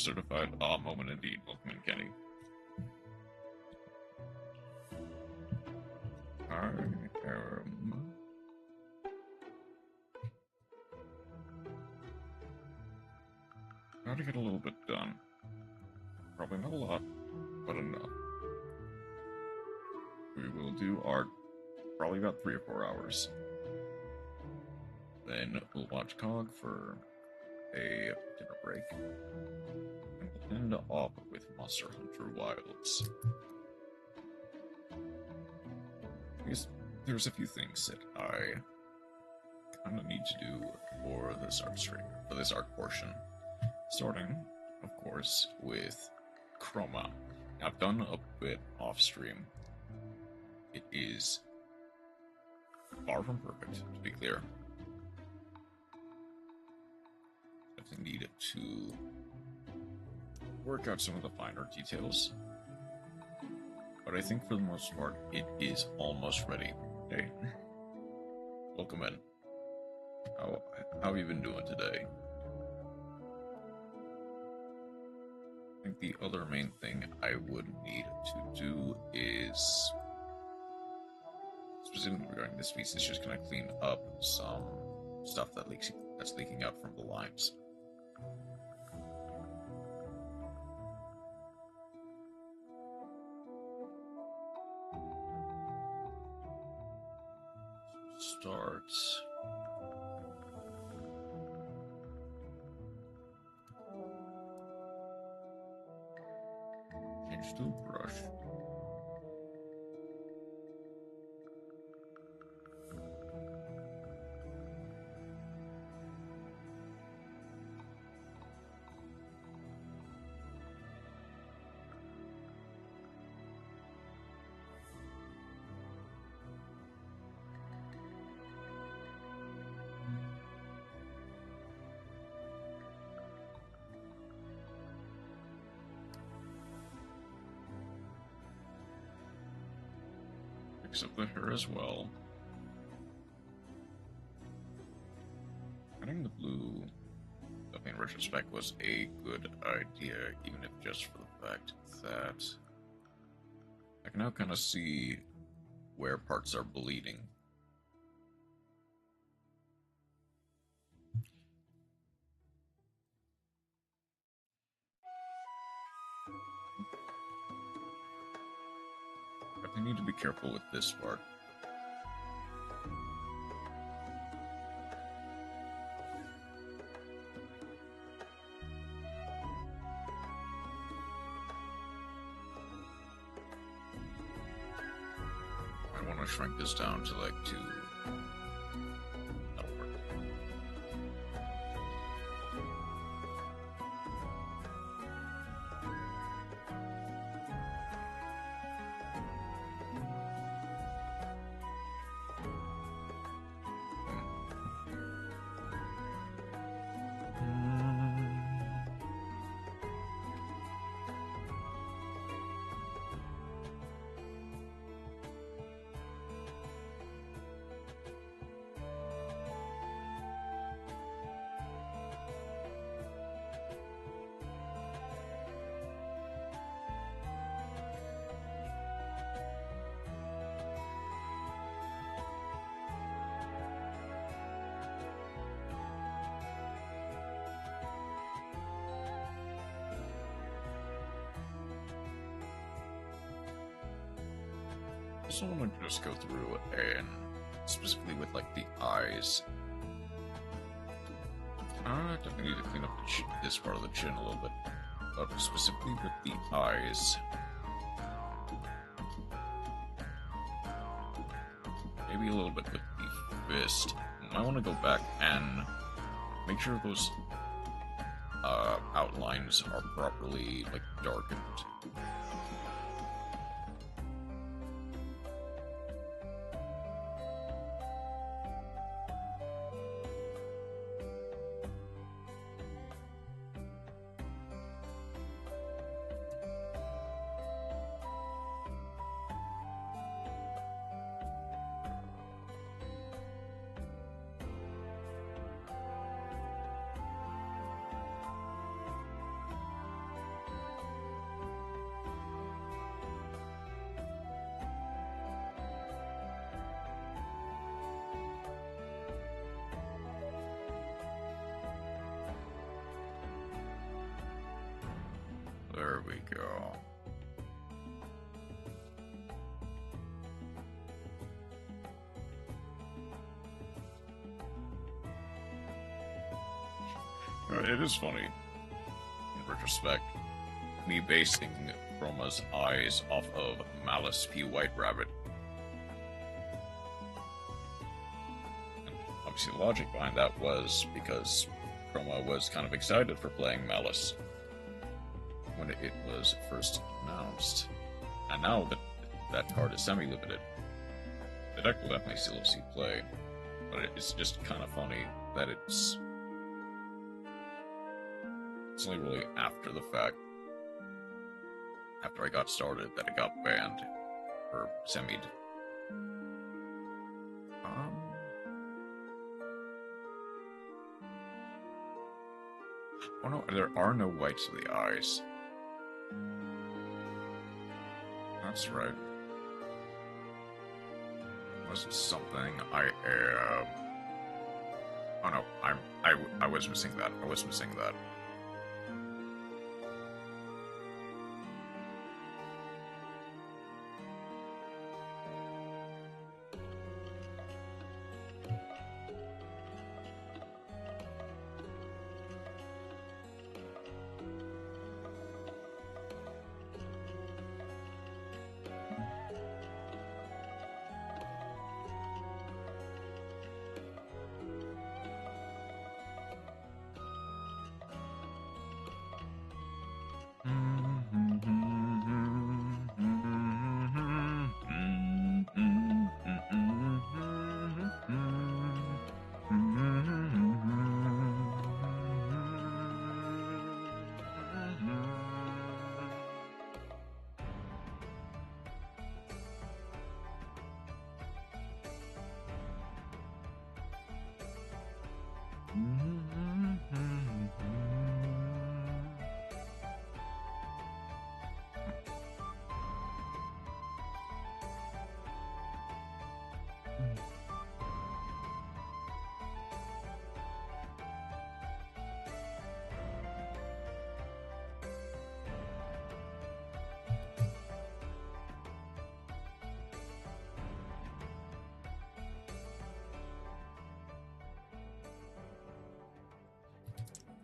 certified moment indeed. Welcome in, Kenny. I am about to get a little bit done. Probably not a lot, but enough. We will do art probably about 3 or 4 hours. Then we'll watch KoG for a dinner break. And we'll end off with Monster Hunter Wilds. Because there's a few things that I kind of need to do for this art stream, for this art portion. Starting, of course, with Chroma. I've done a bit off stream. It is far from perfect, to be clear. I need to work out some of the finer details. But I think for the most part, it is almost ready. Hey, welcome in. How have you been doing today? I think the other main thing I would need to do is, specifically regarding this piece, is just gonna clean up some stuff that's leaking out from the lines. Starts. Change to brush. Fix up the hair as well. Adding the blue up in retrospect was a good idea, even if just for the fact that I can now kind of see where parts are bleeding. I need to be careful with this part. I want to shrink this down to like 2. That'll work. I also want to just go through and specifically with like the eyes. I definitely need to clean up this part of the chin a little bit, but specifically with the eyes. Maybe a little bit with the fist. I want to go back and make sure those outlines are properly like darkened. we go. It is funny, in retrospect, me basing Chroma's eyes off of Malice P. White Rabbit. And obviously the logic behind that was because Chroma was kind of excited for playing Malice when it was first announced. And now that that card is semi-limited, the deck will definitely still see play. But it's just kind of funny that it's only really after the fact, after I got started, that it got banned, or semied. Oh no, there are no whites of the eyes. That's right. It wasn't something I, oh no, I was missing that. I was missing that.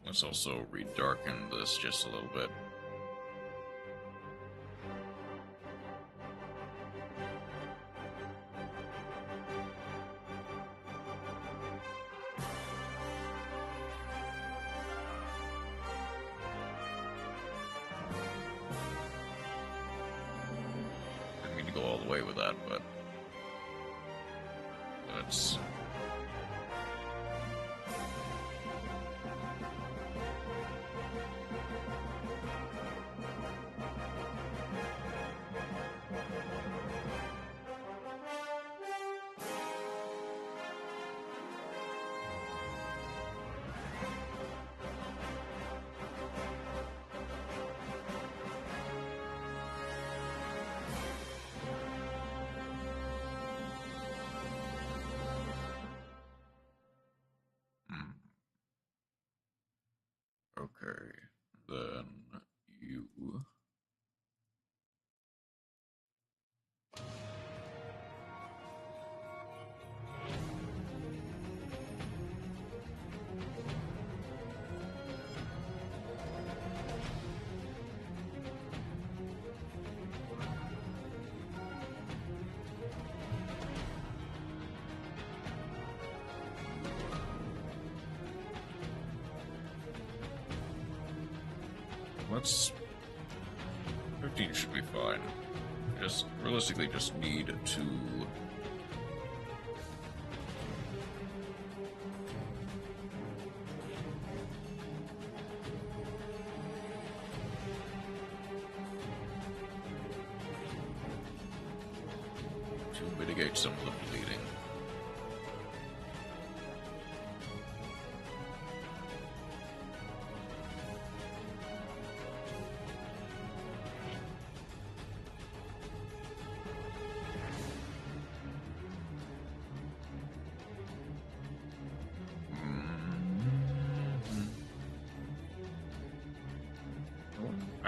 Let's also redarken this just a little bit. I didn't mean to go all the way with that, but let's... Okay, then you... Let's... 15 should be fine. Just, realistically, just need to... to mitigate some of the bleeding.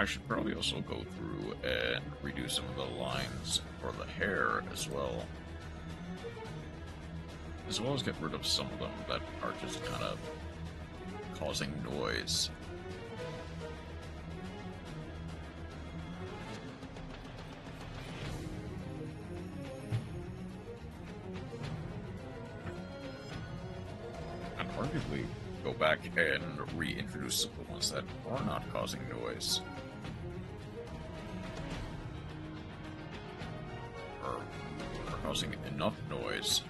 I should probably also go through and redo some of the lines for the hair as well. As well as get rid of some of them that are just kind of causing noise. And arguably go back and reintroduce some of the ones that are not causing noise. Or are causing enough noise.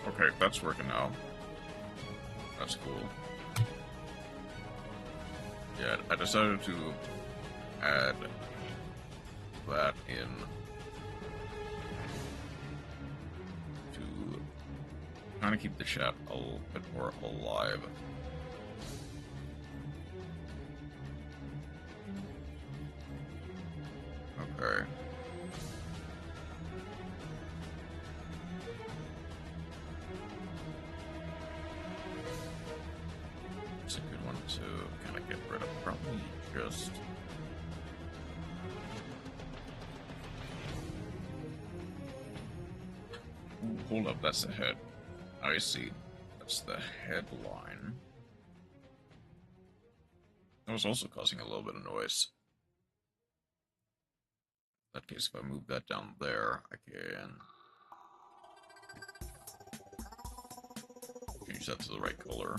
Okay, that's working now. That's cool. Yeah, I decided to add that in to kind of keep the chat a little bit more alive. Okay. It's a good one to kind of get rid of. Probably just... Ooh, hold up, that's the head. I see. That's the headline. That was also causing a little bit of noise. In that case, if I move that down there, I can change that to the right color.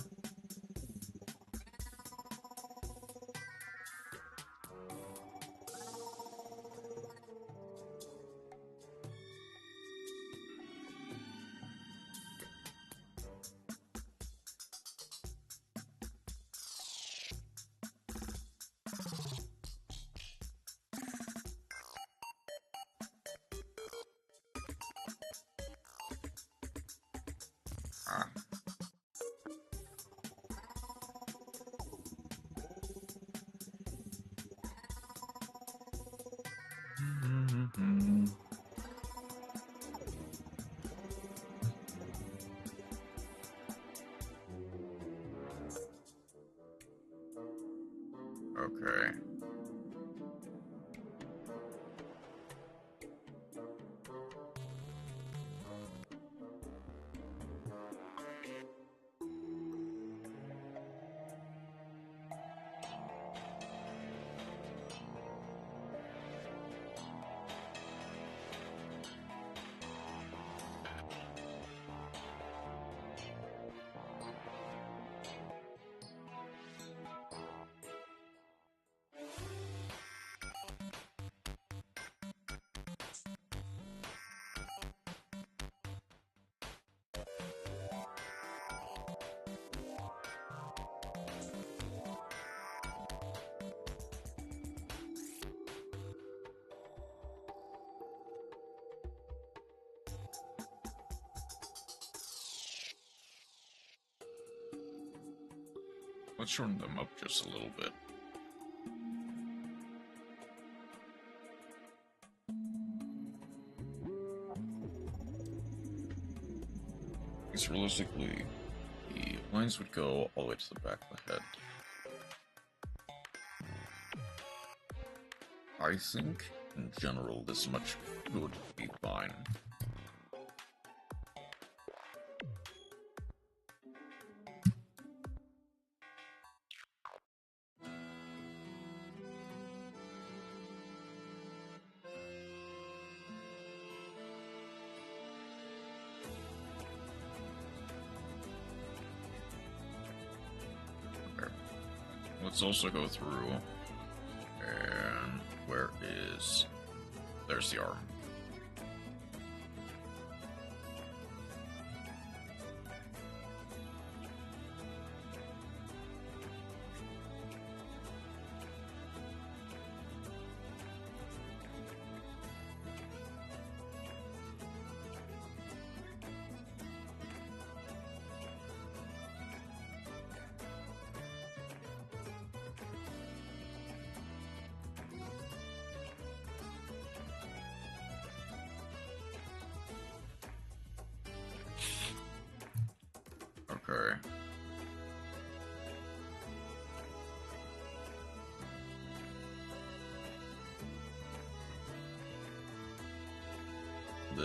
Ah. Okay. Let's shorten them up just a little bit. Because realistically, the lines would go all the way to the back of the head. I think, in general, this much would be fine. Let's also go through, and where is, there's the arm.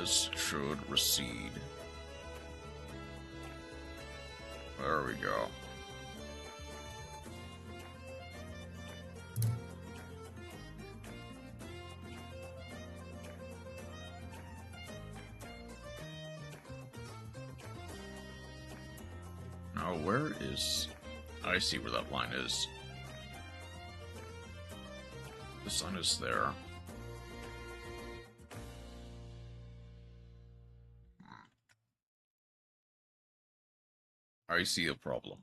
this should recede. There we go. Now, where is... I see where that line is. The sun is there. I see a problem.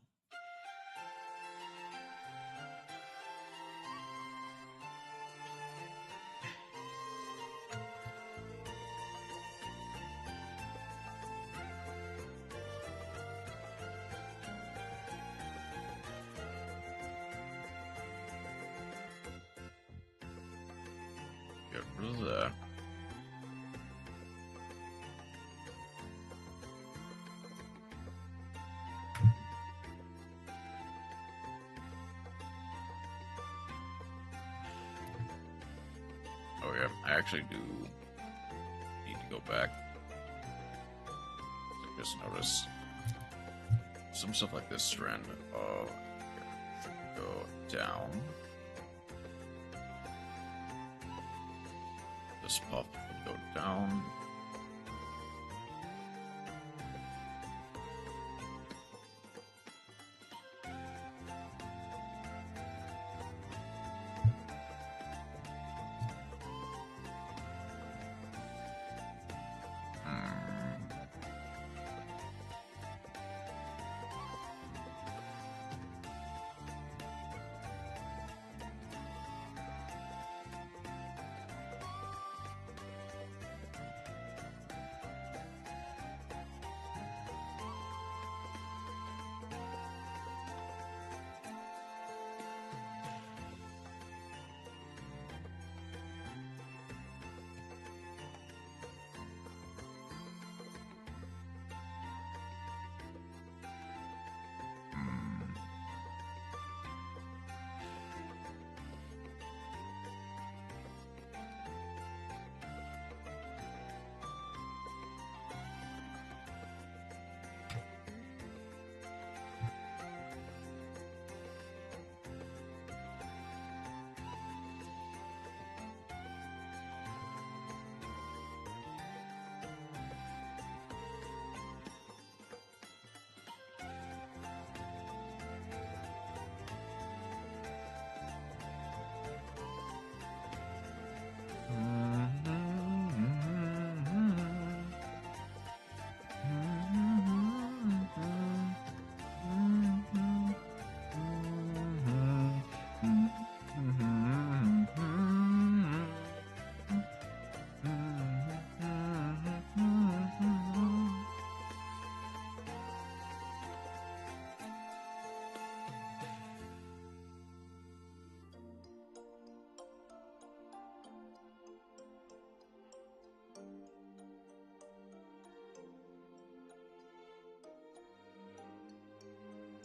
Get rid of that. Oh yeah, I actually do need to go back. I just noticed some stuff like this strand of should go down. This puff would go down.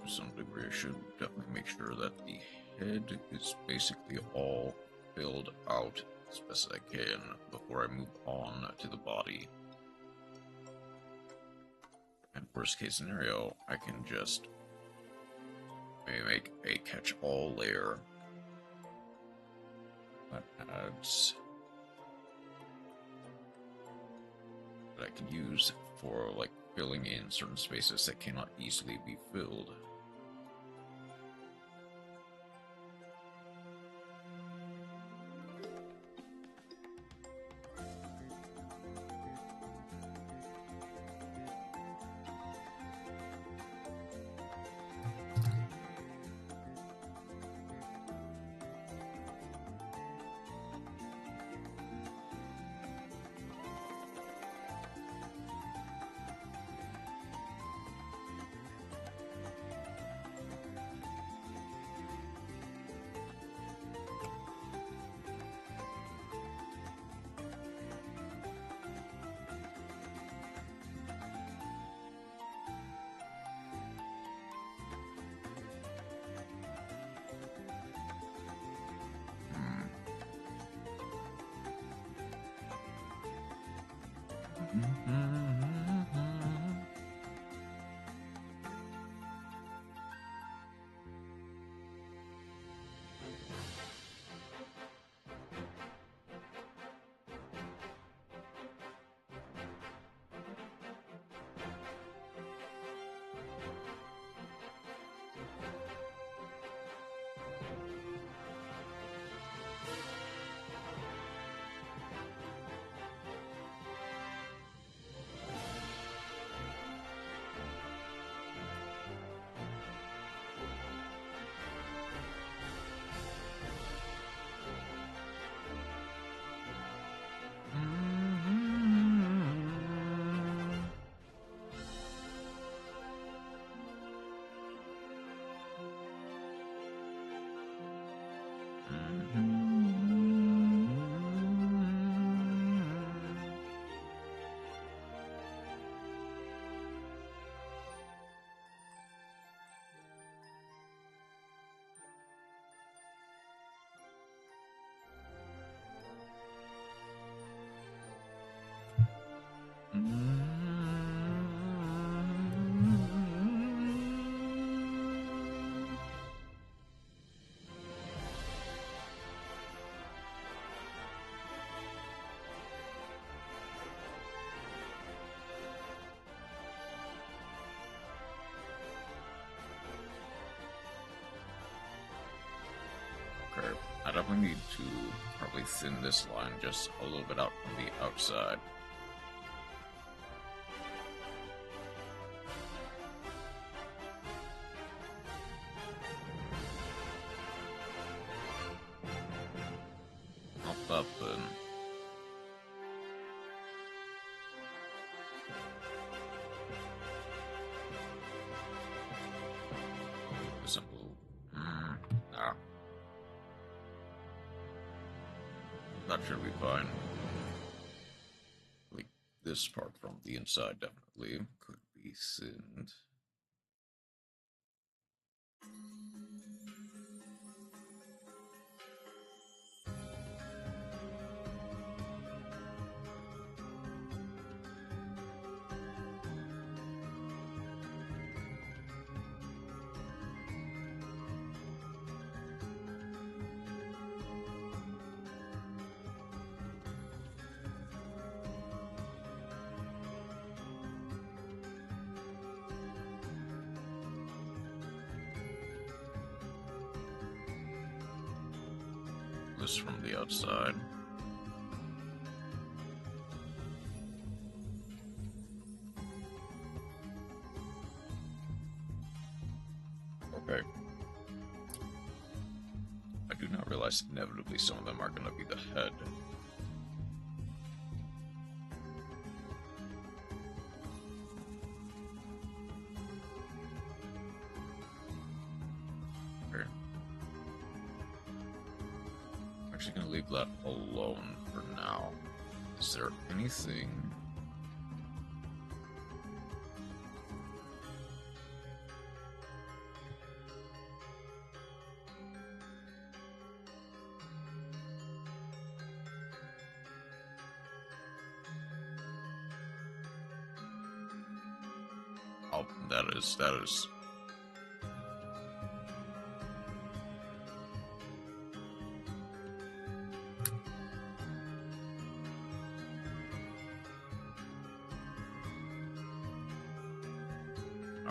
To some degree, I should definitely make sure that the head is basically all filled out as best as I can before I move on to the body. And worst case scenario, I can just maybe make a catch-all layer that adds that I can use for like filling in certain spaces that cannot easily be filled. I definitely need to probably thin this line just a little bit out from the outside. Not that thin. Simple. Nah. That should be fine. Like, this part from the inside definitely could be thinned. This from the outside. Okay. I do not realize inevitably some of them are going to be the head. Okay. I'm actually going to leave that alone for now. Is there anything... Oh, that is...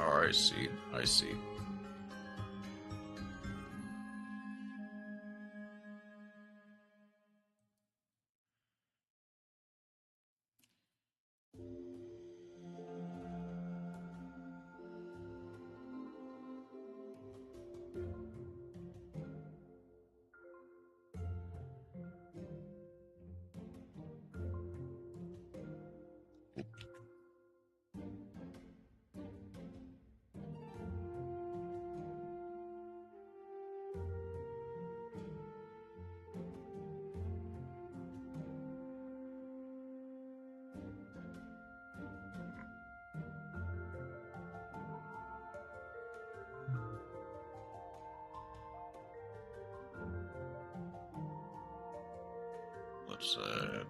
Oh, I see. Let's add...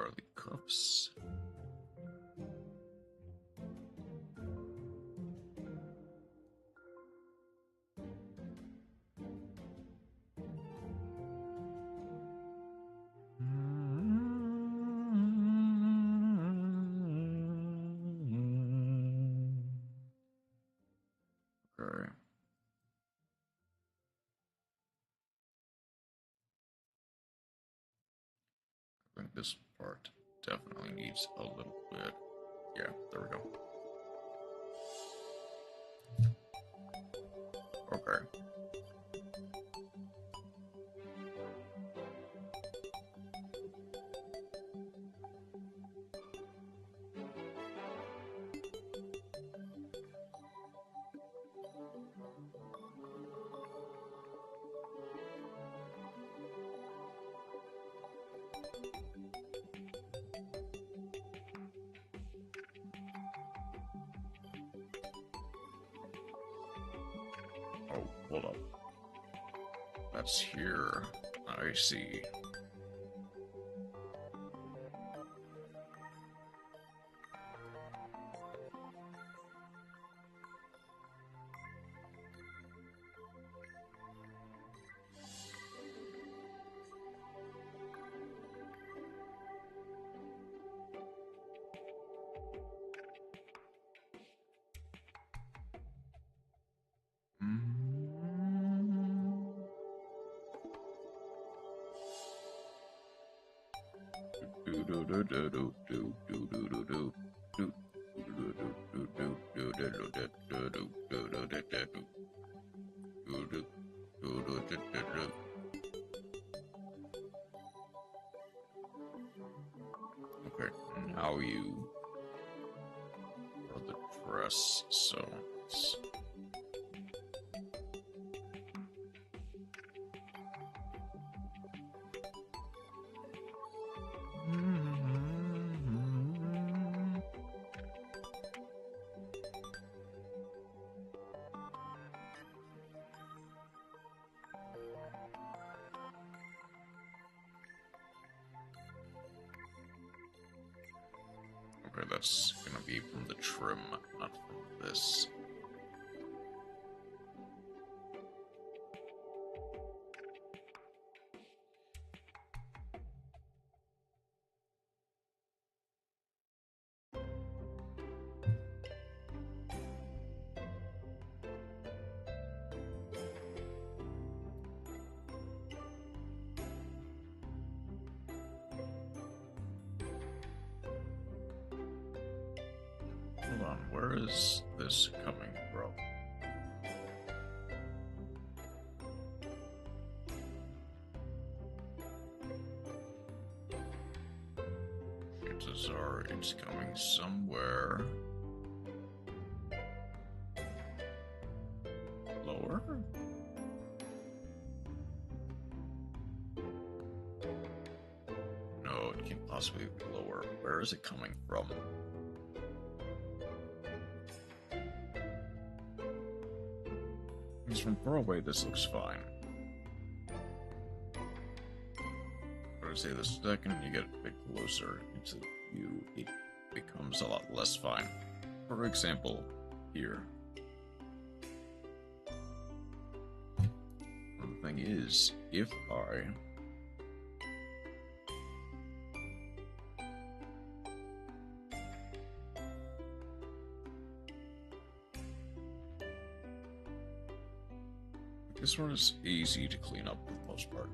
are the cuffs? Okay. I think this part definitely needs a little bit. Yeah, there we go. Okay. Oh, hold up. That's here. I see. Okay, now you are the dress, so it's... Okay, that's gonna be from the trim, not from this. Hold on, where is this coming from? Chances are it's coming somewhere lower? No, it can't possibly be lower. Where is it coming from? Because from far away, this looks fine. But I say the second you get a bit closer into view, it becomes a lot less fine. For example, here. The thing is, if I this one is easy to clean up for the most part.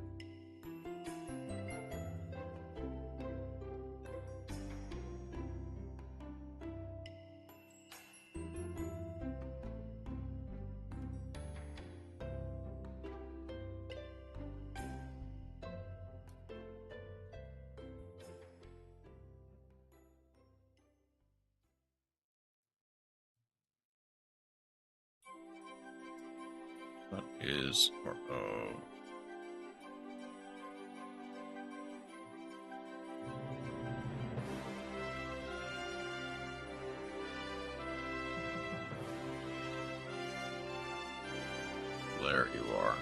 That is part of... There you are.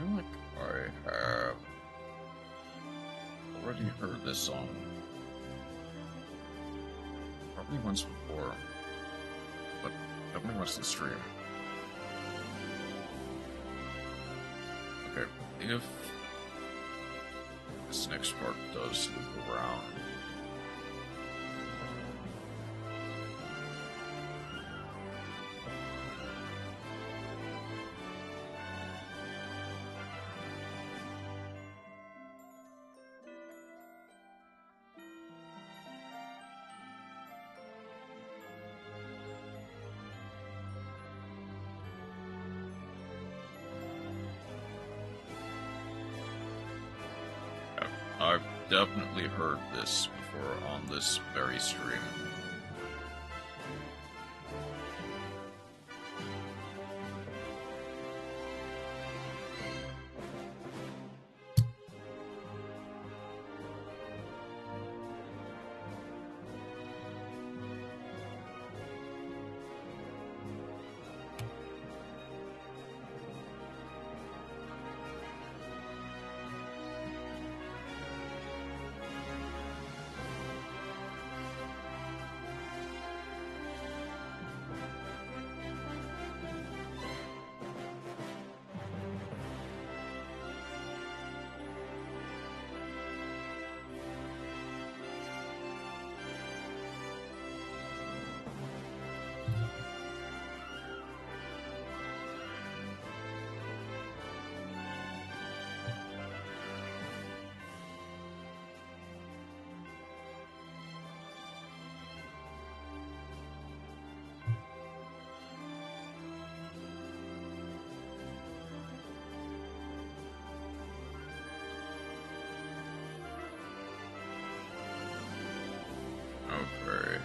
feel like I have already heard this song. Probably once before, but definitely once the stream. Okay, if this next part does loop around. I've definitely heard this before on this very stream. Okay.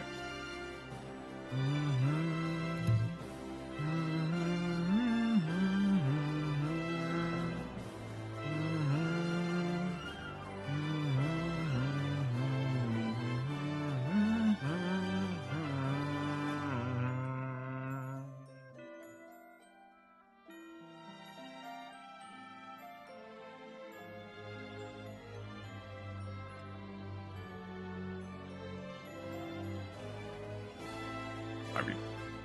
I mean,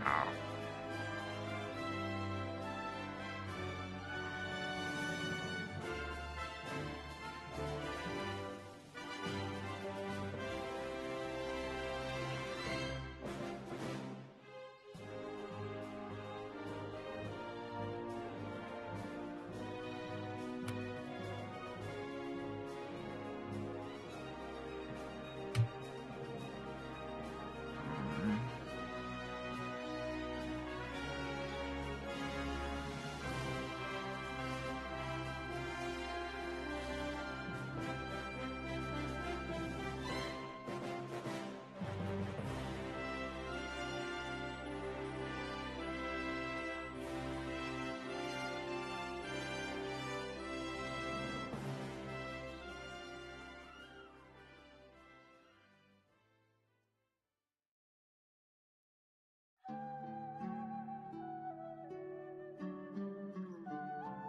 ow.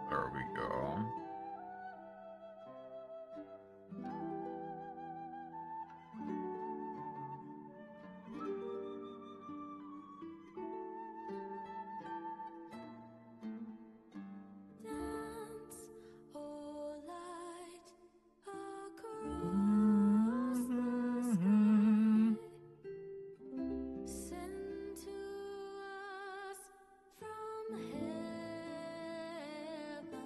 There we go. Dance, oh light, across the sky. Send to us from heaven.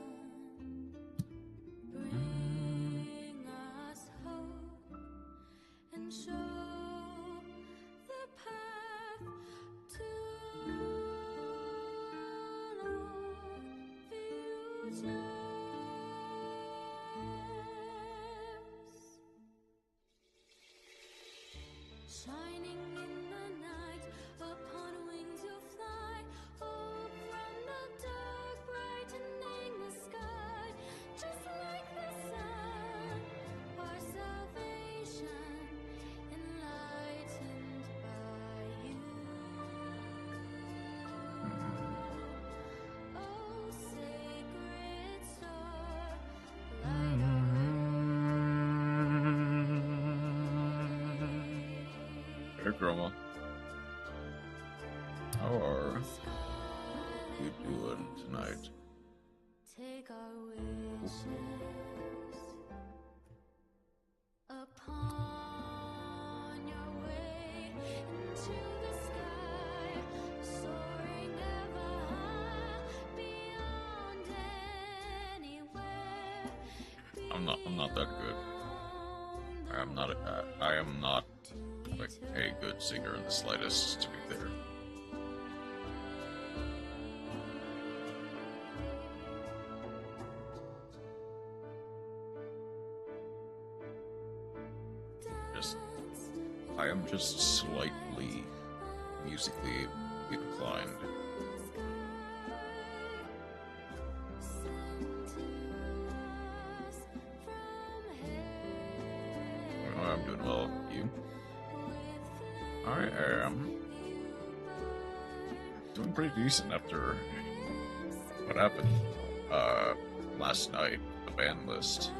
Bring us hope and show the path to our futures. Shining in the night, upon wings you'll fly. Hope from the dark, brightening the sky. Just like the sun, our salvation, enlightened by you. Oh, sacred star. Hey, Chroma. How are you doing tonight? Take our wishes upon your way into the sky, soaring ever high beyond anywhere. I'm not that good. I am not like a good singer in the slightest, to be fair. I am just slightly musically inclined. I'm doing well. You? I am doing pretty decent after what happened last night. The ban list.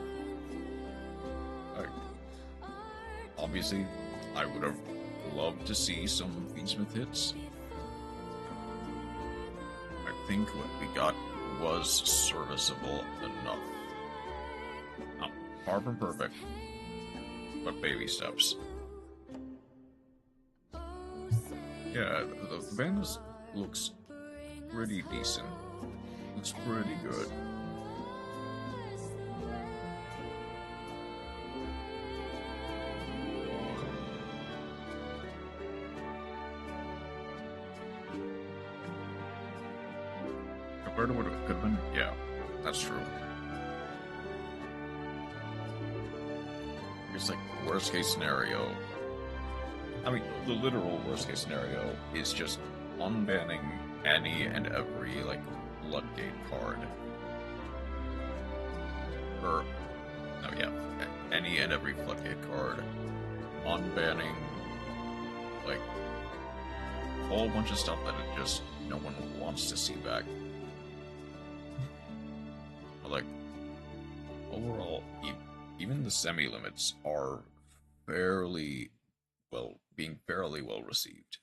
Obviously, I would have loved to see some Fiendsmith hits. I think what we got was serviceable enough. Not far from perfect, but baby steps. Yeah, the band looks pretty decent. It's pretty good. Compared to what it could have been, yeah, that's true. It's like worst case scenario. I mean, the literal worst case scenario is just unbanning any and every like Floodgate card. Or, oh yeah, any and every Floodgate card. Unbanning like a whole bunch of stuff that it just no one wants to see back. But like overall, even the semi-limits are being fairly well received.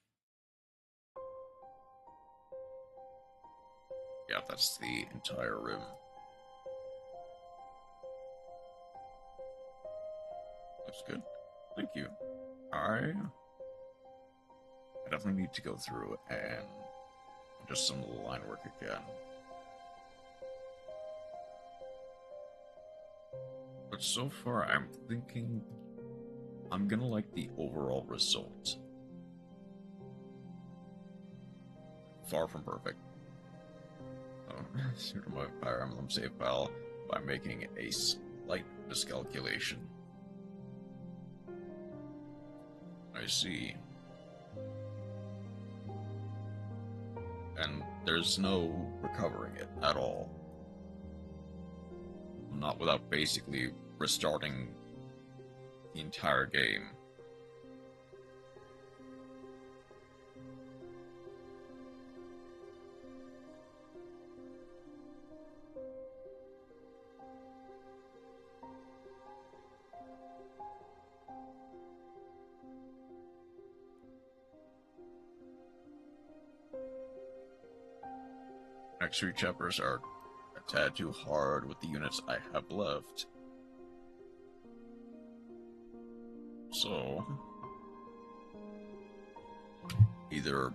Yeah, that's the entire rim. Looks good. Thank you. I definitely need to go through and just some of the line work again. But so far, I'm thinking I'm gonna like the overall result. Far from perfect. Suit my Fire Emblem save file by making a slight miscalculation. I see. And there's no recovering it at all. Not without basically restarting the entire game. Next 3 chapters are a tad too hard with the units I have left. So, either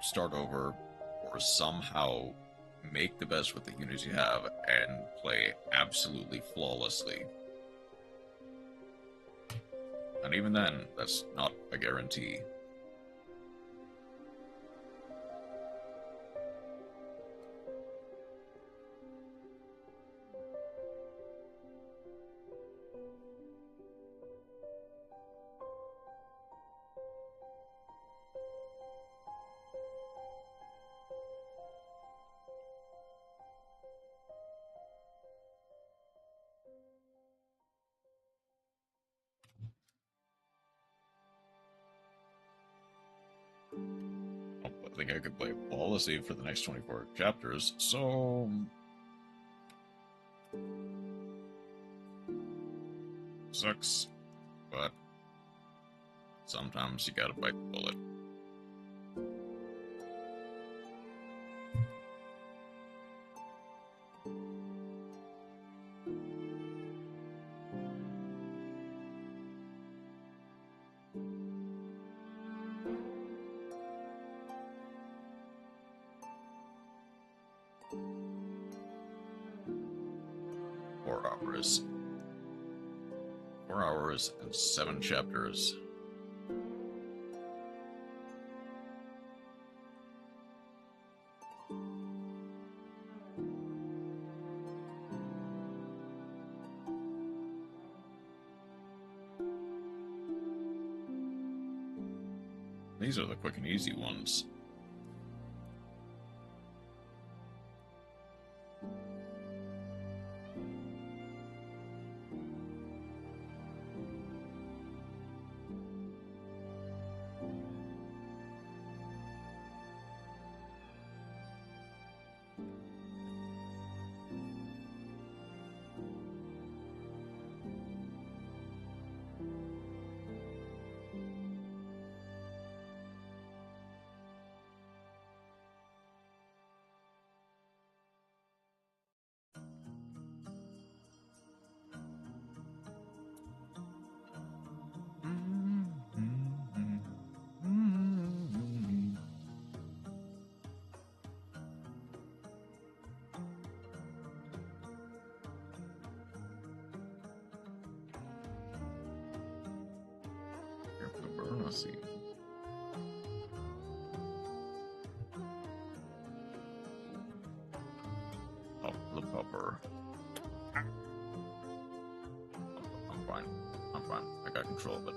start over or somehow make the best with the units you have and play absolutely flawlessly. And even then, that's not a guarantee. I think I could play flawlessly for the next 24 chapters, so... Sucks, but sometimes you gotta bite the bullet. Hours. 4 hours and 7 chapters. These are the quick and easy ones. See. Up the pupper. I'm fine. I'm fine. I got control of it.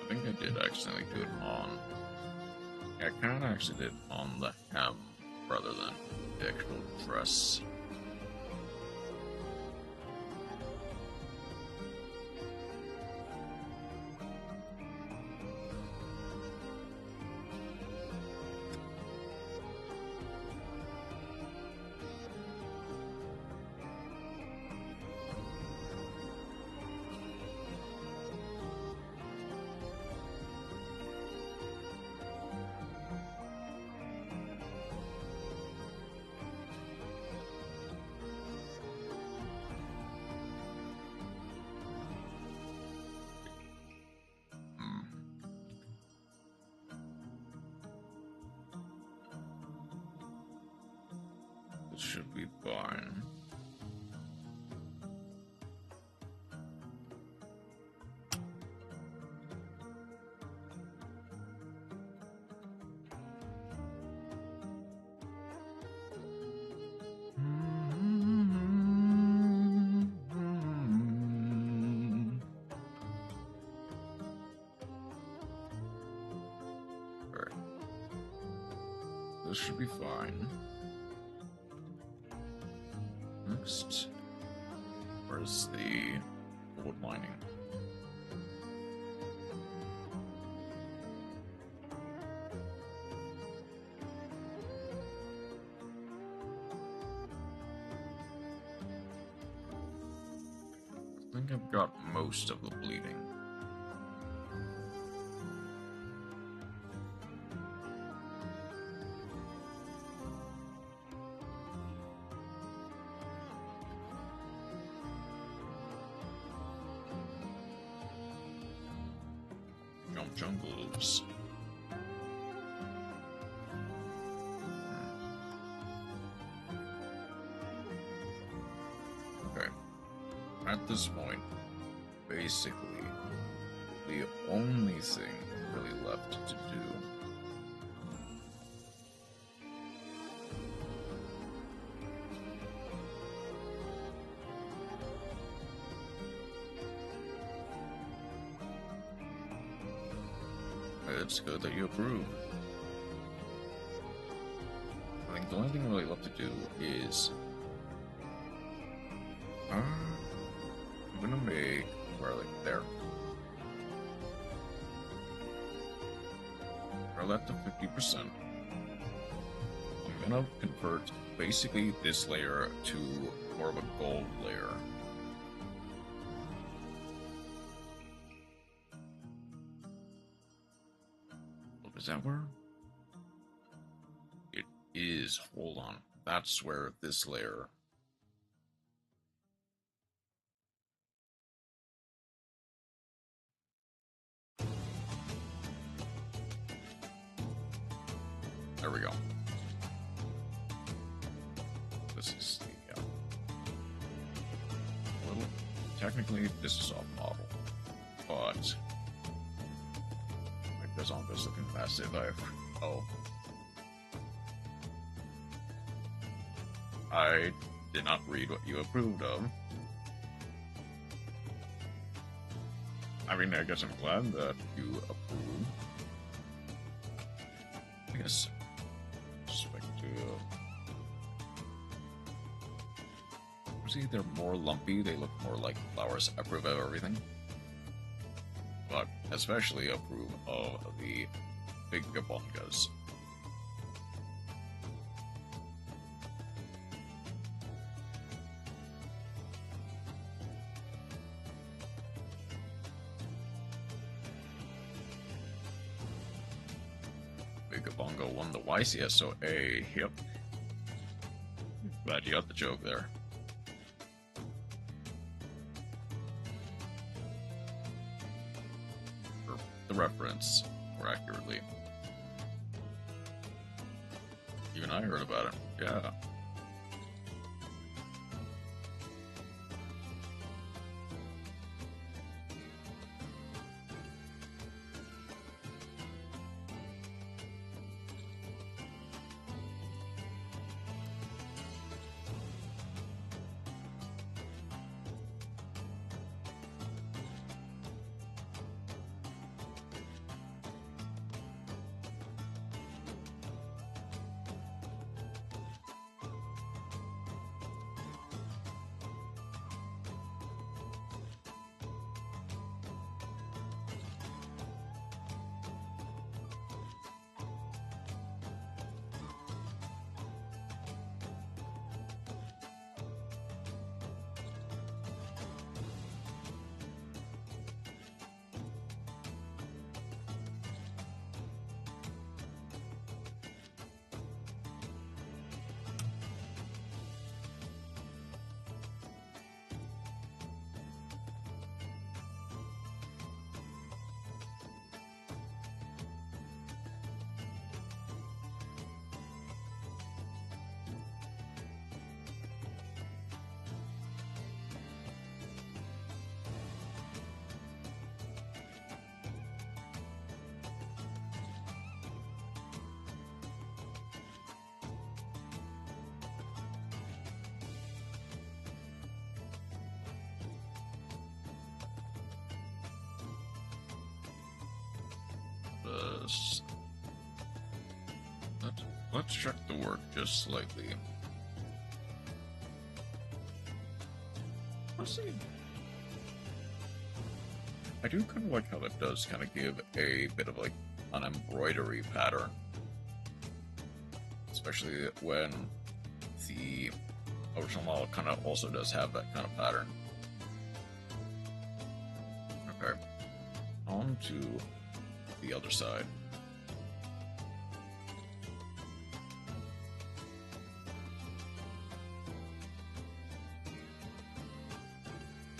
I think I did accidentally do it on... I kind of actually did it on the hem rather than the actual dress. Should be fine. All right. This should be fine. Next, where's the wood lining? I think I've got most of the bleeding. Jungles. at this point, basically, the only thing really left to do it's good that you approve. I think the only thing really left to do is I'm gonna make where like there. We're left to 50%. I'm gonna convert basically this layer to more of a gold layer. Is that where? It is. Hold on. That's where this layer. There we go. This is the. Little. Technically, this is off model, but. Because I'm just looking past it. I did not read what you approved of. I mean, I guess I'm glad that you approve. I guess. Expect to. See, they're more lumpy. They look more like flowers. I approve of everything. But especially approve of the big gabongas. Big gabonga won the YCSOA. Yep. Glad you got the joke there. The reference more accurately. Even I heard about it. Yeah. Let's check the work just slightly. Let's see. I do kind of like how it does kind of give a bit of like an embroidery pattern. Especially when the original model kind of also does have that kind of pattern. Okay. On to the other side.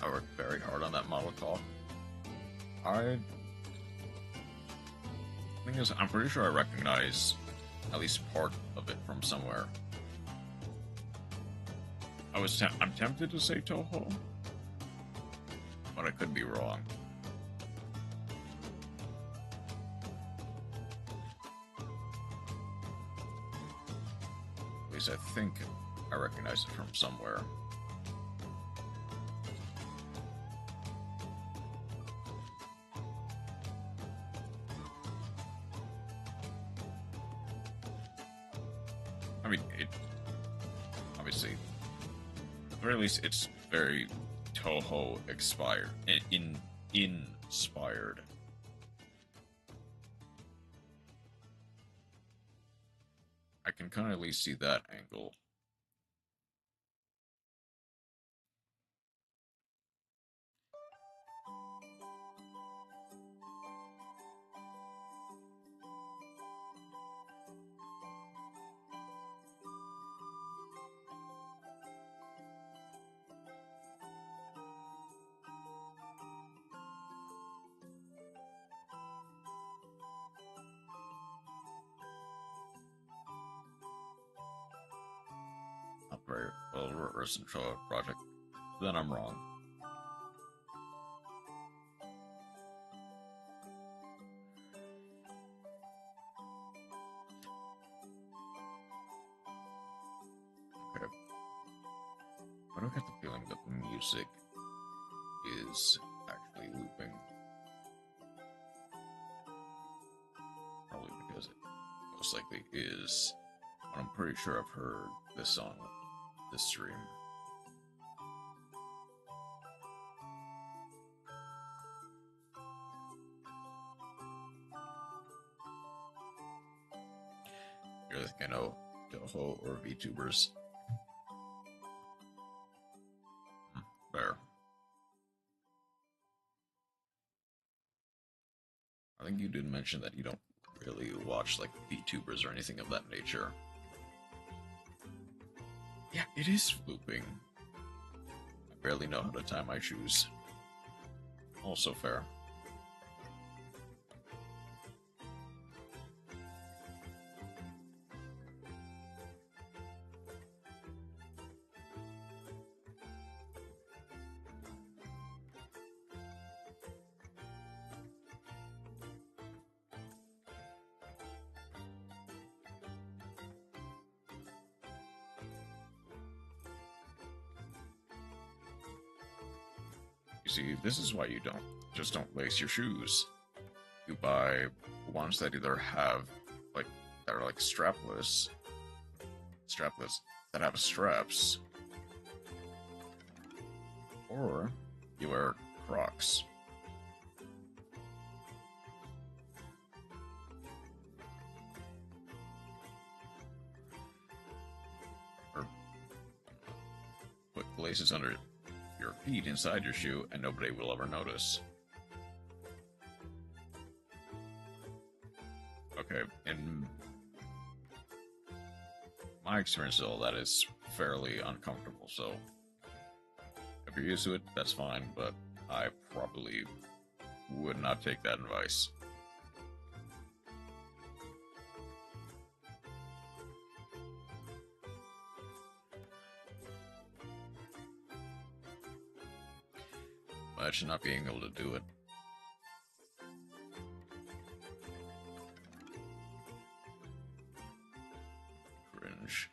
I worked very hard on that model call. Thing is, I'm pretty sure I recognize at least part of it from somewhere. I'm tempted to say Toho, but I could be wrong. At least I think I recognize it from somewhere. I mean, it obviously, at the very least, it's very Toho inspired. I can kind of at least see that angle. Not very well reverse control project. Then I'm wrong. Okay. I don't get the feeling that the music is actually looping. Probably because it most likely is. But I'm pretty sure I've heard this song this stream. You really think I know Toho or VTubers? Fair. I think you did mention that you don't really watch like VTubers or anything of that nature. Yeah, it is looping. I barely know how to tie my shoes. Also fair. You see, this is why you don't lace your shoes. You buy ones that either have, like, that are like strapless, that have straps, or you wear Crocs. Or put laces under your feet inside your shoe and nobody will ever notice. Okay, in my experience though, that is fairly uncomfortable, so if you're used to it, that's fine, but I probably would not take that advice. Imagine not being able to do it. Cringe.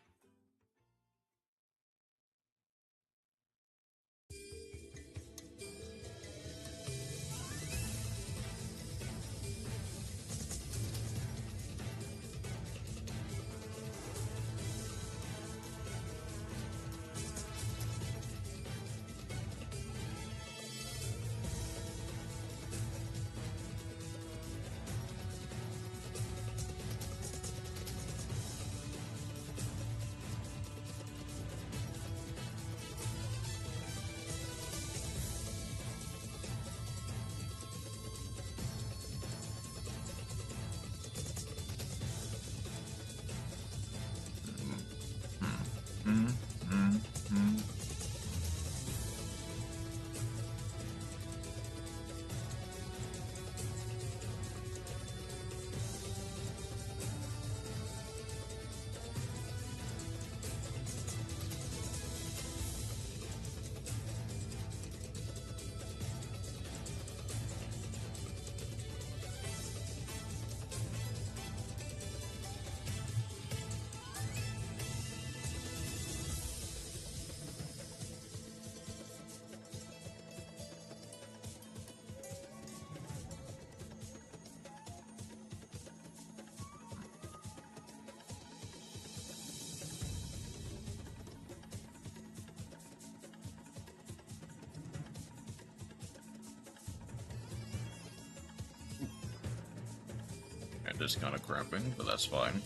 It is kind of cramping, but that's fine.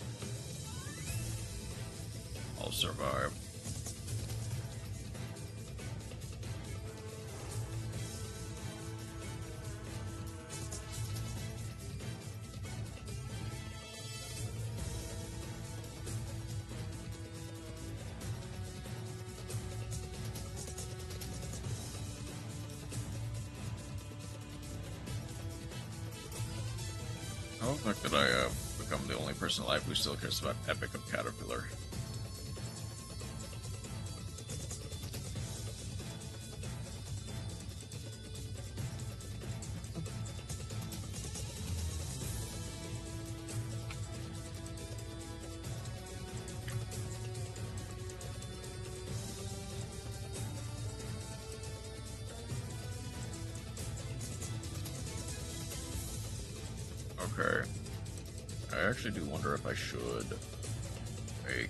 I'll survive. I love the fact that I have become the only person alive who still cares about Epic of Caterpillar. Okay. I actually do wonder if I should make...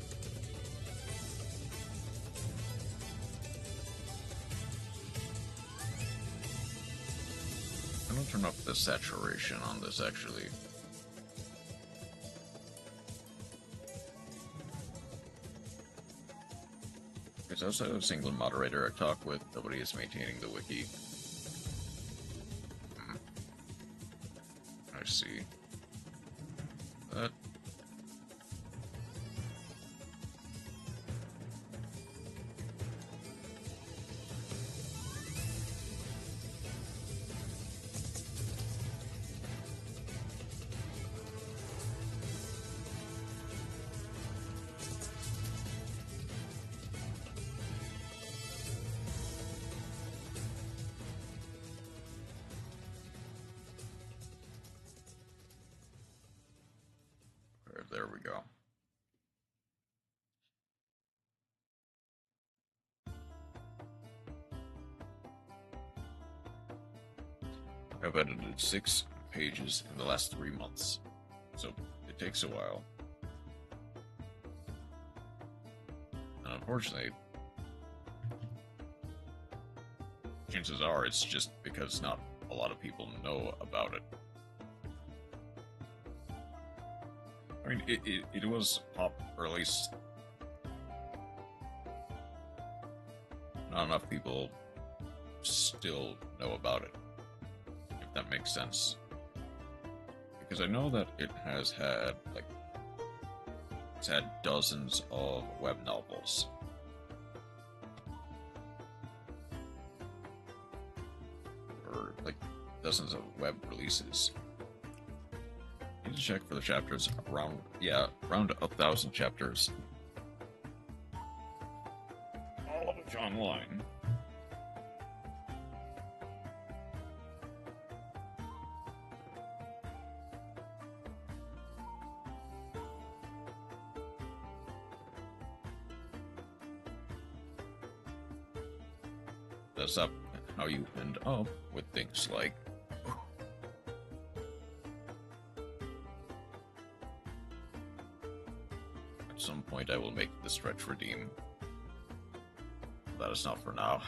I'm gonna turn up the saturation on this, actually. Because outside of a single moderator I talk with, nobody is maintaining the wiki. I see. That... There we go. I've edited 6 pages in the last 3 months, so it takes a while. And unfortunately, chances are it's just because not a lot of people know about it. I mean, it was pop, or at least not enough people still know about it, if that makes sense. Because I know that it has had, like, it's had dozens of web novels. Or, like, dozens of web releases. I need to check for the chapters. Around 1,000 chapters. All of it online. That's up how you end up with things like at some point I will make the stretch redeem. That is not for now.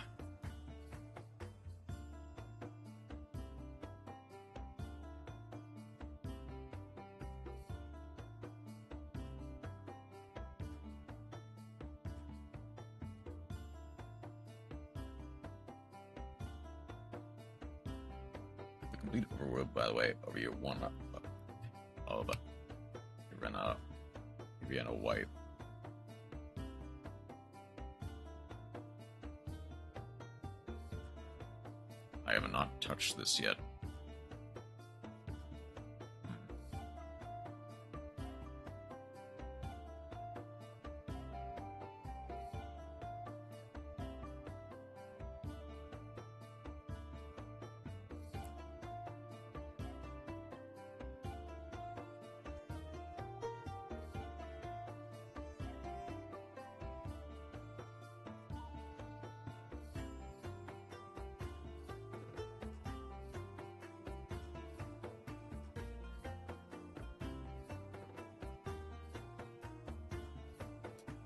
The complete overworld, by the way, over your one of Vienna wipe. I have not touched this yet.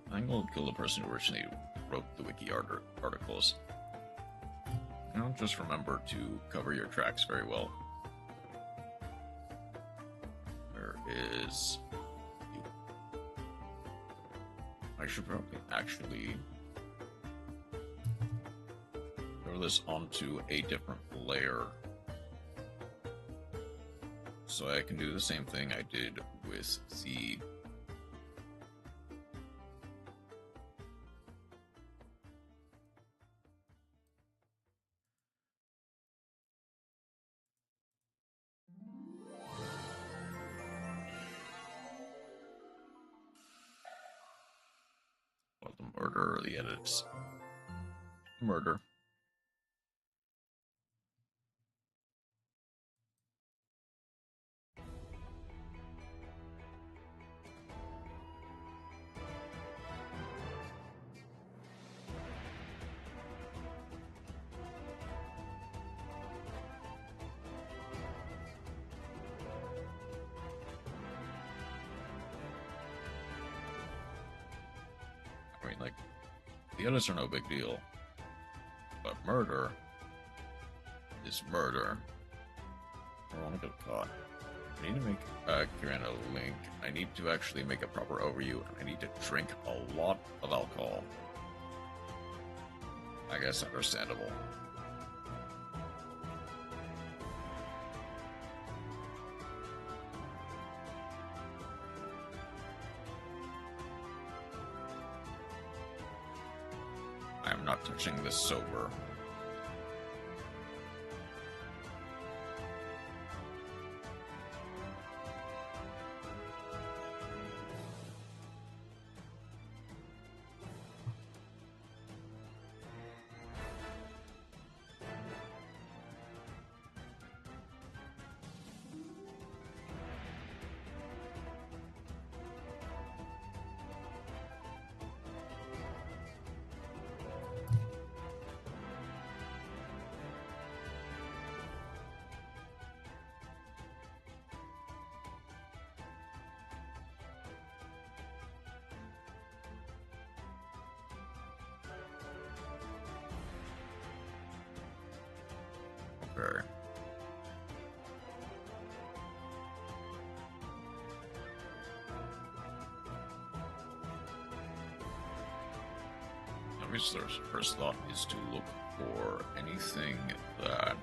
I think we'll kill the person who originally wrote the wiki articles. Now just remember to cover your tracks very well. Where is you. I should probably actually throw this onto a different layer so I can do the same thing I did with the murder or the edits. Murder. I mean, like, the edits are no big deal, but murder is murder. I want to get caught. I need to make Kieran a link. I need to actually make a proper overview, and I need to drink a lot of alcohol. I guess understandable. I'm not touching this sober. Okay. Obviously, our first thought is to look for anything that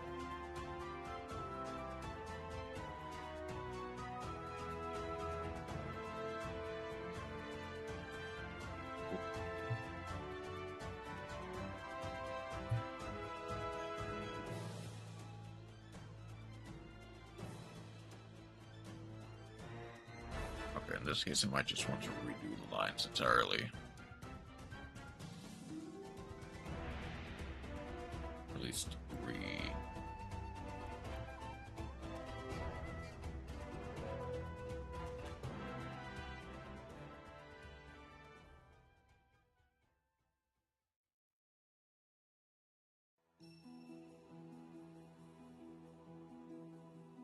in this case, I might just want to redo the lines entirely. At least three.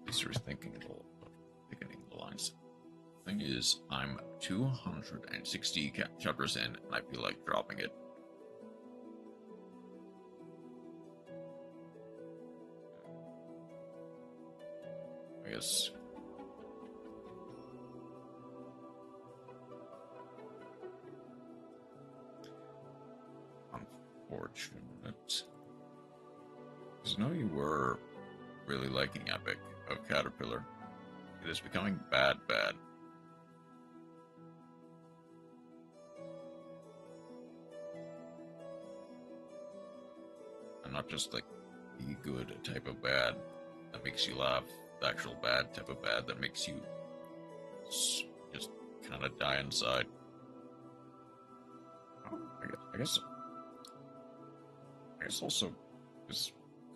At least rethinking the lines. Thing is, I'm 260 chapters in, and I feel like dropping it. I guess. Unfortunate. Because I know you were really liking Epic of Caterpillar. It is becoming bad. And not just like the good type of bad that makes you laugh, the actual bad type of bad that makes you just kind of die inside. Oh, I guess also,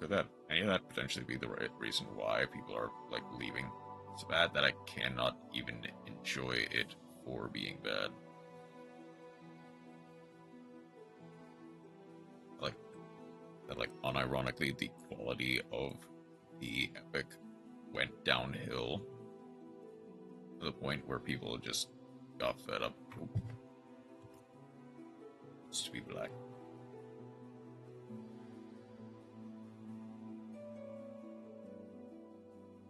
could any of that potentially be the right reason why people are like leaving? It's bad that I cannot even enjoy it for being bad. Like unironically, the quality of the Epic went downhill to the point where people just got fed up. It's to be black.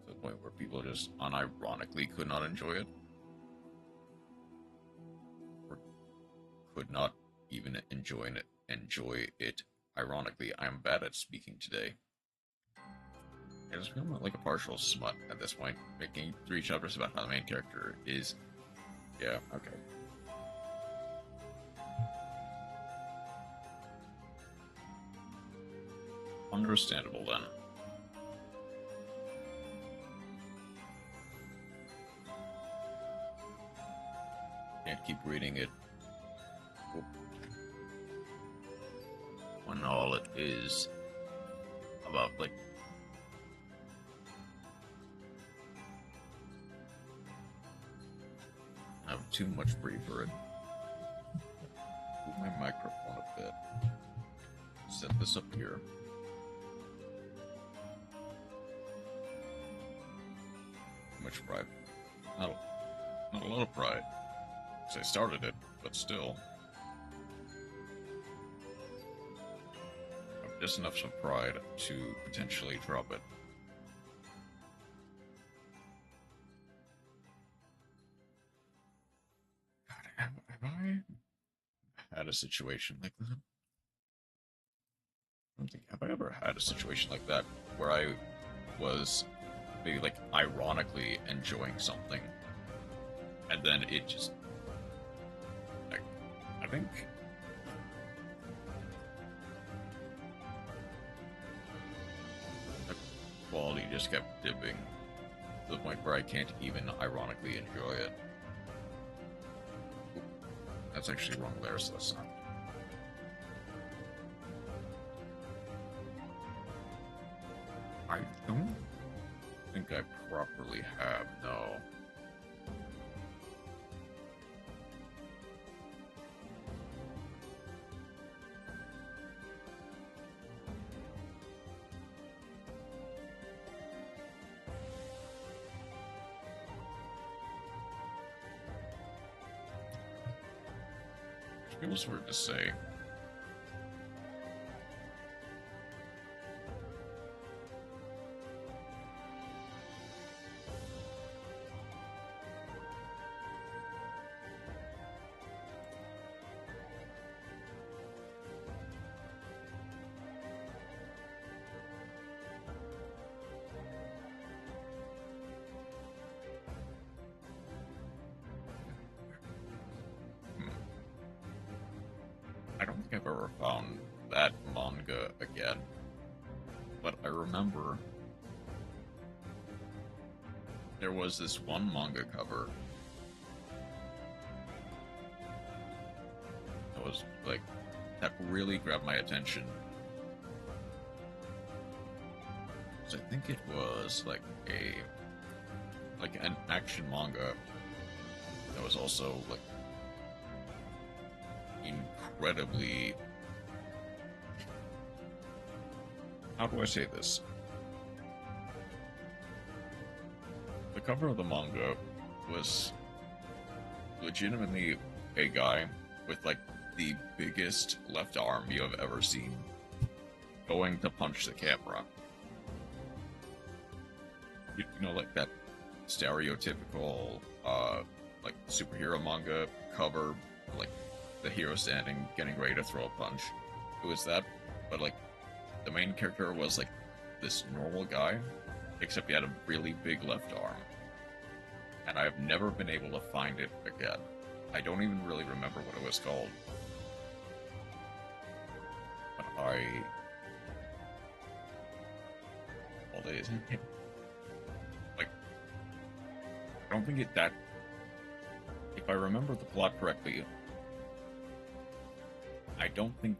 To the point where people just unironically could not enjoy it. Or could not even enjoy it. Ironically, I am bad at speaking today. I just feel like a partial smut at this point, making 3 chapters about how the main character is. Yeah, okay. Understandable then. Can't keep reading it when all it is about, like, I have too much brief for it. Move my microphone a bit. Set this up here. Too much pride. Not a lot of pride. Because I started it, but still. I have just enough of pride to potentially drop it. God, have I had a situation like that? I don't think, have I ever had a situation like that where I was maybe like ironically enjoying something and then it just, I think the quality just kept dipping to the point where I can't even ironically enjoy it. Ooh, that's actually wrong there, so that's not. I don't think I properly have, no. It feels weird to say. I don't think I've ever found that manga again, but I remember there was this one manga cover that was like, that really grabbed my attention. So I think it was like an action manga that was also like incredibly, how do I say this? The cover of the manga was legitimately a guy with like the biggest left arm you have ever seen going to punch the camera. You know, like that stereotypical like superhero manga cover, like the hero standing, getting ready to throw a punch. It was that, but like the main character was like this normal guy, except he had a really big left arm. And I've never been able to find it again. I don't even really remember what it was called. But all days. Like, I don't think it that, if I remember the plot correctly, I don't think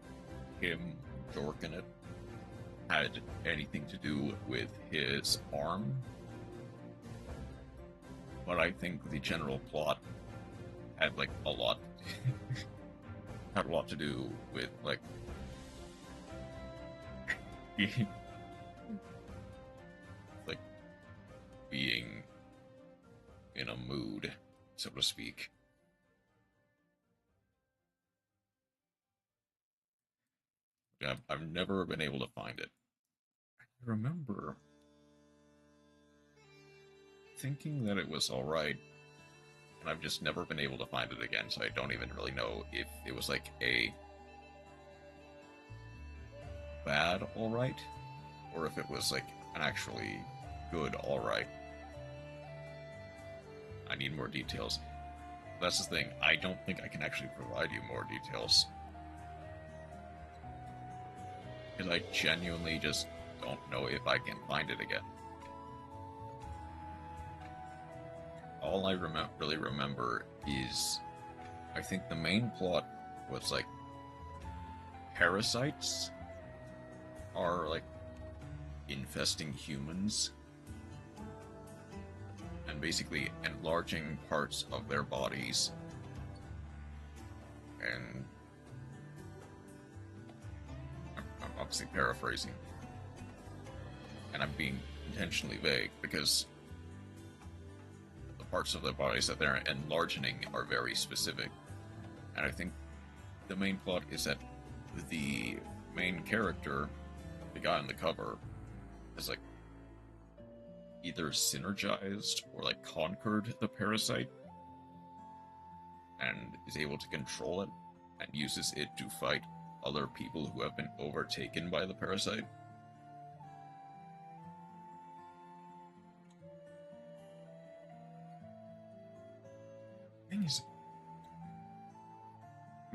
him jorking it had anything to do with his arm, but I think the general plot had like a lot had a lot to do with like like being in a mood, so to speak. I've never been able to find it. I remember thinking that it was alright, and I've just never been able to find it again, so I don't even really know if it was like a bad alright, or if it was like an actually good alright. I need more details. That's the thing, I don't think I can actually provide you more details. Because I genuinely just don't know if I can find it again. All I really remember is, I think the main plot was like, parasites are like infesting humans and basically enlarging parts of their bodies, and I'm obviously paraphrasing, and I'm being intentionally vague because the parts of their bodies that they're enlarging are very specific. And I think the main plot is that the main character, the guy on the cover, is like either synergized or like conquered the parasite and is able to control it and uses it to fight other people who have been overtaken by the parasite.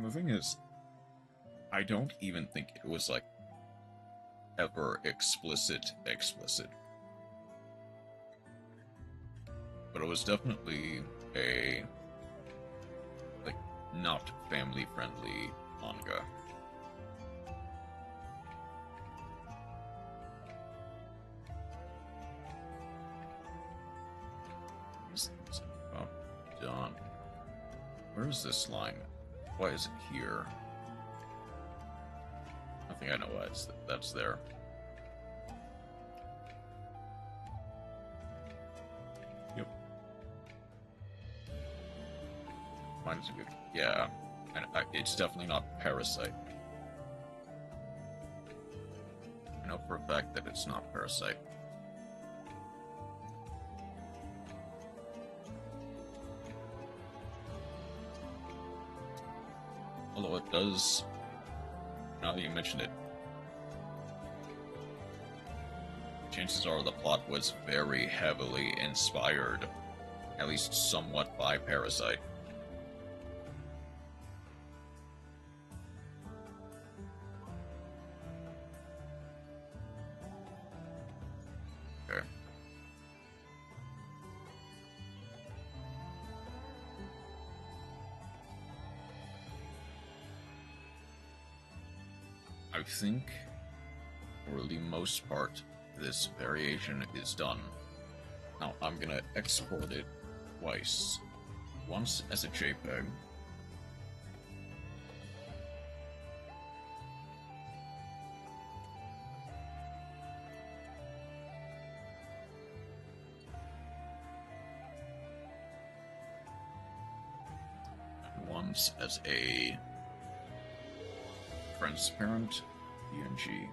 The thing is, I don't even think it was like ever explicit. But it was definitely a like not family friendly manga. It's about done. Where is this line? Why is it here? I think I know why that's there. Yep. Mine's a good. Yeah, and it's definitely not Parasite. I know for a fact that it's not Parasite. Although it does, now that you mention it, chances are the plot was very heavily inspired, at least somewhat, by Parasite. Okay. I think, for the most part, this variation is done. Now, I'm gonna export it twice. Once as a JPEG. And once as a transparent PNG.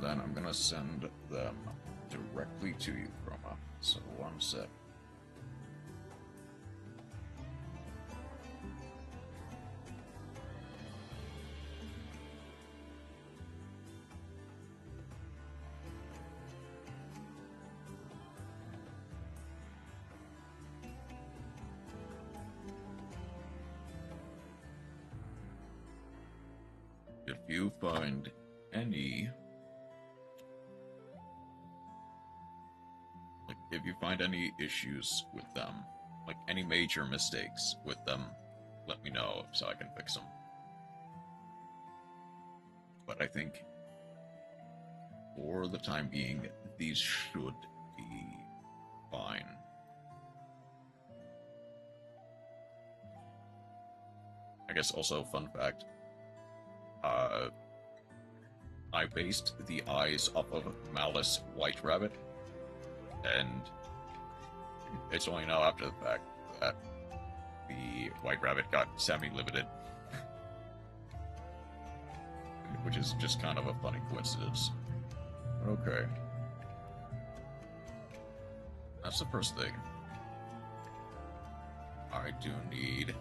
Then I'm gonna send them directly to you, Chroma. So one sec. If you find any, if you find any issues with them, like any major mistakes with them, let me know so I can fix them. But I think, for the time being, these should be fine. I guess also, fun fact, I based the eyes off of Malice White Rabbit, and it's only now after the fact that the White Rabbit got semi-limited. Which is just kind of a funny coincidence. Okay. That's the first thing. I do need...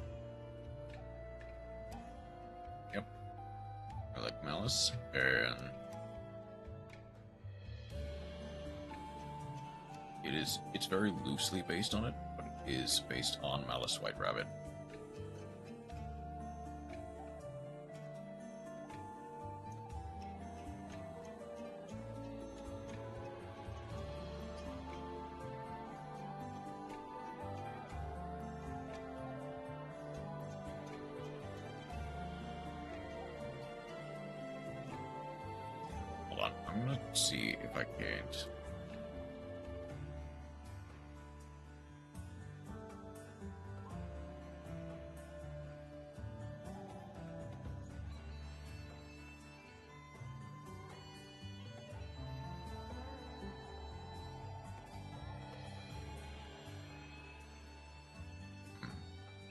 Yep. I like Malice, and... It's very loosely based on it, but it is based on Malice White Rabbit. I'm gonna see if I can't.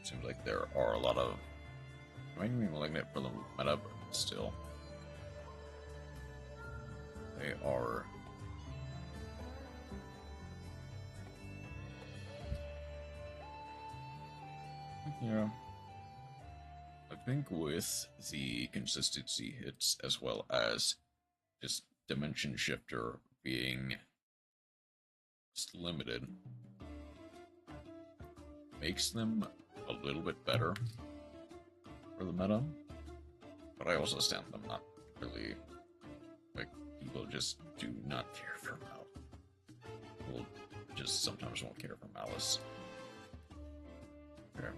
Seems like there are a lot of. I might be malignant for the meta, but still. They are. Yeah. I think with the consistency hits as well as just Dimension Shifter being just limited makes them a little bit better for the meta. But I also stand them not really. People just do not care for Malice. People just sometimes won't care for Malice. Okay.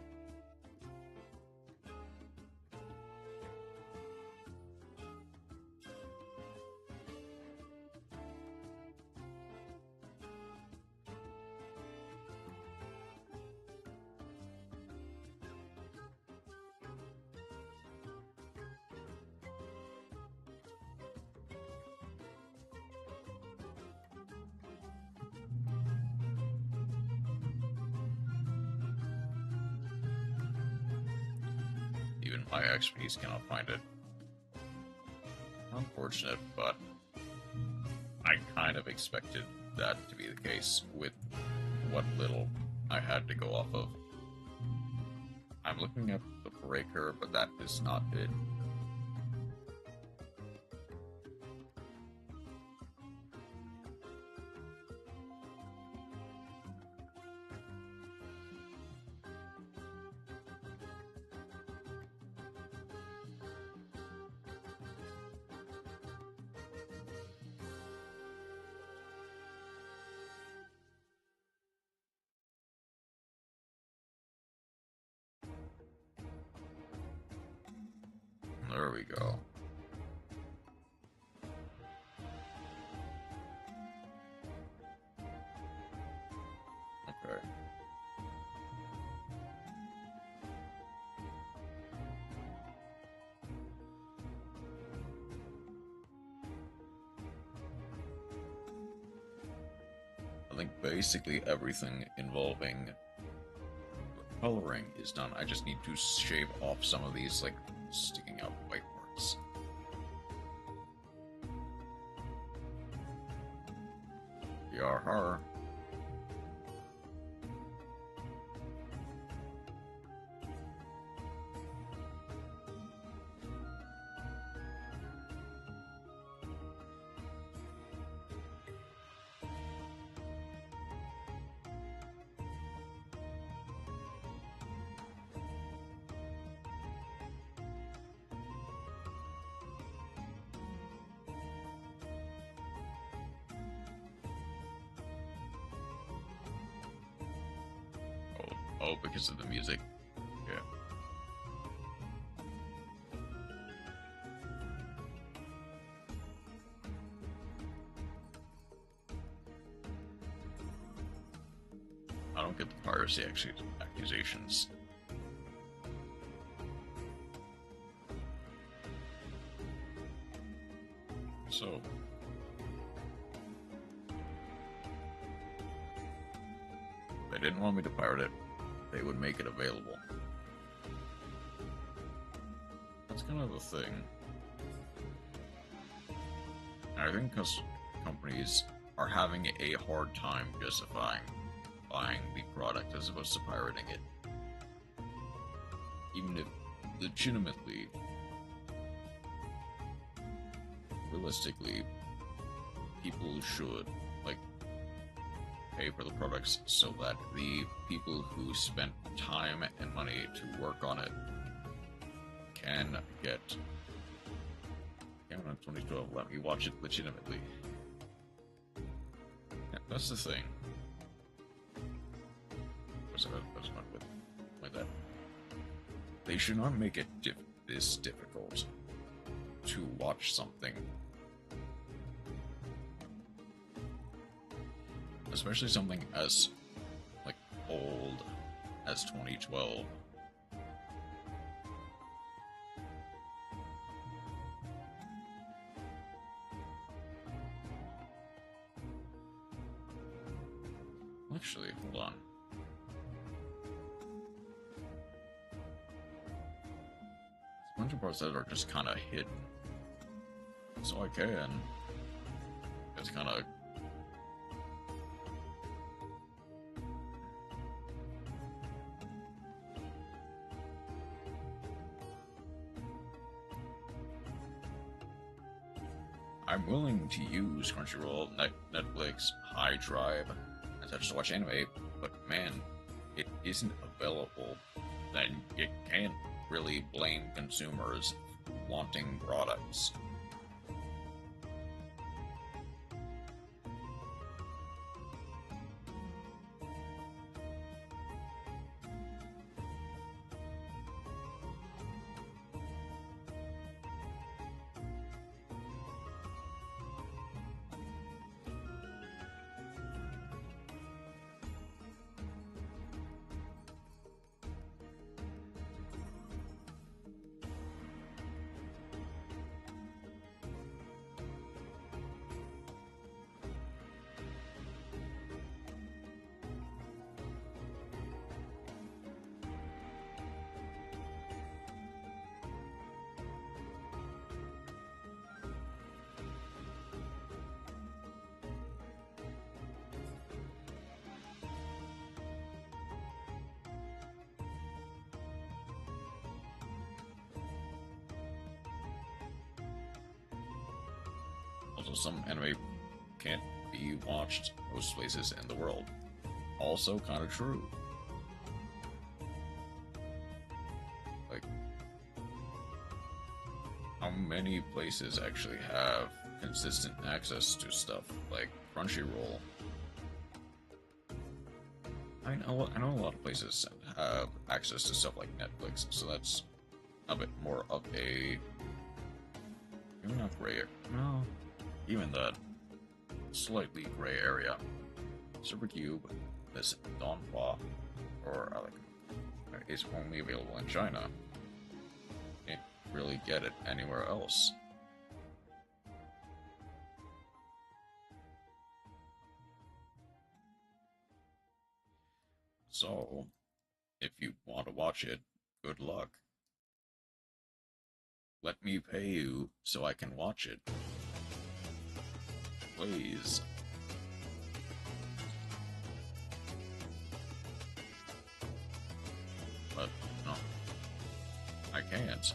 Even my XPs cannot find it. Unfortunate, but I kind of expected that to be the case with what little I had to go off of. I'm looking at the breaker, but that is not it. There we go. Okay. I think basically everything involving coloring is done. I just need to shave off some of these, like, sticking out white parts. Yarhar. Oh, because of the music. Yeah. I don't get the piracy accusations. So, they didn't want me to pirate it. They would make it available. That's kind of the thing. And I think because companies are having a hard time justifying buying the product as opposed to pirating it. Even if legitimately, realistically, people should, like, pay for the products so that the people who spent time and money to work on it can get on 2012, let me watch it legitimately. Yeah, that's the thing. What's not with that? They should not make it this difficult to watch something. Especially something as, like, old as 2012. Actually, hold on. There's a bunch of parts that are just kind of hidden. So I can. It's kind of... I'm willing to use Crunchyroll, Netflix, High Drive, and such to watch anime, but man, it isn't available. Then you can't really blame consumers for wanting products. Also, some anime can't be watched most places in the world. Also kind of true. Like, how many places actually have consistent access to stuff like Crunchyroll? I know a lot of places have access to stuff like Netflix, so that's a bit more of a... maybe not gray area. No, even that slightly gray area. Supercube, this Donghua, or is only available in China. Can't really get it anywhere else. So, if you want to watch it, good luck. Let me pay you so I can watch it. Please. But, no. I can't.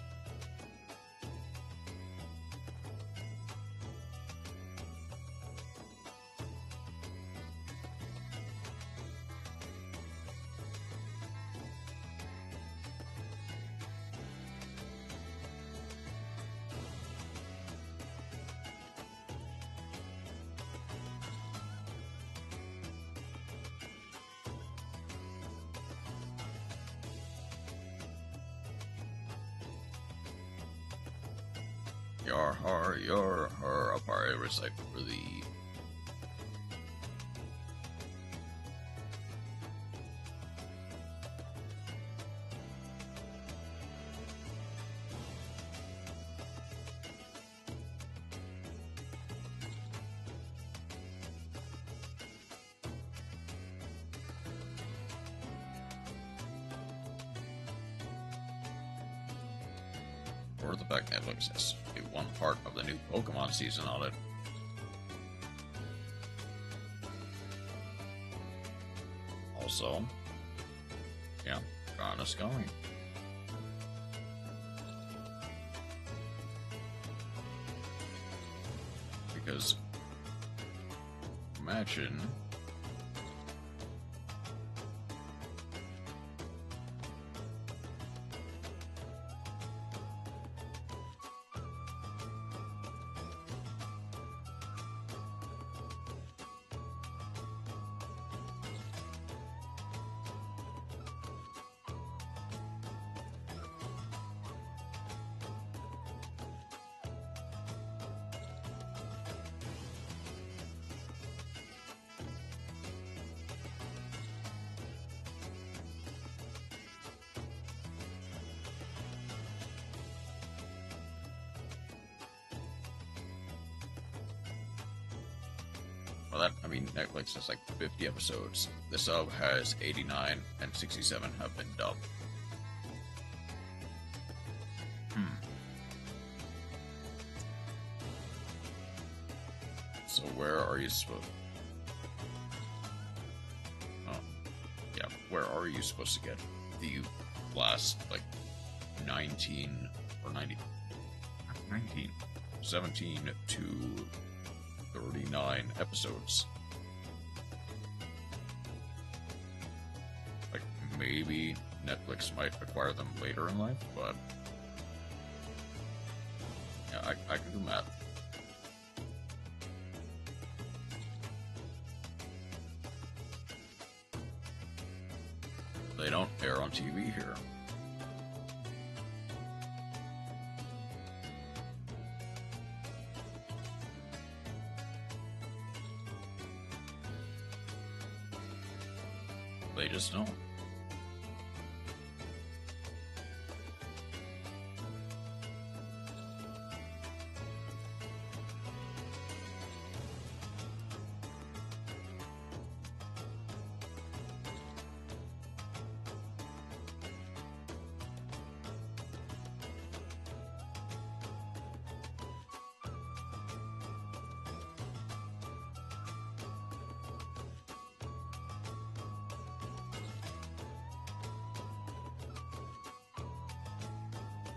Your her a pirate site for the for the fact Netflix has one part of the new Pokemon season on it. Also, yeah, got us going. Because imagine Netflix has like 50 episodes. The sub has 89 and 67 have been dubbed. So where are you supposed where are you supposed to get the last like 19 or 17 to 39 episodes? Like, maybe Netflix might acquire them later in life, but yeah, I can do math. They don't air on TV here. They just don't.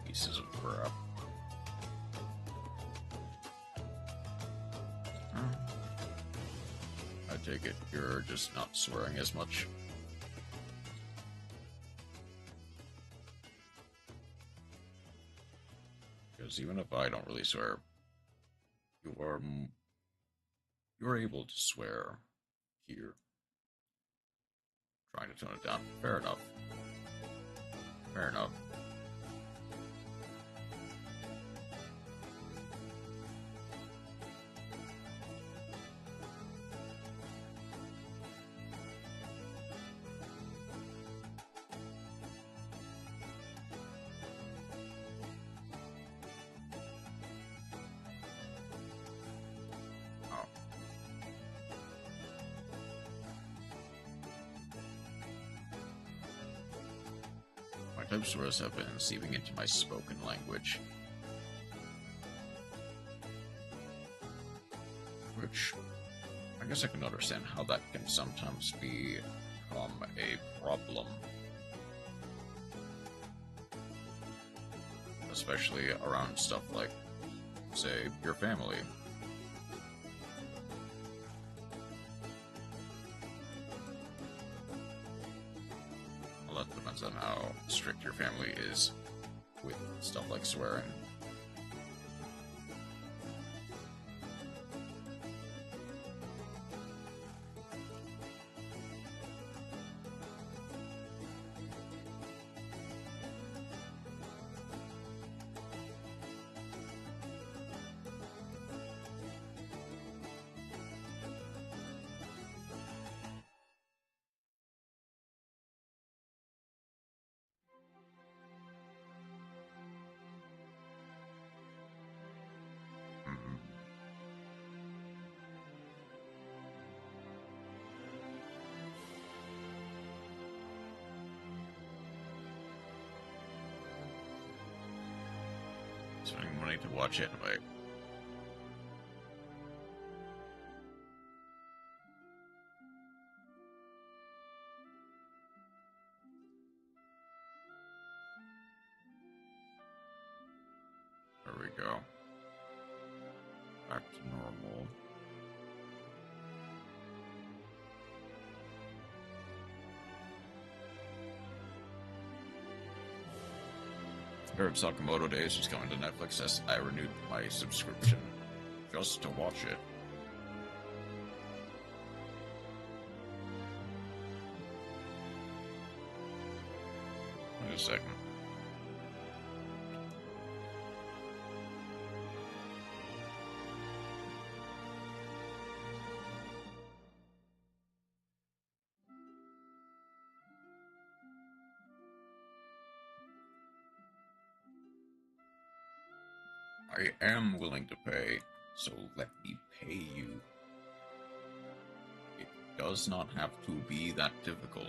Pieces of crap. I take it you're just not swearing as much. Because even if I don't really swear, you're able to swear here. Trying to tone it down. Fair enough. Fair enough. Type swears have been seeping into my spoken language, which I guess I can understand how that can sometimes become a problem, especially around stuff like, say, your family. Depends on how strict your family is with stuff like swearing. spending money to watch anime. There we go. Back to normal. Herb Sakamoto Days is coming to Netflix as I renewed my subscription just to watch it. Wait a second. I am willing to pay, so let me pay you. It does not have to be that difficult.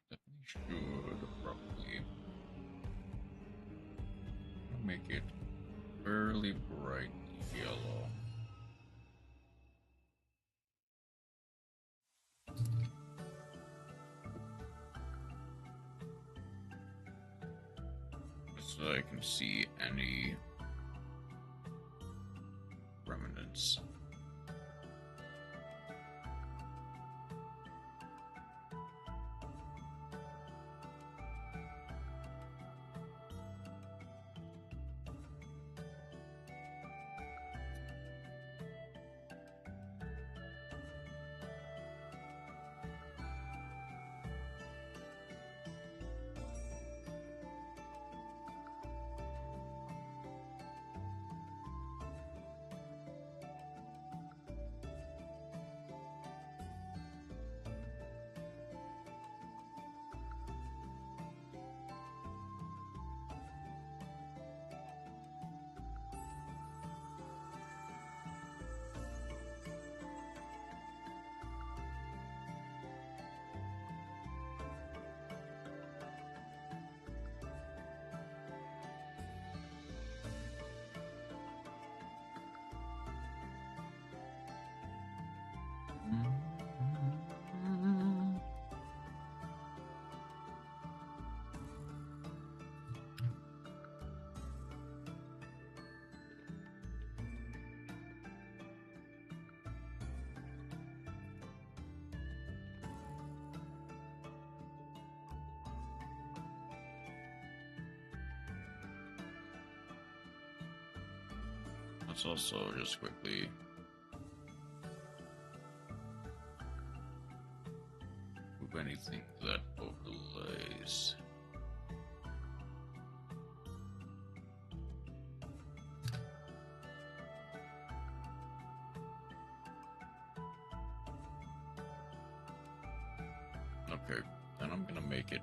Definitely should probably make it fairly bright yellow. So I can see any remnants. Let's also just quickly move anything that overlays. Okay, then I'm gonna make it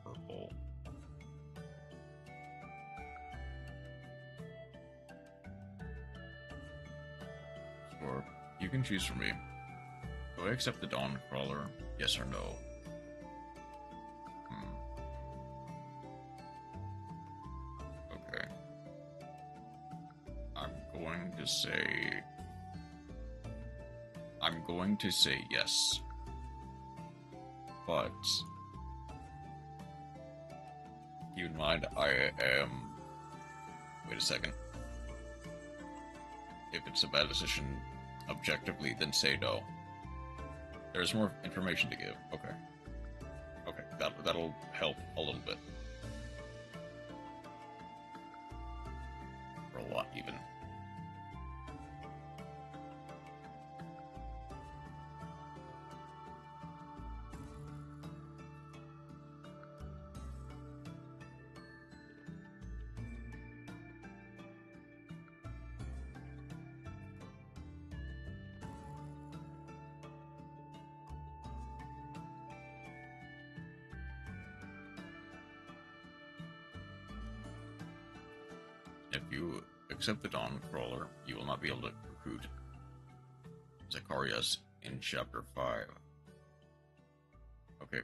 purple. Or you can choose for me. Do I accept the Dawn Crawler? Yes or no? Okay. I'm going to say yes. But keep in mind I am... Wait a second. If it's a bad decision objectively, then say no. There's more information to give. Okay. Okay, that'll help a little bit. Or a lot, even. If you accept the Dawn Crawler, you will not be able to recruit Zacharias in Chapter 5. Okay.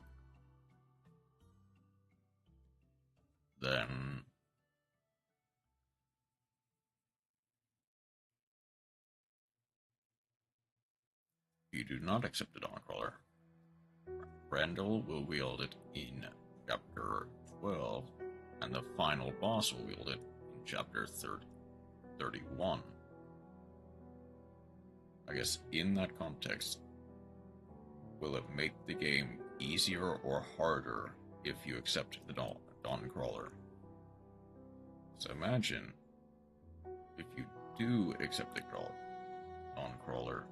Then... if you do not accept the Dawn Crawler, Randall will wield it in Chapter 12, and the final boss will wield it in Chapter 31. I guess in that context, will it make the game easier or harder if you accept the Dawn Crawler? So imagine if you do accept the Dawn Crawler.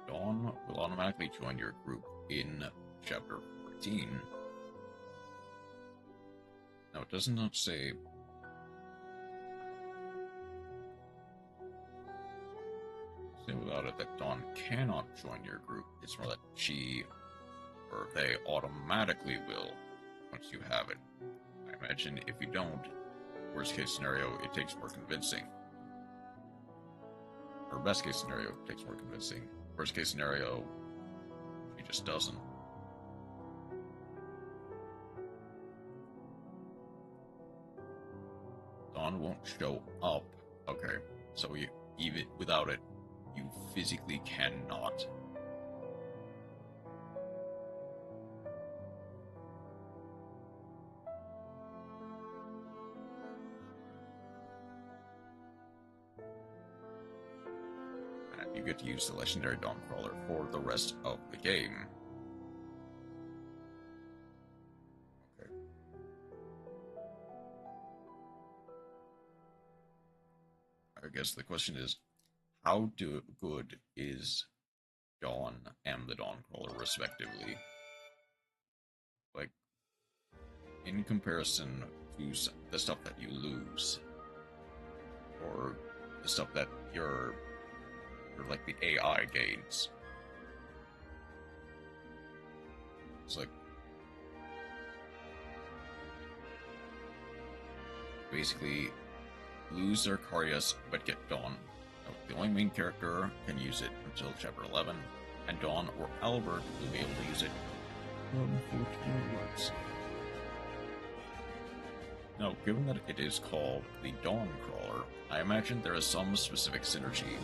Dawn will automatically join your group in Chapter 14. Now, it does not say without it that Dawn cannot join your group. It's more that she or they automatically will once you have it. I imagine if you don't, Worst case scenario, it takes more convincing. Or best case scenario, it takes more convincing. Worst case scenario, he just doesn't. Dawn won't show up. Okay, so you, even without it, you physically cannot. And you get to use the legendary Dawncaller for the rest of the game. Okay. I guess the question is, how good is Dawn and the Dawncaller respectively? Like, in comparison to the stuff that you lose, or the stuff that your like the AI gains. It's like basically lose Zerkarius but get Dawn. The only main character can use it until chapter 11, and Dawn or Albert will be able to use it from 14 onwards. Now, given that it is called the Dawncrawler, I imagine there is some specific synergy,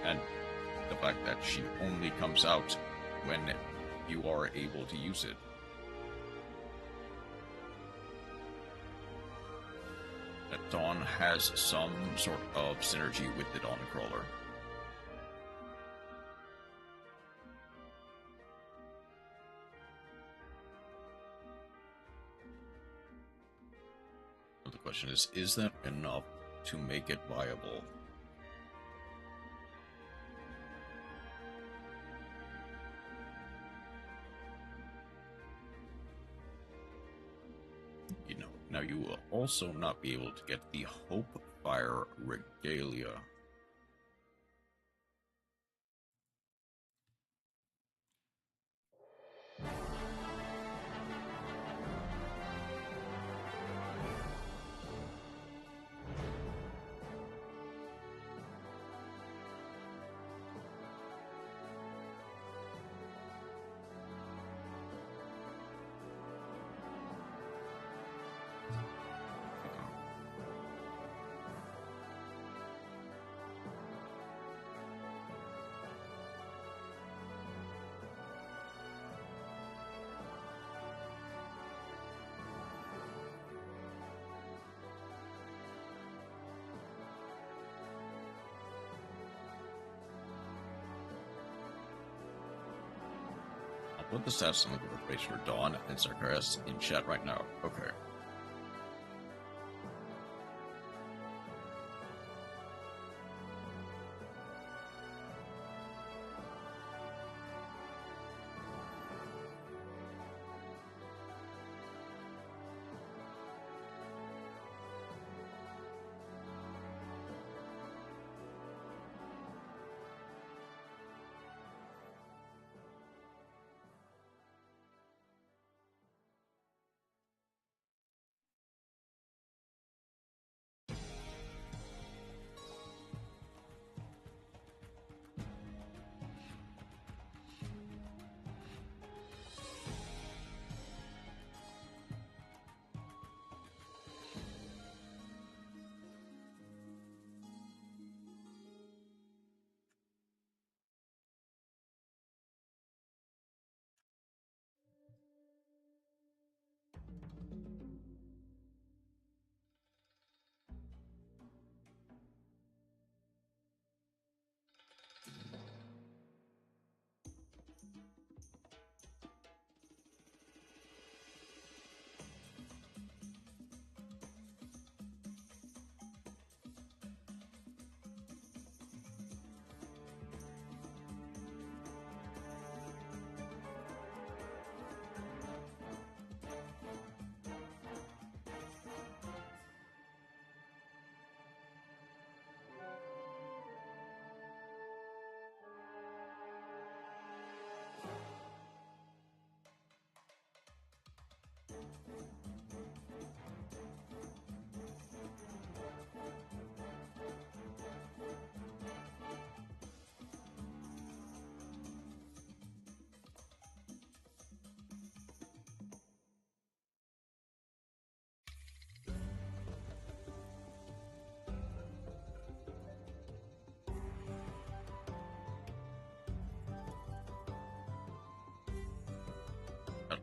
and the fact that she only comes out when you are able to use it. That Dawn has some sort of synergy with the Dawncrawler. The question is that enough to make it viable? You know, now you will also not be able to get the Hope Fire Regalia. I'll put the stats on the group page for Dawn and Zerkarius in chat right now. Okay.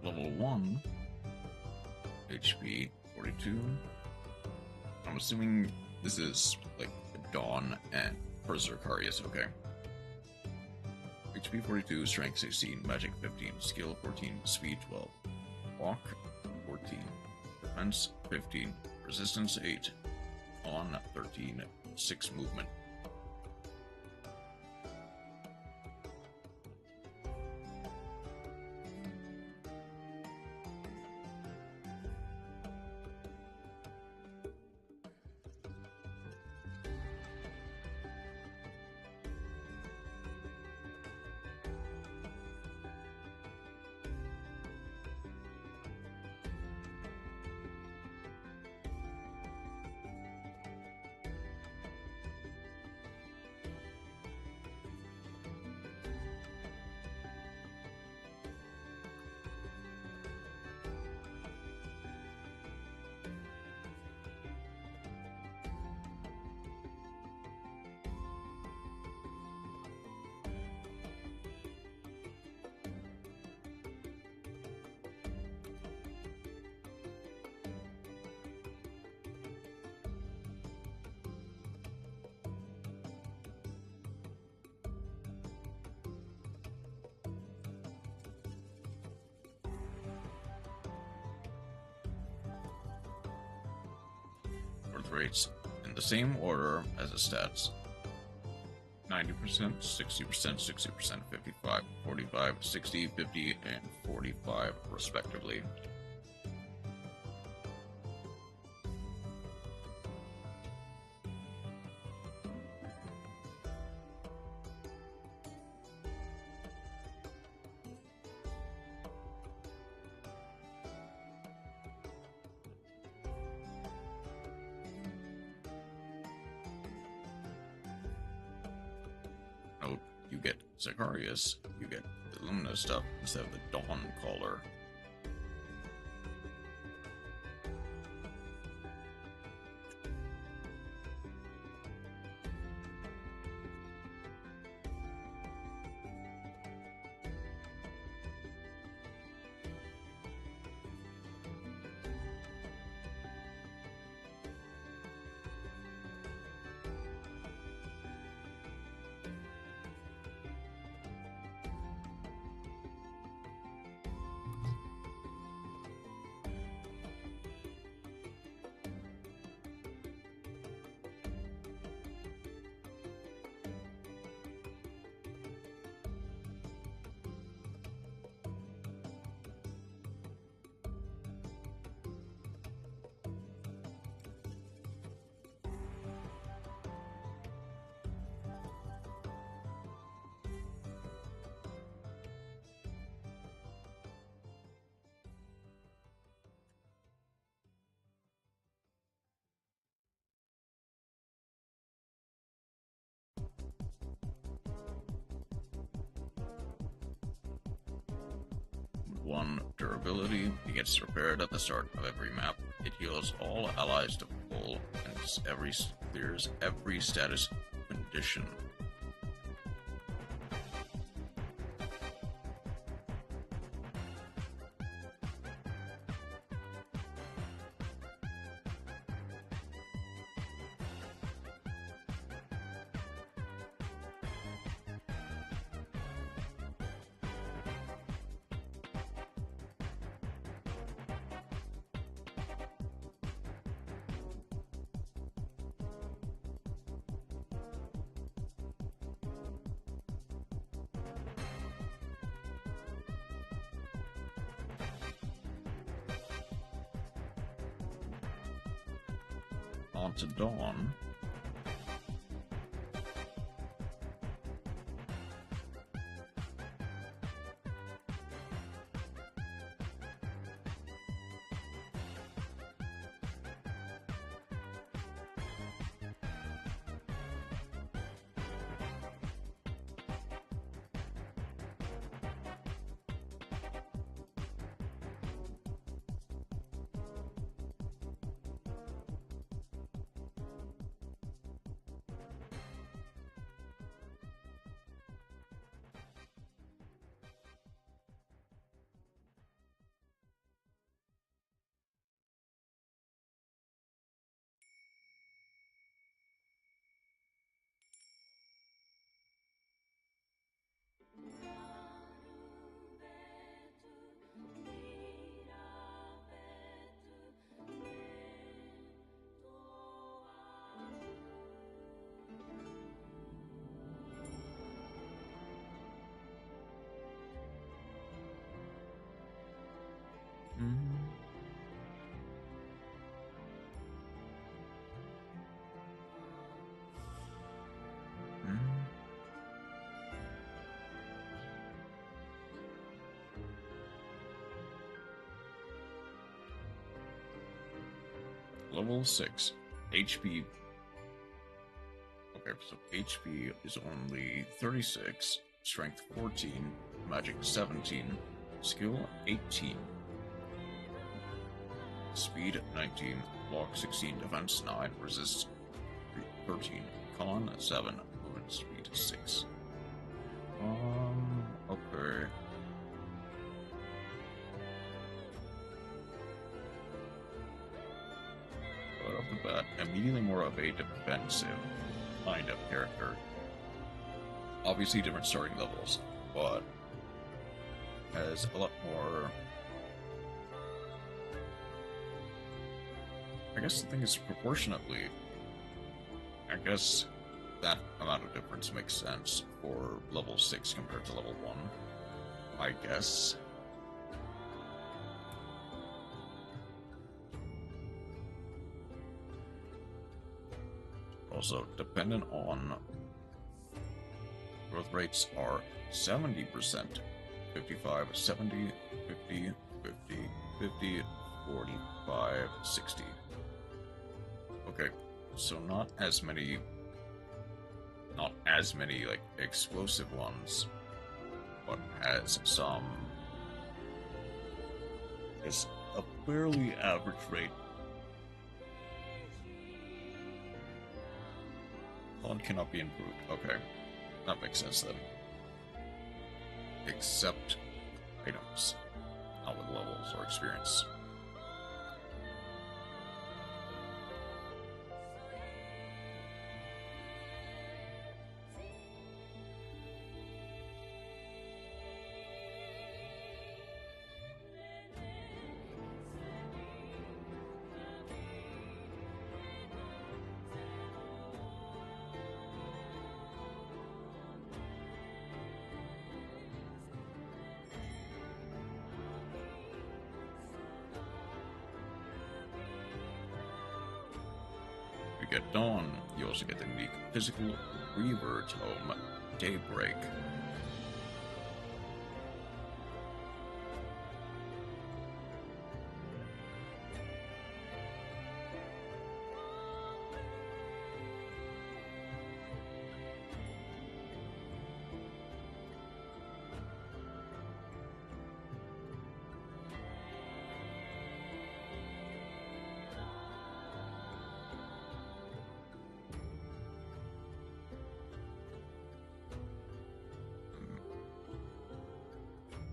Level 1, HP 42. I'm assuming this is like Dawn and Berserkarius, okay? HP 42, Strength 16, Magic 15, Skill 14, Speed 12, Walk 14, Defense 15, Resistance 8, On 13, 6 Movement. Birth rates in the same order as the stats. 90%, 60%, 60%, 55, 45, 60, 50, and 45, respectively. Note, you get Zacharias, you get the Lumina stuff instead of the Dawn Caller. One, durability. It gets repaired at the start of every map. It heals all allies to full and clears every status condition. On to Dawn. Mm. Mm. Level 6. HP. Okay, so HP is only 36, Strength 14, Magic 17, Skill 18, Speed 19, Block 16, Defense 9, Resist 13, Con 7, Movement Speed 6. Okay. Right off the bat, immediately more of a defensive kind of character. Obviously different starting levels, but has a lot more... I guess the thing is proportionately, I guess that amount of difference makes sense for level 6 compared to level 1, I guess. Also, dependent on growth rates are 70%, 55, 70, 50, 50, 50, 45, 60. Okay, so not as many like explosive ones, but has some. It's a fairly average rate. One cannot be improved. Okay, that makes sense then. Except items, not with levels or experience. Get Dawn, you also get the unique physical Reaver Tome, Daybreak.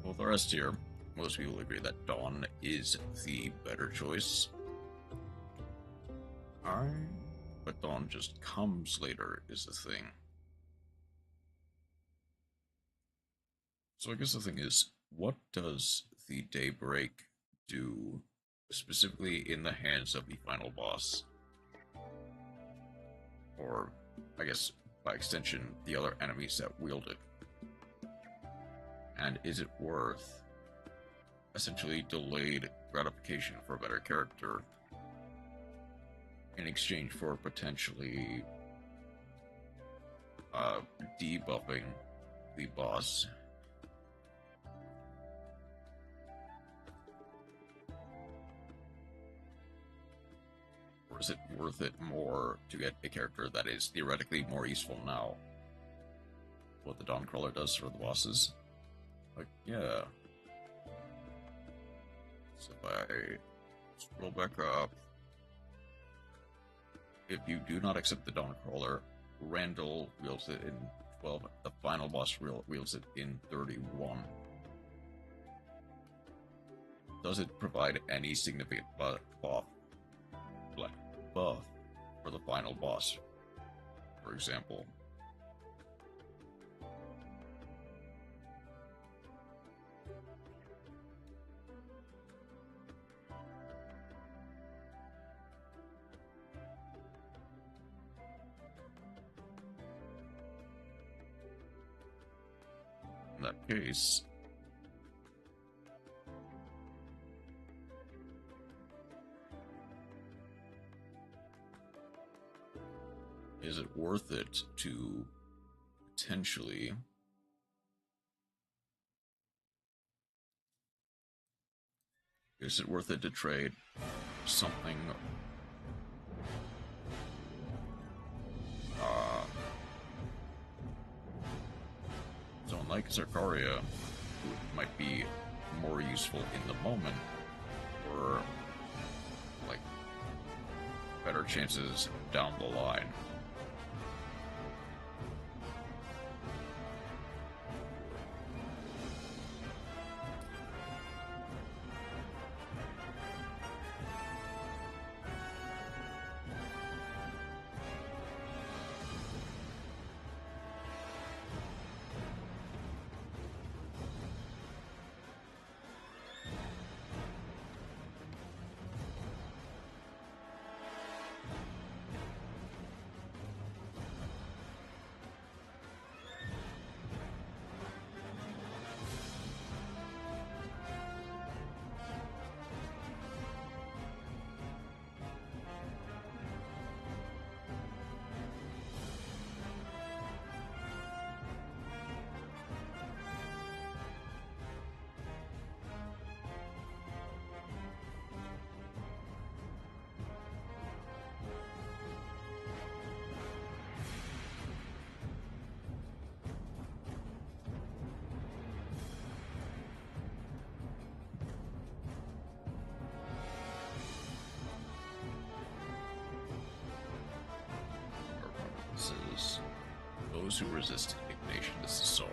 Well, the rest here, most people agree that Dawn is the better choice. But Dawn just comes later is the thing. So I guess the thing is, what does the Daybreak do specifically in the hands of the final boss? Or, I guess, by extension, the other enemies that wield it? And is it worth essentially delayed gratification for a better character in exchange for potentially debuffing the boss? Or is it worth it more to get a character that is theoretically more useful now? What the Dawncrawler does for the bosses? Like, yeah. So if I scroll back up, if you do not accept the Dawncrawler, Randall wields it in 12. The final boss wields it in 31. Does it provide any significant buff for the final boss, for example? In that case, is it worth it to potentially trade something someone like Zerkaria, who might be more useful in the moment, or like better chances down the line? Says, those who resist indignation is the soul.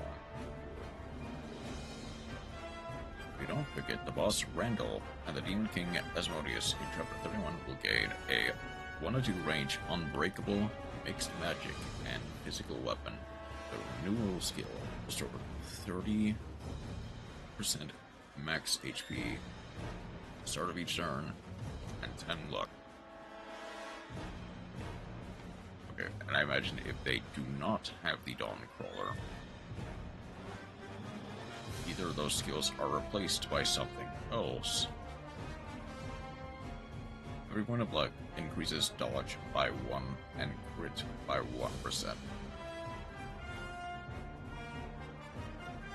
We don't forget the boss Randall and the Demon King Asmodeus in Chapter 31 will gain a 1-2 range unbreakable mixed magic and physical weapon. The renewal skill restores 30% max HP start of each turn and 10 luck. Okay, and I imagine if they do not have the Dawn Crawler, either of those skills are replaced by something else. Every point of luck increases dodge by 1 and crit by 1%.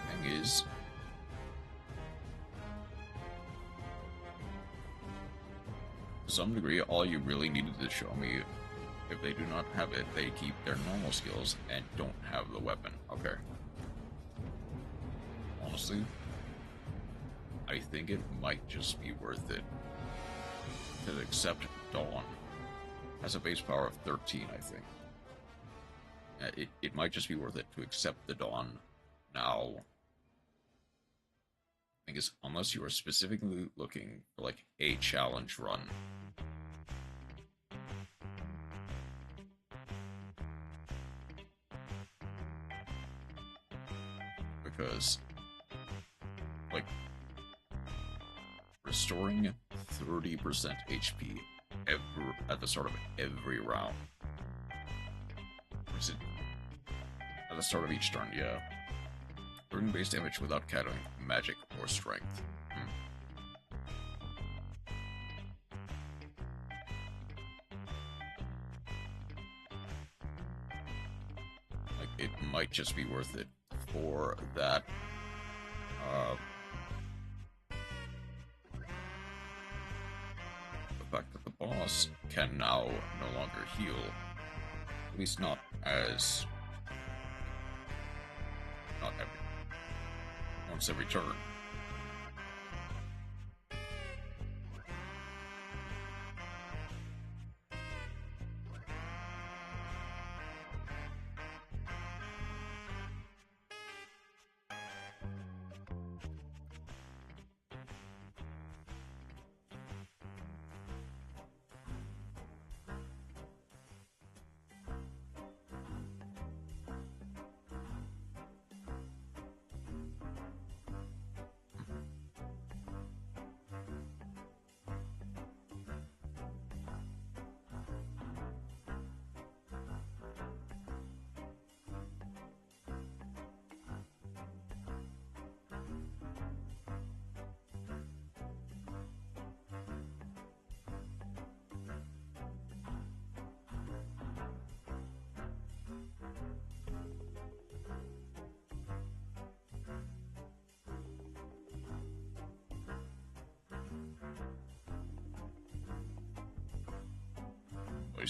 Thing is, to some degree, all you really needed to show me, if they do not have it, they keep their normal skills and don't have the weapon. Okay. Honestly, I think it might just be worth it to accept Dawn. Has a base power of 13, I think. It might just be worth it to accept the Dawn now. I guess unless you are specifically looking for like a challenge run. Because, like, restoring 30% HP at the start of every round. Is it at the start of each turn? Yeah. Burden base damage without counting magic or strength. Like, it might just be worth it for that. The fact that the boss can now no longer heal, at least not once every turn.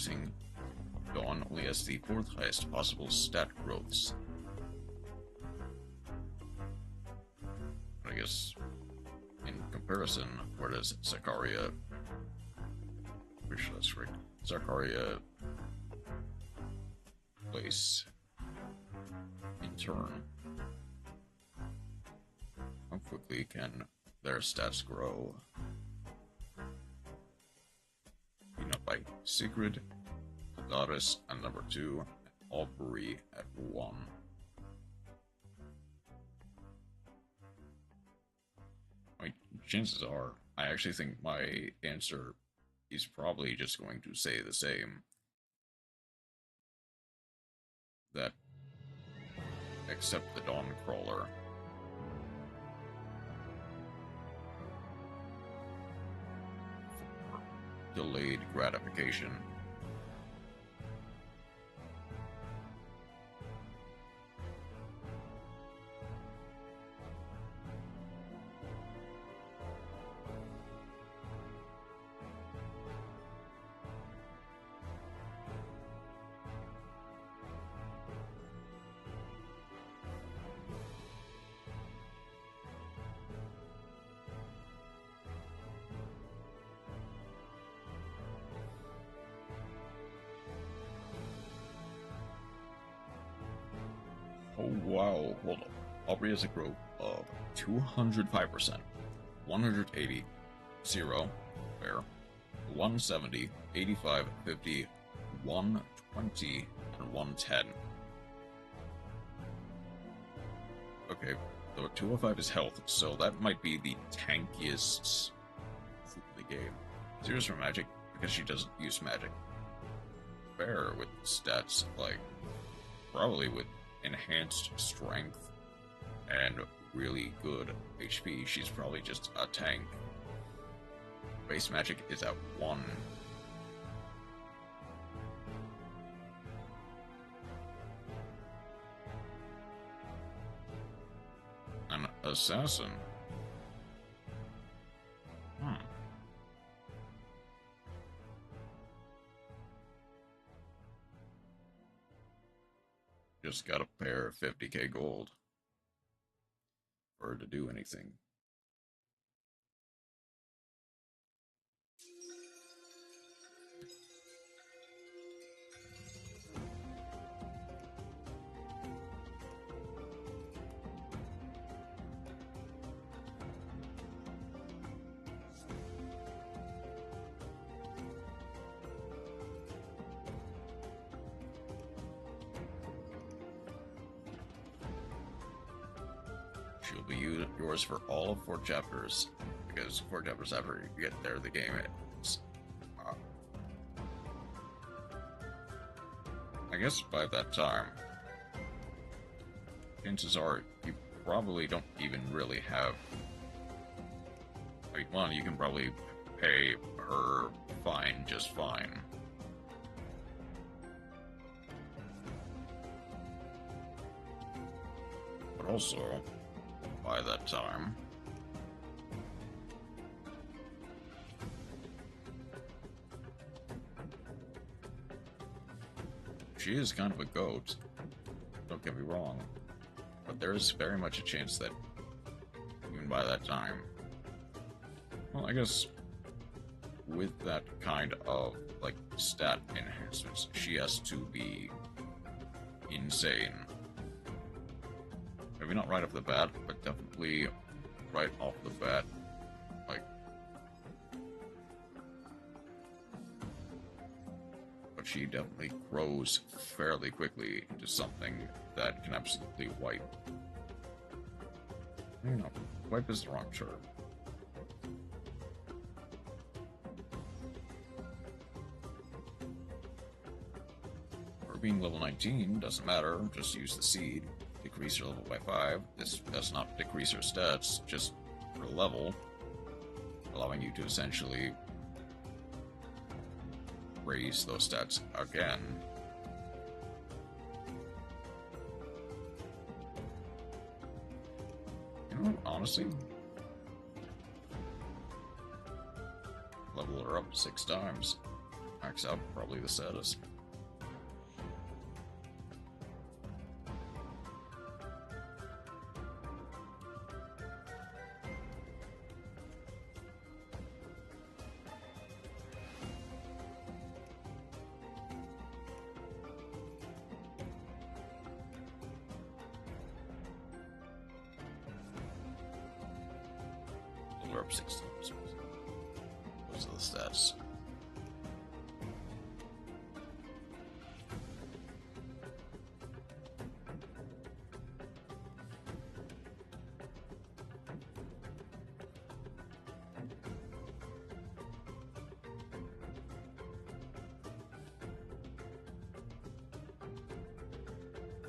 introducing Dawn only has the 4th highest possible stat growths. I guess in comparison, where does Zakaria... Pretty sure that's right. Zakaria place in turn. How quickly can their stats grow? By Sigrid, Goddess at number 2, and Aubrey at 1. I mean, chances are, I actually think my answer is probably just going to say the same. That, except the Dawn Crawler. Delayed gratification. Oh wow, hold up. Aubrey has a growth of 205%, 180, 0, fair, 170, 85, 50, 120, and 110. Okay, so 205 is health, so that might be the tankiest in the game. Zero's for magic, because she doesn't use magic. Fair with stats, like, probably with enhanced strength and really good HP. She's probably just a tank. Base magic is at 1. An assassin. Just gotta pair 50k gold for her to do anything. She'll be yours for all of 4 chapters, because 4 chapters after you get there, the game ends. I guess by that time, chances are you probably don't even really have... I mean, one, you can probably pay her fine just fine. But also, by that time, she is kind of a goat, don't get me wrong, but there is very much a chance that even by that time, well, I guess with that kind of, like, stat enhancements, she has to be insane. Maybe not right off the bat, but definitely right off the bat, like... But she definitely grows fairly quickly into something that can absolutely wipe. No, wipe is the wrong term. For being level 19, doesn't matter, just use the seed. Decrease her level by 5. This does not decrease her stats, just her level, allowing you to essentially raise those stats again. You know what, honestly? Level her up 6 times. Max out, probably the saddest. We're up 6 times. Those are the stats.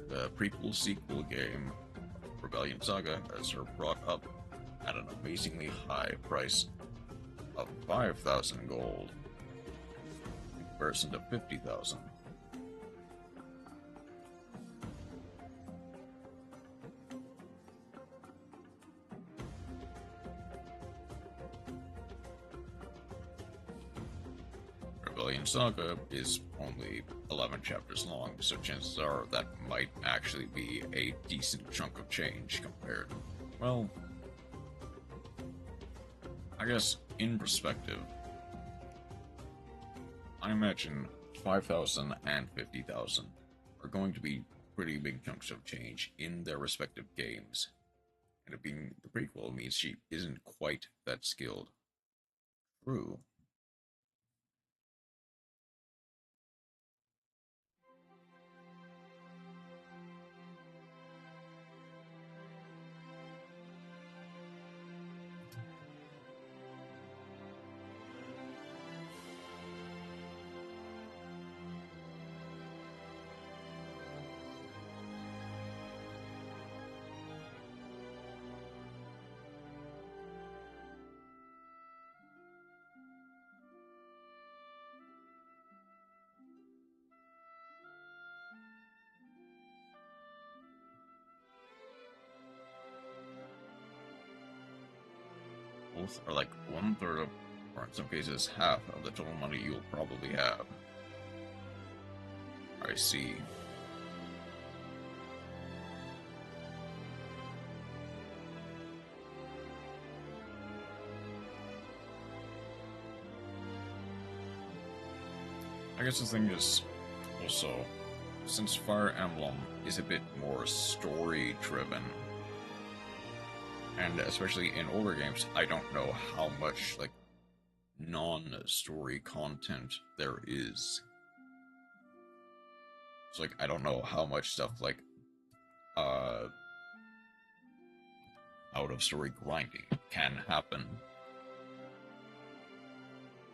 The prequel sequel game, Rebellion Saga, has brought up at an amazingly high price of 5,000 gold in comparison to 50,000. Rebellion Saga is only 11 chapters long, so chances are that might actually be a decent chunk of change compared. Well, I guess in perspective, I imagine 5,000 and 50,000 are going to be pretty big chunks of change in their respective games. And it being the prequel means she isn't quite that skilled. True. Both are like 1/3 of, or in some cases half of the total money you'll probably have. I see. I guess the thing is, also, since Fire Emblem is a bit more story-driven, and especially in older games, I don't know how much, like, non-story content there is. So, like, I don't know how much stuff, like, out-of-story grinding can happen.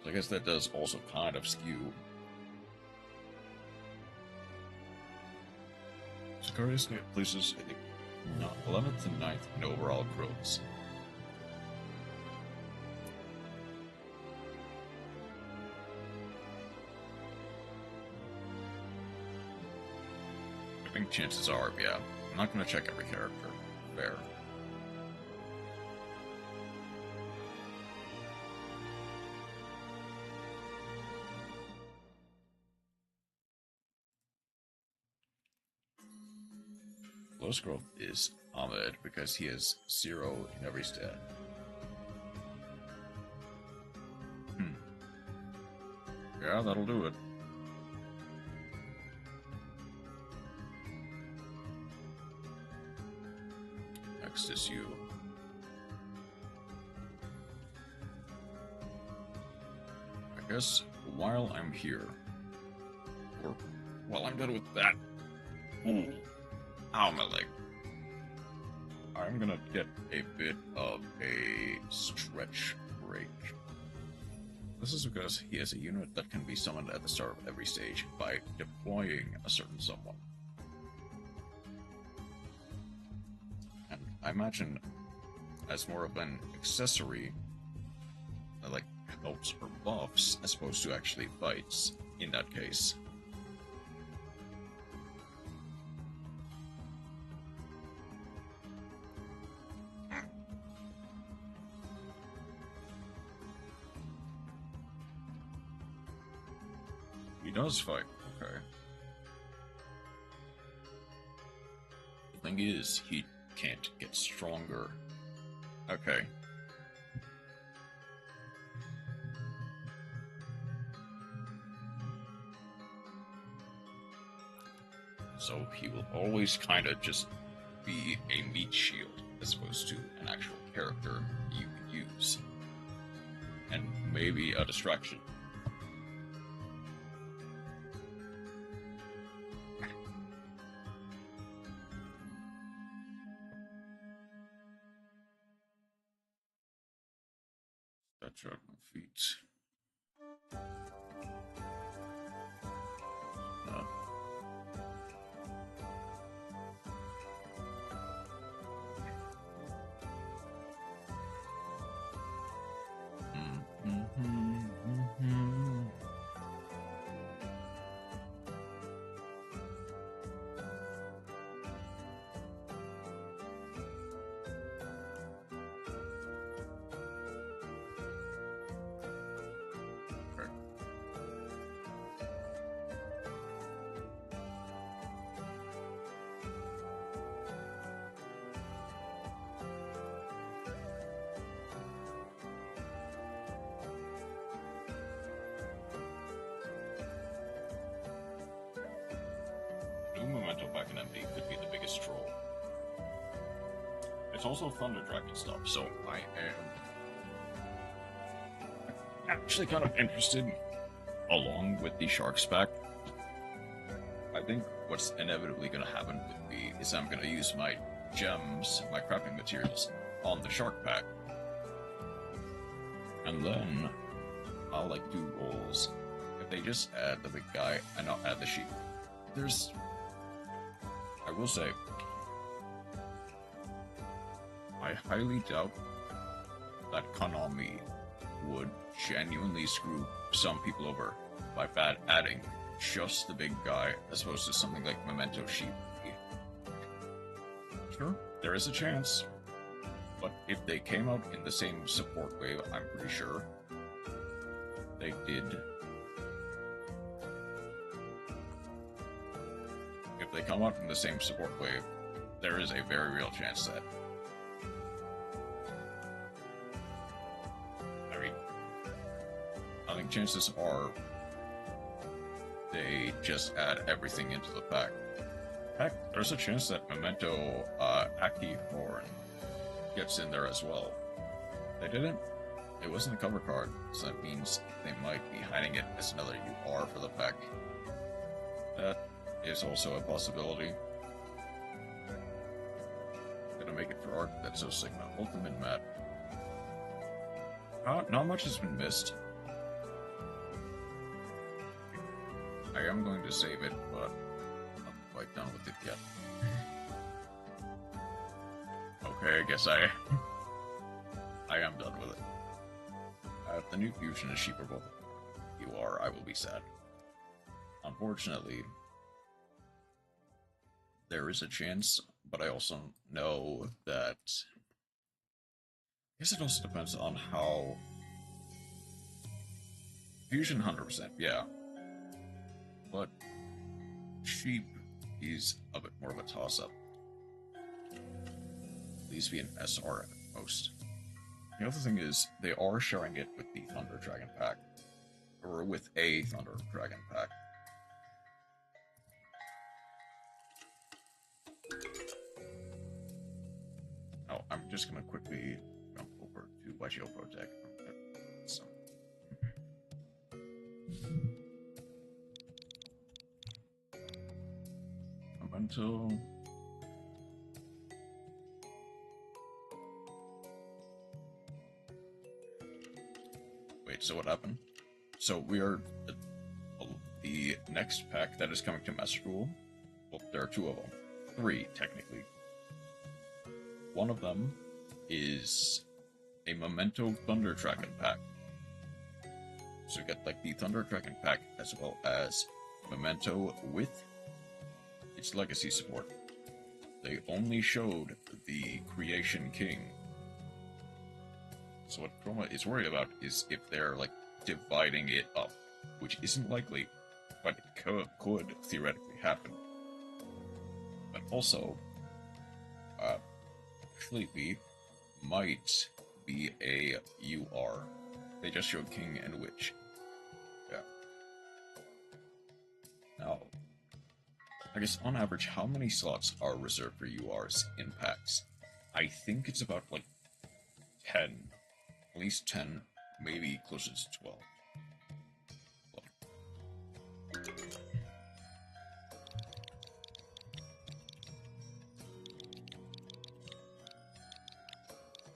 So I guess that does also kind of skew. Sicarius places, I think, 11th and 9th in overall growths. I think chances are, yeah. I'm not going to check every character. Fair. Lowest growth is Ahmed because he has 0 in every stat. Yeah, that'll do it. Next is you. I guess while I'm here, or while I'm done with that, ow, my leg. I'm gonna get a bit of a stretch break. This is because he has a unit that can be summoned at the start of every stage by deploying a certain someone. And I imagine as more of an accessory that like helps or buffs as opposed to actually fights in that case. He does fight, okay. The thing is, he can't get stronger. Okay. So he will always kind of just be a meat shield as opposed to an actual character you can use. And maybe a distraction. Stretch out my feet. No. Memento back in MD could be the biggest troll. It's also Thunder Dragon stuff, so I am actually kind of interested, along with the Sharks pack. I think what's inevitably going to happen with me is I'm going to use my gems, my crafting materials, on the Shark pack. And then I'll do rolls. If they just add the big guy and not add the sheep, I will say, I highly doubt that Konami would genuinely screw some people over by adding just the big guy as opposed to something like Memento Sheep. Sure, there is a chance, but if they came out in the same support wave, I'm pretty sure they did. If they come out from the same support wave, there is a very real chance that... I think chances are they just add everything into the pack. Heck, there's a chance that Memento Aki Horn gets in there as well. They didn't. It wasn't a cover card, so that means they might be hiding it as another UR for the pack. That is also a possibility. Gonna make it for art. That's so Sigma. Ultimate Matt. Not much has been missed. I am going to save it, but I'm not quite done with it yet. Okay, I guess I am done with it. If the new fusion is sheepable, I will be sad. Unfortunately, there is a chance, but I also know that... I guess it also depends on how... Fusion 100%, yeah. But sheep is a bit more of a toss-up. At least be an SR at most. The other thing is, they are sharing it with the Thunder Dragon pack. Or with a Thunder Dragon pack. Oh, I'm just gonna quickly jump over to Wagio Protect. So. Until... Wait, so what happened? So we are... The next pack that is coming to Master Duel, well, there are two of them. Three, technically. One of them is a Memento Thunder Dragon pack. So you get the Thunder Dragon pack as well as Memento with its legacy support. They only showed the Creation King. So what Chroma is worried about is if they're dividing it up, which isn't likely, but it could theoretically happen. But also, actually, we might be a UR. They just showed King and Witch. Yeah. Now, I guess on average, how many slots are reserved for URs in packs? I think it's about like 10. At least 10, maybe closer to 12.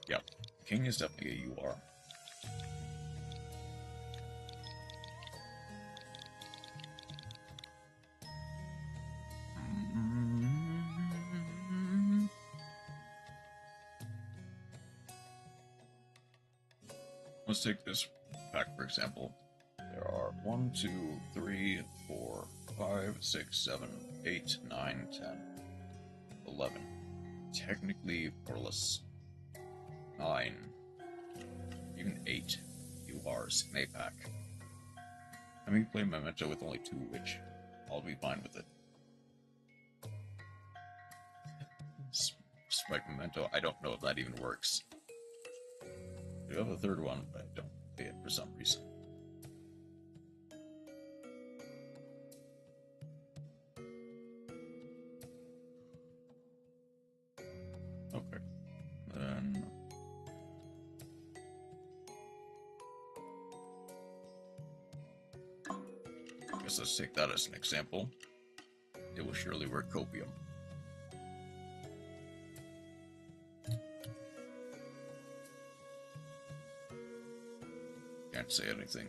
Yeah, King is definitely a UR. Let's take this pack, for example. There are 1, 2, 3, 4, 5, 6, 7, 8, 9, 10, 11. Technically, more or less 9, even 8 URs in a pack. I mean, play Memento with only 2, which I'll be fine with it. Spike Memento, I don't know if that even works. I do have a third one, but I don't play it for some reason. Okay. Then... I guess let's take that as an example. It will surely work copium. Can't say anything.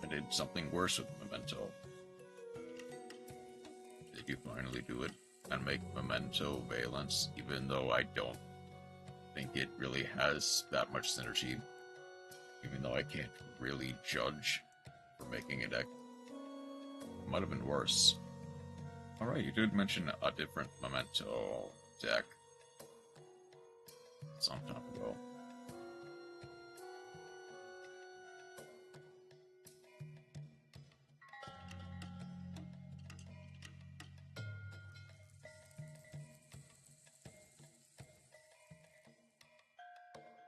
I did something worse with Memento. Did you finally do it and make Memento Valence, even though I don't think it really has that much synergy, even though I can't really judge for making a deck? It might have been worse. Alright, you did mention a different Memento deck some time ago.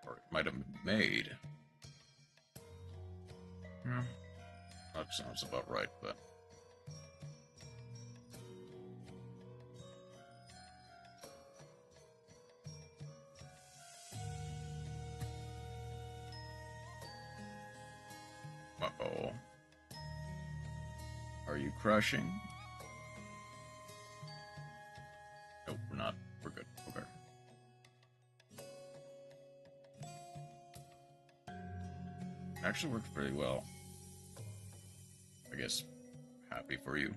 Or it might have been made. Yeah, that sounds about right, but... Uh-oh. Are you crashing? Nope, we're not. We're good. Okay. It actually works pretty well. I guess happy for you.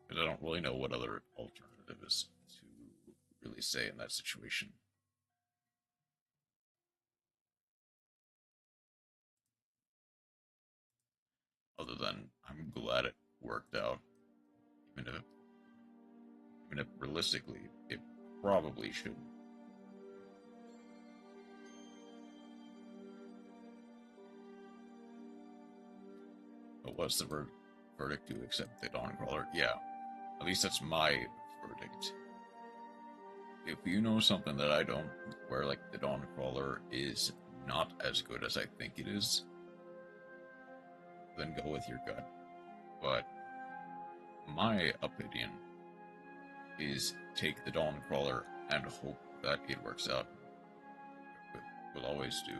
Because I don't really know what other alternative is to really say in that situation. Other than, I'm glad it worked out. Even if realistically, it probably shouldn't. But what's the verdict to accept the Dawncrawler? Yeah, at least that's my verdict. If you know something that I don't, where like the Dawncrawler is not as good as I think it is, then go with your gut. But my opinion is take the Dawncrawler and hope that it works out. We'll always do.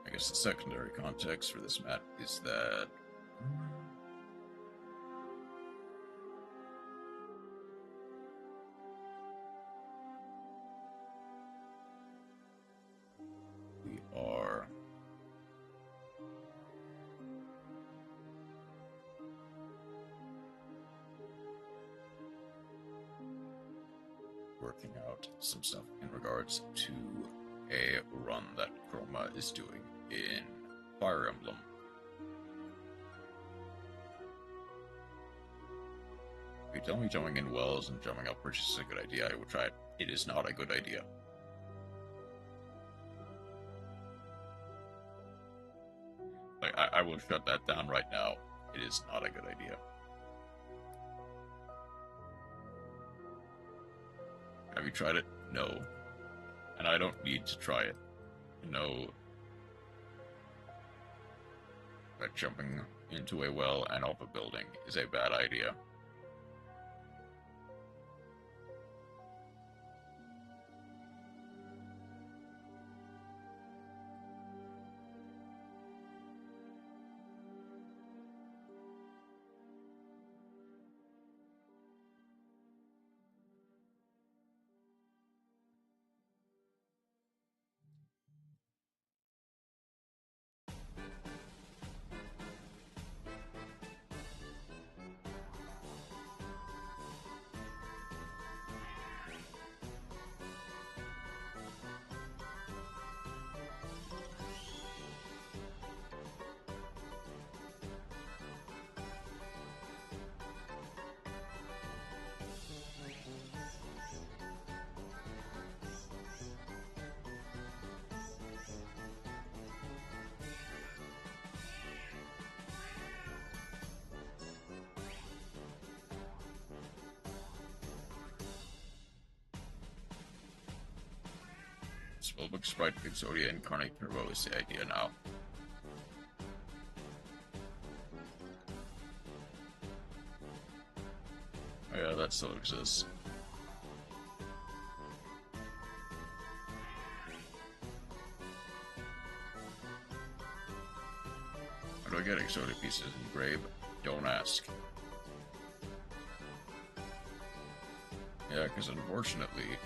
I guess the secondary context for this map is that we are working out some stuff in regards to a run that Chroma is doing in Fire Emblem. If you tell me jumping in wells and jumping up bridges is a good idea, I will try it. It is not a good idea. Like, I will shut that down right now. It is not a good idea. Have you tried it? No. And I don't need to try it. No. That jumping into a well and off a building is a bad idea. Spellbook Sprite Exodia Incarnate Turbo is the idea now. Oh yeah, that still exists. How do I get Exodia pieces engraved? Don't ask. Yeah, because unfortunately,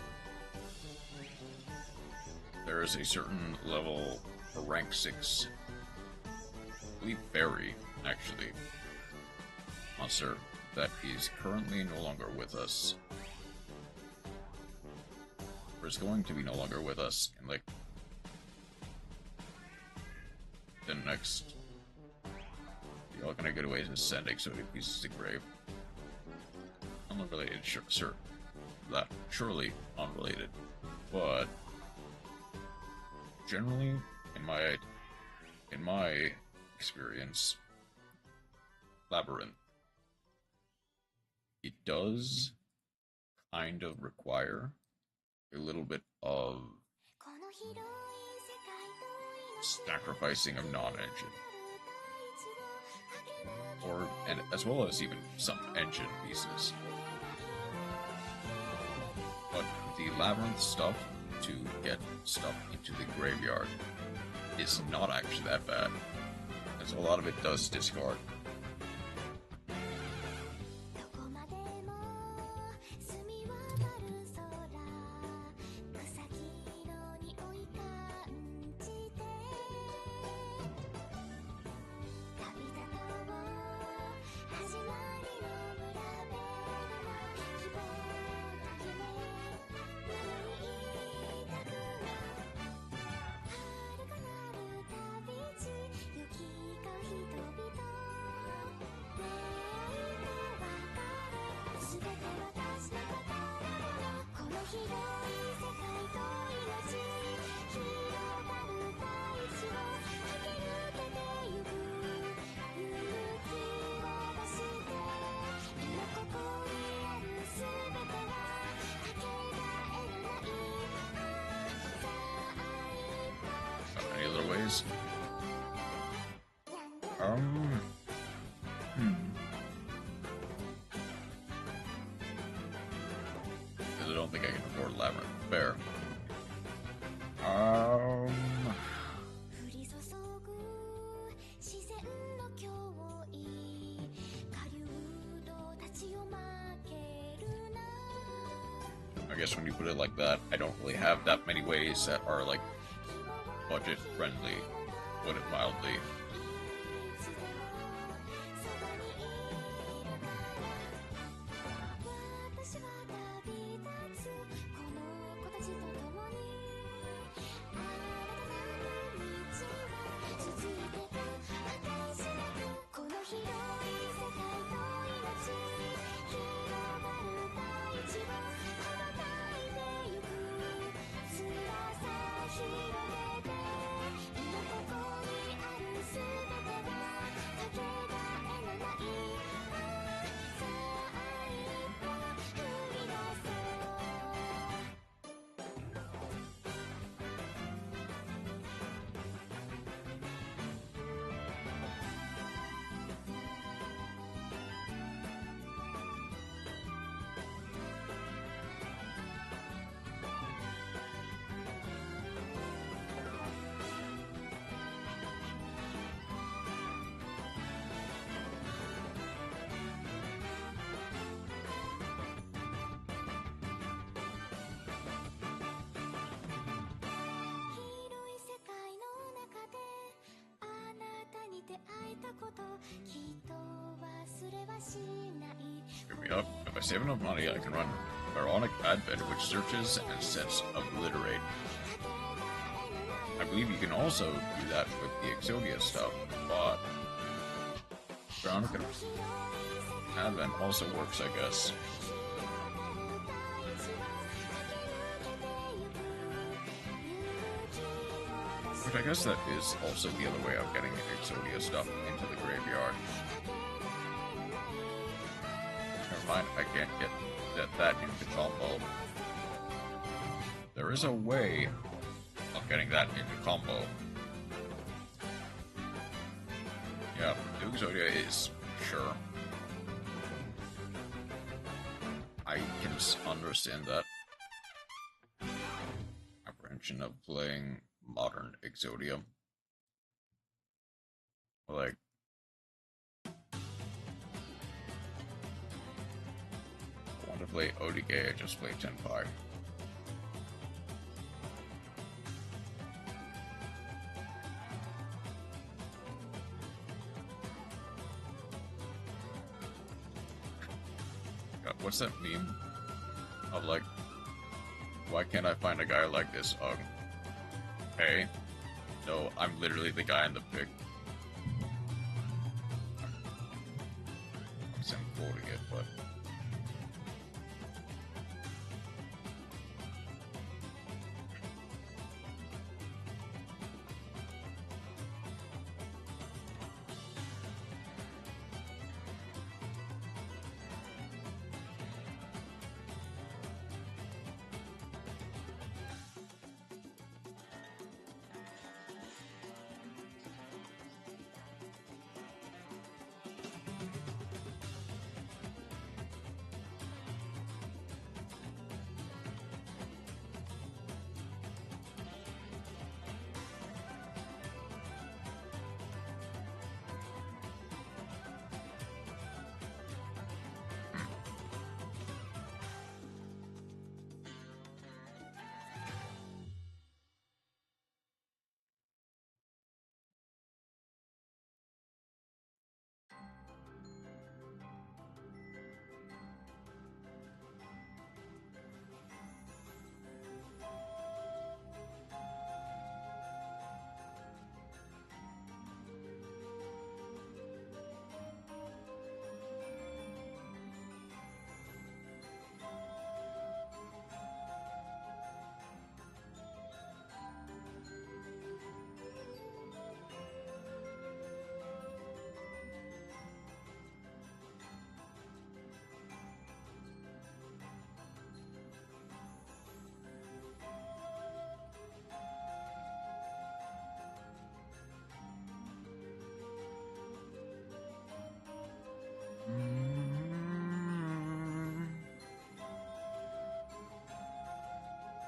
there is a certain level, a rank 6, I believe fairy, actually, monster that is currently no longer with us. Or is going to be no longer with us in, like, the next... Y'all gonna get away to send Exodia pieces to grave. Unrelated, sure. That surely unrelated, but generally, in my experience, Labyrinth, it does kind of require a little bit of sacrificing of non-engine, and as well as even some engine pieces. But the Labyrinth stuff to get stuff into the graveyard is not actually that bad, as a lot of it does discard. Any other ways? Because I don't think I can afford Labyrinth. Fair. I guess when you put it like that, I don't really have that many ways that are, like, budget friendly, put it mildly. Here we up. If I save enough money, I can run Pharaonic Advent, which searches and sets Obliterate. I believe you can also do that with the Exodia stuff, but Pharaonic Advent also works, I guess. But I guess that is also the other way of getting Exodia stuff into the graveyard. Never mind, I can't get that into combo. There is a way of getting that into combo. Yeah, the Exodia is sure. I can understand that apprehension of playing modern Exodia. Like, I want to play ODK, I just play 10-5. God, what's that meme of like, why can't I find a guy like this? Hey, no, I'm literally the guy in the pic. I'm quoting it, but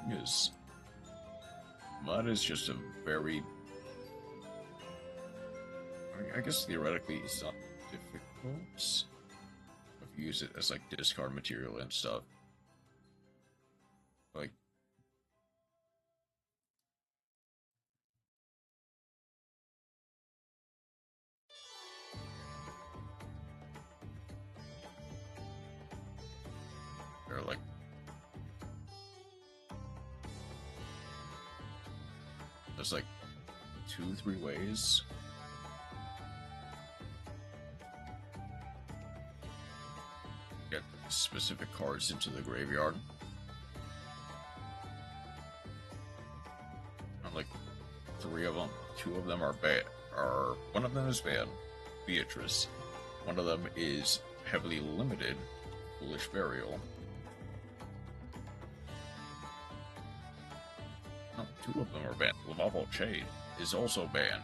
yes, that is just a very, I guess theoretically it's not difficult if you use it as like discard material and stuff. Like, there are like there's like 2-3 ways. Get specific cards into the graveyard. And like 3 of them, 2 of them are bad. One of them is bad, Beatrice. One of them is heavily limited, Foolish Burial. No, 2 of them are banned. Lavabo Shade is also banned.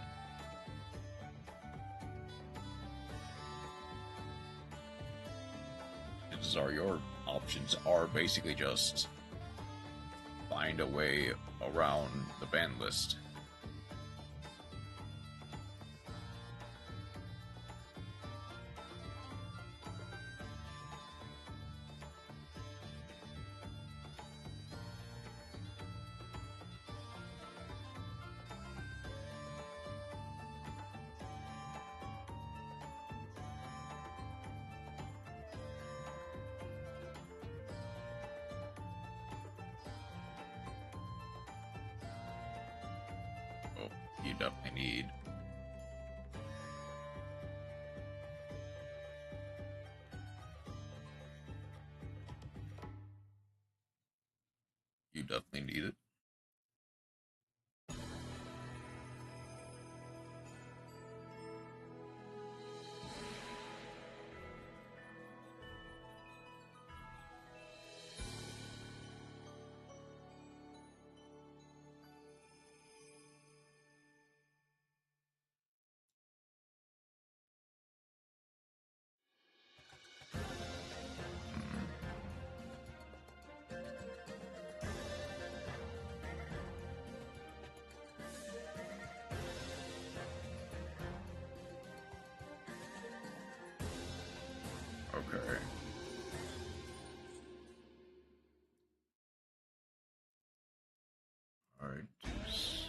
These are your options are basically just find a way around the ban list. Oh, you definitely need. You definitely need it. Okay. Alright, deuce.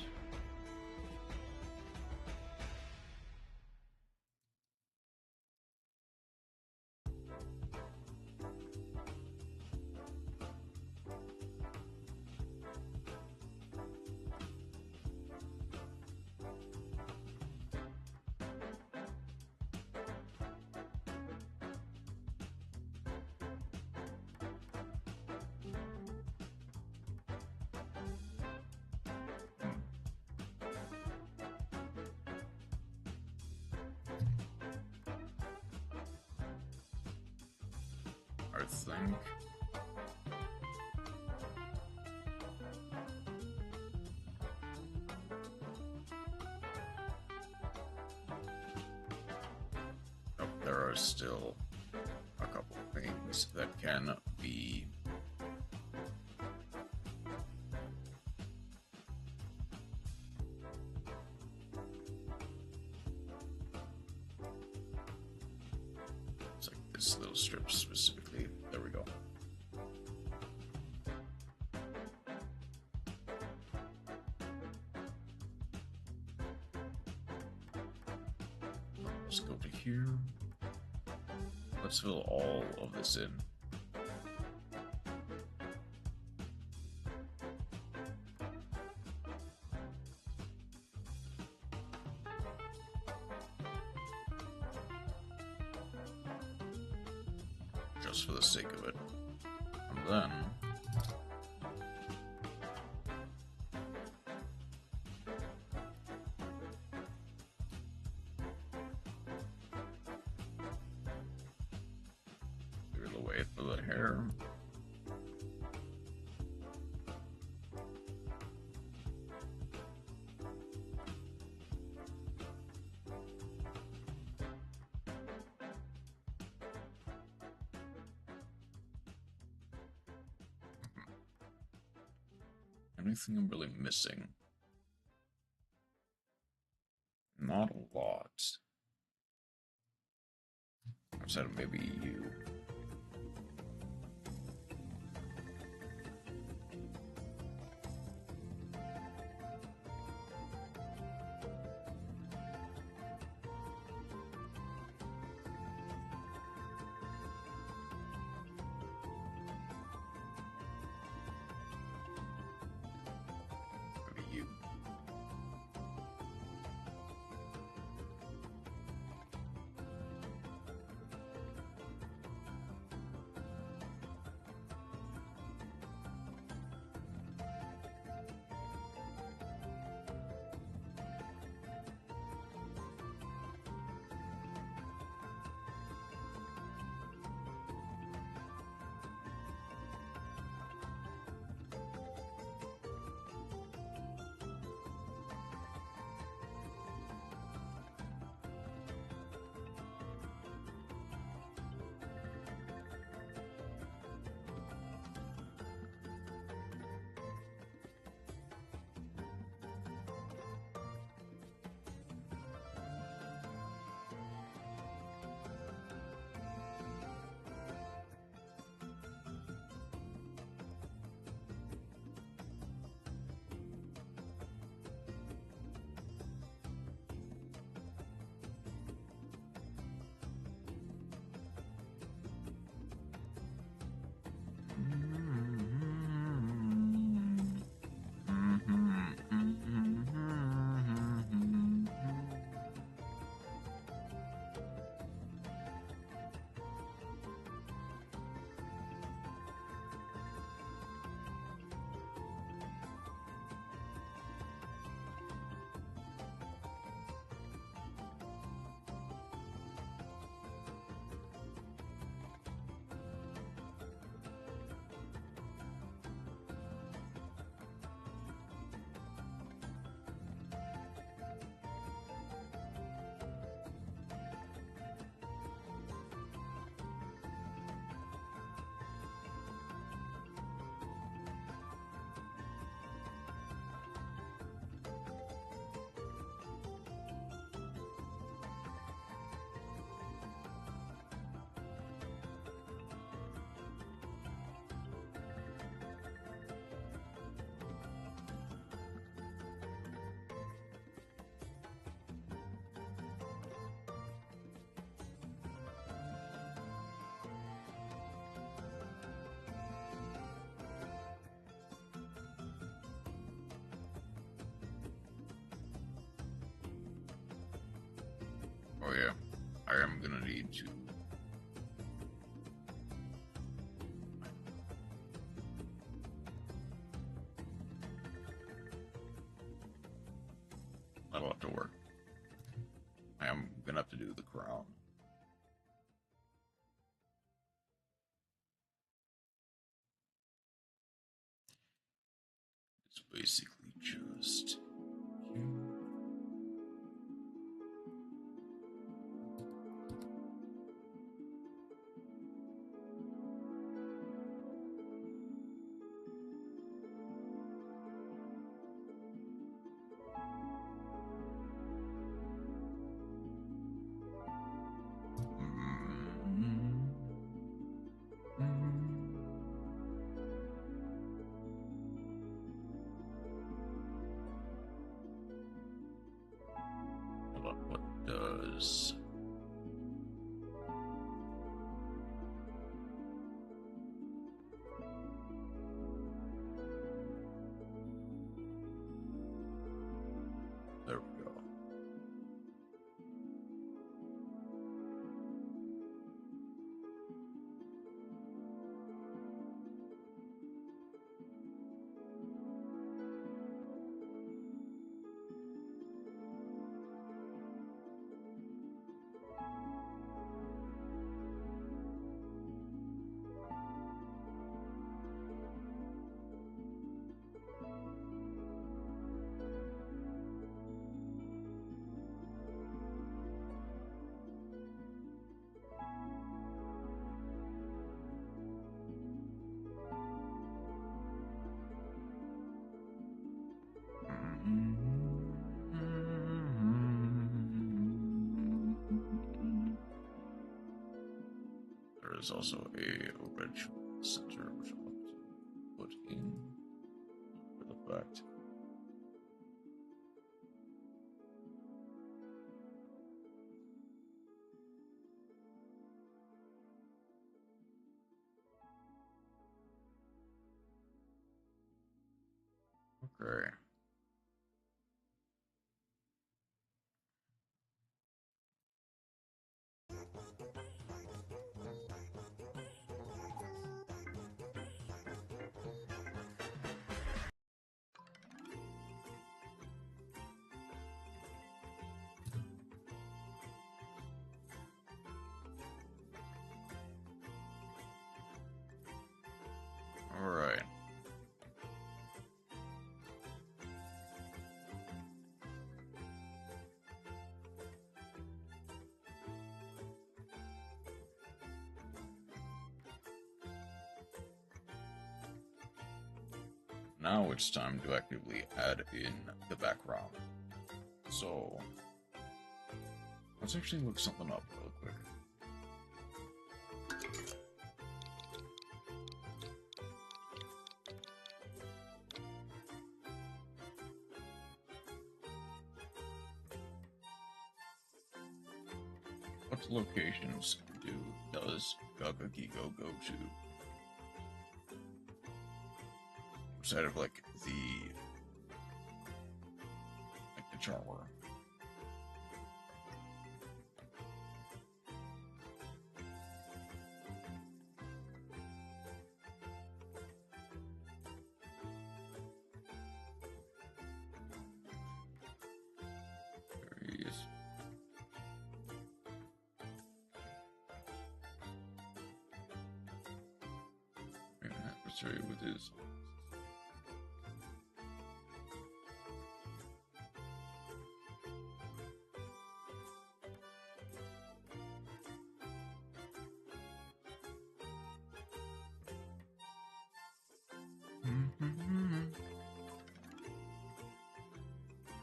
I think. Oh, there are still a couple things that can be. It's like this little strip specifically. There we go. Let's go to here. Let's fill all of this in. Just for the sake of it. And then clear the way for the hair. Anything I'm really missing? Not a lot. Outside of maybe you. Maybe you. Oh yeah, I am gonna need to. That'll have to work. I am gonna have to do the crown. It's basically just you. Hold on, what does... There we go. There is also a ritual center which I'll have to put in for the fact. Okay. All right. Now it's time to actively add in the background. So let's actually look something up real quick. What locations does KoG go to? Outside of like the charmer. There he is. An adversary with his.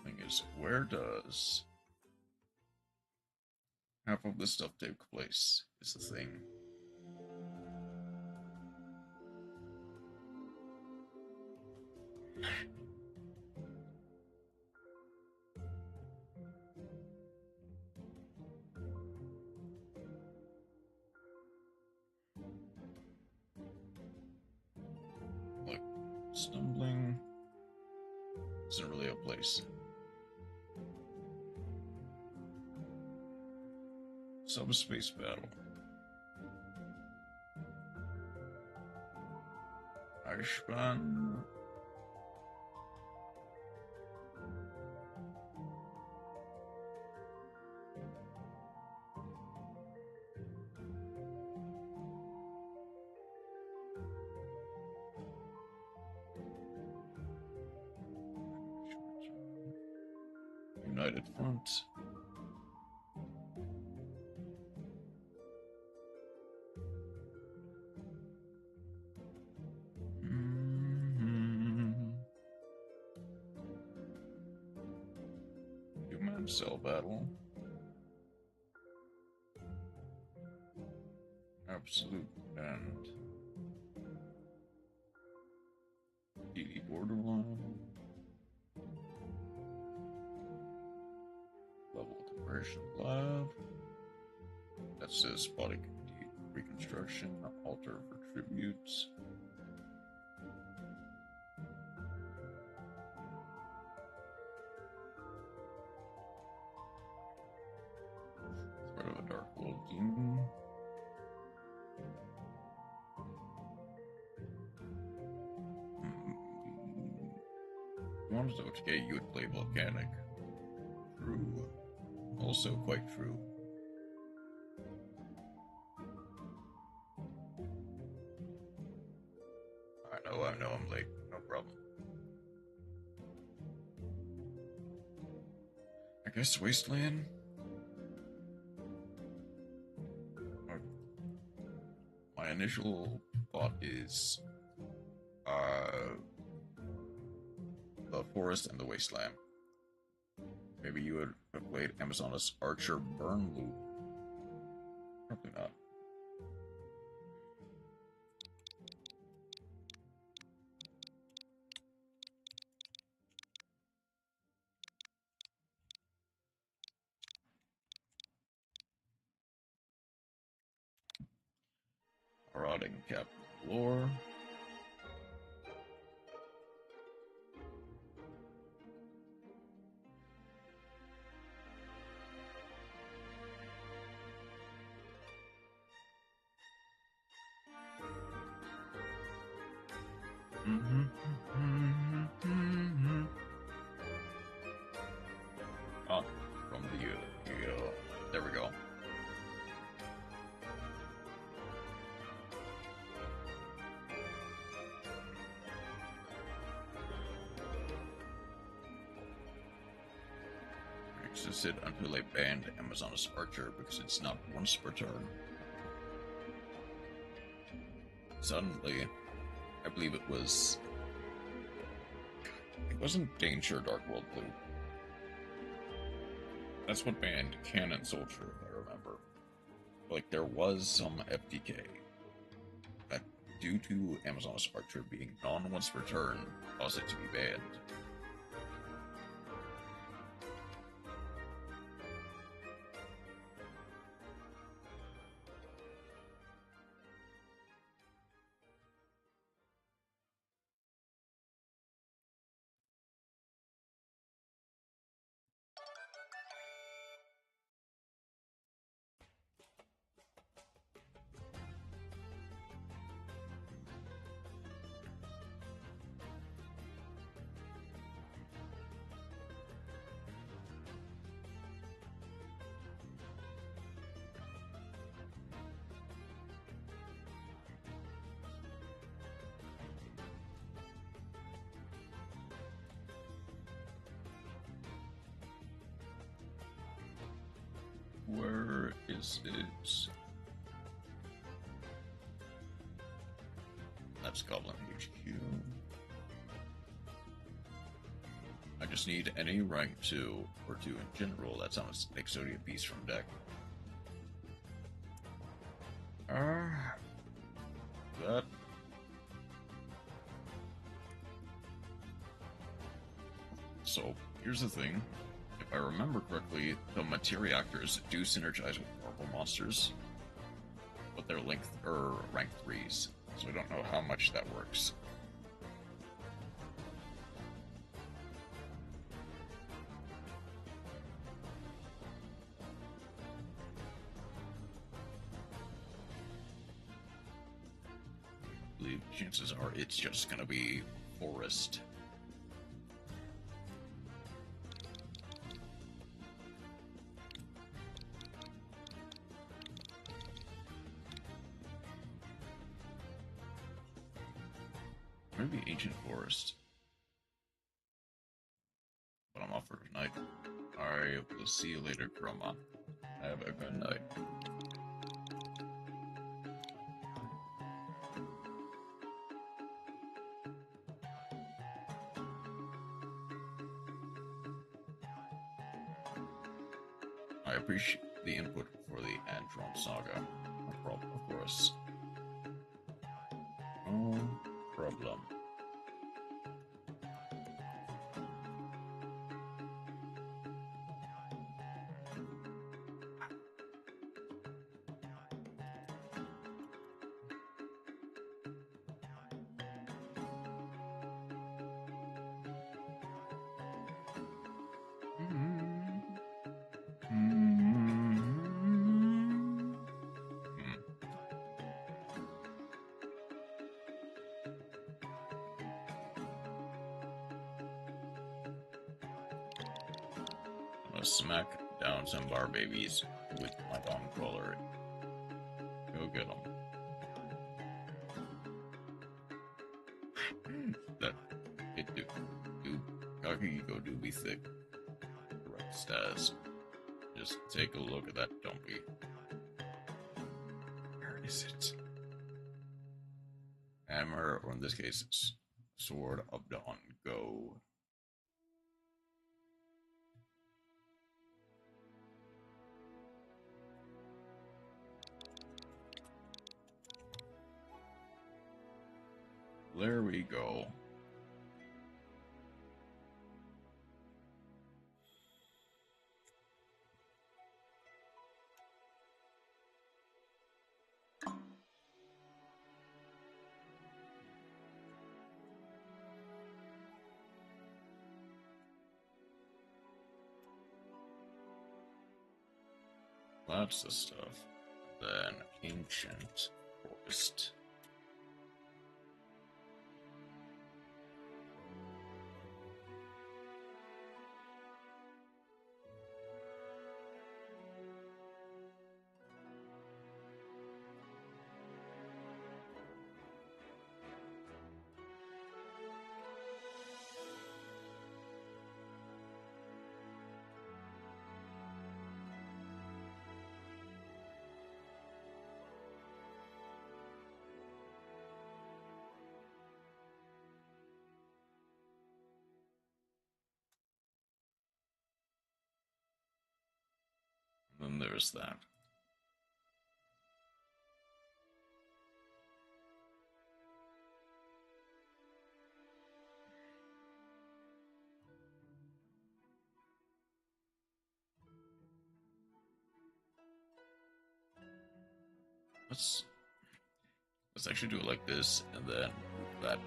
Thing is, where does half of this stuff take place? Is the thing. Like stumbling isn't really a place. Subspace battle. Eichmann. United Front. Human cell battle. Absolute end. DD borderline. Level conversion lab. That says body reconstruction, altar for tributes. Sort of a dark world demon. Once okay, you would play volcanic. True. Also quite true. I know, I'm late. No problem. I guess Wasteland? My initial thought is, the Forest and the Wasteland. Maybe you would have played Amazoness Archer Burn Loop. Probably not. Rotting Captain Lore. Oh, from the there we go. Existed until they banned Amazoness Archer because it's not once per turn. Suddenly, I believe it wasn't Danger Dark World Blue. That's what banned Cannon Soldier, if I remember. Like, there was some FDK that, due to Amazoness Archer being non-once per turn, caused it to be banned. Where is it? That's Goblin HQ. I just need any rank 2 or 2 in general that's on a Exodia piece from deck. That. So, here's the thing. If I remember correctly, the Materiactors do synergize with normal monsters, but they're rank 3s, so I don't know how much that works. believe chances are it's just gonna be forest. Maybe ancient forest. But I'm off for tonight. Alright, we'll see you later, Chroma. Have a good night. I appreciate the input for the Androm saga. No problem, of course. No problem. Smack down some bar babies with my bomb crawler. Go get them. That it do KoG go do be thick. Correct stats. Just take a look at that dumpy. Where is it? Hammer, or in this case, Sword of Dawn. Go. There we go. That's the stuff. Then ancient forest. Then there's that. Let's actually do it like this, and then that.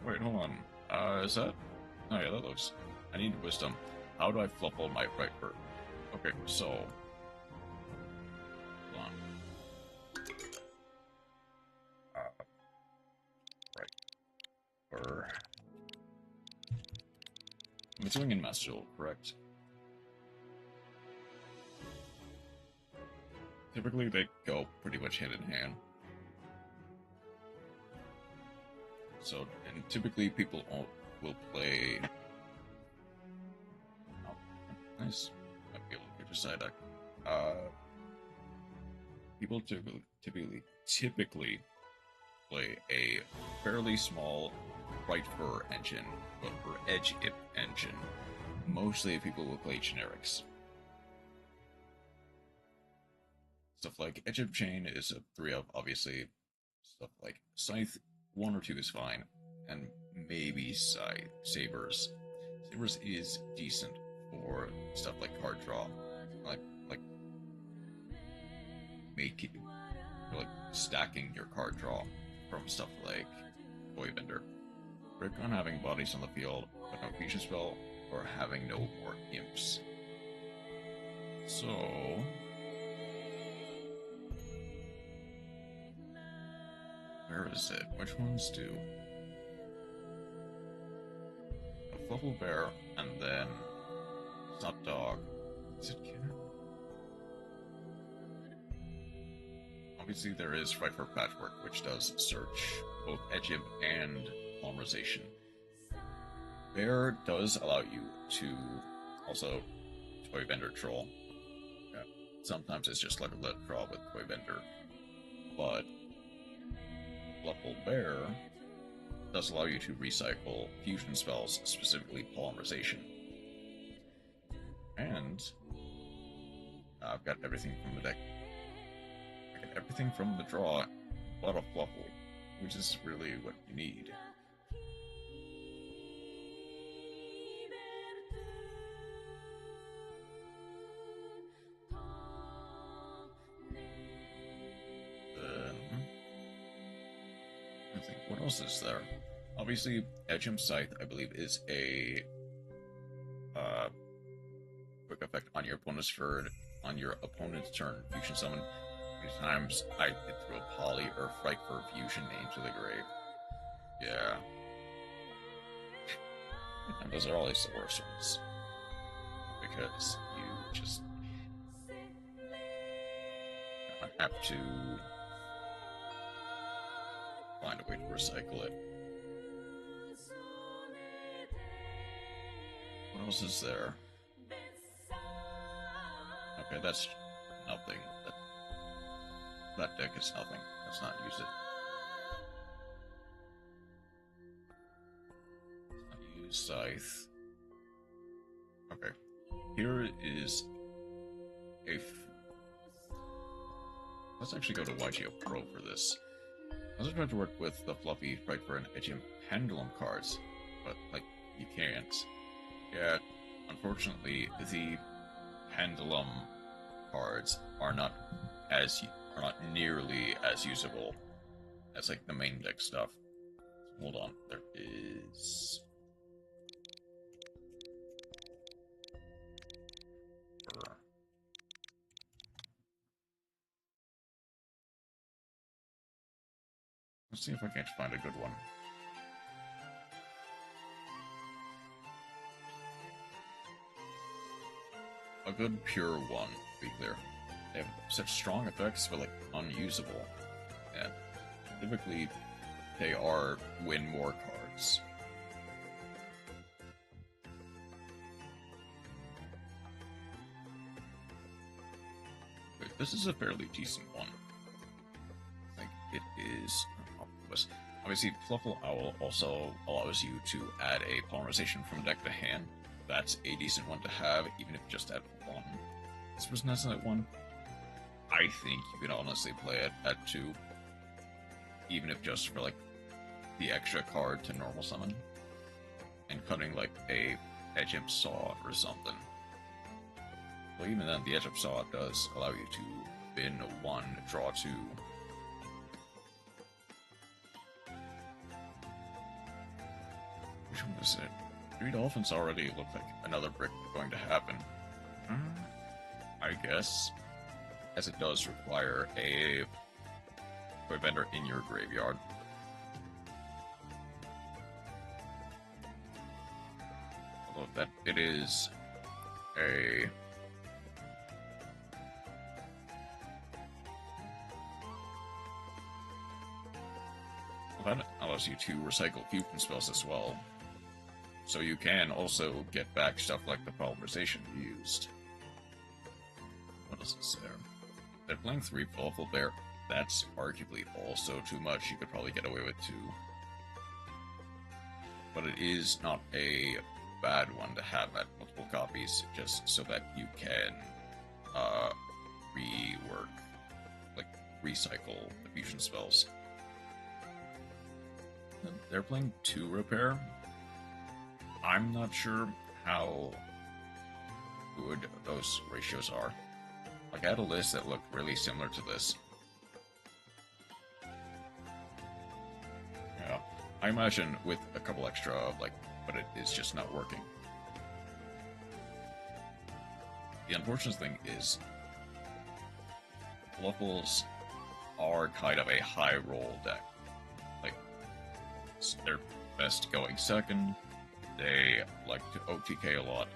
Wait, hold on. Is that? Oh yeah, that looks. I need wisdom. How do I fluffle my right bird? Okay, so. Hold on. Right. Or. I'm doing in Master Duel, correct? Typically, they go pretty much hand in hand. So, and typically people will play. Oh, nice. Might be able to just side deck. People typically play a fairly small right fur engine, but for edge ip engine, mostly people will play generics. Stuff like Edge of Chain is a 3-up, obviously. Stuff like Scythe 1 or 2 is fine, and maybe Sabers. Sabers is decent for stuff like card draw, like stacking your card draw from stuff like Toy Vendor, brick on having bodies on the field, but no fusion spell, or having no more imps. So... where is it? Which ones do? A Fluffle Bear, and then... Snot Dog. Is it Cat? Obviously there is Frightfur Patchwork, which does search both Edgib and polymerization. Bear does allow you to also Toy Vendor Troll. Yeah. Sometimes it's just like a let draw with Toy Vendor. But Fluffle Bear does allow you to recycle fusion spells, specifically polymerization. And I've got everything from the deck. I get everything from the draw, but a Fluffle, which is really what you need. What else is there? Obviously, Edgem Scythe, I believe, is a quick effect on your opponent's turn. Fusion summon. Many times I did throw a Poly or Frightfur Fusion into the grave. Yeah. And those are always the worst ones. Because you just have to find a way to recycle it. What else is there? Okay, that's nothing. That deck is nothing. Let's not use it. Let's not use Scythe. Okay. Here is a... Let's actually go to YGO Pro for this. I was trying to work with the fluffy Frightfur and Edgem Pendulum cards, but, like, you can't. Yeah, unfortunately, the Pendulum cards are not nearly as usable as, like, the main deck stuff. Hold on, there is... Let's see if I can't find a good one. A good pure one, to be clear. They have such strong effects, but, like, unusable. And typically, they are win more cards. But this is a fairly decent one. Like, it is... Obviously, Fluffle Owl also allows you to add a polymerization from deck to hand. That's a decent one to have, even if you just add one. This person has that one. I think you can honestly play it at 2. Even if just for, like, the extra card to normal summon. And cutting, like, a Edge Imp Saw or something. Well, even then, the Edge Imp Saw does allow you to bin 1, draw 2. Which one is it? 3 Dolphins already look like another brick going to happen. I guess. As it does require a toy vendor in your graveyard. Although that it is a... Well, that allows you to recycle fusion spells as well. So you can also get back stuff like the polymerization you used. What else is there? They're playing 3 Fluffle Bear. That's arguably also too much. You could probably get away with 2. But it is not a bad one to have at multiple copies, just so that you can recycle the fusion spells. They're playing 2 Repair. I'm not sure how good those ratios are. Like, I had a list that looked really similar to this. Yeah. I imagine with a couple extra, like, but it is just not working. The unfortunate thing is, Fluffles are kind of a high roll deck. Like, they're best going second. They like to OTK a lot.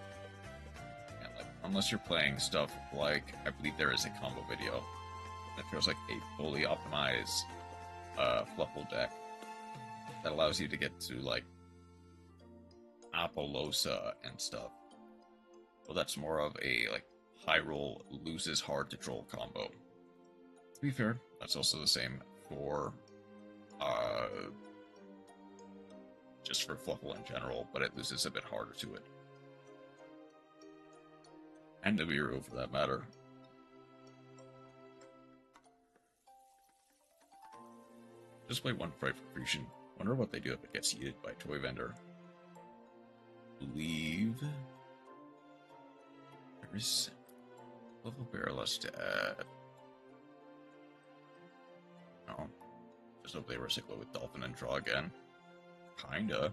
And like, unless you're playing stuff like, I believe there is a combo video that shows like a fully optimized Fluffle deck that allows you to get to like Apollosa and stuff. Well, that's more of a like high roll loses hard to troll combo. To be fair, that's also the same for just for Fluffle in general, but it loses a bit harder to it. And the Nibiru for that matter. Just play one Fright for Fusion. Wonder what they do if it gets yeeted by Toy Vendor. Believe there's level barreless to add. No. Just hope they recycle with Dolphin and draw again. Kinda.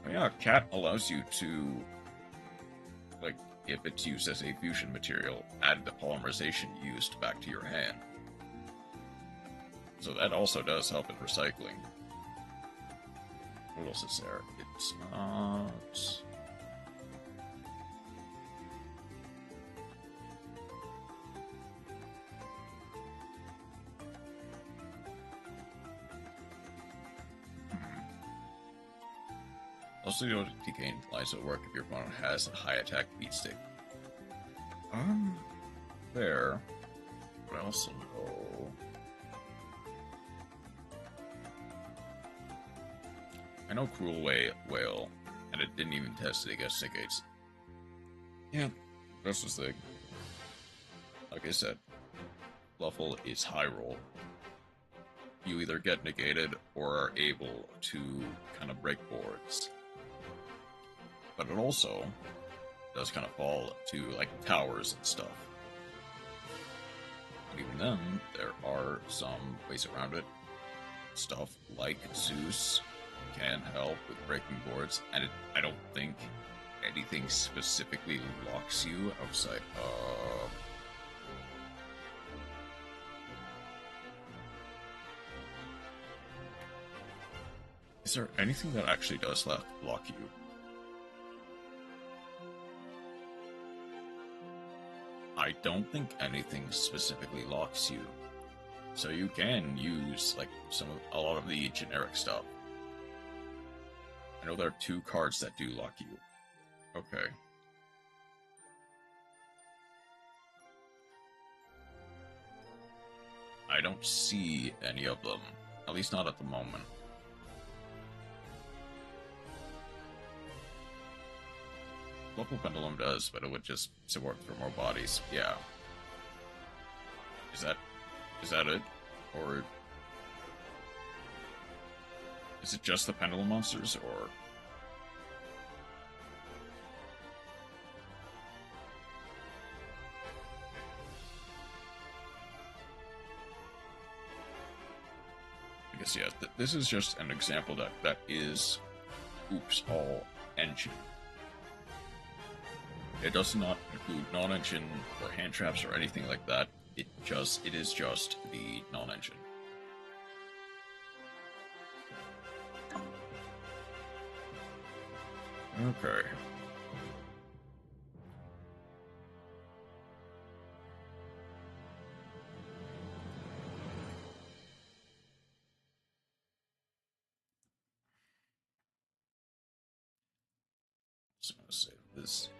Oh yeah, Cat allows you to, like, if it's used as a fusion material, add the polymerization used back to your hand. So that also does help in recycling. What else is there? It's not... Also, the OTK implies will work if your opponent has a high attack beat stick. There. But I also know... I know Cruel Whale, and it didn't even test it against Negates. Yeah, that's the thing. Like I said, Fluffle is high roll. You either get negated or are able to kind of break boards. But it also does kind of fall to like towers and stuff. But even then, there are some ways around it. Stuff like Zeus can help with breaking boards, and I don't think anything specifically locks you outside of... Is there anything that actually does lock you? I don't think anything specifically locks you. So you can use like a lot of the generic stuff. I know there are 2 cards that do lock you. Okay. I don't see any of them. At least not at the moment. Local Pendulum does, but it would just support for more bodies. Yeah. Is that it? Or is it just the Pendulum monsters, or... I guess, yeah, this is just an example that is oops all engine. It does not include non-engine or hand traps or anything like that. It is just the non-engine. Okay. Just gonna save this.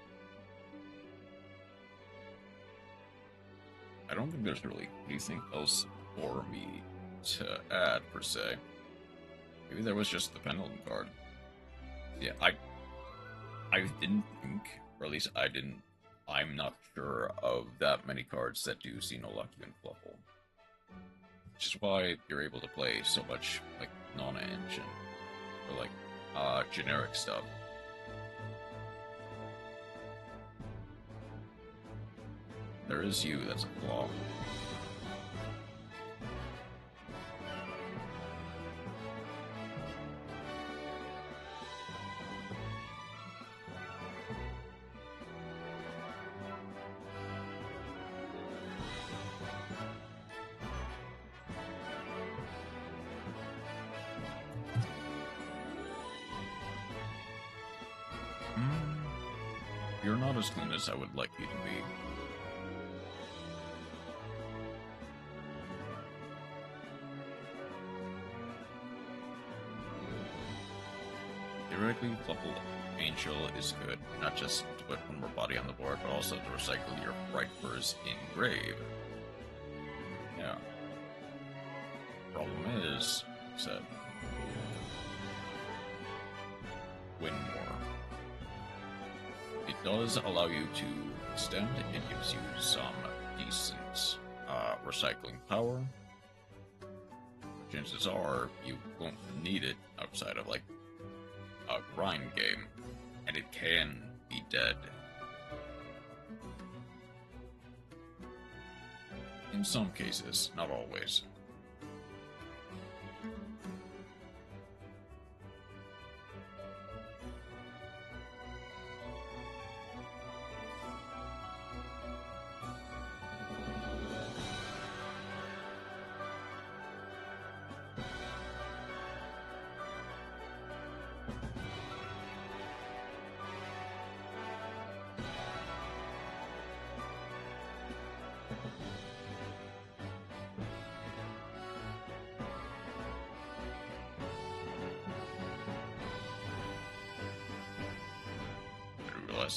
I don't think there's really anything else for me to add, per se. Maybe there was just the Pendulum card. Yeah, I didn't think, or at least I'm not sure of that many cards that do see no lucky in Fluffle. Which is why you're able to play so much, like, non-engine, or, like, generic stuff. there is you that's a flaw. You're not as clean as I would like you to be. Theoretically, Fluffle Angel is good, not just to put one more body on the board, but also to recycle your Frightfur's engrave. Yeah. Problem is, said, win more. It does allow you to extend, it gives you some decent recycling power. Chances are you won't need it outside of like a grind game, and it can be dead. In some cases, not always.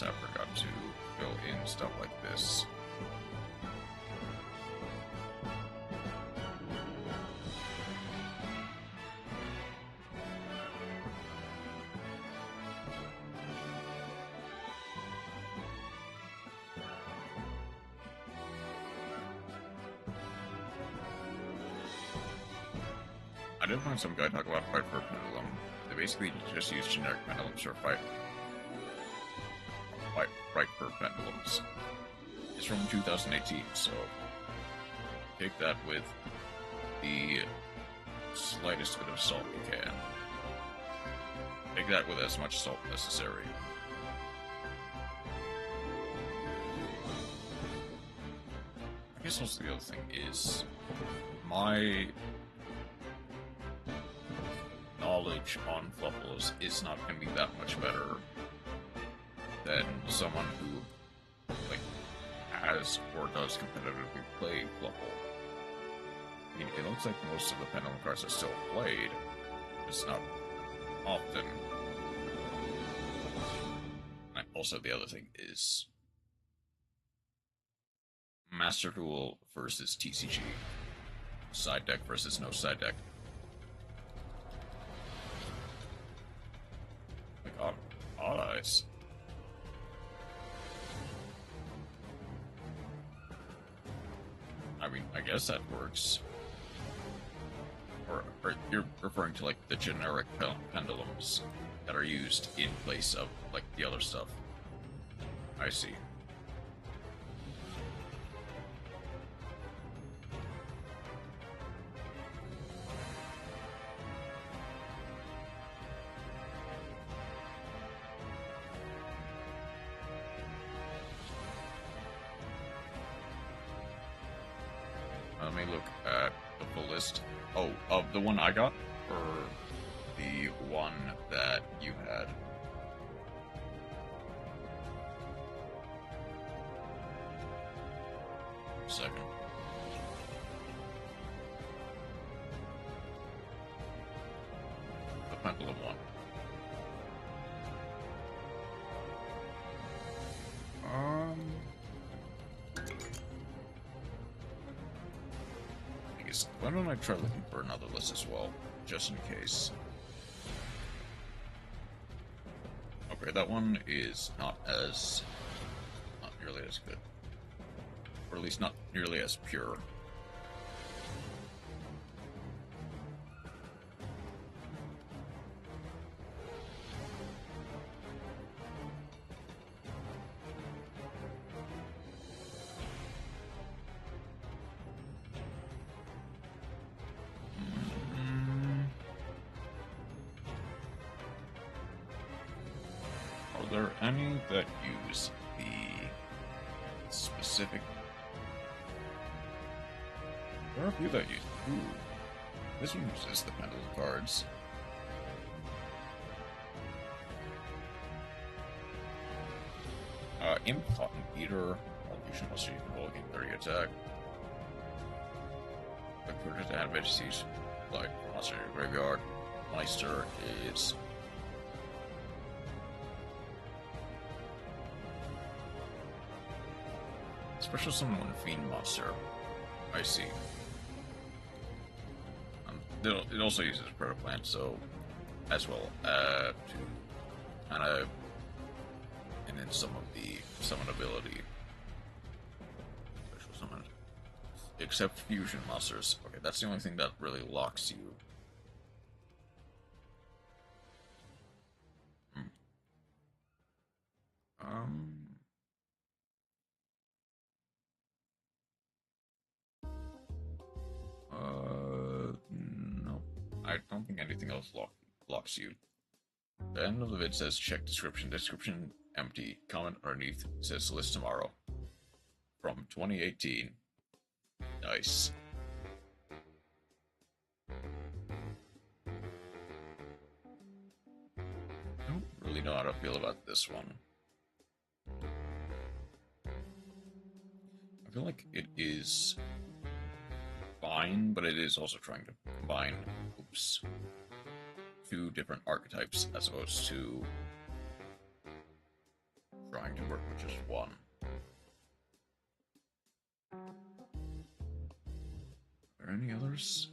I forgot to fill in stuff like this. I did find some guy talk about Fight for Pendulum. They basically just use generic pendulums for fight. Frightfur pendulums. It's from 2018, so take that with the slightest bit of salt you can. Take that with as much salt necessary. I guess also the other thing is my knowledge on Fluffles is not going to be that much better than someone who, like, has or does competitively play Fluffle. I mean, it looks like most of the Pendulum cards are still played, just not often. And also, the other thing is Master Duel versus TCG. Side deck versus no side deck. Like, odd eyes. I mean, I guess that works. Or you're referring to, like, the generic pendulums that are used in place of, like, the other stuff. I see. Let me look at the full list. Oh, of the one I got, or the one that you had? Second. The pendulum one. Why don't I try looking for another list as well, just in case. Okay, that one is not nearly as good. Or at least not nearly as pure. there any that use the specific? There are a few that use. Ooh, this one uses the pendulum cards. Imp Cotton Eater. Fusion Monster, you can roll again 30 attack. The creature to add veggies like monster in your graveyard. Meister is special summon one fiend monster. I see. It also uses proto plant, so as well to kind of, and then some of the summon ability. Special summon, except fusion monsters. Okay, that's the only thing that really locks you. No. I don't think anything else locks you. The end of the vid says check description. Description empty. Comment underneath says list tomorrow. From 2018. Nice. I don't really know how to feel about this one. I feel like it is fine, but it is also trying to combine, two different archetypes as opposed to trying to work with just one. Are there any others?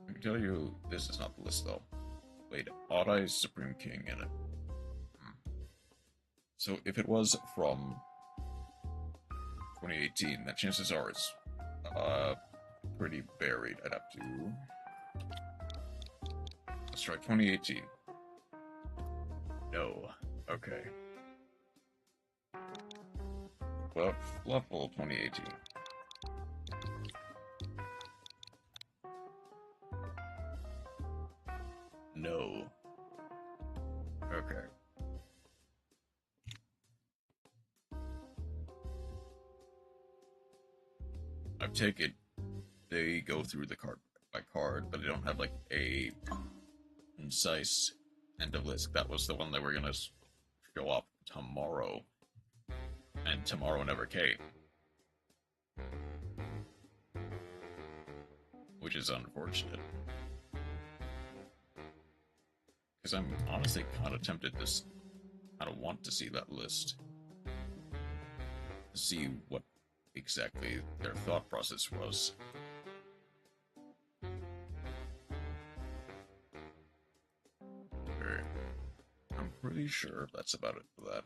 I can tell you this is not the list though. Wait, Odd Eyes Supreme King in it. So if it was from 2018, the chances are it's pretty buried. I'd have to. Let's try 2018. No. Okay. Well, Fluffle 2018. No. Okay. I take it they go through the card by card, but they don't have like a concise end of list. That was the one they were gonna show up tomorrow, and tomorrow never came, which is unfortunate. Because I'm honestly kind of tempted to, kind of want to see that list, to see what exactly their thought process was. Okay. I'm pretty sure that's about it for that.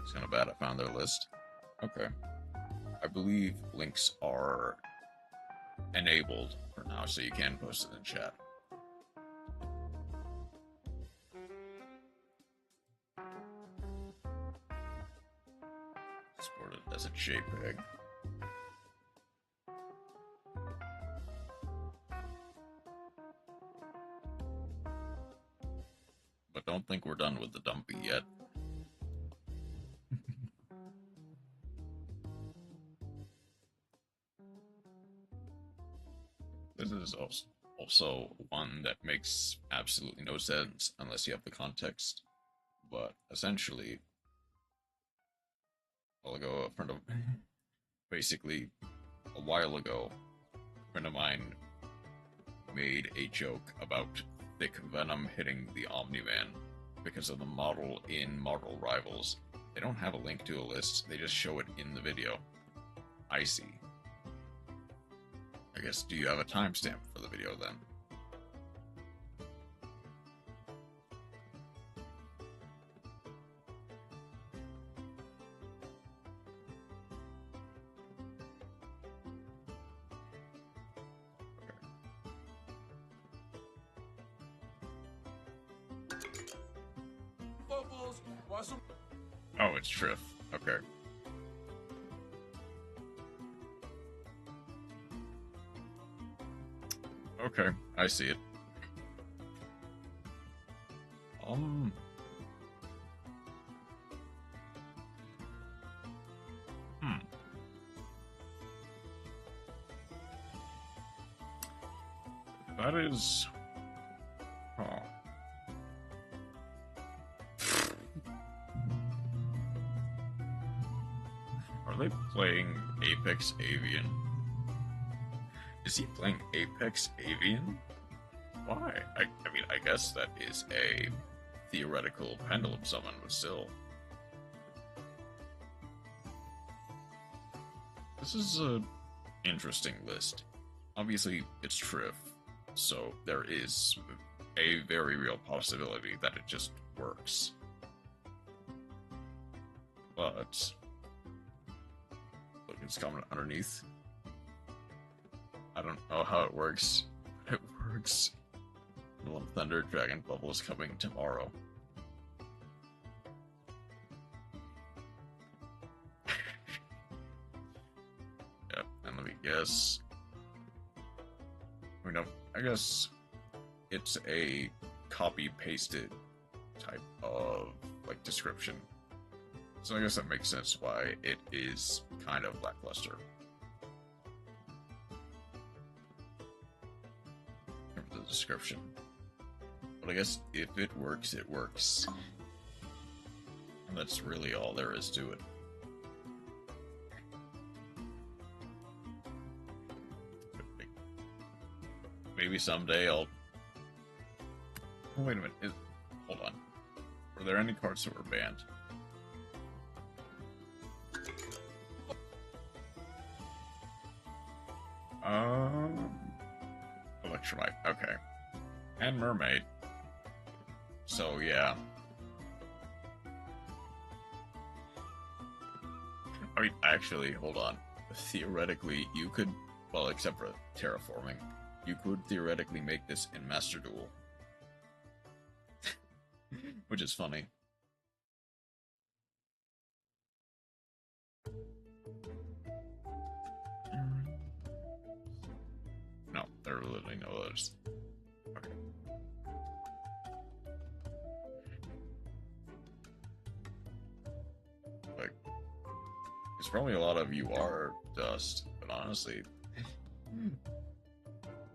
It's kind of bad I found their list. Okay. I believe links are enabled for now, so you can post it in chat. Exported as a JPEG. But don't think we're done with the dumpy yet. This is also one that makes absolutely no sense unless you have the context. But essentially, a friend of basically a while ago, a friend of mine made a joke about thick venom hitting the Omni-Man because of the model in Marvel Rivals. They don't have a link to a list, they just show it in the video. I see. I guess, do you have a timestamp for the video then? Oh, it's Triff. Okay. Okay, I see it. That is... Huh. Are they playing Apex Avian? Is he playing Apex Avian? Why? I mean, I guess that is a theoretical pendulum summon, but still. This is a interesting list. Obviously, it's Triff, so there is a very real possibility that it just works. But look, it's comment underneath. I don't know how it works. It works. Middle of Thunder Dragon Bubble is coming tomorrow. Yep, and let me guess. I guess it's a copy-pasted type of like description. So I guess that makes sense why it is kind of lackluster. The description. But I guess if it works, it works. And that's really all there is to it. Maybe someday I'll... Oh, wait a minute. Hold on. Were there any cards that were banned? Electromite. Okay. And Mermaid. So, yeah. I mean, actually, hold on. Theoretically, you could... Well, except for terraforming. You could theoretically make this in Master Duel. Which is funny. No, there are literally no others. Okay. Like, there's probably a lot of UR dust, but honestly...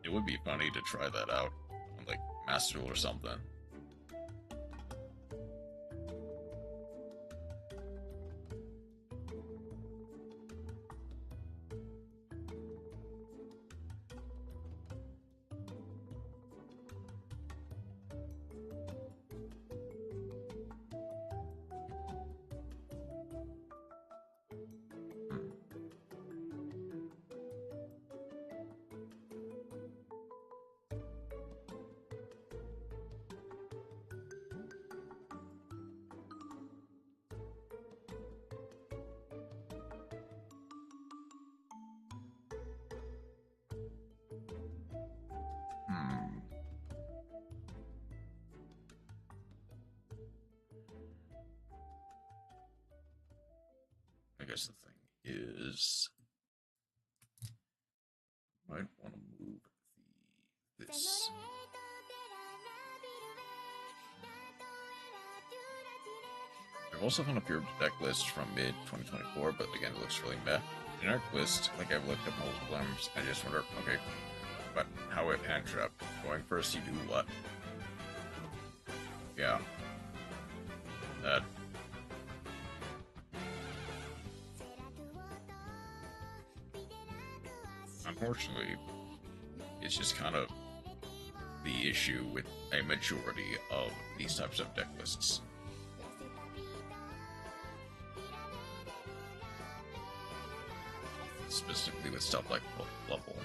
It would be funny to try that out on, like, Master Duel or something. I guess the thing is, I might want to move this. I've also found a pure deck list from mid 2024, but again, it looks really meh. Generic list, like I've looked up multiple times, I just wonder, okay, but how it hand trap? Going first, you do what? Yeah. That. Unfortunately, it's just kind of the issue with a majority of these types of deck lists. Specifically with stuff like Level.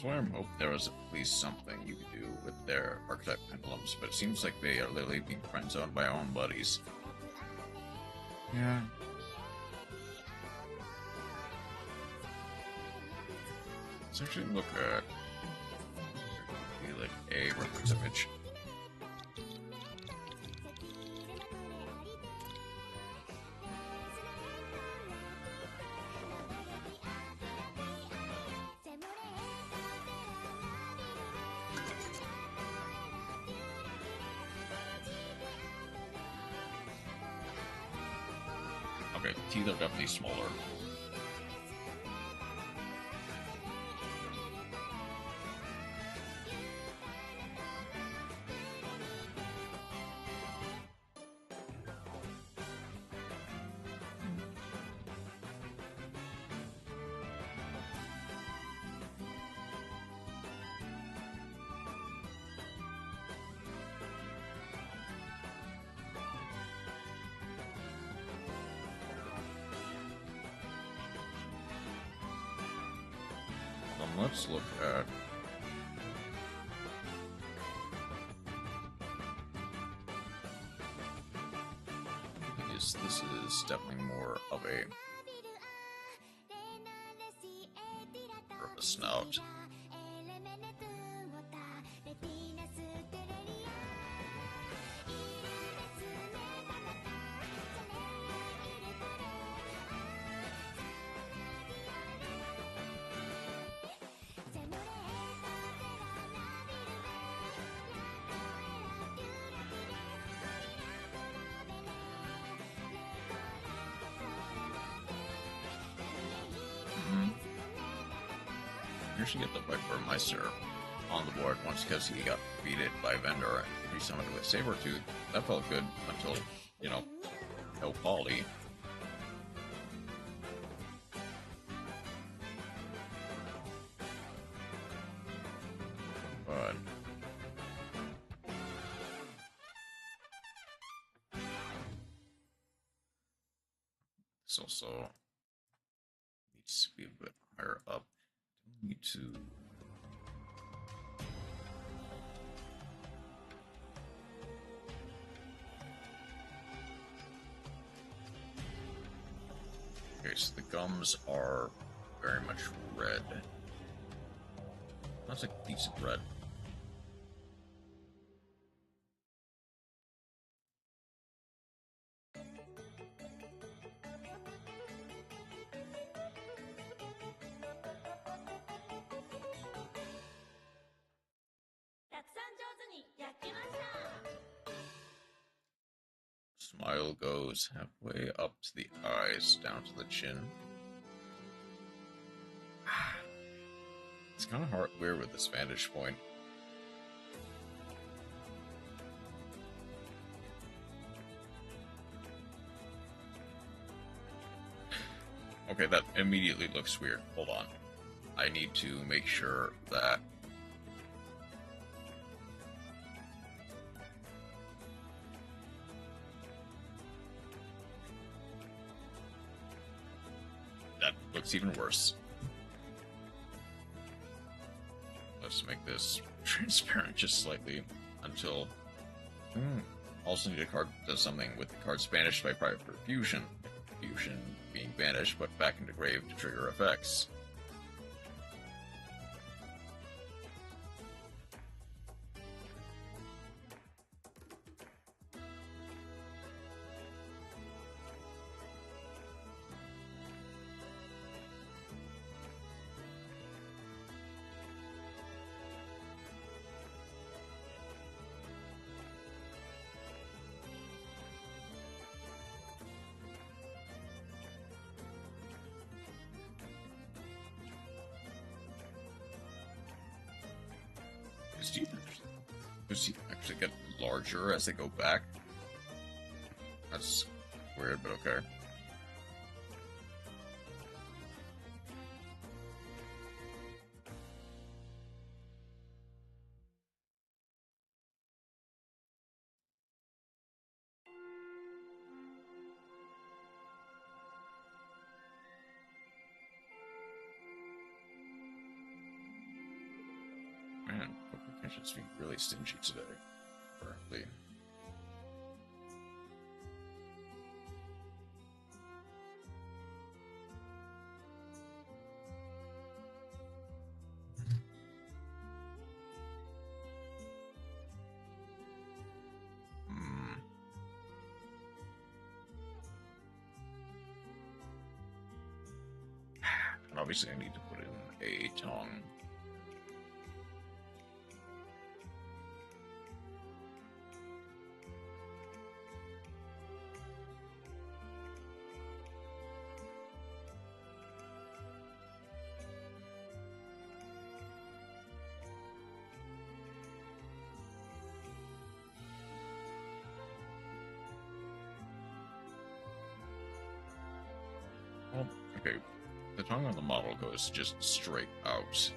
That's why I'm hoping there was at least something you could do with their archetype pendulums, but it seems like they are literally being friend-zoned by our own buddies. Yeah. Let's actually look at like a reference image. Okay, teeth are definitely smaller. Let's look at this is definitely more of a snout. You should get the Pfp Meister on the board once because he got defeated by Vendor and he summoned with Sabertooth. That felt good until, you know, no Polly. But this also needs to be a bit higher up. Need to okay, so the gums are very much red. That's like decent red. Smile goes halfway up to the eyes, down to the chin. It's kind of weird with this vantage point. Okay, that immediately looks weird. Hold on. I need to make sure that looks even worse. Let's make this transparent just slightly until... Also need a card that does something with the cards banished by private fusion. Fusion being banished, but back into grave to trigger effects. Does he actually get larger as they go back? That's weird, but okay. just being really stingy today, apparently. And obviously I need to put in a tongue. Well, okay. The tongue on the model goes just straight out.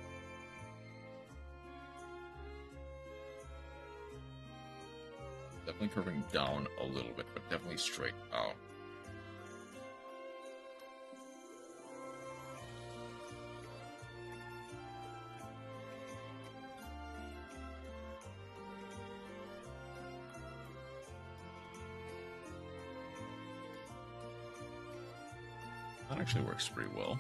Definitely curving down a little bit, but definitely straight out. That actually works pretty well.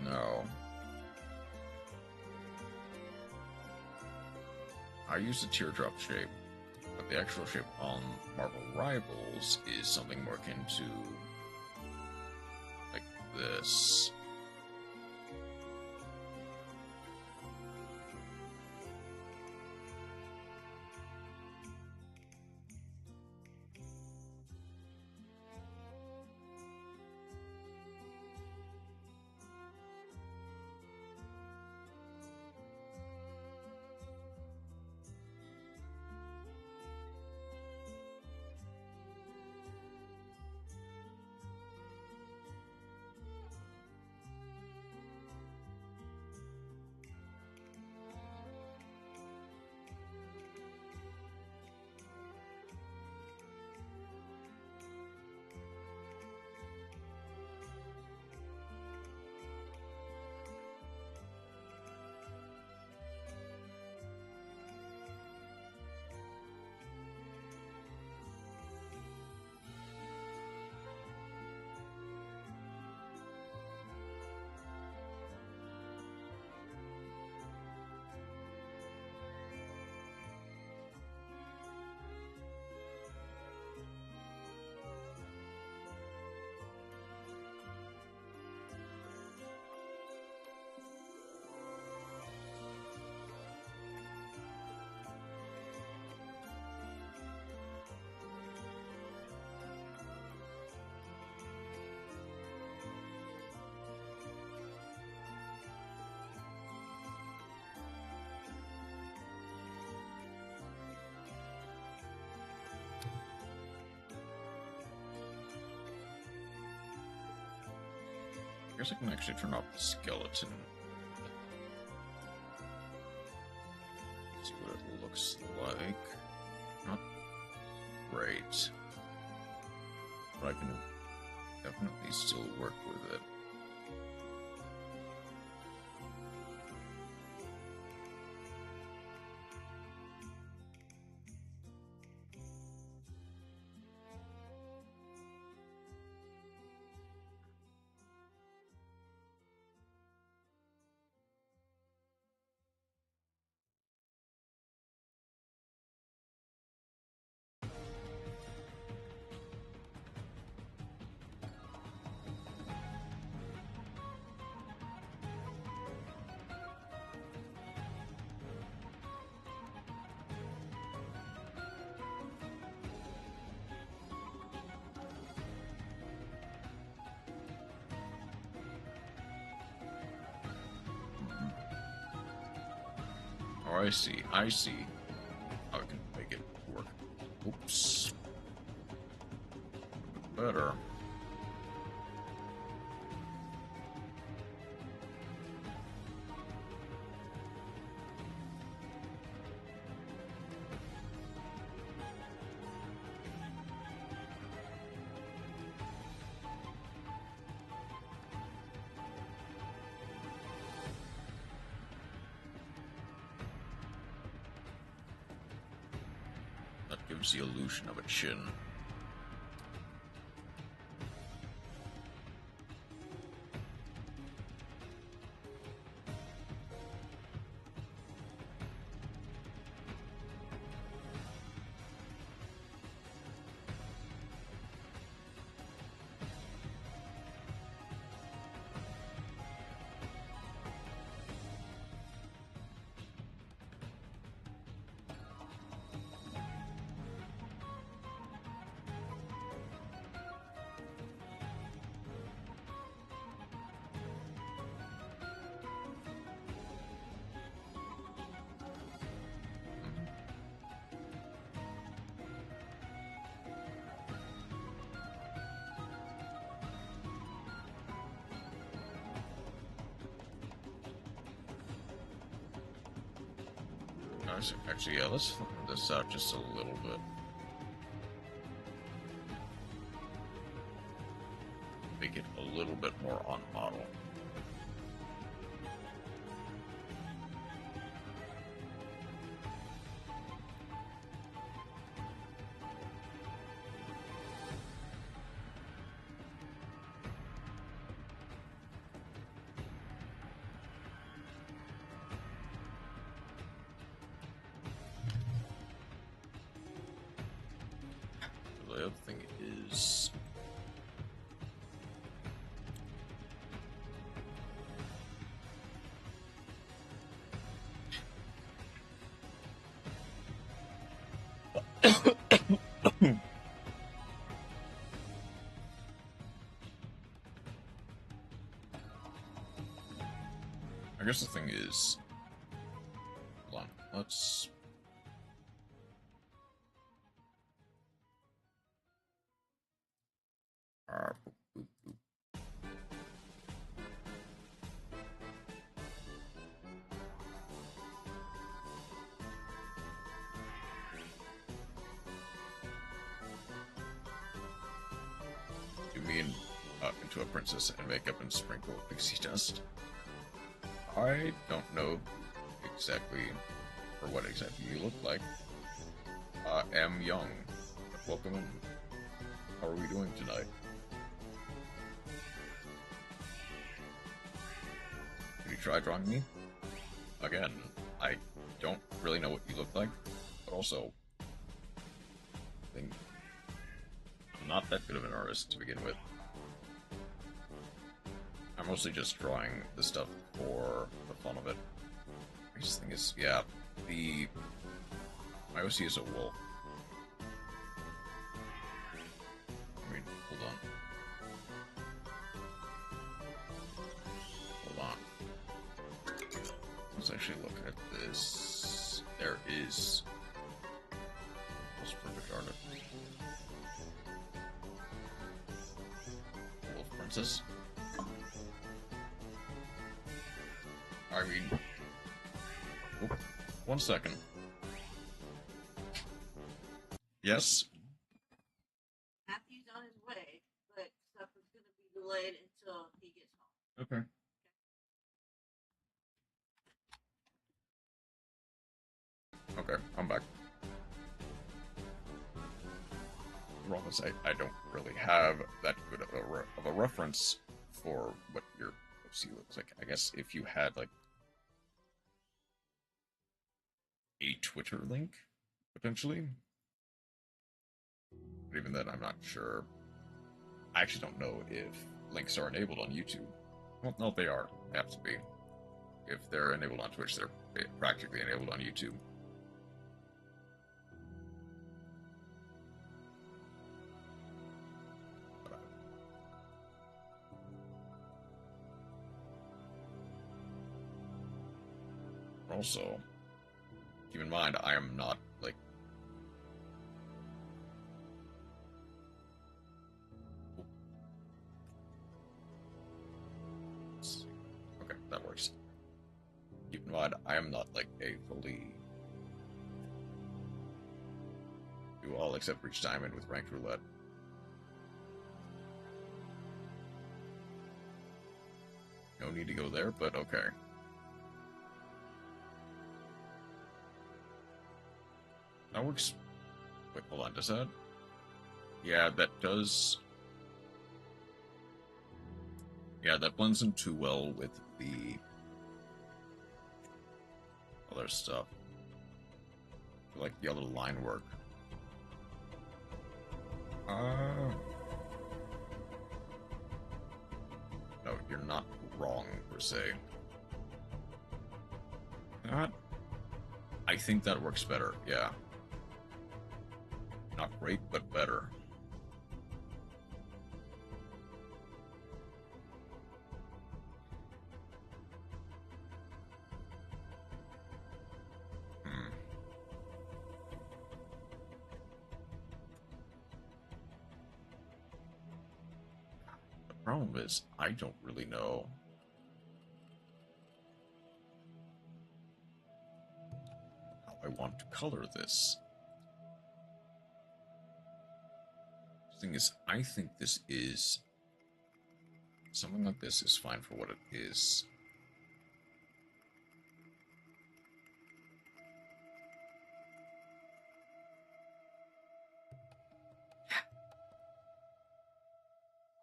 No. I use the teardrop shape, but the actual shape on Marvel Rivals is something more akin to like this. I guess I can actually turn off the skeleton. See what it looks like. Not great. But I can definitely still work with it. Oh, I see. I see. I can make it work. Oops. Better. gives the illusion of a chin. Actually, yeah, let's flip this out just a little bit. Make it a little bit more on model. The other thing is, I guess the thing is, hold on, let's. Boop, boop. You mean into a princess and makeup and sprinkle pixie dust? I don't know exactly, or what exactly you look like. I am young. Welcome in. How are we doing tonight? Have you tried drawing me? Again, I don't really know what you look like, but also, I think I'm not that good of an artist to begin with. I'm mostly just drawing the stuff for the fun of it. I just think it's, yeah, my OC is a wolf. I mean, hold on. Let's actually look at this. There is most perfect art. Wolf Princess. I mean, oh, 1 second. Yes. Matthew's on his way, but stuff is going to be delayed until he gets home. Okay. Okay, I'm back. The problem is I don't really have that good of a reference for what your OC looks like. I guess if you had, like, a Twitter link, potentially. But even then, I'm not sure. I actually don't know if links are enabled on YouTube. Well, no, they are. They have to be. If they're enabled on Twitch, they're practically enabled on YouTube. Also, keep in mind, I am not, like... Okay, that works. Keep in mind, I am not, like, a fully... do all except reach diamond with ranked roulette. No need to go there, but okay. That works Wait, hold on, does that? Yeah, that does. Yeah, that blends in too well with the other stuff. Like the other line work. No, you're not wrong, per se. That... I think that works better, yeah. Not great, but better. The problem is, I don't really know how I want to color this. The thing is, I think this is... something like this is fine for what it is.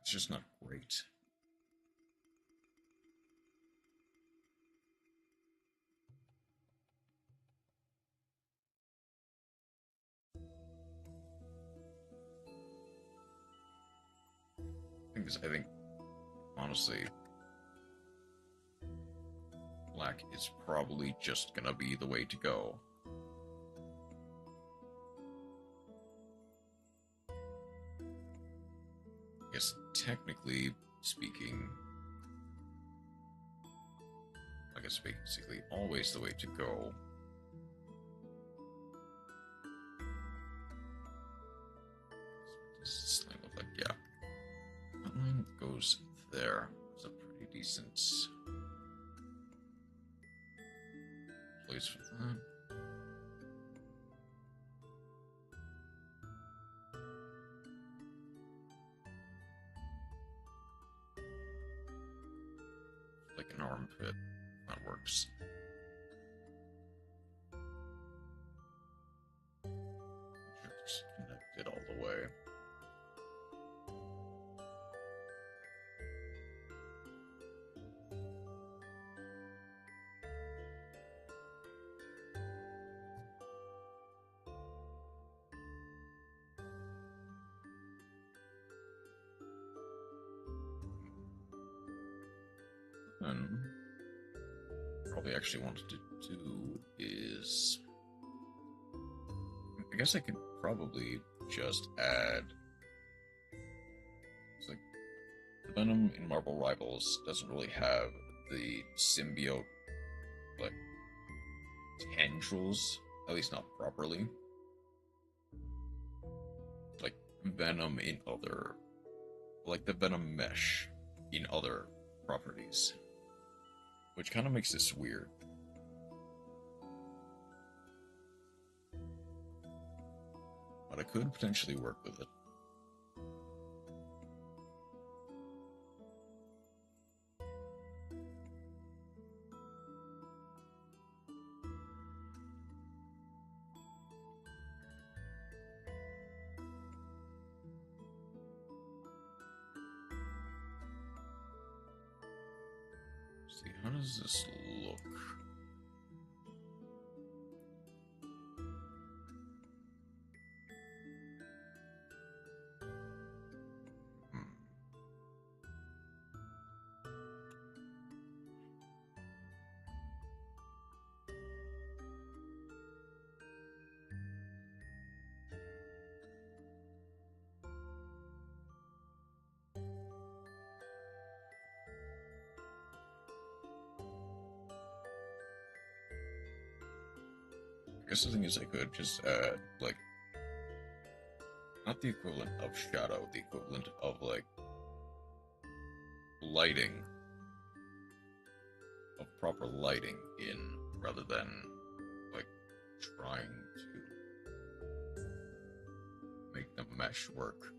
It's just not great. I think, honestly, black is probably just gonna be the way to go. I guess, technically speaking, I guess basically always the way to go. This thing look like, yeah. That line goes there. It's a pretty decent place for that. Like an armpit. That works. Just connect it all the way. And probably actually wanted to do is, I guess I could probably just add, it's like Venom in Marvel Rivals doesn't really have the symbiote like tendrils, at least not properly. Like Venom in other, like the Venom mesh in other properties. Which kind of makes this weird. But I could potentially work with it. See, how does this look? I guess the thing is I could just add, like, not the equivalent of shadow, the equivalent of, like, lighting, of proper lighting in, rather than, like, trying to make the mesh work.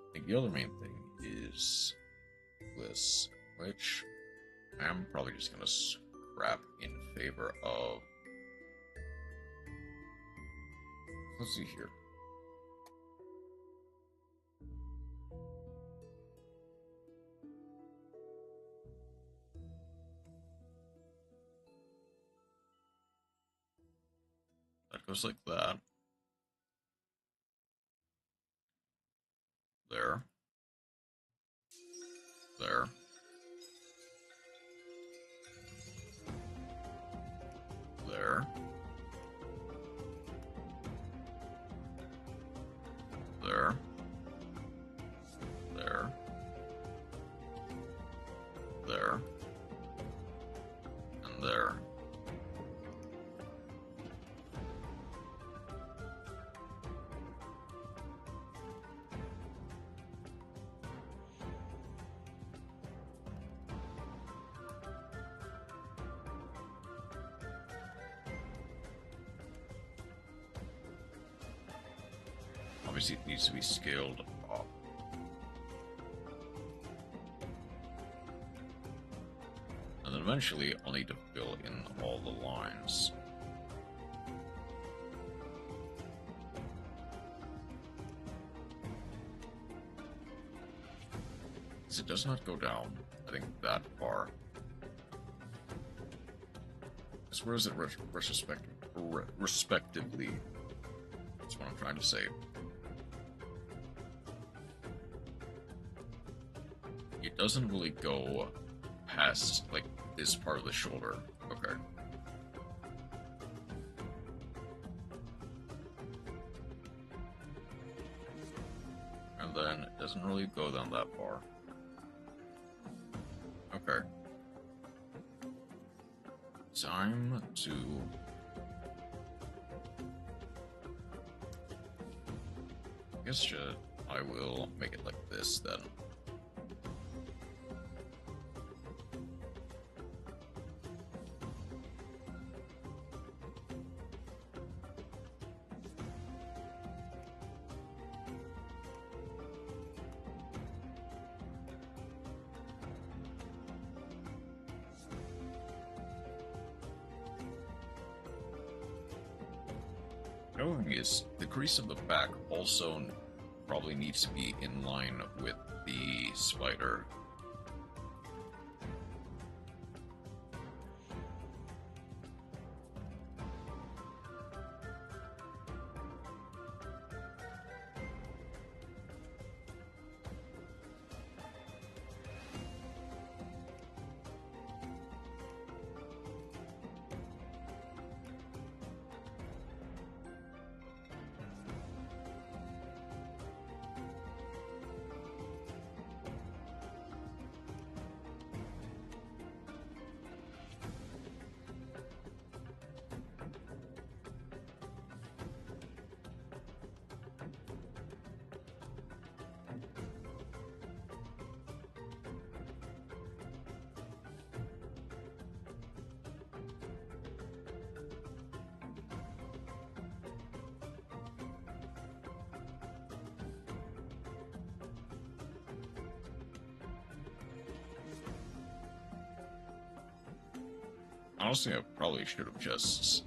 I think the other main thing is this, which I'm probably just gonna scrap in favor of Let's see here. That goes like that. There. There. There. There. There. There. And there. Obviously, it needs to be scaled up. And then eventually, I'll need to fill in all the lines. So it does not go down, I think, that far. So where is it respectively? That's what I'm trying to say. It doesn't really go past, like, this part of the shoulder. Okay. And then it doesn't really go down that far. Okay. Time to... I guess I will make it like this then. The other thing is, the crease of the back also probably needs to be in line with the spider. Honestly, I probably should have just...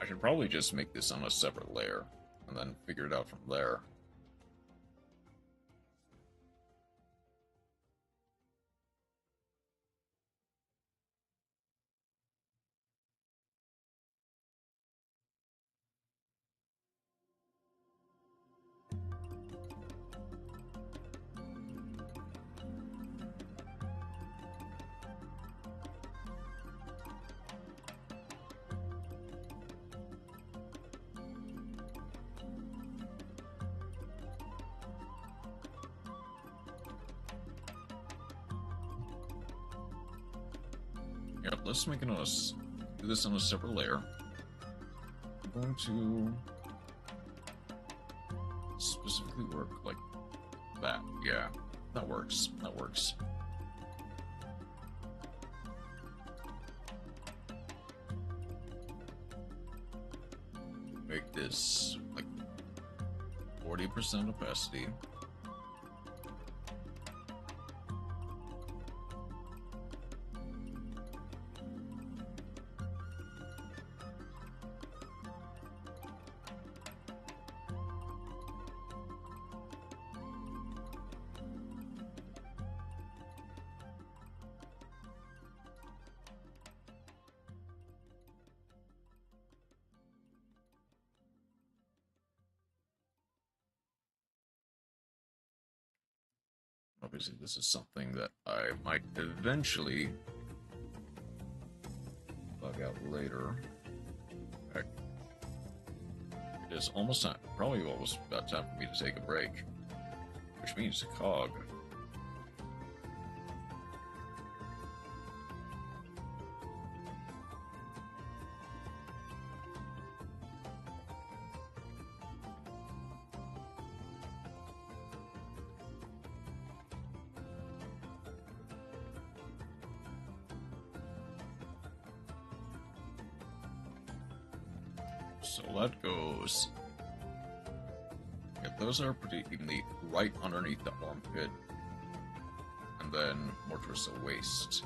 I should probably just make this on a separate layer, and then figure it out from there. Yep, let's make it on do this on a separate layer. I'm going to specifically work like that, yeah. That works. That works. Make this like 40% opacity. Obviously, this is something that I might eventually bug out later. Heck, it is almost time, probably almost about time for me to take a break, which means KoG. So that goes. Yeah, those are pretty evenly right underneath the armpit, and then more towards the waist.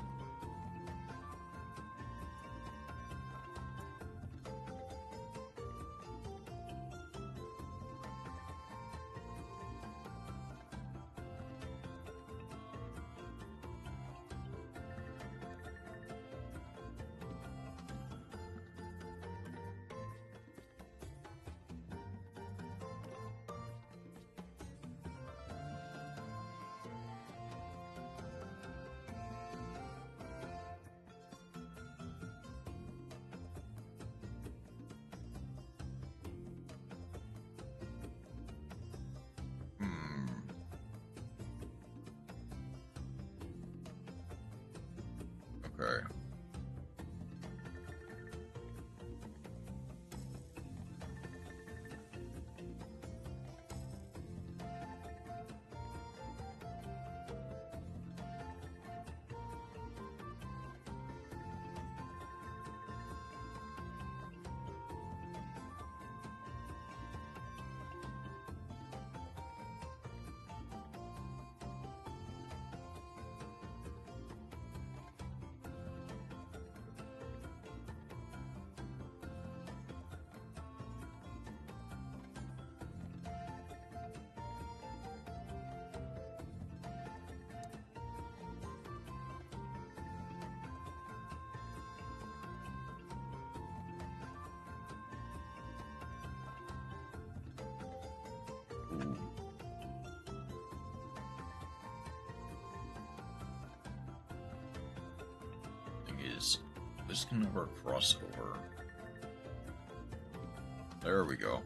Okay. Ooh. Thing is, this can never cross over. There we go.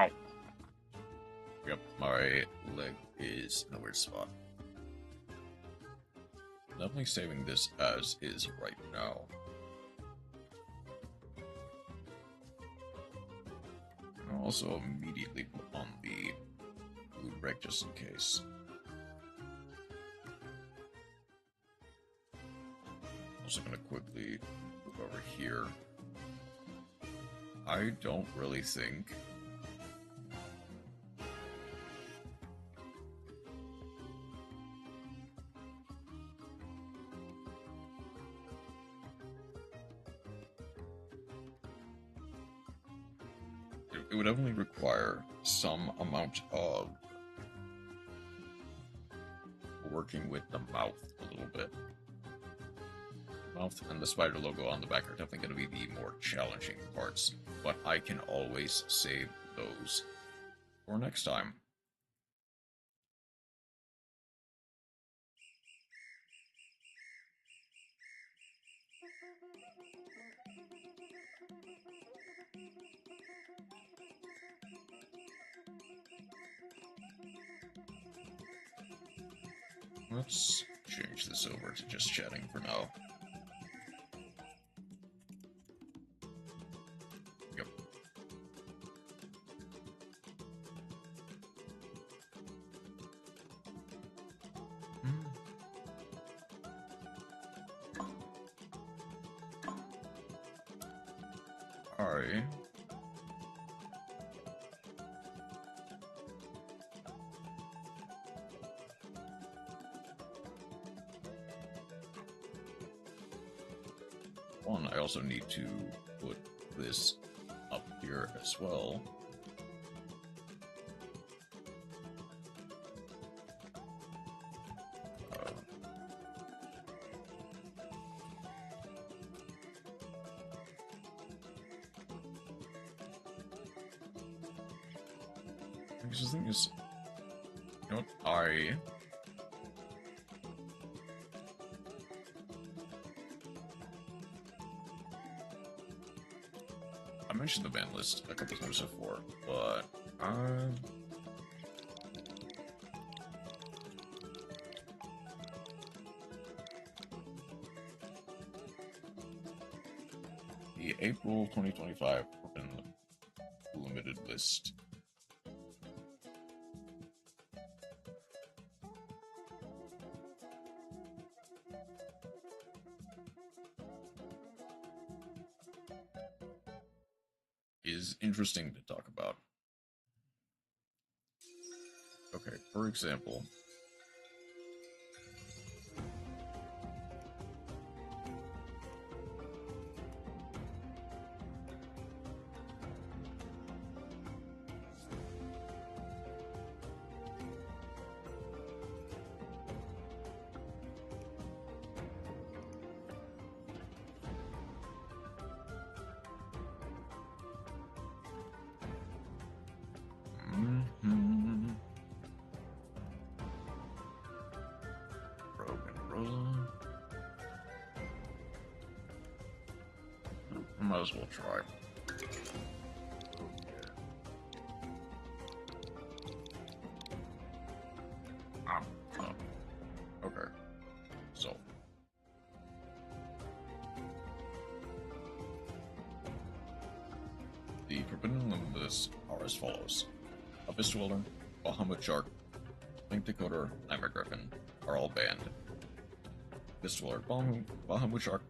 Ow. Yep, my leg is in a weird spot. Definitely saving this as is right now. I'll also immediately put on the food break just in case. Also gonna quickly move over here. I don't really think it would definitely require some amount of working with the mouth a little bit. Mouth and the spider logo on the back are definitely going to be the more challenging parts, but I can always save those for next time. Let's change this over to just chatting for now. Yep. Alright. I also need to put this up here as well. Because the thing is, you know what, I mentioned the ban list a couple times before, but the April 2025 open limited list is interesting to talk about. Okay, for example, might as well try. Okay. So. The forbidden lists are as follows. Abyss Dweller, Bahamut Shark, Link Decoder, Nightmare Griffin are all banned. Abyss Dweller, Bahamut Shark,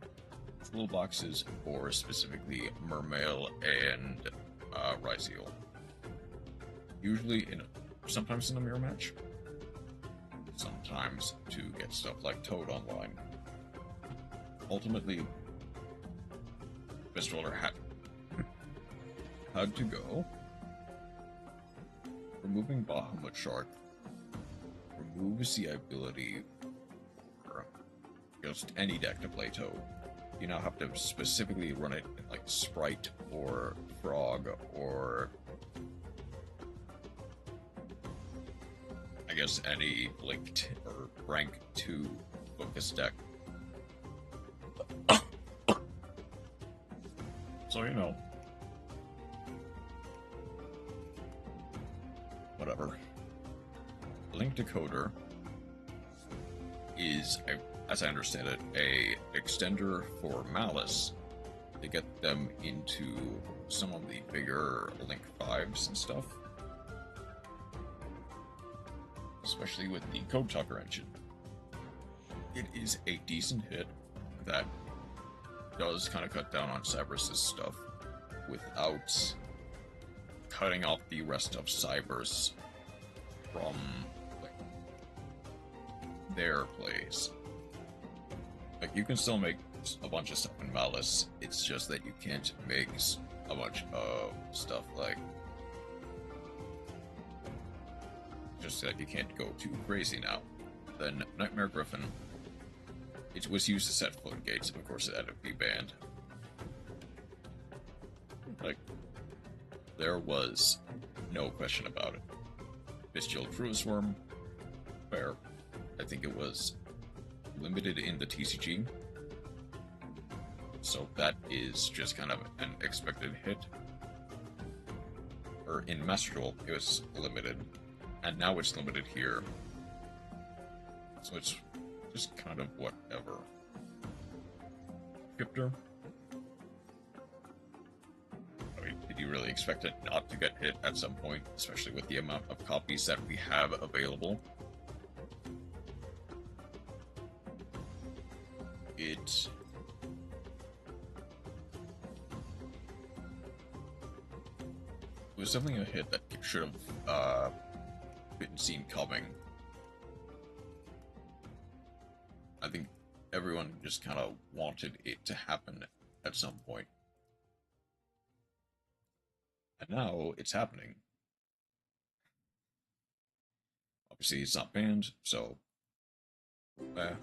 Little boxes, or specifically Mermail and Ryzeal. Usually sometimes in a mirror match, sometimes to get stuff like Toad online. Ultimately, Fistwaller had to go. Removing Bahamut Shark removes the ability for just any deck to play Toad. You now have to specifically run it in like Sprite or Frog or I guess any linked or rank 2 focus deck. So you know, whatever. Link Decoder is as I understand it, a extender for Malice to get them into some of the bigger Link 5s and stuff. Especially with the Code Talker engine. It is a decent hit that does kind of cut down on Cyberus' stuff without cutting off the rest of Cybers from like their plays. Like, you can still make a bunch of stuff in Malice, it's just that you can't make a bunch of stuff like... just that you can't go too crazy now. Then Nightmare Griffin, it was used to set floodgates, and of course it had to be banned. Like, there was no question about it. Bestial Cruise Worm, where I think it was limited in the TCG, so that is just kind of an expected hit. Or in Master Duel, it was limited, and now it's limited here. So it's just kind of whatever. Cryptor? I mean, did you really expect it not to get hit at some point, especially with the amount of copies that we have available? It was definitely a hit that should have been seen coming. I think everyone just kind of wanted it to happen at some point. And now it's happening. Obviously it's not banned, so... but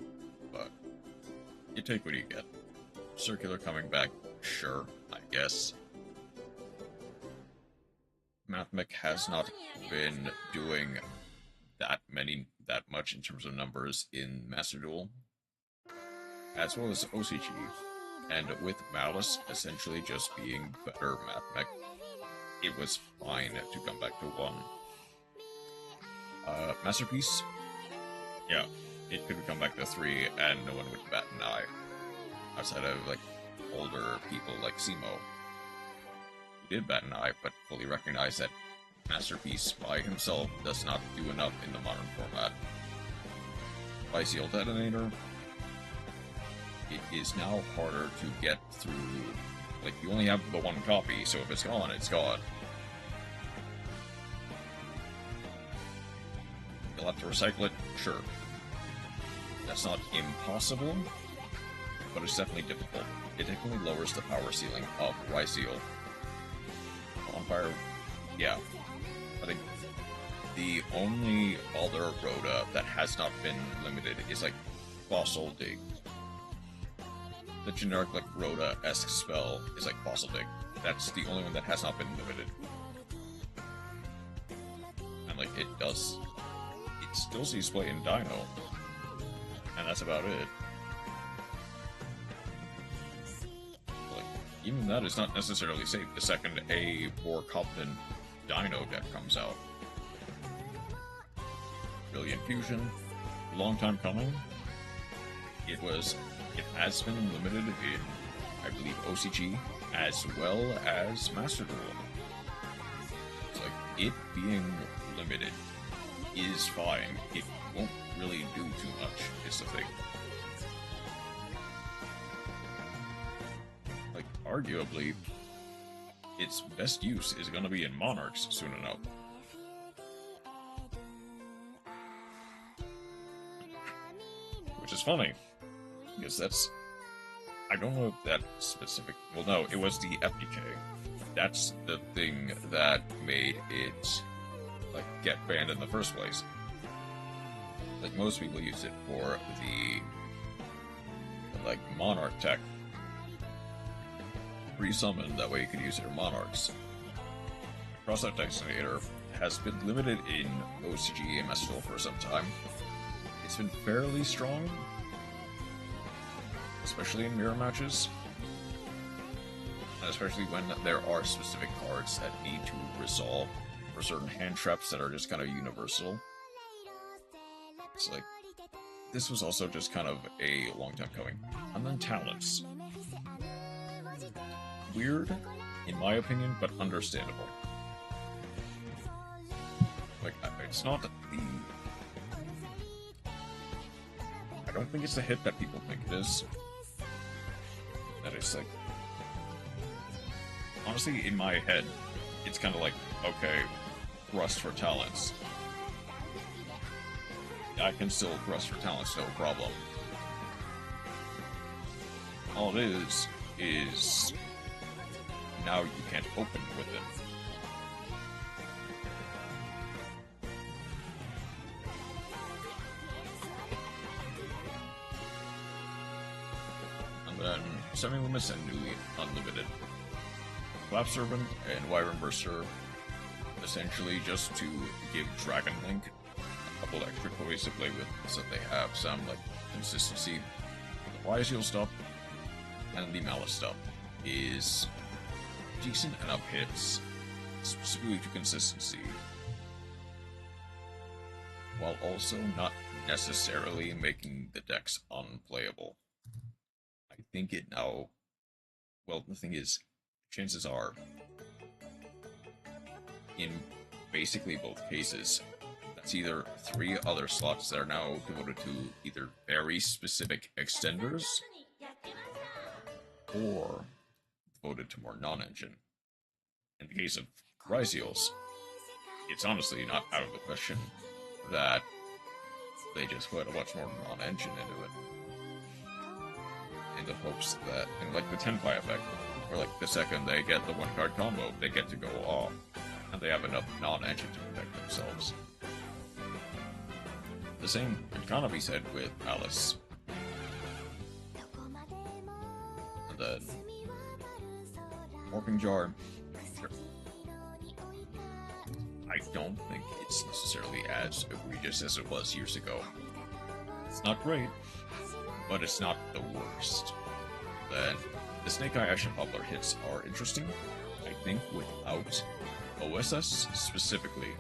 you take what you get. Circular coming back, sure, I guess. Mathmech has not been doing that much in terms of numbers in Master Duel, as well as OCG, and with Malice essentially just being better Mathmech, it was fine to come back to 1. Masterpiece? Yeah, it could come back to 3 and no one would bat an eye. Outside of, like, older people like Simo. He did bat an eye, but fully recognized that Masterpiece by himself does not do enough in the modern format. Biseal Detonator, it is now harder to get through. Like, you only have the 1 copy, so if it's gone, it's gone. You'll have to recycle it, sure. That's not impossible, but it's definitely difficult. It definitely lowers the power ceiling of Ryseal. Bonfire, yeah. I think the only other Rhoda that has not been limited is, like, Fossil Dig. The generic, like, Rhoda-esque spell is, like, Fossil Dig. That's the only one that has not been limited. And, like, it still sees play in Dino. And that's about it. Like, even that is not necessarily safe the second a more competent Dino deck comes out. Brilliant Fusion, long time coming. It has been limited in, I believe, OCG, as well as Master Duel. It's like, it being limited is fine. It won't really do too much, is the thing. Like, arguably, its best use is gonna be in Monarchs soon enough. Which is funny, because that's... I don't know if that specific... Well, no, it was the FDK. That's the thing that made it, like, get banned in the first place. Like, most people use it for the, like, Monarch tech. Re-summon, that way you could use it in Monarchs. Cross-out Detonator has been limited in OCG and Master Duel for some time. It's been fairly strong, especially in mirror matches, and especially when there are specific cards that need to resolve, or certain hand traps that are just kind of universal. It's like, this was also just kind of a long time coming. And then talents. Weird, in my opinion, but understandable. Like, it's not the... I don't think it's the hit that people think it is. that it's like, honestly, in my head, it's kind of like, okay, thrust for talents. I can still thrust for talents, no problem. All it is now you can't open with it. And then semi-limits and newly unlimited. Flap Serpent and Wyvern Burster, essentially just to give Dragon Link a couple extra toys to play with, so they have some like consistency. The Wise Heal stuff and the Malice stuff is decent enough hits, specifically to consistency, while also not necessarily making the decks unplayable. I think it now, well, the thing is, chances are, in basically both cases, that's either 3 other slots that are now devoted to either very specific extenders or devoted to more non-engine. In the case of Rise Heals, it's honestly not out of the question that they just put a much more non-engine into it, in the hopes that, and like the Tenpai effect, where like the second they get the 1-card combo, they get to go off, and they have enough non-engine to protect themselves. The same Konami said with Alice. And then Warping Jar, sure. I don't think it's necessarily as egregious as it was years ago. It's not great, but it's not the worst. Then the Snake Eye Action Poplar hits are interesting. I think without OSS specifically,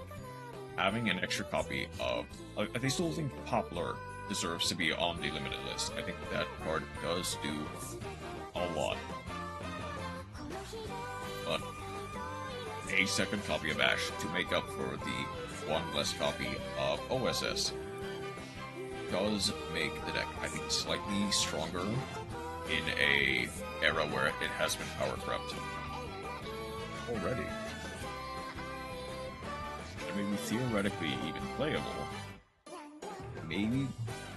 having an extra copy of... I still think Poplar deserves to be on the limited list. I think that card does do a lot. But a second copy of Ash to make up for the one less copy of OSS does make the deck, I think, slightly stronger in a era where it has been power crept already. And maybe theoretically even playable. Maybe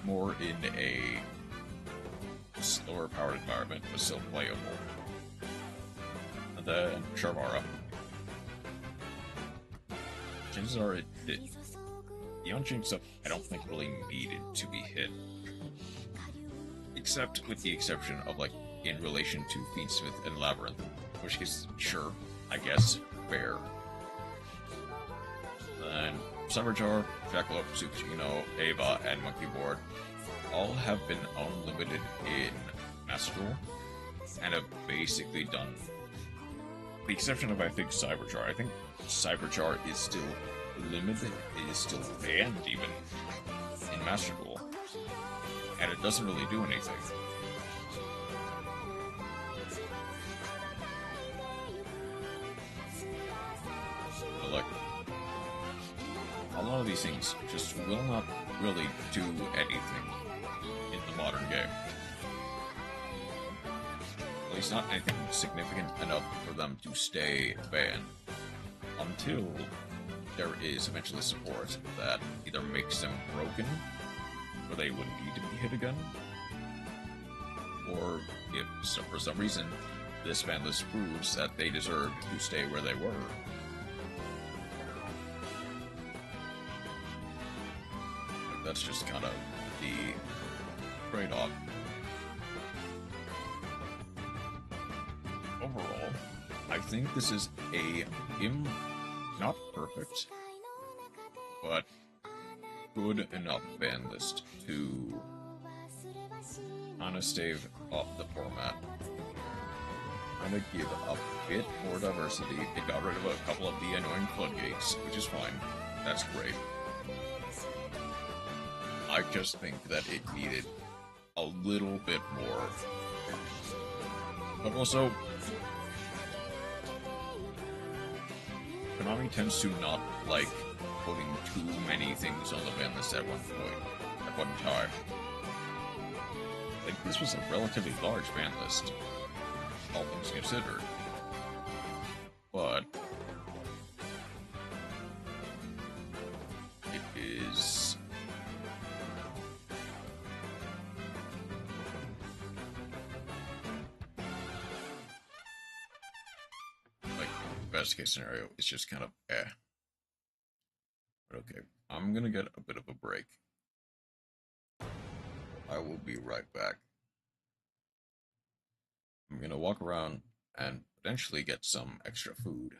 more in a slower powered environment, but still playable. And then Sharvara. Chances are the on-chain stuff I don't think really needed to be hit. Except with the exception of like in relation to Fiendsmith and Labyrinth, which is sure, I guess, fair. Then Cyberjar, Jackalope, Supino, Ava, and Monkey Board all have been unlimited in Master Duel and have basically done, the exception of I think Cyberjar. I think Cyberjar is still limited, it is still banned even in Master Duel, and it doesn't really do anything. But like, a lot of these things just will not really do anything in the modern game. At least not anything significant enough for them to stay banned until there is eventually support that either makes them broken, where they wouldn't need to be hit again, or if for some reason this ban list proves that they deserve to stay where they were. That's just kind of the trade-off. Overall, I think this is a not perfect, but good enough ban list to kind of stave off the format. Kind of give a bit more diversity. It got rid of a couple of the annoying floodgates, which is fine. That's great. I just think that it needed a little bit more. But also, Konami tends to not like putting too many things on the ban list at one point, at one time. I think this was a relatively large ban list. all things considered. But it is like best case scenario. It's just kind of eh. But okay, I'm gonna get a bit of a break. I will be right back. I'm gonna walk around and potentially get some extra food.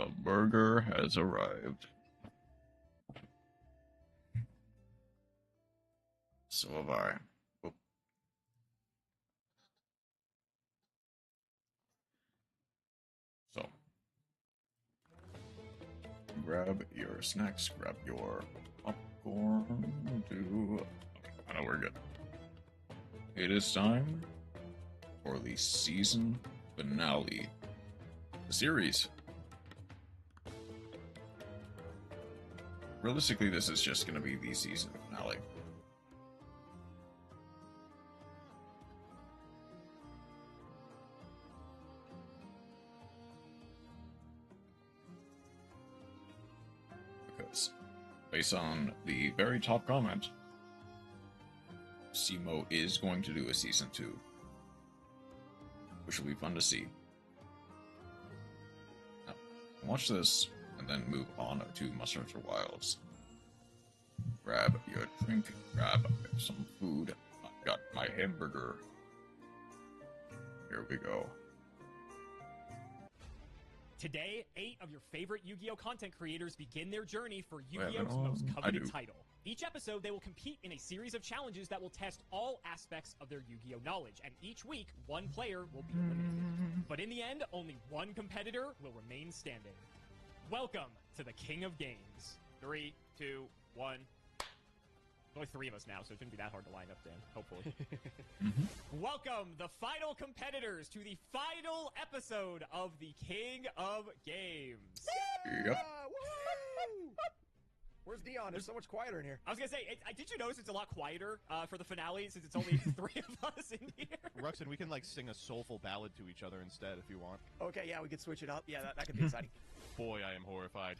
The burger has arrived. So have I. Oh. So, grab your snacks, grab your popcorn, I know we're good. It is time for the season finale. The series. Realistically, this is just going to be the season finale. Because, based on the very top comment, Simo is going to do a season 2, which will be fun to see. Now, watch this, and then move on to Monster Hunter Wilds. Grab your drink, grab some food. I got my hamburger. Here we go. Today, 8 of your favorite Yu-Gi-Oh! Content creators begin their journey for Wait, Yu-Gi-Oh's no, most I coveted do. title. Each episode, they will compete in a series of challenges that will test all aspects of their Yu-Gi-Oh! Knowledge, and each week, one player will be eliminated. But in the end, only one competitor will remain standing. Welcome to the King of Games. 3, 2, 1. There's only 3 of us now, so it shouldn't be that hard to line up, Dan. Hopefully. Welcome, the final competitors, to the final episode of the King of Games. Yep. Woo! Where's Dion? It's so much quieter in here. I was gonna say, did you notice it's a lot quieter for the finale since it's only 3 of us in here? Ruxin, we can like sing a soulful ballad to each other instead if you want. Okay, yeah, we could switch it up. Yeah, that could be exciting. Boy, I am horrified.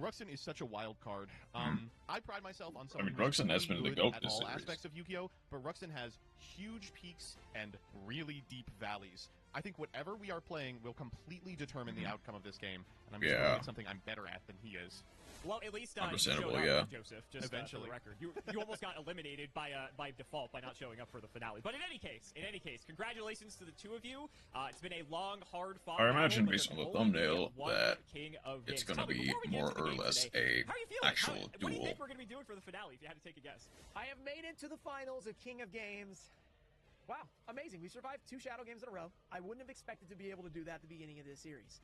Ruxin is such a wild card. I pride myself on I mean, someone who's Ruxin has been really the GOAT good at this all series. aspects of Yu-Gi-Oh, but Ruxin has huge peaks and really deep valleys. I think whatever we are playing will completely determine the outcome of this game, and I'm just Yeah. going to something I'm better at than he is. Well, at least you Understandable, showed yeah. up, Joseph. Just Eventually. for the record, you almost got eliminated by default by not showing up for the finale. But in any case, congratulations to the 2 of you. It's been a long, hard fought. I imagine battle, but based on there's the only thumbnail one that King of it's Games. gonna Tell me, be before we get more into the or games less today, a how are you feeling? actual What do you duel. think we're going to be doing for the finale? If you had to take a guess. I have made it to the finals of King of Games. Wow, amazing. We survived 2 Shadow Games in a row. I wouldn't have expected to be able to do that at the beginning of this series.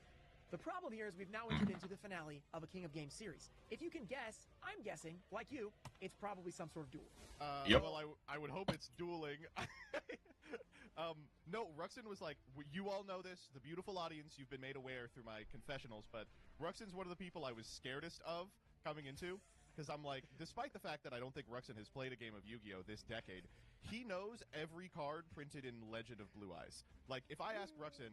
The problem here is we've now entered into the finale of a King of Games series. If you can guess, I'm guessing, like you, it's probably some sort of duel. Yep. Well, I would hope it's dueling. No, Ruxin was like, you all know this, the beautiful audience, you've been made aware through my confessionals, but Ruxin's one of the people I was scaredest of coming into, because I'm like, despite the fact that I don't think Ruxin has played a game of Yu-Gi-Oh! This decade, he knows every card printed in Legend of Blue Eyes. Like, if I ask Ruxin,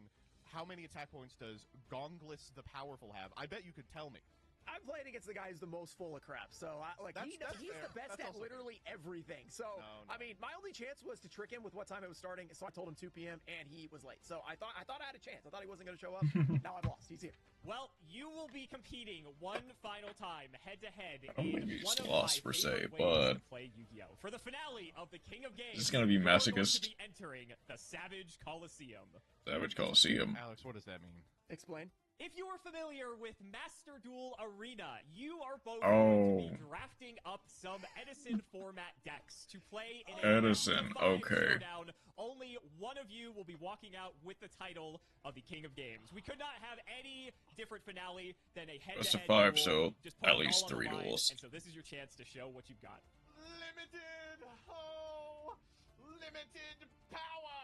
how many attack points does Gongless the Powerful have, I bet you could tell me. I'm playing against the guy who's the most full of crap, so he's That's the fair. best That's at also literally everything. So, No. I mean, my only chance was to trick him with what time it was starting, so I told him 2 p.m. and he was late. So I thought I had a chance. I thought he wasn't going to show up. Now I've lost. He's here. Well, you will be competing one final time, head-to-head, I don't think in he's one of lost my per se, favorite ways but to play Yu-Gi-Oh! For the finale of the King of Games, This is gonna be you're going to masochist. be entering the Savage Coliseum. Savage Coliseum. Alex, what does that mean? Explain. If you are familiar with Master Duel Arena, you are both Oh. going to be drafting up some Edison format decks to play in a Edison, best of 5 okay. showdown. Only one of you will be walking out with the title of the King of Games. We could not have any different finale than a head-to-head Best of 5, duel. so Just put at it all least on the 3 line, duels. And so this is your chance to show what you've got. Limited! Oh! Limited power!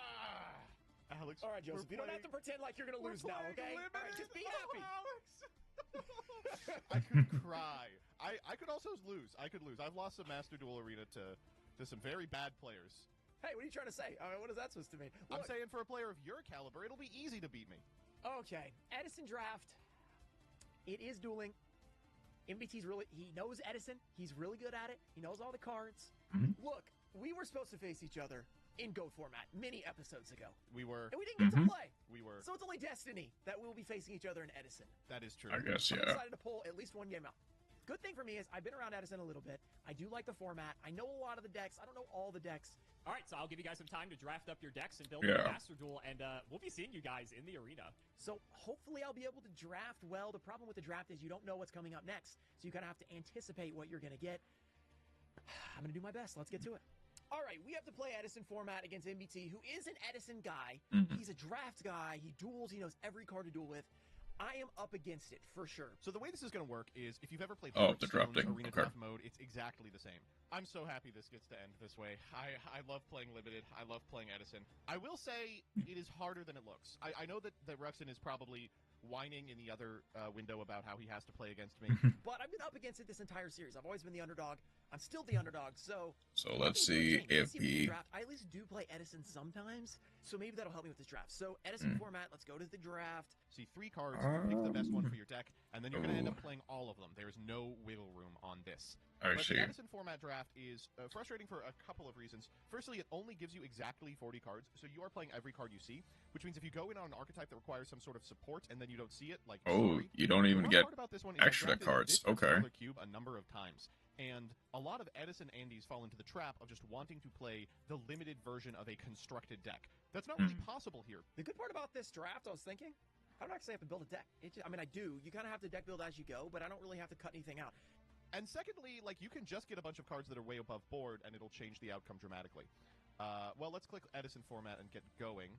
Alex, All right, Joseph, we're you don't have to pretend like you're going to lose now, okay? All right, just be happy. I could cry. I could also lose. I could lose. I've lost some Master Duel Arena to some very bad players. Hey, what are you trying to say? What is that supposed to mean? I'm Look, saying for a player of your caliber, it'll be easy to beat me. okay, Edison draft. It is dueling. MBT's he knows Edison. He's really good at it. He knows all the cards. Mhm. Look, we were supposed to face each other in GOAT format many episodes ago, We were. and we didn't get to play. We were. So it's only destiny that we'll be facing each other in Edison. That is true. I guess, I yeah. decided to pull at least one game out. Good thing for me is I've been around Edison a little bit. I do like the format. I know a lot of the decks. I don't know all the decks. All right, so I'll give you guys some time to draft up your decks and build Yeah. a master duel, and we'll be seeing you guys in the arena. So hopefully I'll be able to draft well. The problem with the draft is you don't know what's coming up next. So you kind of have to anticipate what you're going to get. I'm going to do my best. Let's get to it. All right, we have to play Edison format against MBT, who is an Edison guy. He's a draft guy. He duels. He knows every card to duel with. I am up against it, for sure. So the way this is going to work is, if you've ever played Oh, the Hearthstone's drafting. Arena Okay. Draft mode, it's exactly the same. I'm so happy this gets to end this way. I love playing Limited. I love playing Edison. I will say it is harder than it looks. I know that Ruxin is probably whining in the other window about how he has to play against me. But I've been up against it this entire series. I've always been the underdog. I'm still the underdog, so... So let's see if he... draft. I at least do play Edison sometimes, so maybe that'll help me with this draft. So, Edison format, let's go to the draft. See, 3 cards, pick the best one for your deck, and then you're going to end up playing all of them. There's no wiggle room on this. I But see. the Edison format draft is frustrating for a couple of reasons. Firstly, it only gives you exactly 40 cards, so you are playing every card you see, which means if you go in on an archetype that requires some sort of support and then you don't see it, like, Oh, sorry. you don't The even rough get part about this one is I extra drafted cards. this Okay. particular cube a number of times, and a lot of Edison Andes fall into the trap of just wanting to play the limited version of a constructed deck. That's not really possible here. The good part about this draft, I was thinking, I don't actually have to build a deck. I mean, I do. You kind of have to deck build as you go, but I don't really have to cut anything out. And secondly, like, you can just get a bunch of cards that are way above board, and it'll change the outcome dramatically. Well, let's click Edison format and get going.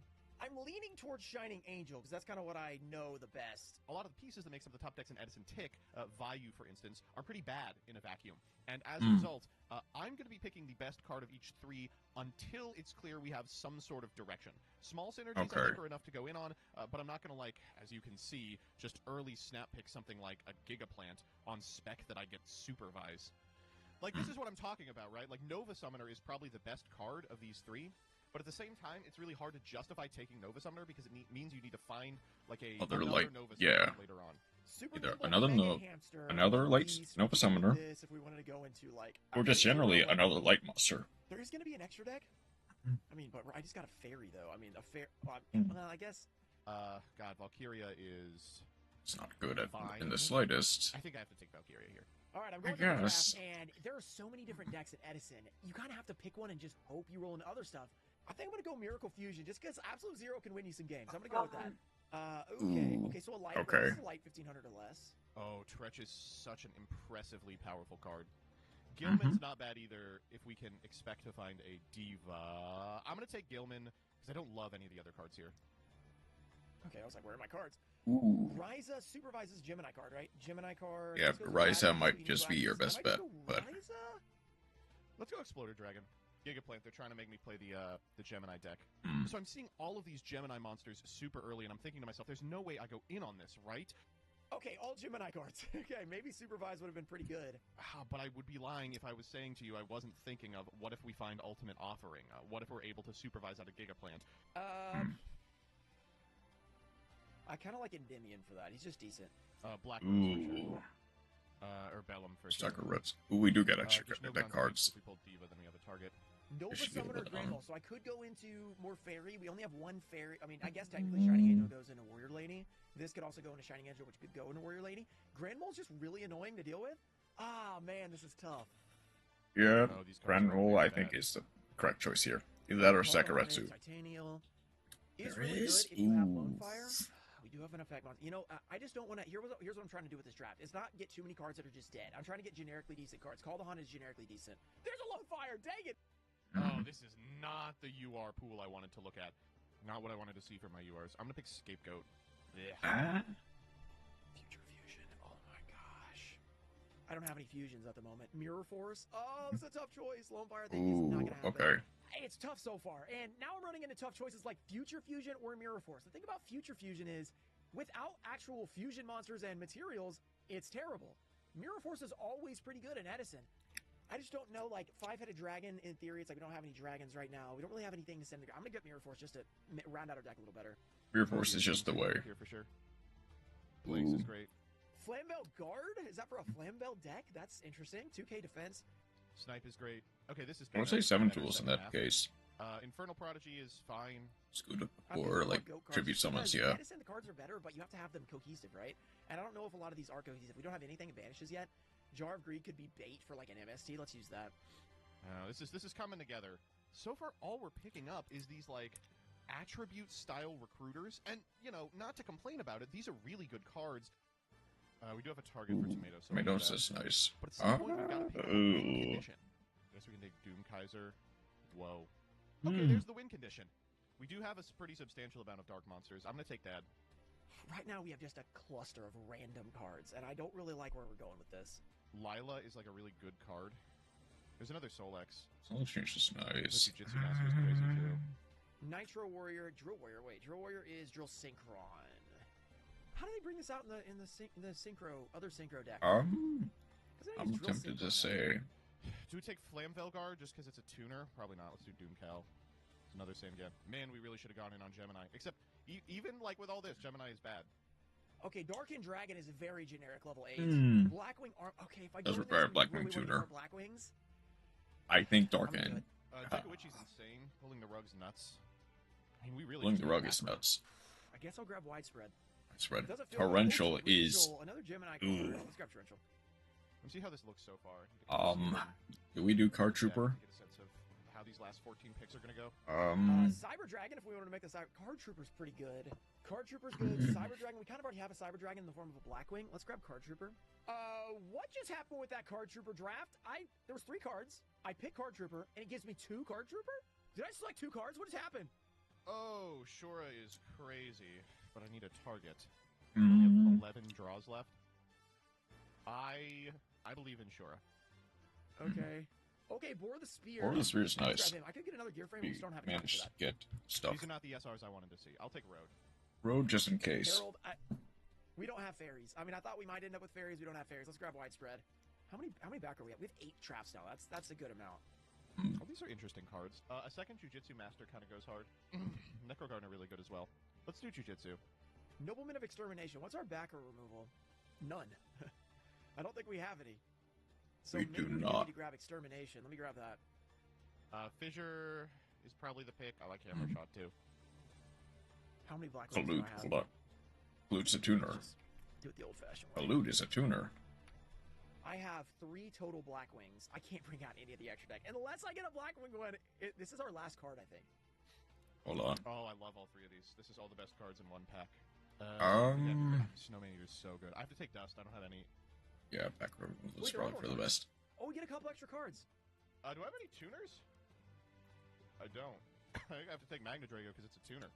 I'm leaning towards Shining Angel, because that's kind of what I know the best. A lot of the pieces that makes up the top decks in Edison Tick, Vayu, for instance, are pretty bad in a vacuum. And as a result, I'm going to be picking the best card of each 3 until it's clear we have some sort of direction. Small synergies, I think, are enough to go in on, but I'm not going to, like, as you can see, just early snap pick something like a Gigaplant on spec that I get supervise. Like, this is what I'm talking about, right? Like, Nova Summoner is probably the best card of these 3. But at the same time, it's really hard to justify taking Nova Summoner because it means you need to find, like, another like, Nova yeah. Summoner later on. Super Either nimble another Mega no- Hamster, another, like, Beast, Nova we could do Summoner. this if we wanted to go into, like... Or just generally like, another light monster. There is going to be an extra deck? I mean, but I just got a fairy, though. I mean, a fair... Well, I guess... God, Valkyria is... It's not good at, Fine. in the slightest. I think I have to take Valkyria here. All right, I'm I going to the guess. draft, and there are so many different decks at Edison. You kind of have to pick one and just hope you roll into other stuff. I think I'm going to go Miracle Fusion, just because Absolute Zero can win you some games. I'm going to go with that. Okay, so a light, okay. this is a light 1500 or less. Oh, Tretch is such an impressively powerful card. Gilman's not bad either if we can expect to find a Diva. I'm going to take Gilman because I don't love any of the other cards here. Okay, I was like, where are my cards? Ooh. Ryza supervises Gemini card, right? Gemini card. Yeah, This goes with Ryza Dragon, might so you just need be your glasses. best I might bet, go but- Ryza? Let's go Exploder Dragon. Gigaplant, they're trying to make me play the Gemini deck. So I'm seeing all of these Gemini monsters super early, and I'm thinking to myself, there's no way I go in on this, right? Okay, all Gemini cards. Okay, maybe Supervise would have been pretty good. But I would be lying if I was saying to you I wasn't thinking of what if we find Ultimate Offering? What if we're able to supervise out of Gigaplant? I kind of like Endymion for that. He's just decent. Black Rose for Ooh. sure. Or Bellum for sure. Sucker Reds. Ooh, we do get extra Just no deck guns, cards. If we pull Diva, then we have a target. Nova should be a Summoner little bit Grand on. Mole. So I could go into more Fairy. We only have one Fairy. I mean, I guess technically Shining Angel goes into Warrior Lady. This could also go into Shining Angel, which could go into Warrior Lady. Grand Mole's just really annoying to deal with. Ah, man, this is tough. Yeah, Oh, these cards Grand are Roll, very I think, bad. is the correct choice here. Either that or Sakaretsu. Titanial. Is There really is? good if you have Lone Ooh. Fire. We do have an effect monster. You know, I just don't want to. Here's what I'm trying to do with this draft. It's not get too many cards that are just dead. I'm trying to get generically decent cards. Call the Hunt is generically decent. There's a Lone Fire. Dang it. Oh, this is not the UR pool I wanted to look at. Not what I wanted to see for my URs. I'm gonna pick Scapegoat. Ah, Future Fusion. Oh my gosh. I don't have any fusions at the moment. Mirror Force. Oh, it's a tough choice. Lone Fire thing is not ooh, gonna happen. okay. It's tough so far, and now I'm running into tough choices like Future Fusion or Mirror Force. The thing about Future Fusion is, without actual fusion monsters and materials, it's terrible. Mirror Force is always pretty good in Edison. I just don't know, like, Five-Headed Dragon, in theory, it's like we don't have any dragons right now. We don't really have anything to send to... I'm gonna get Mirror Force just to round out our deck a little better. Rear Force is just the way. Here for sure. Blaze is Ooh. great. Flamebell Guard? Is that for a Flamebell deck? That's interesting. 2k defense. Snipe is great. Okay, this is. I would say better. 7 Better tools in second that half. case. Infernal Prodigy is fine. Scoot I'm or thinking like about goat cards tribute just summons, because yeah. Edison, the cards are better, but you have to have them cohesive, right? And I don't know if a lot of these are cohesive. We don't have anything in Vanishes yet. Jar of Greed could be bait for like an MST. Let's use that. This is coming together. So far, all we're picking up is these like attribute style recruiters, and you know, not to complain about it, these are really good cards. We do have a target for Tomato. So Tomatoes is nice. But at some point, we've got to pick up a win condition. Guess we can take Doom Kaiser. Whoa. Okay, there's the win condition. We do have a pretty substantial amount of dark monsters. I'm gonna take that. Right now, we have just a cluster of random cards, and I don't really like where we're going with this. Lila is like a really good card. There's another Solex. Solex is nice. The Jujitsu Master is crazy too. Nitro Warrior, Drill Warrior. Wait, Drill Warrior is Drill Synchron. How do they bring this out in the other synchro deck? 'Cause I I'm use Drill tempted to Synchron say. Do we take Flamvelgar just because it's a tuner? Probably not. Let's do Doomcal. It's another same again. Man, we really should have gone in on Gemini. Except, even like with all this, Gemini is bad. Okay, Darkened Dragon is a very generic level 8. Hmm. Blackwing Arm. Okay, if I Does go in require this Blackwing really tuner. Blackwings. I think I'm Dark End. good. Dekawitchi's insane. Pulling the rug's nuts. I mean, we really Pulling just the need rug a is macro. nuts. I guess I'll grab Widespread. Spread. Doesn't feel Torrential good. is. Another Gemini card. Ooh. Let's grab Torrential. Let's see how this looks so far. Do we do Card Trooper? Get a sense of how these last 14 picks are gonna go. Cyber Dragon, if we wanted to make the Card Trooper's pretty good. Card Trooper's good. Cyber Dragon, we kind of already have a Cyber Dragon in the form of a Blackwing. Let's grab Card Trooper. What just happened with that Card Trooper draft? There was 3 cards. I picked Card Trooper, and it gives me 2 Card Trooper? Did I select 2 cards? What just happened? Oh, Shura is crazy, but I need a target. We only have 11 draws left. I believe in Shura. Okay. Okay, Bore the Spear. Bore the Spear is Let's nice. grab him. I could get another gear frame. We We just don't have enough for managed to that. get stuff. These are not the SRs I wanted to see. I'll take Road. Road just in case. Harold, we don't have fairies. I mean, I thought we might end up with fairies. We don't have fairies. Let's grab Widespread. How many back are we at? We have 8 traps now. That's a good amount. Oh, these are interesting cards. A second Jujitsu Master kind of goes hard. Necro Gardener really good as well. Let's do Jujitsu. Nobleman of Extermination. What's our backer removal? None. I don't think we have any. So We maybe do we not. need to grab Extermination. Let me grab that. Fissure is probably the pick. I like Hammer Shot too. How many black ones do Collude, I have? hold on. Collude's a tuner. Just do it the old-fashioned way. Collude is a tuner. I have 3 total black wings. I can't bring out any of the extra deck unless I get a black wing one. This is our last card, I think. Hold on. Oh, I love all 3 of these. This is all the best cards in one pack. Snowman Eater is so good. I have to take Dust. I don't have any. Yeah, back row was Wait, probably for the best. Oh, we get a couple extra cards. Do I have any tuners? I don't. I have to take Magna Drago because it's a tuner.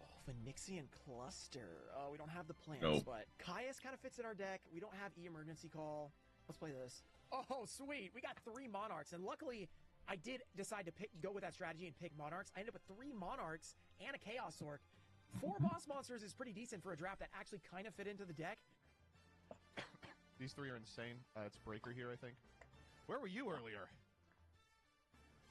Oh, Phoenixian Cluster. Oh, we don't have the plants, Nope. but Caius kind of fits in our deck. We don't have E-Emergency Call. Let's play this. Oh, sweet. We got 3 Monarchs, and luckily, I did decide to go with that strategy and pick Monarchs. I ended up with 3 Monarchs and a Chaos Orc. 4 Boss Monsters is pretty decent for a draft that actually kind of fit into the deck. These 3 are insane. It's Breaker here, I think. Where were you earlier?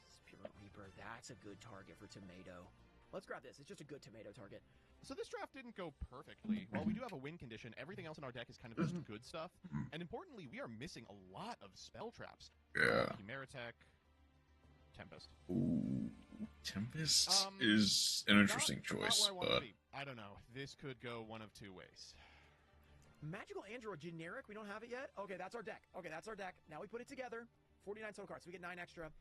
Spirit Reaper, that's a good target for Tomato. Let's grab this. It's just a good Tomato target. So this draft didn't go perfectly. While we do have a win condition, everything else in our deck is kind of just good stuff. And importantly, we are missing a lot of spell traps. Yeah. Chimera Tech, Tempest. Ooh, Tempest is an interesting Not choice, where I wanna but be. I don't know. This could go one of 2 ways. Magical Android generic, we don't have it yet. Okay, that's our deck. Now we put it together. 49 total cards, so we get 9 extra.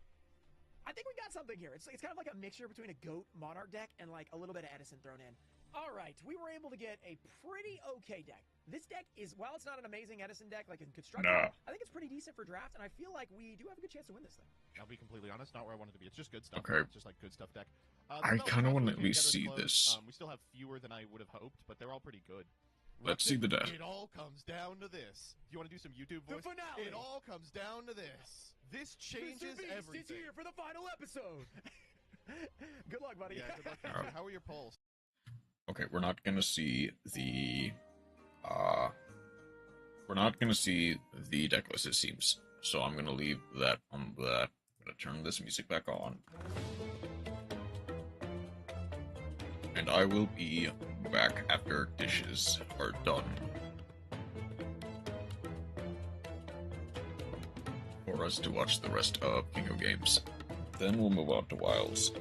I think we got something here. It's kind of like a mixture between a Goat Monarch deck and like a little bit of Edison thrown in. All right, we were able to get a pretty okay deck. This deck is, while it's not an amazing Edison deck like in construction, Nah. I think it's pretty decent for draft, and I feel like we do have a good chance to win this thing. I'll be completely honest, not where I wanted to be. It's just good stuff. Okay. It's just like good stuff deck. I spell kinda traps wanna we at put least together see close. this. We still have fewer than I would have hoped, but they're all pretty good. Let's see the deck. It all comes down to this. Do you want to do some YouTube voice? The finale. It all comes down to this. This changes Mr. Beast everything. is here for the final episode. Good luck, buddy. Yeah, good luck. Casper. How are your polls? okay, we're not gonna see the deck list, it seems. So I'm gonna leave that on that. I'm gonna turn this music back on. And I will be back after dishes are done. For us to watch the rest of King of Games. Then we'll move on to Wilds.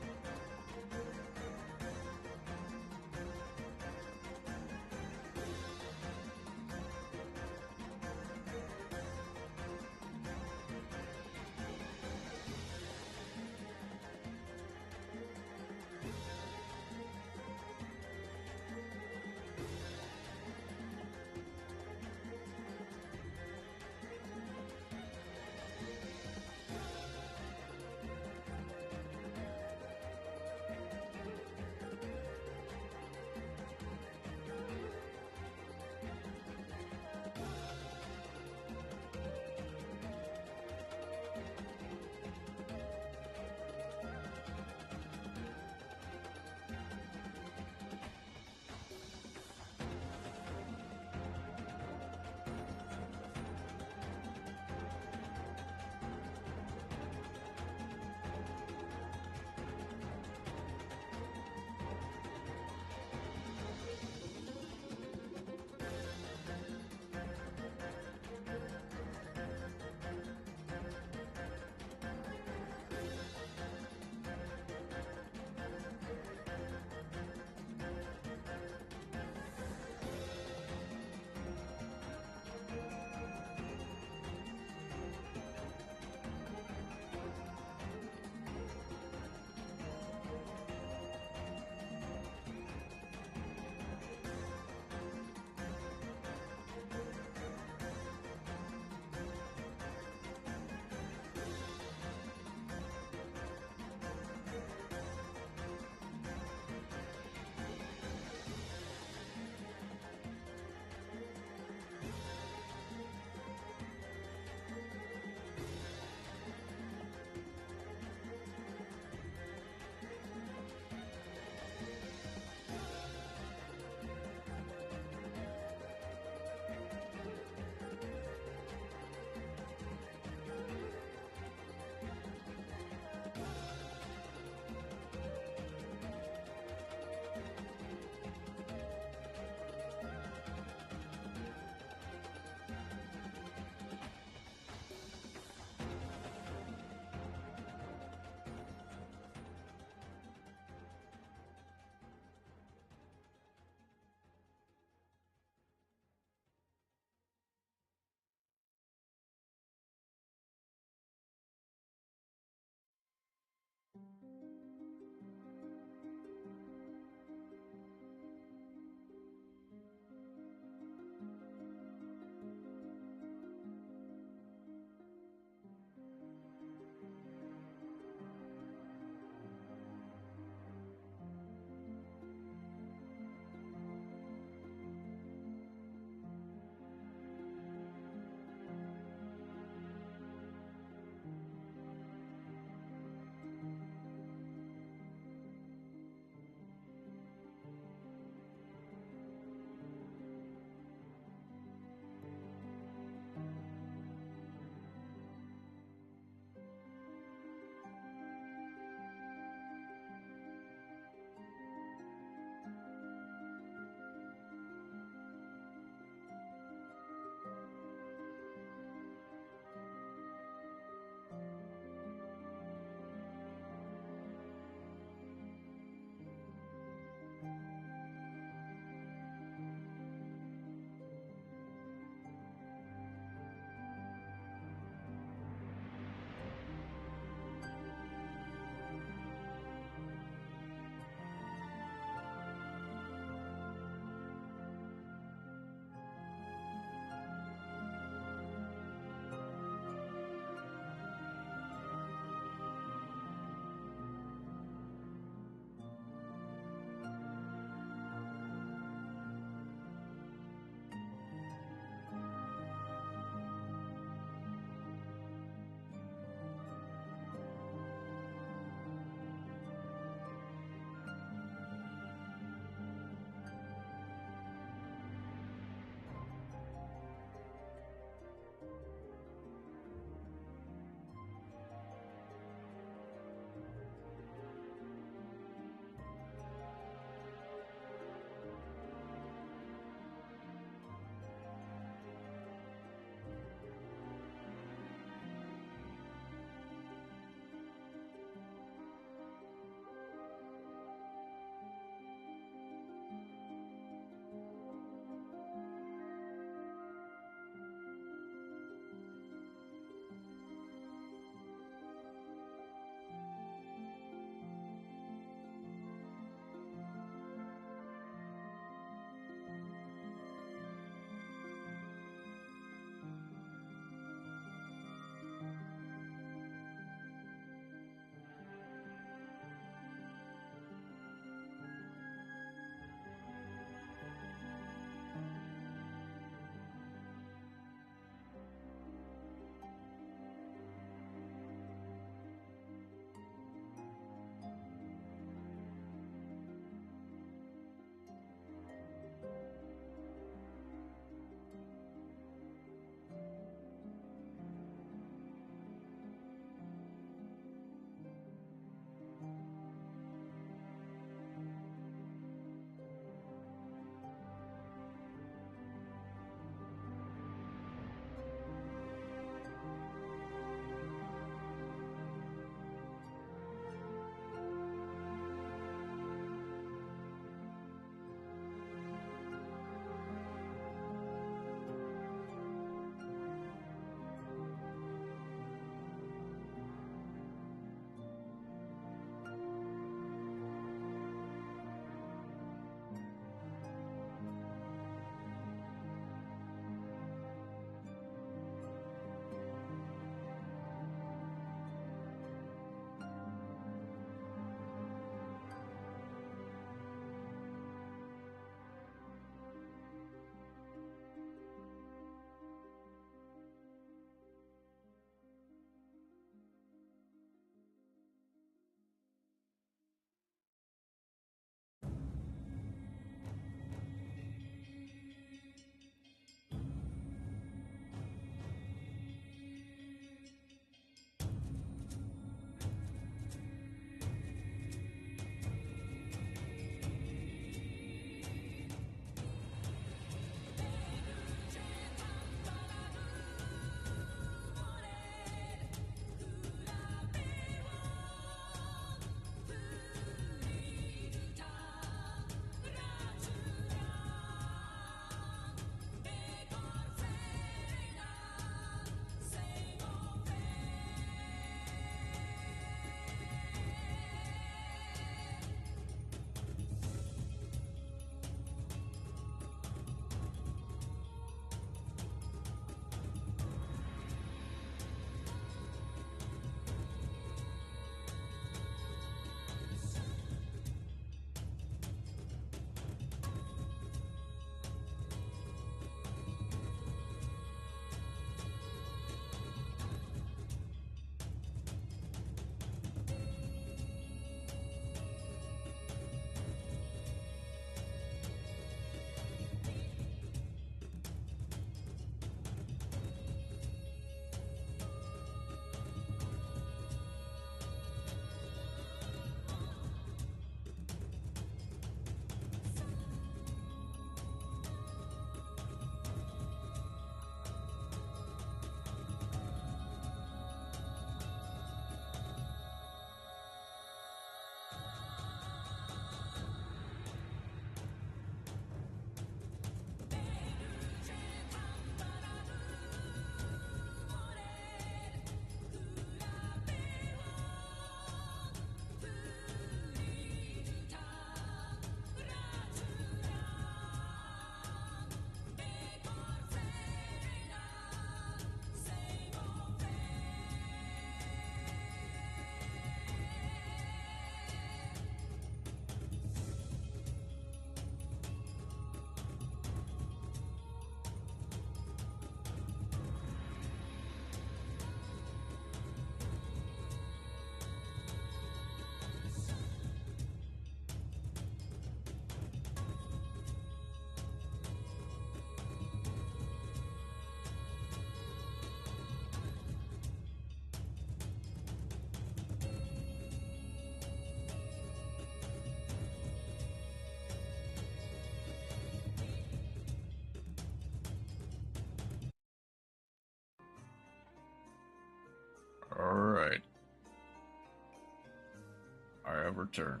returned.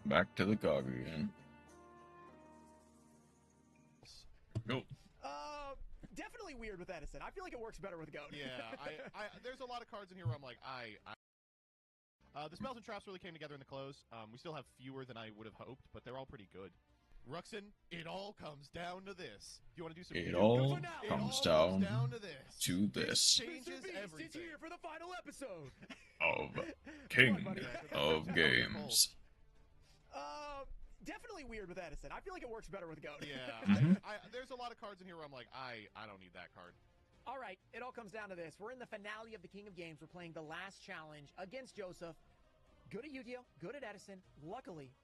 Back to the KoG again. Go. Definitely weird with Edison. I feel like it works better with Goat. Yeah, there's a lot of cards in here where I'm like, the spells and traps really came together in the close. We still have fewer than I would have hoped, but they're all pretty good. Ruxin, it all comes down to this. Do you want to do some? It all comes down to this. to this Changes Mr. Beast everything. is here for the final episode. of King of Games. Definitely weird with Edison. I feel like it works better with Goat. Yeah, there's a lot of cards in here where I'm like, I don't need that card. All right, it all comes down to this. We're in the finale of the King of Games. We're playing the last challenge against Joseph. Good at Yu-Gi-Oh, good at Edison. Luckily,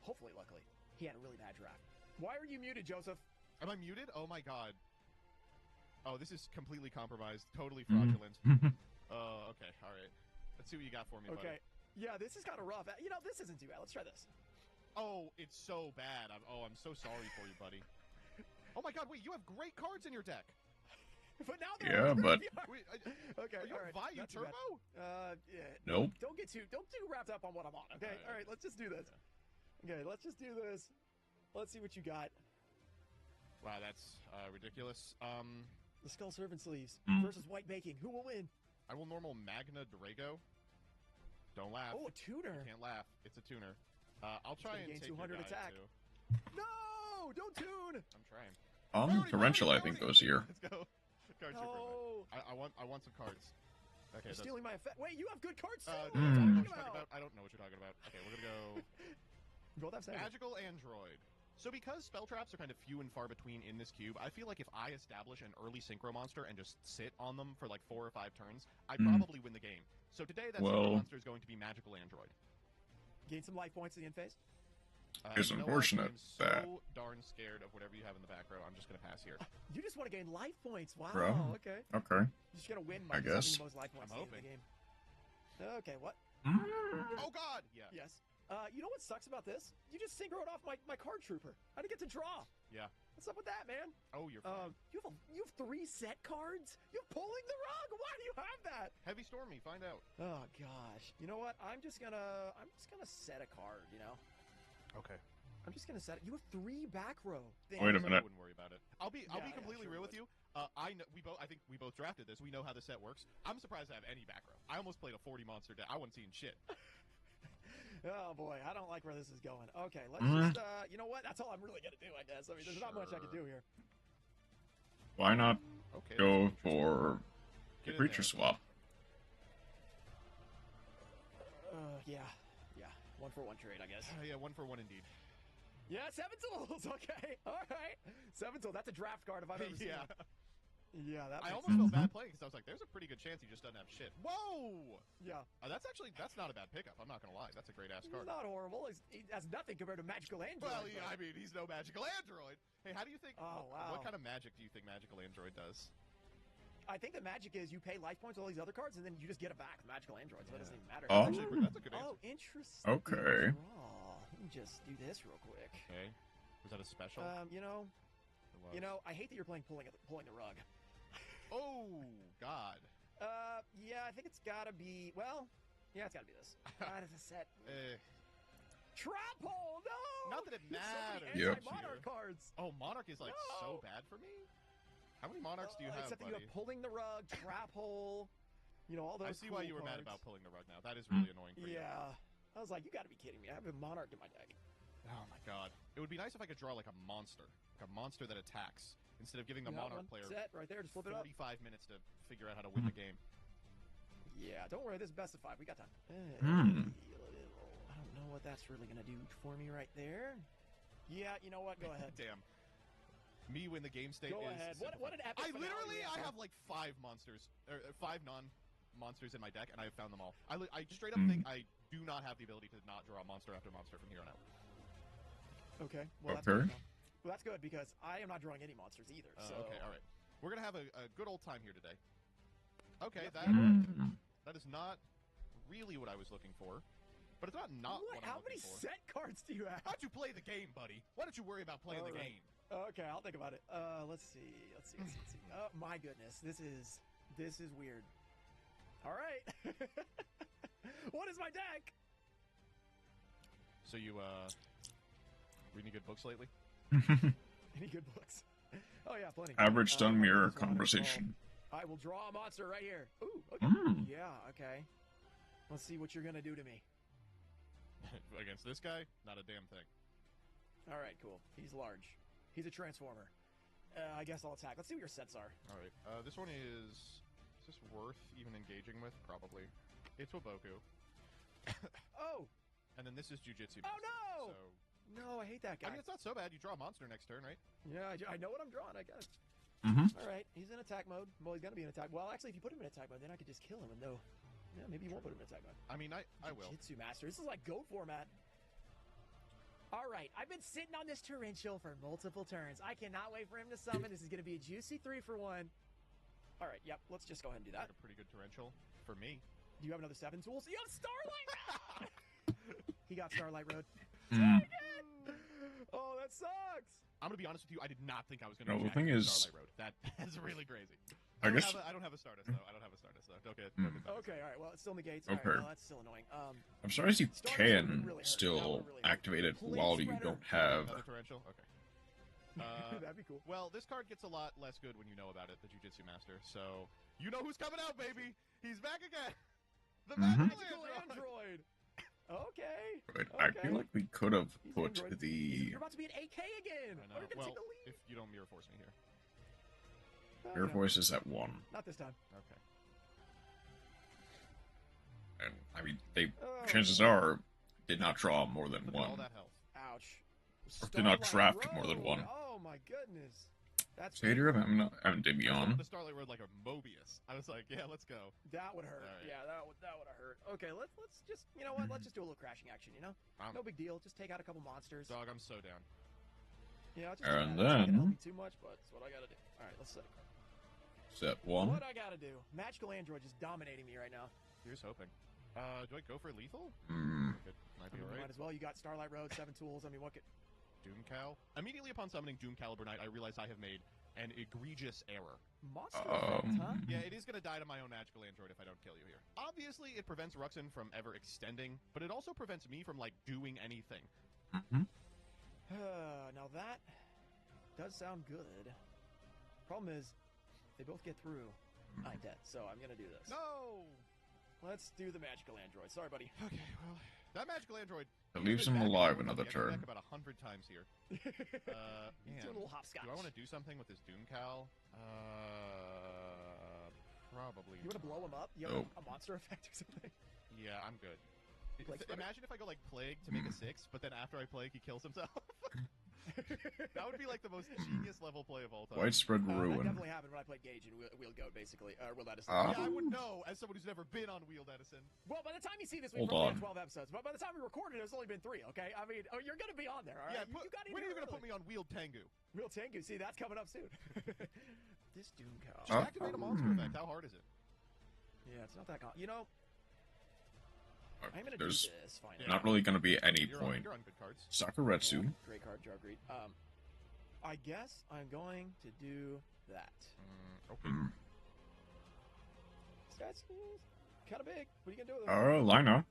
hopefully luckily, he had a really bad draft. Why are you muted, Joseph? Am I muted? Oh my god. Oh, this is completely compromised. Totally fraudulent. Okay, all right. Let's see what you got for me, buddy. Okay. Yeah, this is kind of rough. You know, this isn't too bad. Let's try this. Oh, it's so bad. I'm so sorry for you, buddy. Oh my god, wait, you have great cards in your deck. But now Yeah, but Wait, okay, are you all right. Vayu not too bad. Turbo? Yeah. Nope. Don't get too wrapped up on what I'm on. Okay. All right. Let's just do this. Okay. Let's just do this. Let's see what you got. Wow, that's ridiculous. The Skull Servant Sleeves Mm. versus White Baking. Who will win? I will normal Magna Drago. Don't laugh. Oh, a tuner. Can't laugh. It's a tuner. I'll try and gain take 200 your guy, attack. too. No, don't tune. I'm trying. Torrential, I think, goes here. Let's go. Card trooper. No. I want some cards. Okay, You're stealing my effect. Wait, you have good cards too. I What don't are know you what you're talking talking about? about. I don't know what you're talking about. Okay, we're gonna go You both have seven. Magical Android. So because spell traps are kind of few and far between in this cube, I feel like if I establish an early synchro monster and just sit on them for like 4 or 5 turns, I probably win the game. So today that synchro monster is going to be Magical Android. Gain some life points in the end phase. It's you know unfortunate what? I'm that- so darn scared of whatever you have in the back row. I'm just gonna pass here. You just want to gain life points. Wow. Bro. Okay. Okay. You're just gonna win by I guess. the most life points I'm at the end of the game. Okay. What? Oh god! Yeah. Yes. You know what sucks about this? You just synchroed off my card trooper. I didn't get to draw. Yeah. What's up with that, man? Oh, you're fine. You have 3 set cards. You're pulling the rug. Why do you have that? Heavy Stormy, find out. Oh gosh. You know what? I'm just gonna set a card. You know. Okay. I'm just gonna set it. You have 3 back row things. Wait a So minute. I wouldn't worry about it. I'll be completely sure real with you. I know I think we both drafted this. We know how the set works. I'm surprised I have any back row. I almost played a 40 monster deck. I wasn't seeing shit. Oh boy, I don't like where this is going. Okay, let's just you know what? That's all I'm really gonna do, I guess. I mean, there's not much I can do here. Why not Okay. go for Get the in creature there. swap? Yeah. 1-for-1 trade, I guess. Yeah, 1-for-1 indeed. Yeah, 7 tools. Okay, all right. 7 tools. That's a draft card if I've ever seen Yeah. it. Yeah, that. I makes almost felt bad playing because I was like, "There's a pretty good chance he just doesn't have shit." Whoa! Yeah, That's not a bad pickup. I'm not gonna lie. That's a great ass it's card. not horrible. He has nothing compared to Magical Android. Well, but- yeah, I mean, he's no magical android. Hey, how do you think? Oh, wow. What kind of magic do you think magical android does? I think the magic is you pay life points with all these other cards, and then you just get it back. Magical Android, so it doesn't even matter. Oh. Actually, that's a good answer. Oh, interesting. Okay. Draw. Let me just do this real quick. Okay. Was that a special? You know, It was. I hate that you're playing pulling the rug. Oh God. Yeah, I think it's gotta be. Well, yeah, it's gotta be this. God, it's a set. Trap hole. No. Not that it There's so matters. many Yep. anti-monarch cards. Oh, Monarch is like so No. bad for me. How many Monarchs do you have, Except that buddy? you have pulling the rug, trap hole. You know all those. I see why cool you were mad cards. about pulling the rug now. That is really annoying for you. Yeah, I was like, you gotta be kidding me. I have a monarch in my deck. Oh my God. It would be nice if I could draw like a monster that attacks, instead of giving the You got Monarch one player set right there. Just flip it up. 45 minutes to figure out how to win the game. Yeah, don't worry. This is best of 5. We got time. I don't know what that's really gonna do for me right there. Yeah, you know what? Go ahead. Damn. Me when the game state Go is ahead. What simplified. an epic I finale literally we have. I have like 5 monsters or 5 non-monsters in my deck, and I have found them all. I straight up think I do not have the ability to not draw monster after monster from here on out. Okay. Well, that's Okay. good. Well, that's good because I am not drawing any monsters either. So Okay, all right. We're gonna have a good old time here today. Okay, Yep. that is not really what I was looking for. But it's not what I'm How many looking for. set cards do you have? How'd you play the game, buddy? Why don't you worry about playing the Alright. game? Okay, I'll think about it. Let's see. Oh my goodness, this is weird. All right. What is my deck? So you read any good books lately? Any good books? Oh yeah, plenty. Average stun mirror this one is conversation. called, I will draw a monster right here. Ooh, okay. Yeah, okay. Let's see what you're gonna do to me. Against this guy, not a damn thing. All right, cool. He's large. He's a transformer. I guess I'll attack. Let's see what your sets are. All right, this one is this worth even engaging with? Probably. It's Waboku. Oh! And then this is Jujitsu. Oh, Master, no! So, No, I hate that guy. I mean, it's not so bad. You draw a monster next turn, right? Yeah, I know what I'm drawing, I guess. Mm-hmm. All right, he's in attack mode. Well, he's gonna be in attack. Well, actually, if you put him in attack mode, then I could just kill him and no. Yeah, maybe you won't put him in attack mode. I mean, I will. Jitsu Master. This is like GOAT format. All right, I've been sitting on this torrential for multiple turns. I cannot wait for him to summon. This is going to be a juicy 3-for-1. All right, yep, let's just go ahead and do that. Got a pretty good torrential for me. Do you have another 7 tools? You have Starlight Road! He got Starlight Road. Mm. Oh, that sucks. I'm gonna be honest with you. I did not think I was gonna. No, the jack thing into is- Starlight Road. That's really crazy. I guess. I don't have a Stardust though. Don't get that. Okay, all right, well, it still negates. Okay. All right, well, that's still annoying. I'm surprised you Stardust would've can really hurt. That still would've really hurt. activate it Plate while you spreader. don't have. Another torrential. Okay. That'd be cool. Well, this card gets a lot less good when you know about it, the Jujitsu Master. So you know who's coming out, baby. He's back again. The Mhm. magical Magical android. Android. Okay. But I feel like we could have He's put Android. the You're about to be an AK again. I We're know. gonna Well, take the lead. if you don't mirror force me here. air Yeah. voices at 1. Not this time. Okay. And I mean, they Oh, chances man. are did not draw more than Look at all 1. that health. Ouch. Or did not Starlight draft more than Road. 1. Oh my goodness. That's Satyr of Amon I Demion. the Starlight Road like a Mobius. I was like, yeah, let's go. that would hurt. All right. Yeah, that would have hurt. Okay, let's just you know what? Let's just do a little crashing action. You know, no big deal. Just take out a couple monsters. Dog, I'm so down. Yeah, just And it's not gonna help then- me too much, but it's what I gotta do. All right, let's set a card. Set 1. What I gotta do? Magical Android just dominating me right now. Here's hoping. Do I go for lethal? Mm. Might I be mean, alright. might as well. You got Starlight Road, 7 tools. I mean, what could? Doom Cal. Immediately upon summoning Doom Caliber Knight, I realized I have made an egregious error. Monster effect, huh? Yeah, it is going to die to my own magical android if I don't kill you here. Obviously, it prevents Ruxin from ever extending, but it also prevents me from, like, doing anything. Mm-hmm. Now that does sound good. Problem is, they both get through. I'm dead, so I'm gonna do this. No! Let's do the magical android. Sorry, buddy. Okay, well, that magical android... It he's leaves been him back and alive forth another on the turn. deck about 100 times here. He's Man, doing a little hopscotch. do I want to do something with this Doom Cal? Probably. You want to blow him up? You have Nope. a monster effect or something? Yeah, I'm good. Plague spreader? Imagine if I go like Plague to make a 6, but then after I Plague, he kills himself. That would be like the most genius level play of all time. Widespread That ruin. definitely happened when I played Gage and Wheel Goat, basically. Wheel Edison. Ah. Yeah, I would know as someone who's never been on Wheeled Edison. Well, by the time you see this, Hold we've probably on. had 12 episodes. But by the time we recorded, there's only been 3, okay? I mean, you're going to be on there, all right? Yeah, you got in when are here you gonna early. put me on Wheeled Tengu? Real Tengu. See, that's coming up soon. This Doom Cow. Just activate a monster effect. How hard is it? Yeah, it's not that You know, I'm going to do There's this, finally. not really going to be any You're point. On good cards. Sakuretsu. Great card, Jar Greed. I guess I'm going to do that. Okay. Mm. This guy's kind of big. What are you going to do with him? Lina.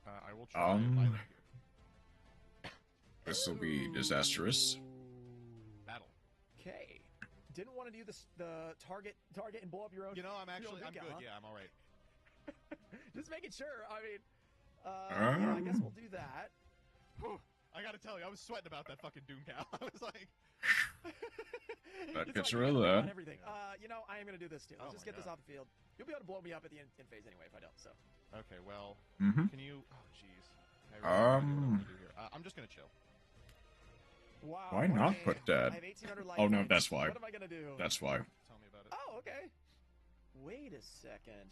I will try Violet here. This will be disastrous. Battle. Okay. Didn't want to do the target and blow up your own. You know, I'm your own good. Doom Cow, huh? Yeah, I'm all right. Just making sure. I mean, I Um. guess we'll do that. Whew. I gotta tell you, I was sweating about that fucking Doom Cow. I was like, That It's gets like, rid of you got that. everything. You know, I am going to do this too. Let's Oh just my get this God. off the field. You'll be able to blow me up at the end phase anyway if I don't. So. okay, well, Mm-hmm. can you? Oh, jeez. I really have no idea what I wanna do here. I'm just gonna chill. Wow. Why not okay. put that? I have 1,800 life Oh, no, points. that's why. What am I going to do? That's why. Tell me about it. Oh, okay. Wait a second.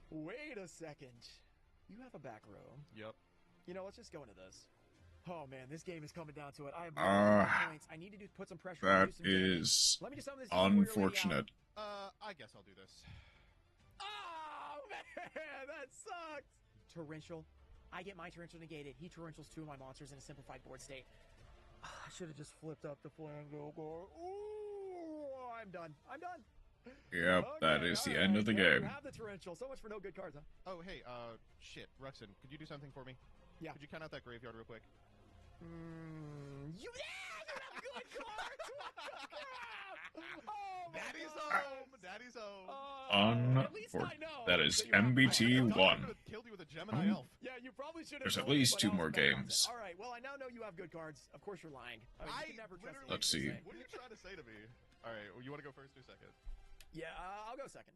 Wait a second. You have a back row. Yep. You know, let's just go into this. Oh man, this game is coming down to it. I have points. I need to put some pressure. That do some damage. is Let me just summon this warrior lady out. unfortunate. I guess I'll do this. Oh man, that sucks. torrential. I get my torrential negated. He torrentials 2 of my monsters in a simplified board state. I should have just flipped up the Flamingo Gore. Ooh, I'm done. I'm done. Yep, that is the end of the there game. You have the torrential. So much for no good cards, huh? Oh, hey, shit, Ruxin, could you do something for me? Yeah. Could you count out that graveyard real quick? You have good cards. Oh, my Daddy's God. home. Daddy's home. At least I know That is you have- MBT I thought I 1. could've killed you with a Gemini elf. Yeah, you probably should have. There's at told me, least but 2 that was more a bad games. concept. All right, well, I now know you have good cards. Of course, you're lying. I mean, you can never trust literally- Let's see. What are you trying to say to me? All right, well, you want to go first or second? Yeah, I'll go second.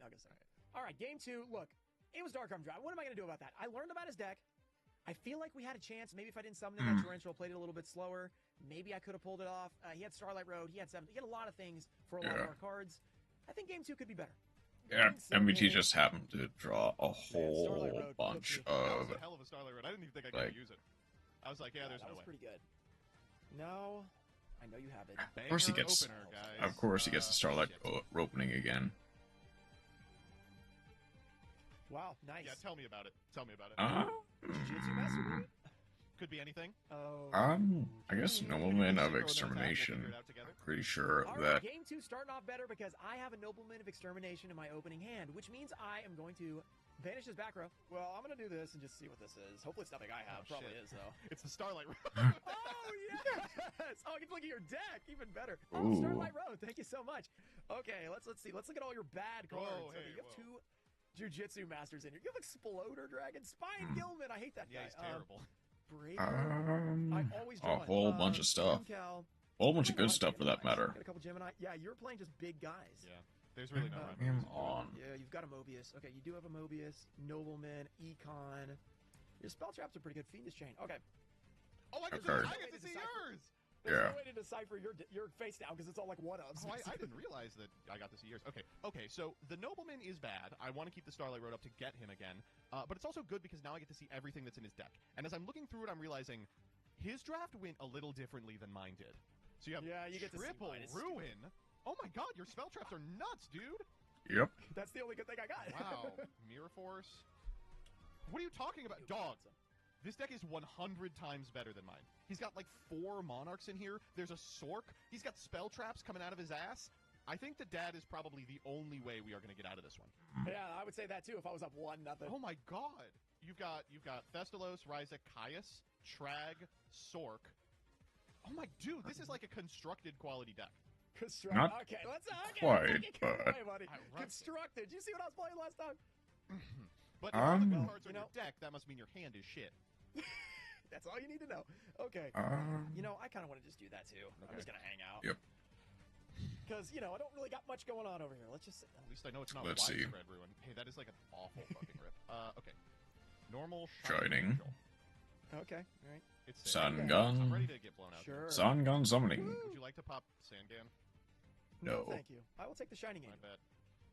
All right, game 2. Look, it was Dark Arm Drive. What am I going to do about that? I learned about his deck. I feel like we had a chance. Maybe if I didn't summon in that torrential, played it a little bit slower, maybe I could have pulled it off. He had Starlight Road. He had 7. He had a lot of things for a lot of our cards. I think game 2 could be better. Yeah, Going simple. MBT just happened to draw a whole Road bunch flipped That of. was a hell of a Starlight Road. I didn't even think I could Like- use it. I was like, yeah, there's that no was way. pretty good. No, I know you have it. Of course he Banger gets. opener, guys. Of course he gets the Starlight Shit. opening again. Wow, nice. Yeah, tell me about it. Tell me about it. Jiu-Jitsu Master, maybe? Could be anything. Oh. I guess Nobleman of Synchro those out, we'll Extermination. figure it out together. Pretty sure All that. right, game 2 starting off better because I have a Nobleman of Extermination in my opening hand, which means I am going to vanish his back row. Well, I'm going to do this and just see what this is. Hopefully it's nothing I have. Oh, Probably shit. is, though. It's the Starlight Road. Oh, yes! Oh, I can look at your deck. Even better. Oh, Ooh. Starlight Road. Thank you so much. Okay, let's see. Let's look at all your bad cards. Whoa, Okay, hey, you have whoa. 2 Jiu-Jitsu Masters in here. You have Exploder Dragon. Spine Gilman. I hate that Yeah, guy. he's terrible. Braver. I always A draw it. whole bunch of stuff. Cal. A whole bunch of I good like stuff for that Gemini. matter. Got a couple Gemini. Yeah, you're playing just big guys. Yeah, there's really no rhyme. or Him reason to it. on. Yeah, you've got a Mobius. Okay, you do have a Mobius, Nobleman, Econ. Your spell traps are pretty good. Fiendish Chain. Okay. Oh, I get Okay. to see yours. There's Yeah. no way to decipher your face down because it's all like one-ups. Oh, I didn't realize that I got to see yours. Okay, so the Nobleman is bad. I want to keep the Starlight Road up to get him again. But it's also good because now I get to see everything that's in his deck. And as I'm looking through it, I'm realizing his draft went a little differently than mine did. So you have Yeah, you get to see Triple mine. It's Ruin. Oh my god, your spell traps are nuts, dude. Yep. That's the only good thing I got. Wow. Mirror Force. What are you talking about? Dog. This deck is 100 times better than mine. He's got like 4 Monarchs in here. There's a Sork. He's got spell traps coming out of his ass. I think the dad is probably the only way we are going to get out of this one. Yeah, I would say that too if I was up 1-0. Oh my god. You've got Thestalos, Ryza, Caius, Trag, Sork. Oh my dude, this is like a constructed quality deck. Not okay, let's quite, okay, come but- away, buddy. Constructed. Did you see what I was playing last time? But if all the good Um, cards are in your deck, that must mean your hand is shit. That's all you need to know. Okay. You know, I kind of want to just do that too. I'm Okay. just gonna hang out. Yep. Because I don't really got much going on over here. Let's just sit down. At least I know it's not Let's see. widespread ruin. Hey, that is like an awful fucking rip. Okay. Normal Shining. Angel. Okay. All right. It's Sun I'm Gun. ready to get blown out. Sure. Sun Gun Summoning. Would you like to pop Sangan? No. Thank you. I will take the Shining My Angel. bad.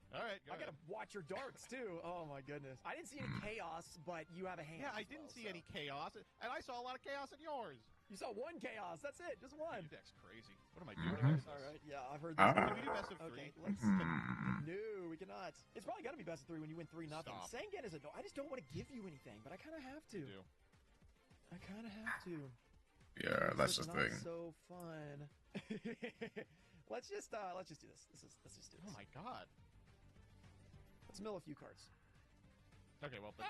All right, go I gotta ahead. watch your darks too. Oh my goodness. I didn't see any chaos, but you have a hand. Yeah, I as didn't well, see so. any chaos, and I saw a lot of chaos in yours. You saw 1 chaos. That's it. Just 1. Your deck's crazy. What am I doing? Mhm. with this? All right. Yeah, I've heard Ah. this. Can we do best of 3? Okay, let's. Hmm. No, we cannot. It's probably got to be best of 3 when you win 3-0. Stop. Sangan is a no. I just don't want to give you anything, but I kind of have to. Do. I kind of have to. Yeah, that's the It's not thing. so fun. let's just do this. Let's just do this. Oh my god. Let's mill a few cards. Okay, well, Come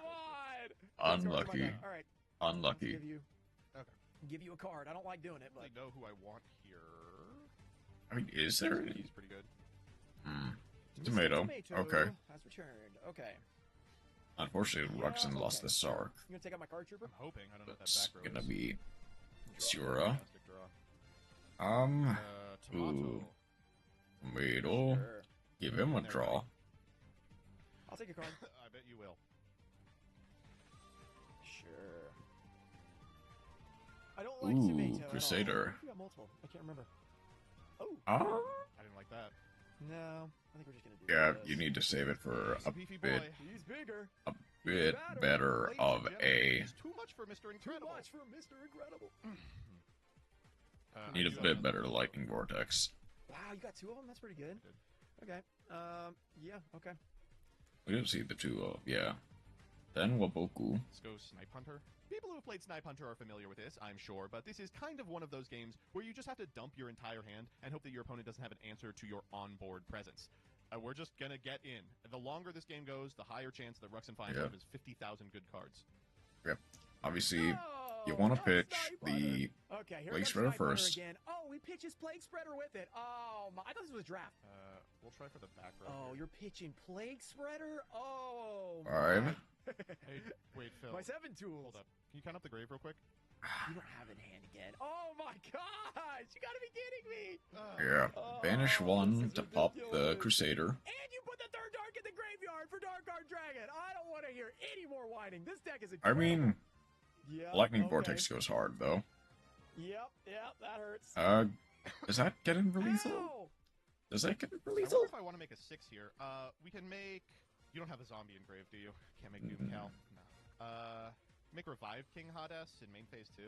on! Unlucky. All right. Unlucky. Give you a card. I don't like doing it, but I know who I want here. I mean, is there? He's pretty good. Hmm. Mr. Tomato. Okay. Has returned. Okay. Unfortunately, Yeah, Ruxin lost okay. the Sark. You gonna take out my card trooper? I'm hoping. I don't know if that That's back row gonna is. be Draw. Sura. Fantastic draw. Tomato. Ooh. Tomato. Sure. Give him a draw. I'll take a card. I bet you will. Sure. I don't like Ooh, tomato at all. Crusader. You got multiple. I can't remember. Oh Ah. I didn't like that. no, I think we're just gonna do. Yeah, this. you need to save it for He's a beefy bit, boy. He's bigger. bit better Ladies of and gentlemen, a. He's too much for Mr. Too Incredible. much for Mr. Incredible. Need a you bit have- better lightning vortex. Wow, you got 2 of them. That's pretty good. Did. Okay. Yeah. Okay. We didn't see the two of, yeah. Then Waboku. Let's go Snipe Hunter. People who have played Snipe Hunter are familiar with this, I'm sure, but this is kind of one of those games where you just have to dump your entire hand and hope that your opponent doesn't have an answer to your onboard presence. We're just gonna get in. The longer this game goes, the higher chance that Ruxin finds out of his 50,000 good cards. Yep. Obviously, you want to pitch the Okay, here Plague comes Spreader Snipe Hunter first. again. Oh, he pitches Plague Spreader with it. Oh, my, I thought this was a draft. We'll try for the back row. Oh, here. you're pitching Plague Spreader? Oh, 5. my. Hey, wait, Phil. My 7 tools. Hold up. Can you count up the grave real quick? You don't have it in hand again. Oh my gosh! You gotta be kidding me! Yeah. Banish Oh, 1 this is to pop the ridiculous. Crusader. And you put the third dark in the graveyard for Dark Guard Dragon. I don't want to hear any more whining. This deck is I incredible. mean, Yep, Lightning okay. Vortex goes hard, though. Yep, that hurts. Does that get in for lethal? Ow! Does that get in for I lethal? wonder if I want to make a 6 here. We can make... You don't have a zombie engraved, do you? Can't make Doom Cal. No. Make Revive King Hades in main phase 2.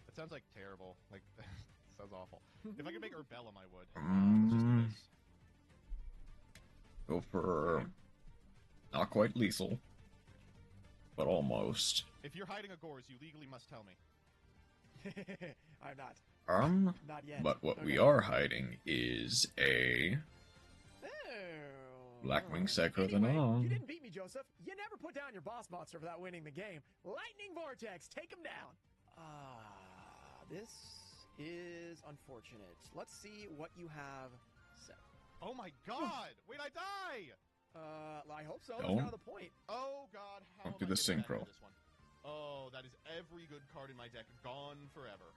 That sounds like terrible. Like, sounds awful. If I could make Urbellum, I would. Let's just do this. Go for not quite lethal, but almost. If you're hiding a Gores, you legally must tell me. I'm not. Not yet. But what we Okay. are hiding is a Oh. Blackwing Sacred Anyway, on. you didn't beat me, Joseph. You never put down your boss monster without winning the game. Lightning Vortex, take him down. This is unfortunate. Let's see what you have set. Oh my god! Wait, I die! I hope so. That's Don't. kind of the point. Oh god, how Don't am do I the giving that synchro. to this one? Oh, that is every good card in my deck gone forever.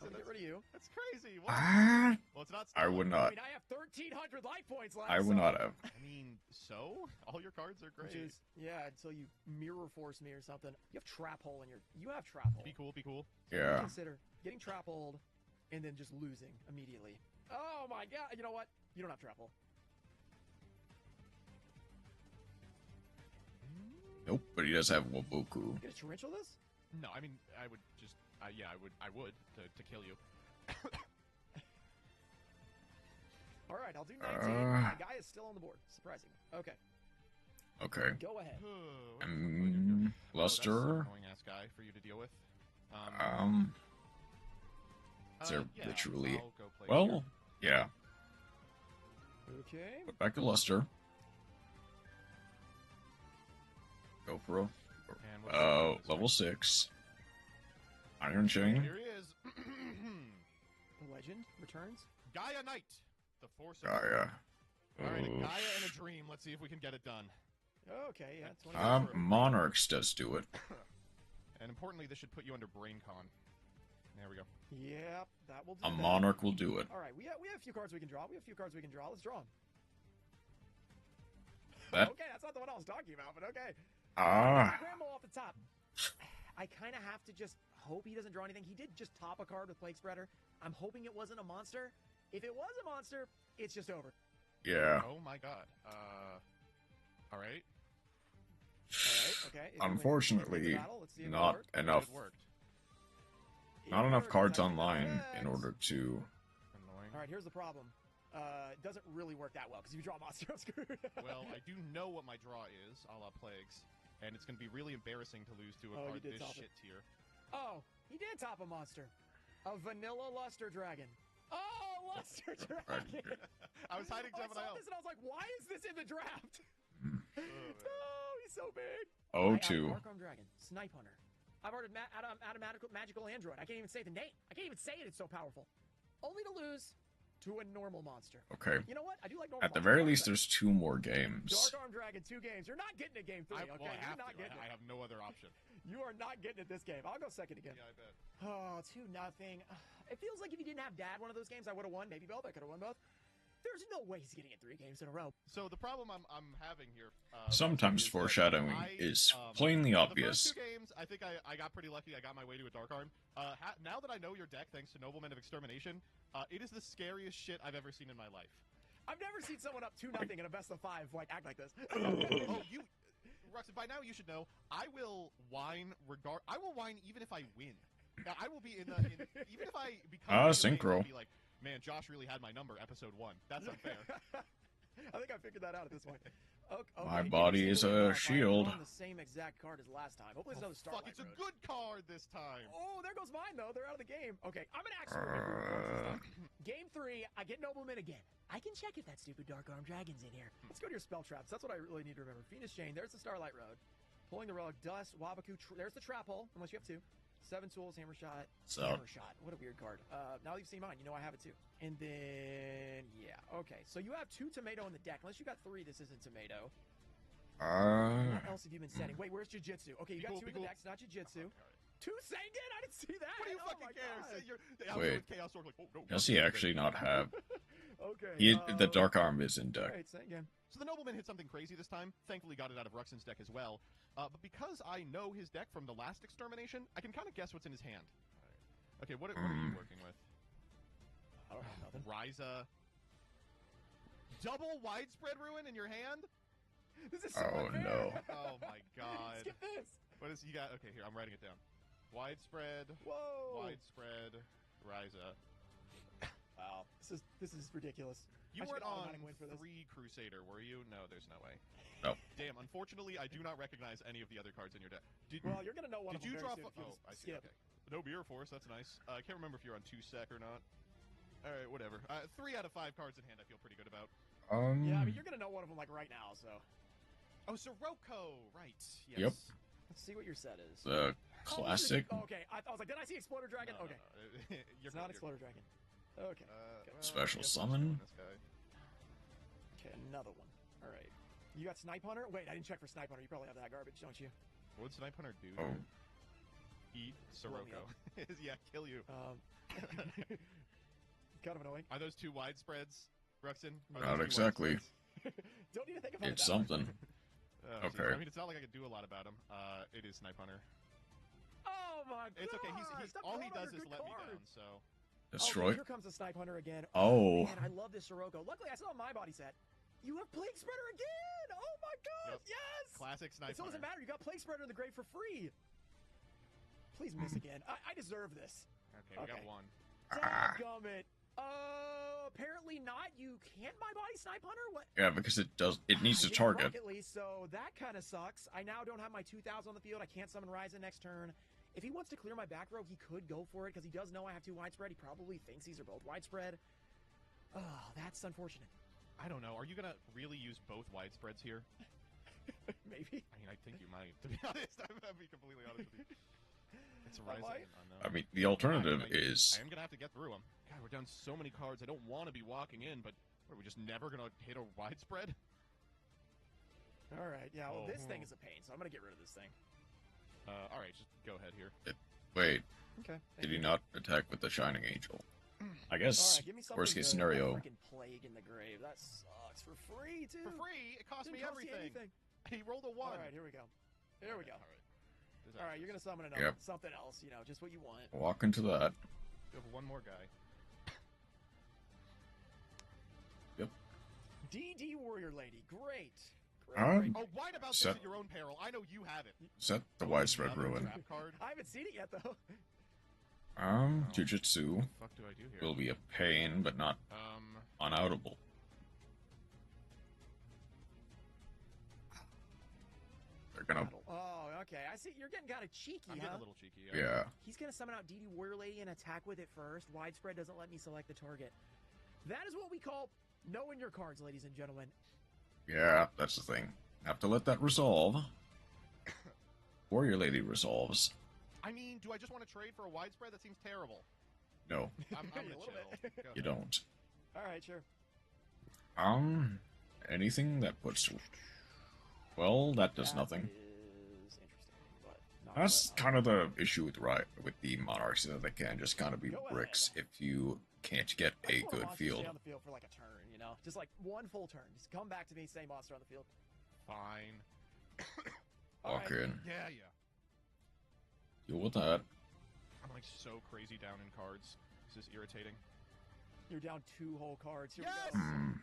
Let me get rid of you. That's crazy. What? Ah, Well, it's not. I would I not. mean, I have 1,300 life points left. I would so- not have. I mean, so all your cards are great. Which is, yeah, until you mirror force me or something. You have trap hole in your. You have trap hole. Be cool. Be cool. Yeah. Consider getting trap hold and then just losing immediately. Oh my god! You know what? You don't have trap hole. Nope, but he does have Waboku. Get a torrential this? No, I mean, I would just. Yeah, I would to kill you. All right, I'll do 19. My guy is still on the board. Surprising. Okay, Okay. go ahead. Luster. Annoying ass guy for you to deal with. Is there yeah, literally- I'll go play Well, here. yeah. Okay. Put back to Luster. Go for a And what's this? level 6. Iron Chain. Here he is. The legend returns. Gaia Knight. The force of Gaia. All right, a Oof. Gaia and a dream. Let's see if we can get it done. Okay, yeah, 20. Monarchs does do it. And importantly, this should put you under BrainCon. There we go. Yep, that will do. A that. Monarch will do it. All right, we have a few cards we can draw. Let's draw them. That Okay, that's not the one I was talking about, but okay. ah. Grandma off the top. I kind of have to just hope he doesn't draw anything. He did just top a card with Plague Spreader. I'm hoping it wasn't a monster. If it was a monster, it's just over. Yeah. Oh my god. All right. All right, okay. If we win Unfortunately, the battle, let's see if it not worked. enough. It worked. Not It enough worked. cards That's online correct. in order to. Annoying. All right, here's the problem. It doesn't really work that well because if you draw a monster, I'm screwed. Well, I do know what my draw is, a la Plagues, and it's going to be really embarrassing to lose to a Oh, you card did this top it. shit tier. Oh, he did top a monster. A vanilla Luster Dragon. Oh, Luster Dragon. I was hiding I Gemini saw Elf. this and I was like, why is this in the draft? Hmm. Oh, he's so big. Oh, I have two. Archon Dragon, Snipe Hunter. I've already magical android. I can't even say the name. I can't even say it. It's so powerful. Only to lose to a normal monster. Okay. You know what? I do like normal. At the monsters. very least, there's 2 more games. Dark Arm Dragon, 2 games. You're not getting a game 3. Well, Okay, I have you're not to. getting I it. have no other option. You are not getting it this game. I'll go second again. Yeah, I bet. Oh, 2-0. It feels like if you didn't have Dad one of those games, I would have won. Maybe both. I could have won both. There's no way he's getting it 3 games in a row. So the problem I'm having here. Sometimes is that foreshadowing I, is plainly The obvious. first 2 games, I think I got pretty lucky. I got my way to a Dark Arm. Now that I know your deck, thanks to Noblemen of Extermination, it is the scariest shit I've ever seen in my life. I've never seen someone up 2-0 in a best of 5 like act like this. Oh, you, Ruxin, by now you should know. I will whine even if I win. Now, I will be even if I become. Synchro. Be like, man, Josh really had my number. Episode 1. That's unfair. I think I figured that out at this point. Okay, My okay, body maybe is it's a really shield. on the same exact card as last time. Hopefully it's another Fuck, Starlight it's a Road. good card this time. Oh, there goes mine though. They're out of the game. Okay, I'm gonna actually remember your cards this time. Game 3, I get Nobleman again. I can check if that stupid Dark Arm Dragon's in here. Let's go to your spell traps. That's what I really need to remember. Phoenix Chain. There's the Starlight Road. Pulling the Relic. Dust. Wabaku. There's the Trap Hole. Unless you have 2. 7 Tools. Hammer Shot. So- Hammer Shot. What a weird card. Now that you've seen mine, you know I have it too. And then yeah. Okay. So you have 2 Tomato in the deck. Unless you got 3, this isn't Tomato. What else have you been setting? Wait, where's Jiu-Jitsu? Okay, you got 2 in the deck. It's not Jiu-Jitsu. 2 Sengen? I didn't see that. What do you Oh fucking my care? God. Wait. Chaos Sword, like, oh, no, Does he actually not have? Okay. The Dark Arm is in deck. Alright, Sengen. So the Nobleman hit something crazy this time. Thankfully got it out of Ruxin's deck as well. But because I know his deck from the last Extermination, I can kind of guess what's in his hand. Okay, what are you working with? I don't have nothing. Ryza. Double Widespread Ruin in your hand? This is so Oh, unfair. no. Oh my god. Skip this. What is you got? Okay, here, I'm writing it down. Widespread, Whoa. widespread, Ryza. Wow. This is ridiculous. You I should weren't get on automatic win for this. 3 Crusader, were you? No, there's no way. No. Damn, unfortunately, I do not recognize any of the other cards in your deck. Well, you're gonna know one Did of them you very draw? soon if you Oh, just I see. skip. Okay. No Mirror Force. That's nice. I can't remember if you're on 2 sec or not. All right, whatever. 3 out of 5 cards in hand. I feel pretty good about. Yeah, I mean, you're gonna know one of them like right now. So Oh, Sirocco. Right. Yes. Yep. let's see what your set is. The classic. Oh, okay, I was like, did I see Exploder Dragon? No, okay, no, no. it's not Exploder Dragon. Okay, Special I guess summon? I'm this guy. okay, another one. All right, you got Snipe Hunter. Wait, I didn't check for Snipe Hunter. You probably have that garbage, don't you? What would Snipe Hunter do? Oh. Eat Blow me Sirocco. Yeah, kill you. Kind of annoying. Are those 2 widespreads, Ruxin? Are Not those 2 exactly. widespreads? Don't even think about It's it. that much. something. Oh, Okay. geez. I mean, it's not like I could do a lot about him. It is Snipe Hunter. Oh my god! It's okay. He's Stop all he throwing does out is your let good me down. cards. So Destroy. Okay, here comes the Snipe Hunter again. Oh. Man, I love this Sirocco. Luckily, I still have my body set. You have Plague Spreader again! Oh my god! Yep. Yes! classic Snipe It still doesn't Hunter. matter. You got Plague Spreader in the grave for free. Please miss again. I deserve this. Okay, we got Okay. 1. Dadgummit. Apparently not. You can't my body Snipe Hunter? What? Yeah, because it needs to I didn't target. proc at least, so that kind of sucks. I now don't have my 2,000 on the field. I can't summon Ryza next turn. If he wants to clear my back row, he could go for it because he does know I have 2 widespread. He probably thinks these are both widespread. Oh, that's unfortunate. I don't know. Are you gonna really use both widespreads here? Maybe. I mean, I think you might. To be honest, I'm gonna be completely honest with you. It's a I Ryza. might. I mean, the alternative I is am gonna have to get through them. God, we're down so many cards. I don't want to be walking in, but what, are we just never gonna hit a widespread? All right. Yeah. Well, this Oh. thing is a pain, so I'm gonna get rid of this thing. All right, just go ahead here. wait. Okay. Did he not attack with the Shining Angel? I All guess right. Give me something worst case good. scenario. Freaking Plague in the grave. That sucks for free too. For free, it cost Didn't me cost you everything. anything. He rolled a 1. All right. Here we go. Here we go. All right. All right. You're gonna summon another Yep. something else. You know, just what you want. Walk into that. You have 1 more guy. DD Warrior Lady. Great. Huh? Great. Oh, whine about Set- this at your own peril. I know you have it. Set the widespread Another ruin. Trap card. I haven't seen it yet though. Jujutsu What the fuck do I do here? will be a pain, but not unoutable. They're gonna. Oh, okay. I see. You're getting kind of cheeky, I'm huh? getting a little cheeky. Yeah. He's gonna summon out DD Warrior Lady and attack with it first. Widespread doesn't let me select the target. That is what we call knowing your cards, ladies and gentlemen. Yeah, that's the thing. Have to let that resolve. Warrior Lady resolves. I mean, do I just want to trade for a widespread? That seems terrible. No, I'm A gonna little chill. bit. Go you ahead. don't. All right, sure. Anything that puts. Well, that does That nothing. is interesting, but not That's what- kind of the issue with the monarchs, that they can just kind of be Go ahead. bricks if you can't get I a just want good monster to field. stay on the field for like a turn, you know, just like one full turn. Just come back to me, say monster on the field. Fine. All Walk right. in, Yeah. deal with that. I'm like so crazy down in cards. This is irritating. You're down 2 whole cards. Here Yes! we go. Mm,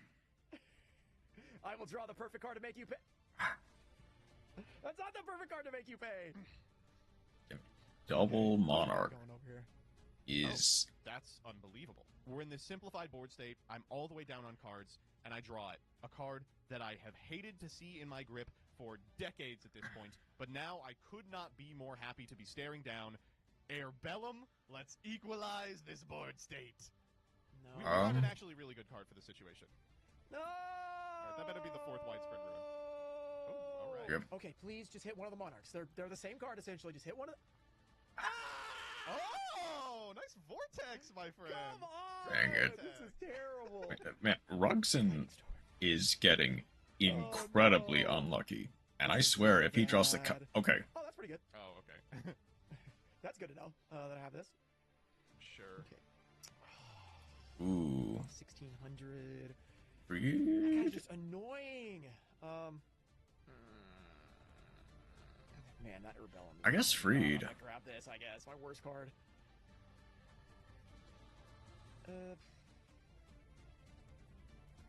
I will draw the perfect card to make you pay. That's not the perfect card to make you pay. double Okay, monarch. Going over here. is That's unbelievable. We're in this simplified board state. I'm all the way down on cards, and I draw it. A card that I have hated to see in my grip for decades at this point, but now I could not be more happy to be staring down. Airbellum, let's equalize this board state. No. We got an actually really good card for the situation. No. Alright, that better be the fourth widespread ruin. Oh, alright. Yep. Okay, please just hit one of the monarchs. They're the same card essentially. Just hit one of the. Oh, nice vortex, my friend. Come on! Dang it. This is terrible. man. Rugson is getting incredibly no. unlucky, and I swear if he draws the Bad. okay, Oh, that's pretty good. Oh, okay. That's good to know that I have this. Sure. Okay. ooh, 1600. That guy's Freed. just annoying. Man, that Rebellum. I guess Freed. I'm gonna grab this. I guess my worst card.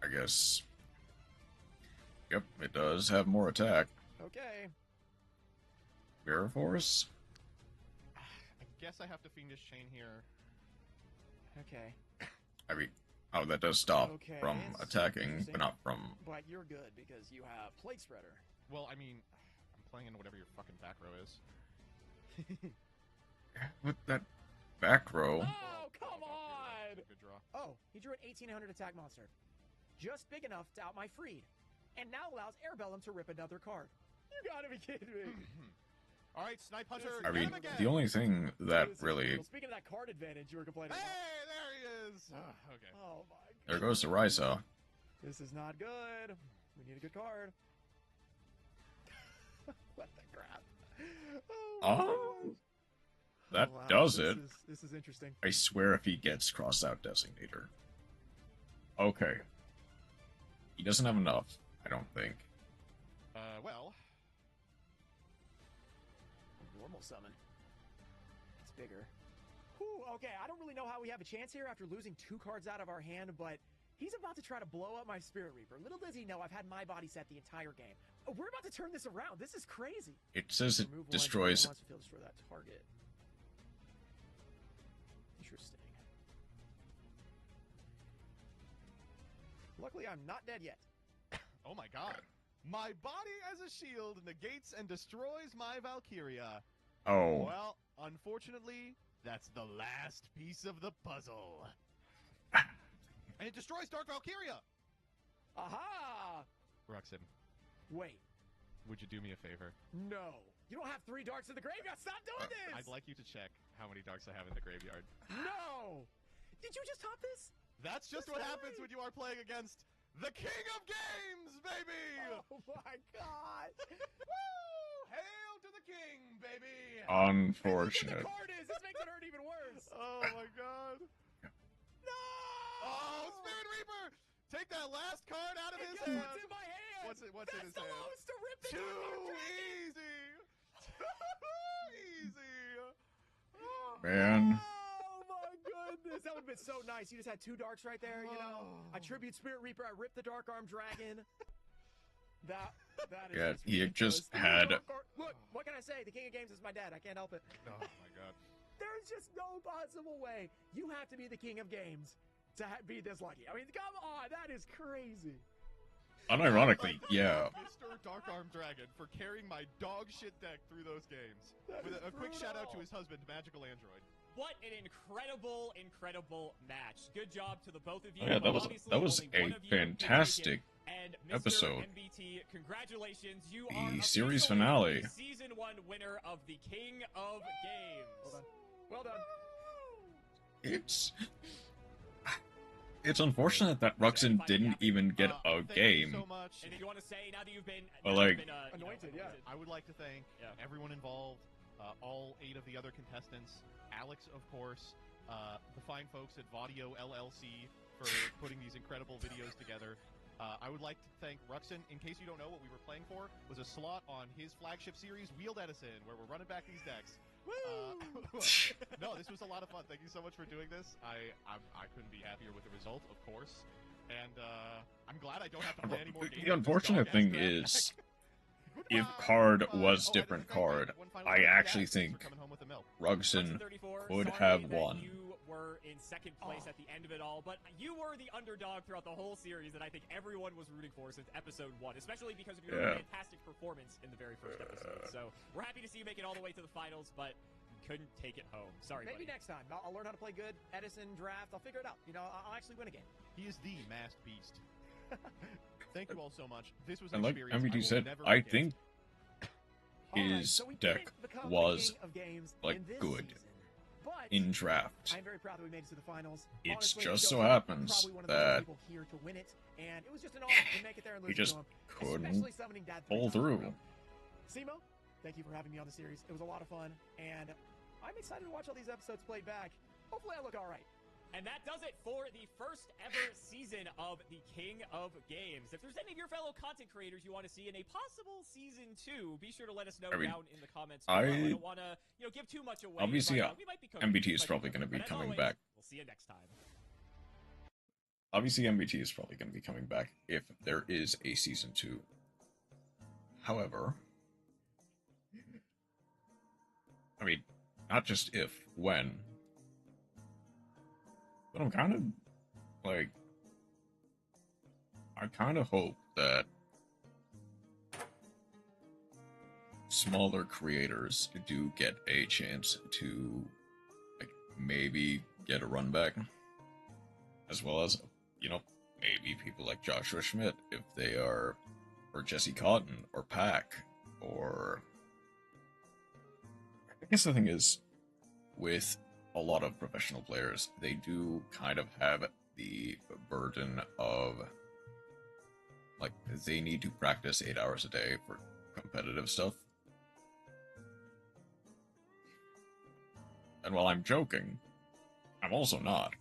I guess. Yep, it does have more attack. Okay. Mirror Force. I guess I have to Fiendish Chain here. Okay. I mean, oh, that does stop Okay, from it's attacking, interesting. but not from. But you're good because you have Plague Spreader. Well, I mean, I'm playing in whatever your fucking back row is. With that back row. Oh, come on! Good draw. Oh, he drew an 1800 attack monster. Just big enough to out my Freed. And now allows Airbellum to rip another card. You gotta be kidding me. All right, Snipe Hunter. I mean, get him again. the only thing that This is really. brutal. Speaking of that card advantage you were complaining Hey, about. there he is. Okay. Oh my god. There goes the Risa. This is not good. We need a good card. What the crap? Oh, my gosh. That Oh, wow. does This it. This is interesting. I swear if he gets crossed out Designator. Okay. He doesn't have enough, I don't think. Well, Normal summon. It's bigger. Whew, okay, I don't really know how we have a chance here after losing 2 cards out of our hand, but he's about to try to blow up my Spirit Reaper. Little does he know I've had my body set the entire game. Oh, we're about to turn this around. This is crazy. It says it Remove one, destroys. wants to feel destroy that target. Interesting. Luckily, I'm not dead yet. oh my god. My body as a shield negates and destroys my Valkyria. Oh. Well, unfortunately, that's the last piece of the puzzle. And it destroys Dark Valkyria! Aha! Ruxin, Wait, would you do me a favor? no. You don't have 3 darks in the graveyard. Stop doing this! I'd like you to check how many darks I have in the graveyard. No! Did you just top this? That's just That's what not happens right. when you are playing against the King of Games, baby! Oh my god! Woo! Hail to the King, baby! Unfortunate. The card is. This makes it hurt even worse. Oh my god. No! Oh, Spirit Reaper! Take that last card out of And his guess hand! what's in my hand? What's in That's his the hand? lowest to rip the Too Dark Dragon. easy! Too easy! Oh. Man. Oh my goodness, that would have been so nice. You just had 2 darks right there, you know. I tribute Spirit Reaper. I ripped the Dark Arm Dragon. That is Yeah, just he ridiculous. just had. Look, what can I say? The King of Games is my dad. I can't help it. Oh my god. There's just no possible way. You have to be the King of Games to be this lucky. I mean, come on, that is crazy. Unironically, yeah. Mr. Dark Arm Dragon for carrying my dog shit deck through those games. That With is a quick shout out to brutal. his husband, Magical Android. What an incredible, incredible match. Good job to the both of you. Oh, yeah, that was Obviously, that was only one a of you can make it. fantastic And Mr. episode. MBT, congratulations. You The are series officially finale. the Season 1 winner of the King of Games. Well done. It's unfortunate that Ruxin didn't even get a Thank you game. so much. Anything you want to say now that you've been, Well, now that like- you've been, Anointed, yeah. I would like to thank Yeah. everyone involved, all 8 of the other contestants, Alex, of course, the fine folks at Vaudio LLC for putting these incredible videos together. I would like to thank Ruxin. In case you don't know, what we were playing for was a slot on his flagship series, Wheeled Edison, where we're running back these decks. No, this was a lot of fun. Thank you so much for doing this. I couldn't be happier with the result, of course. And I'm glad I don't have to play any more games. The unfortunate thing is, if card was different card, I actually think Rugson could have won in second place at the end of it all, but you were the underdog throughout the whole series that I think everyone was rooting for since episode 1, especially because of your fantastic performance in the very first episode. So we're happy to see you make it all the way to the finals, but you couldn't take it home. Sorry, Maybe buddy. next time. I'll learn how to play good. Edison, draft. I'll figure it out. You know, I'll actually win a game. He is the masked beast. Thank you all so much. This was And an like experience MVT I will said, never I forget. think Alright, his so we deck didn't become the was king of games like in this good season, but in draft. I'm very proud that we made it to the finals. It Honestly, just Joe so was happens probably one of the that best people here to win it, and it was just an honor to make it there and he lose just to him. couldn't Especially summoning Dad pull 3 times in a through. row. Simo, thank you for having me on the series. It was a lot of fun, and I'm excited to watch all these episodes played back. Hopefully I look all right. And that does it for the first ever season of the King of Games. If there's any of your fellow content creators you want to see in a possible season 2, be sure to let us know I mean, down in the comments below. I don't want to, give too much away. Obviously, but, we might be cooking. MBT is But- probably going to be but as coming always, back. We'll see you next time. Obviously, MBT is probably going to be coming back if there is a season 2. However, I mean, not just if, when. But I'm kind of, like, I kind of hope that smaller creators do get a chance to, like, maybe get a run back. As well as, maybe people like Joshua Schmidt, if they are, or Jesse Cotton, or Pack, or... I guess the thing is, with a lot of professional players, they do kind of have the burden of, like, they need to practice 8 hours a day for competitive stuff. And while I'm joking, I'm also not.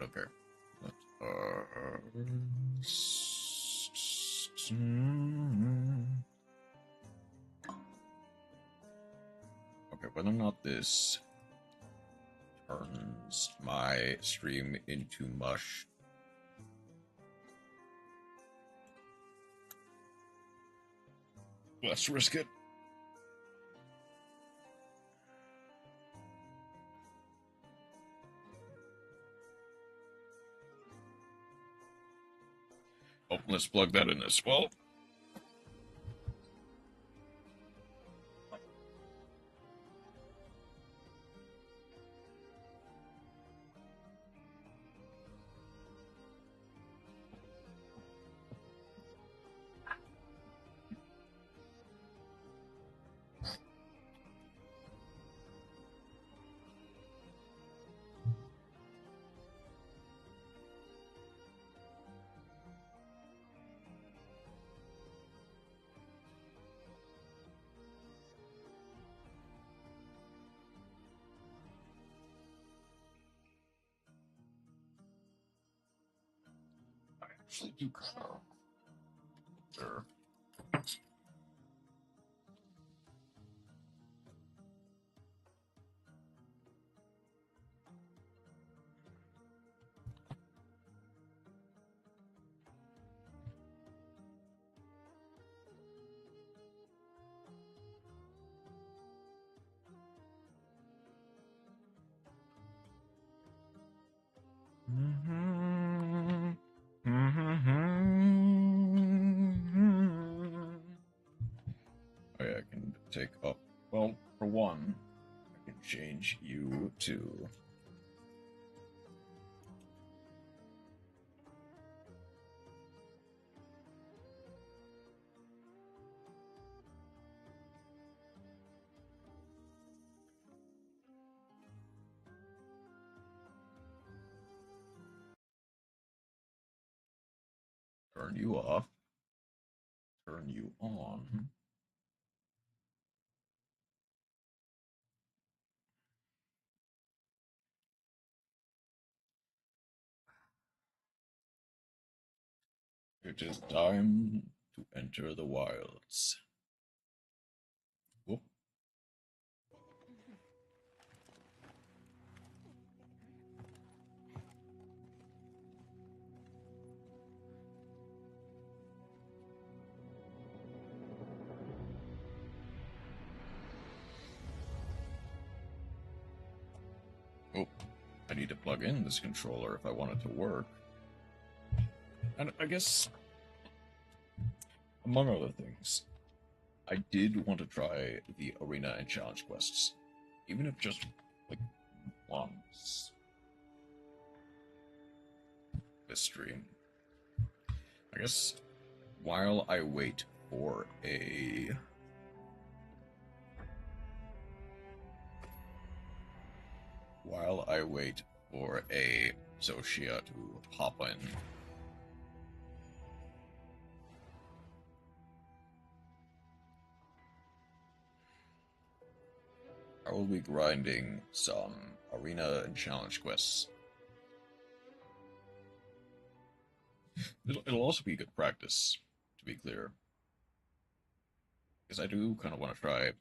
Okay. Okay, whether or not this turns my stream into mush. Let's risk it. Oh, let's plug that in as well. Actually do kind of there. Oh yeah, I can take up. Well, for one, I can change you to. Turn you off. Turn you on. It is time to enter the wilds. Whoop. need to plug in this controller if I want it to work. And I guess, among other things, I did want to try the arena and challenge quests, even if just, like, once this stream. I guess while I wait for a Socia to hop in, I will be grinding some arena and challenge quests. It'll also be good practice, to be clear. Because I do kind of want to try.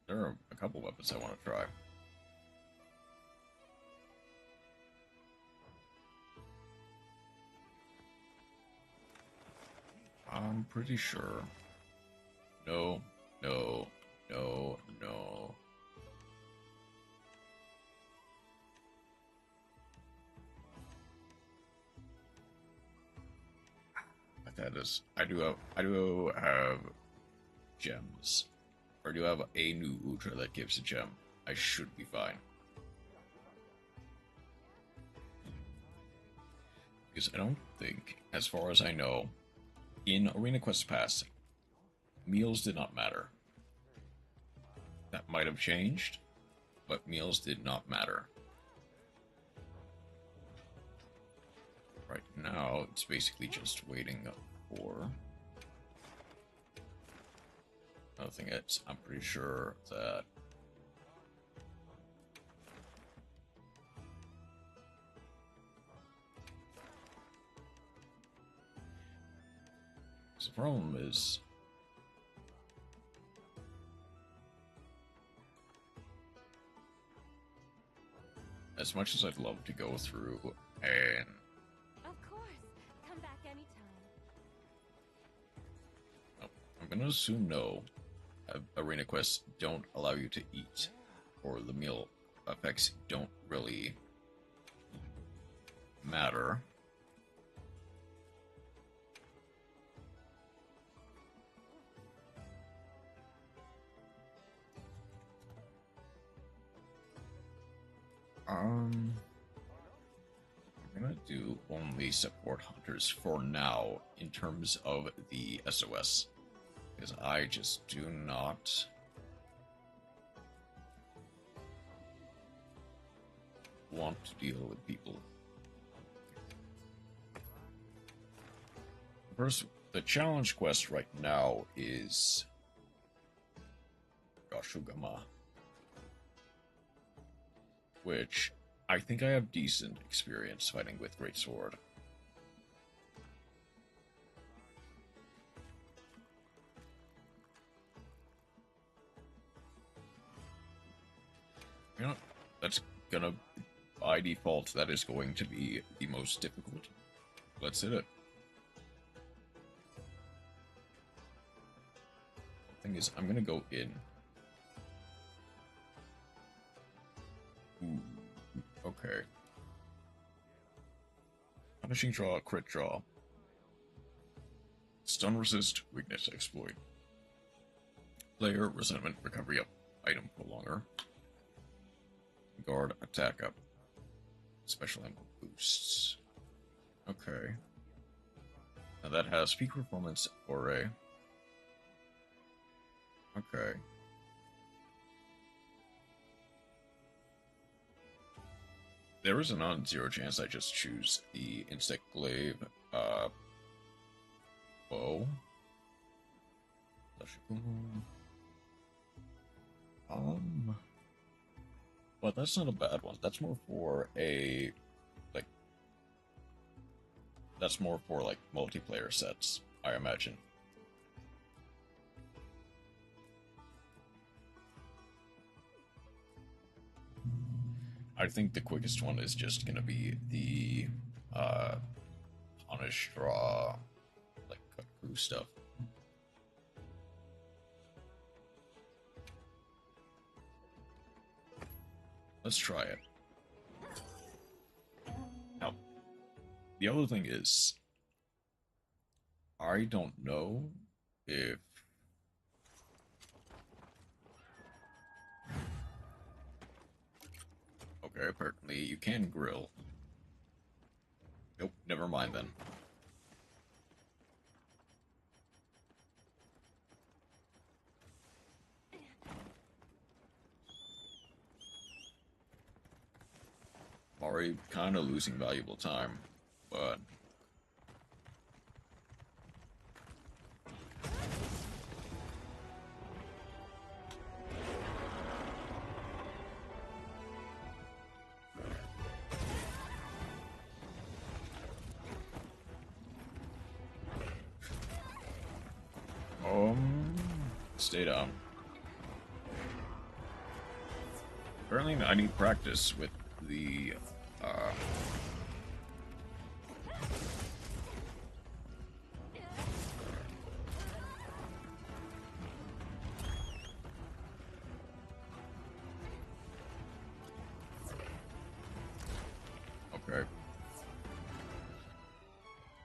There are a couple weapons I want to try. I'm pretty sure. No. That is, I do have gems. Or do have a new Ultra that gives a gem. I should be fine. Because I don't think, as far as I know, in Arena Quest Pass, meals did not matter. That might have changed, but meals did not matter. Right now, it's basically just waiting for... Another thing is, I'm pretty sure that... The problem is... As much as I'd love to go through and... Of course. Come back anytime. Oh, I'm gonna assume no. Arena quests don't allow you to eat, or the meal effects don't really matter. I'm gonna do only support hunters for now in terms of the SOS. Because I just do not want to deal with people. First, the challenge quest right now is Goshugama, which I think I have decent experience fighting with Greatsword. You know, that's gonna, by default, that is going to be the most difficult. Let's hit it. The thing is, I'm gonna go in. Ooh, okay. Punishing draw, crit draw. Stun resist, weakness exploit. Player resentment recovery up, item prolonger. Guard attack up. Special ammo boosts. Okay. Now that has peak performance array. Okay. There is a non-zero chance I just choose the Insect Glaive, bow. But that's not a bad one. That's more for a, like, that's more for, like, multiplayer sets, I imagine. I think the quickest one is just gonna be the, punish, draw, like, cut crew stuff. Let's try it. the other thing is, I don't know if okay, apparently you can grill. Nope, never mind then. Already kind of losing valuable time, but stay down. Apparently I need practice with the okay.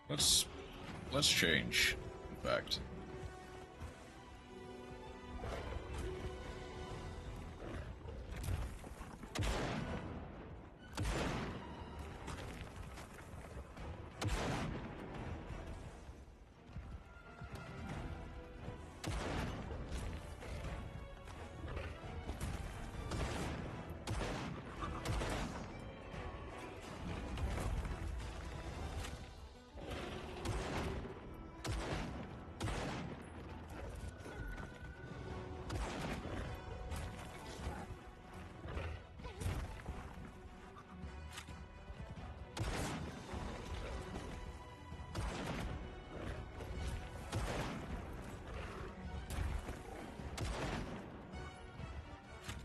Let's change, in fact.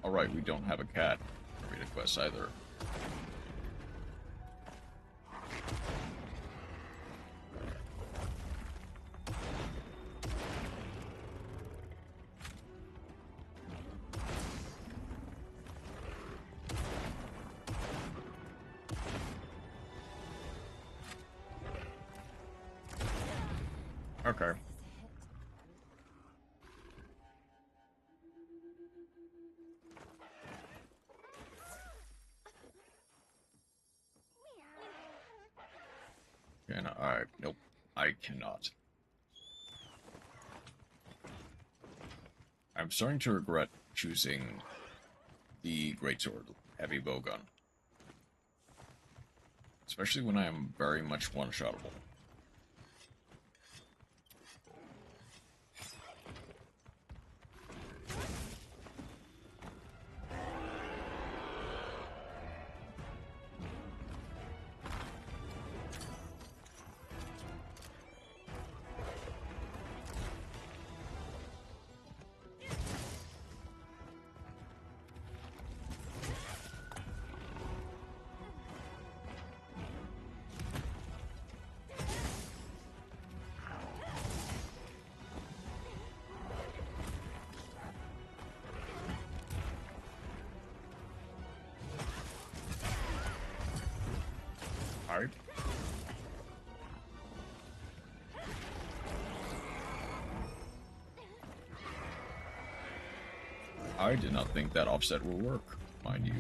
Alright, we don't have a cat for me to quest either. Okay. Can I? Nope, I cannot. I'm starting to regret choosing the Greatsword Heavy Bowgun. Especially when I am very much one-shottable. Alright. I did not think that offset will work, mind you.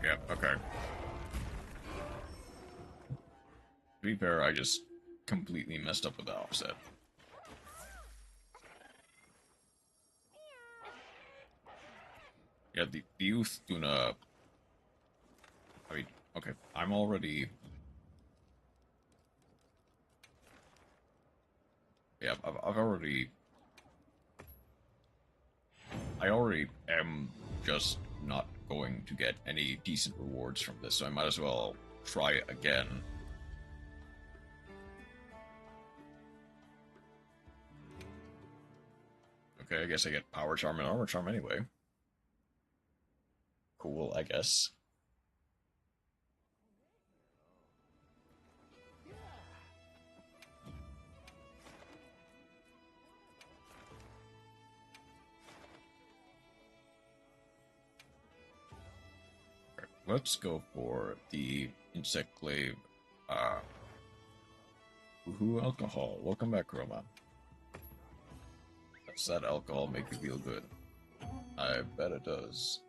Yeah, okay. To be fair, I just completely messed up with the offset. Yeah, the youth do not... I mean, okay, I'm already... Yeah, I've already... I already am just not going to get any decent rewards from this, so I might as well try it again. Okay, I guess I get Power Charm and Armor Charm anyway. Cool, I guess. let's go for the insect glaive. Woohoo alcohol. Welcome back, Chroma. Does that alcohol make you feel good? I bet it does.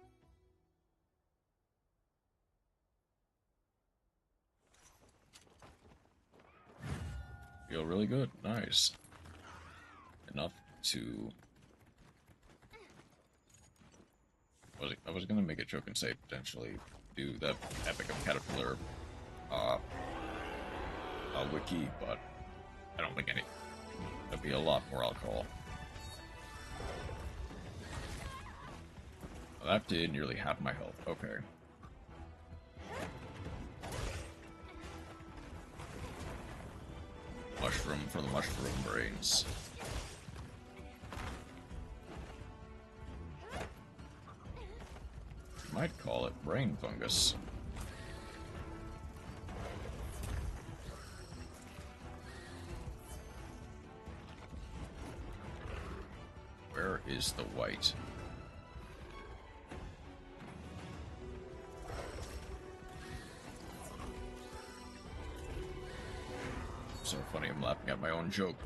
Feel really good. Nice. Enough to... I was gonna make a joke and say potentially do the Epic of Caterpillar wiki, but I don't think any. There'd be a lot more alcohol. Well, that did nearly half my health. Okay. Mushroom for the mushroom brains. You might call it brain fungus. Where is the white? So funny, I'm laughing at my own joke.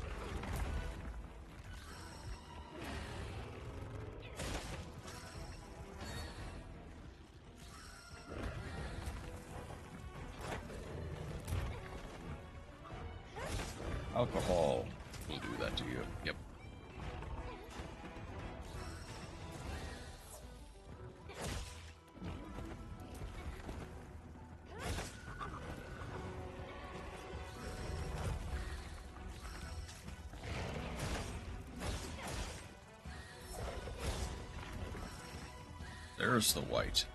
Alcohol will do that to you. Yep. There's the white.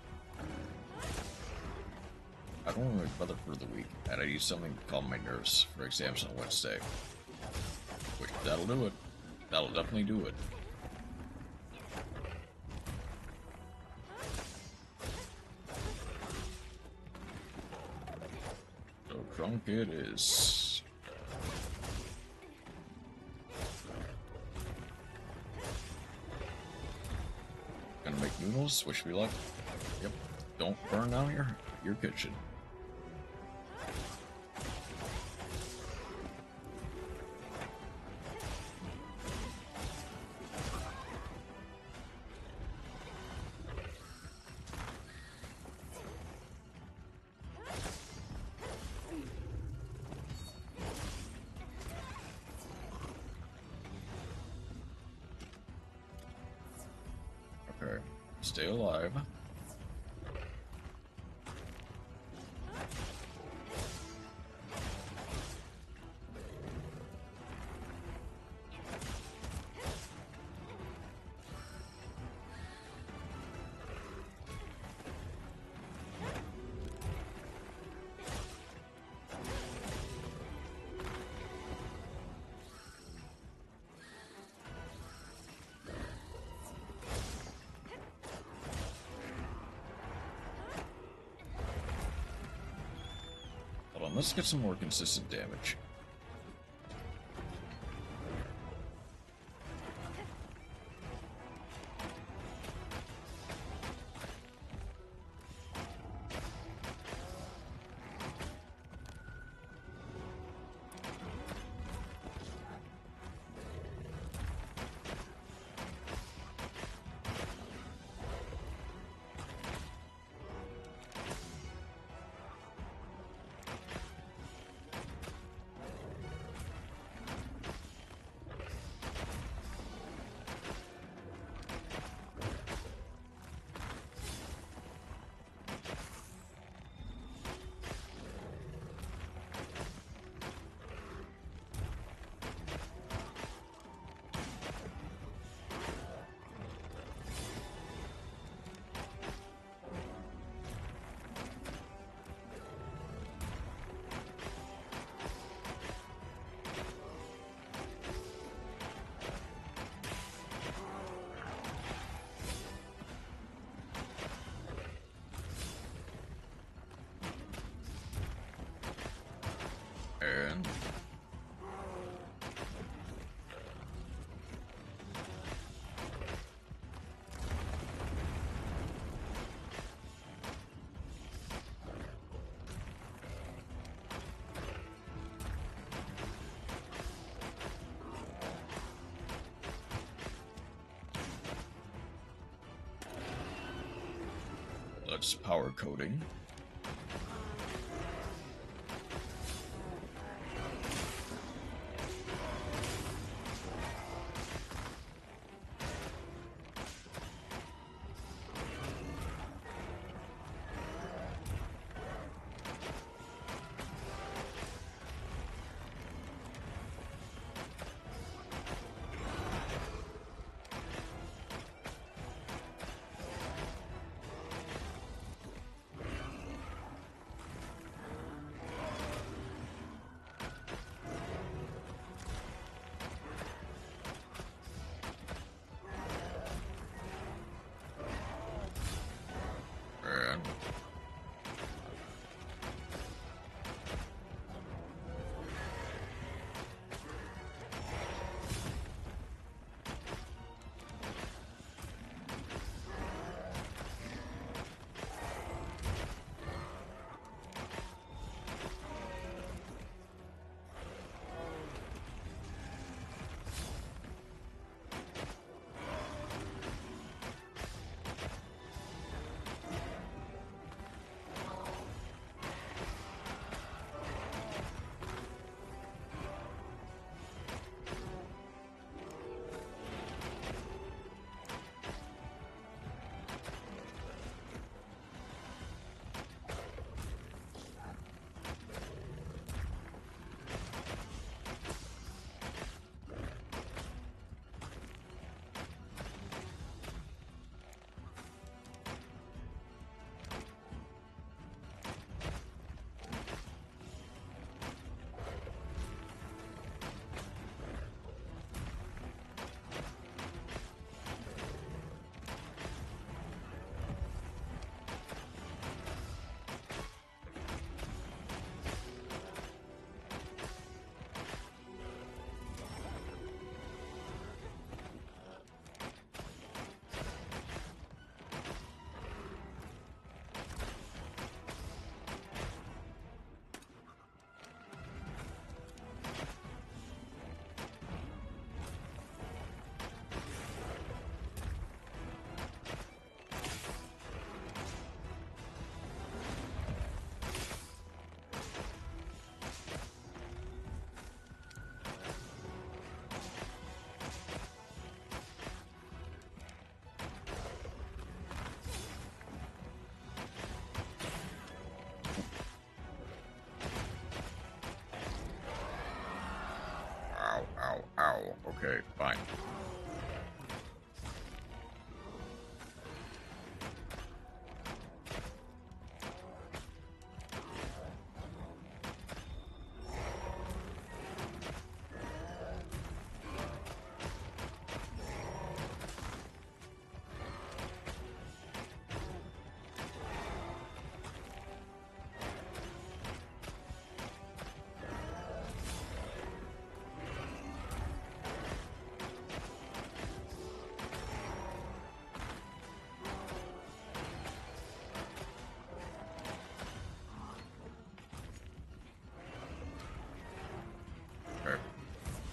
I don't want my brother for the week, and I need something to calm my nerves for exams on Wednesday. Which, that'll do it. That'll definitely do it. So drunk it is. Gonna make noodles, wish me luck. Yep. Don't burn down your kitchen. Okay, stay alive. Hold on, let's get some more consistent damage. course, power coding. Ow. Okay, fine.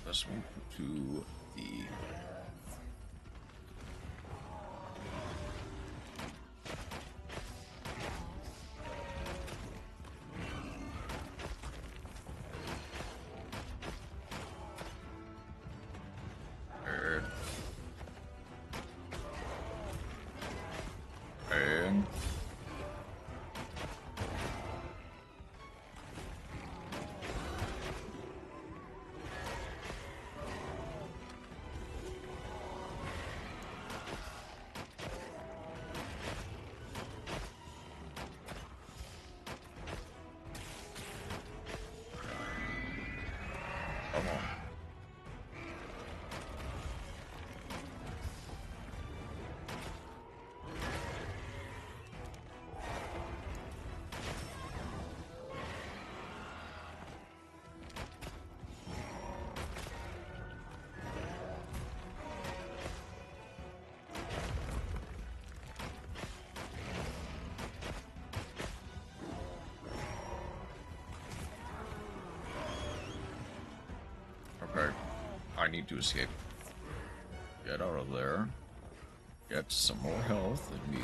Let's move to the and come on. Okay, I need to escape. Get out of there. Get some more health in me.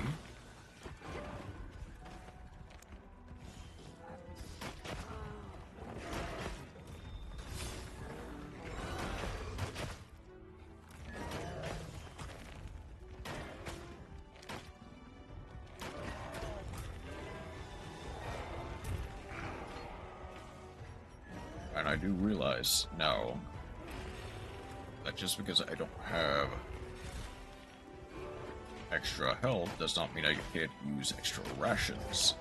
And I do realize now that just because I don't have extra health does not mean I can't use extra rations.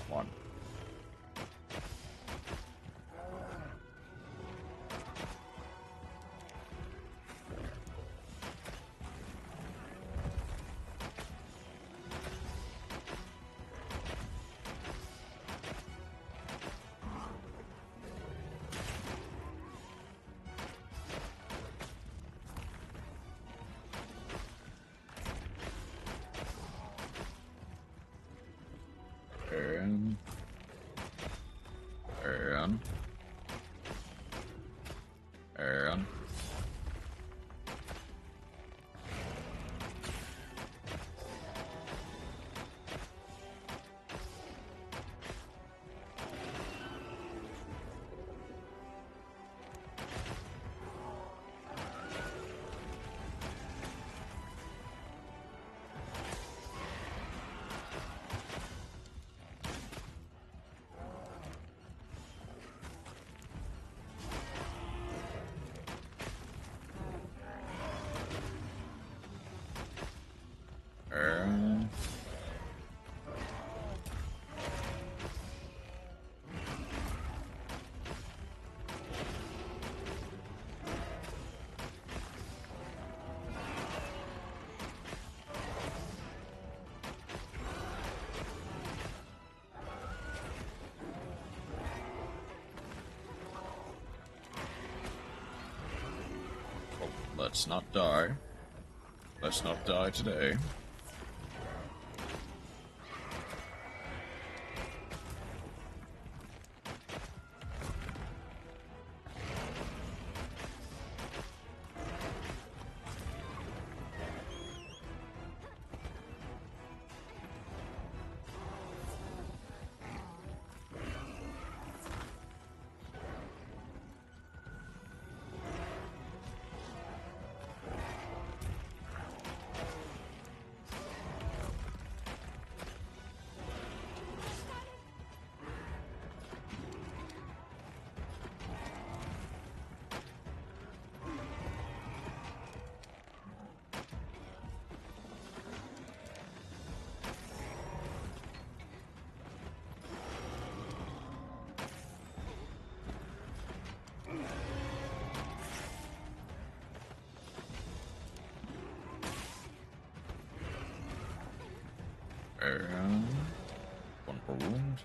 One. And let's not die. Let's not die today. And one per wound.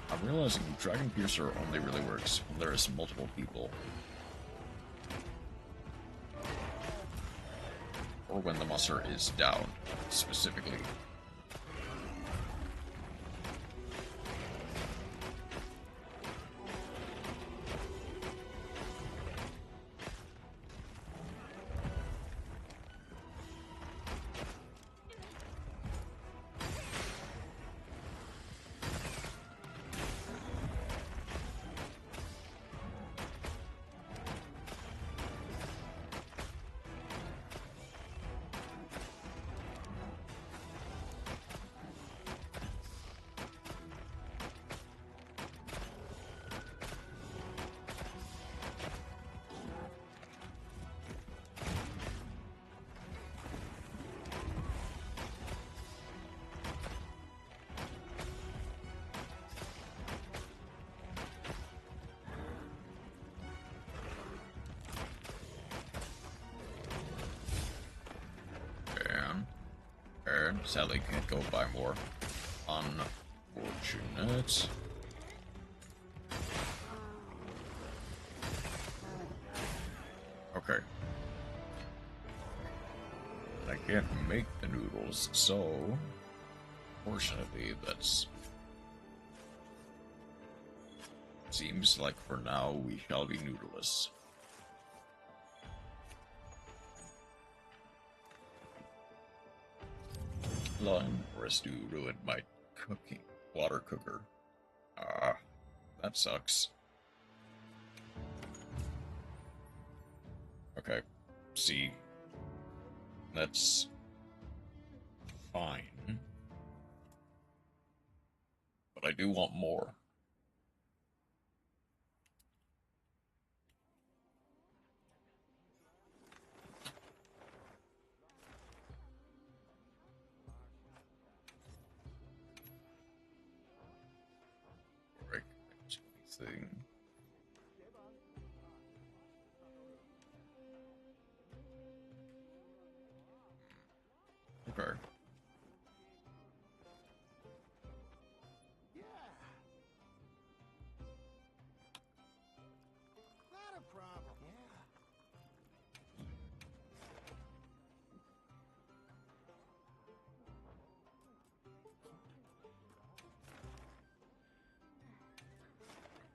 I'm realizing Dragon Piercer only really works when there is multiple people. Or when the monster is down, specifically. there. Sadly, can't go buy more. Unfortunate. Okay. I can't make the noodles, so fortunately that's seems like for now we shall be noodleless. Lime residue ruined my cooking water cooker. Ah, that sucks. Okay, see, that's fine, but I do want more. Break anything. Okay. Yeah. Not a problem.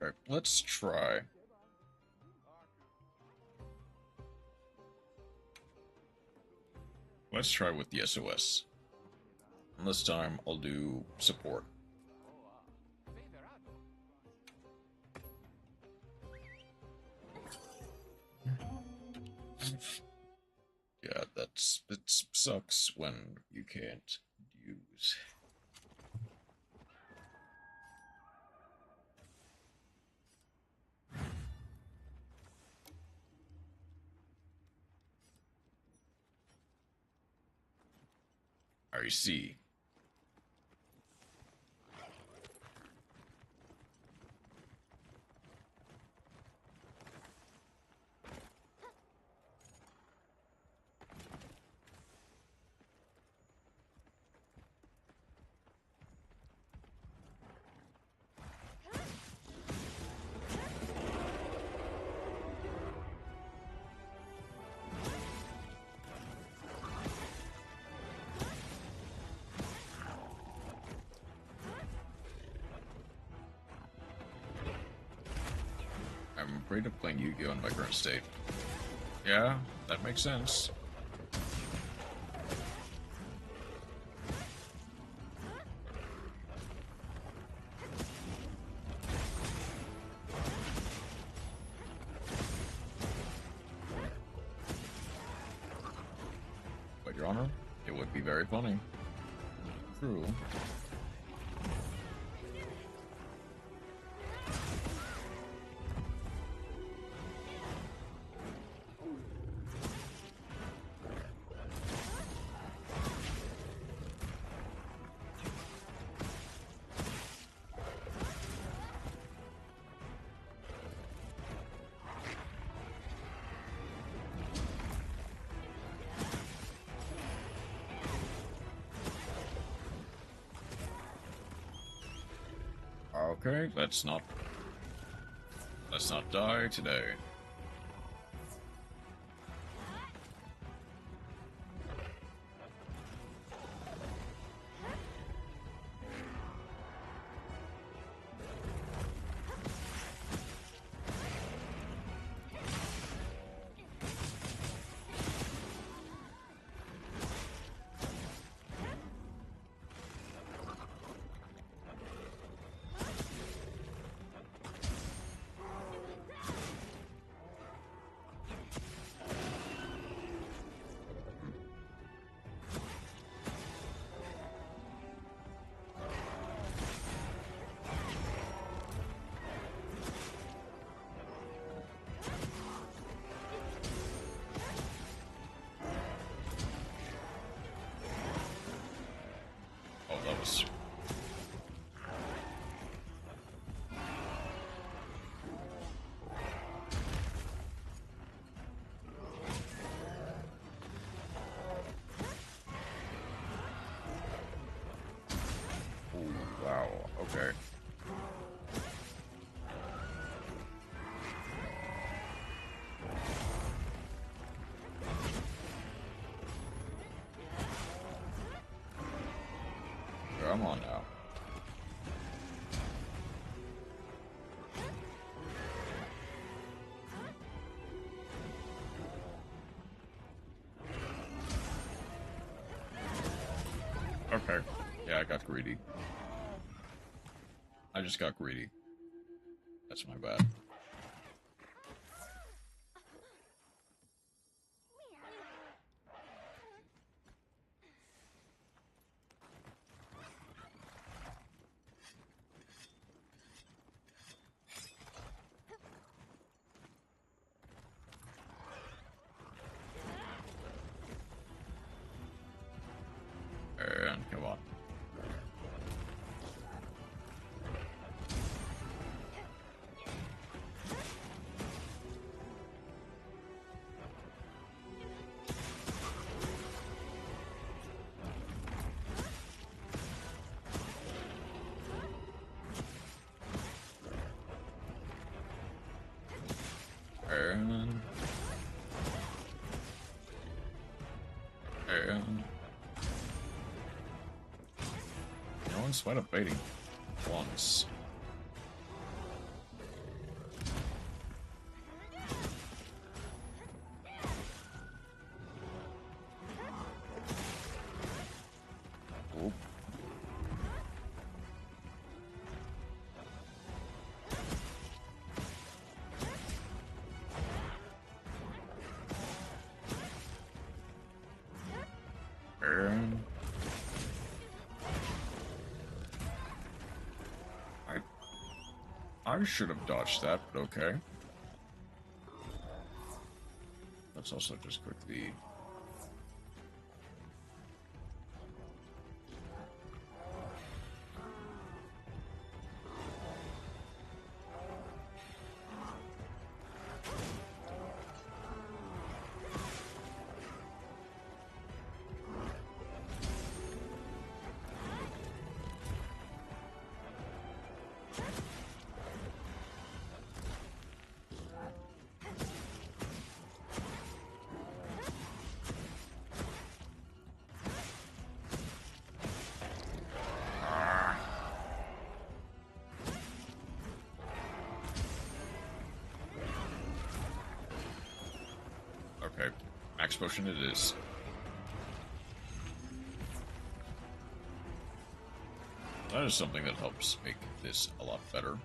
Yeah. Okay, let's try. Let's try with the SOS. And this time I'll do support. Yeah, it sucks when you can't use. I see. I'm afraid of playing Yu-Gi-Oh! In my current state. Yeah, that makes sense. But Your Honor, it would be very funny. True. Okay, let's not die today. Oh, that was... okay. Come on now. Okay. Yeah, I got greedy. I just got greedy. That's my bad. And come on. And no one's spite of baiting once. Oop. And I should have dodged that, but okay. Let's also just quickly. Okay, max potion it is. That is something that helps make this a lot better.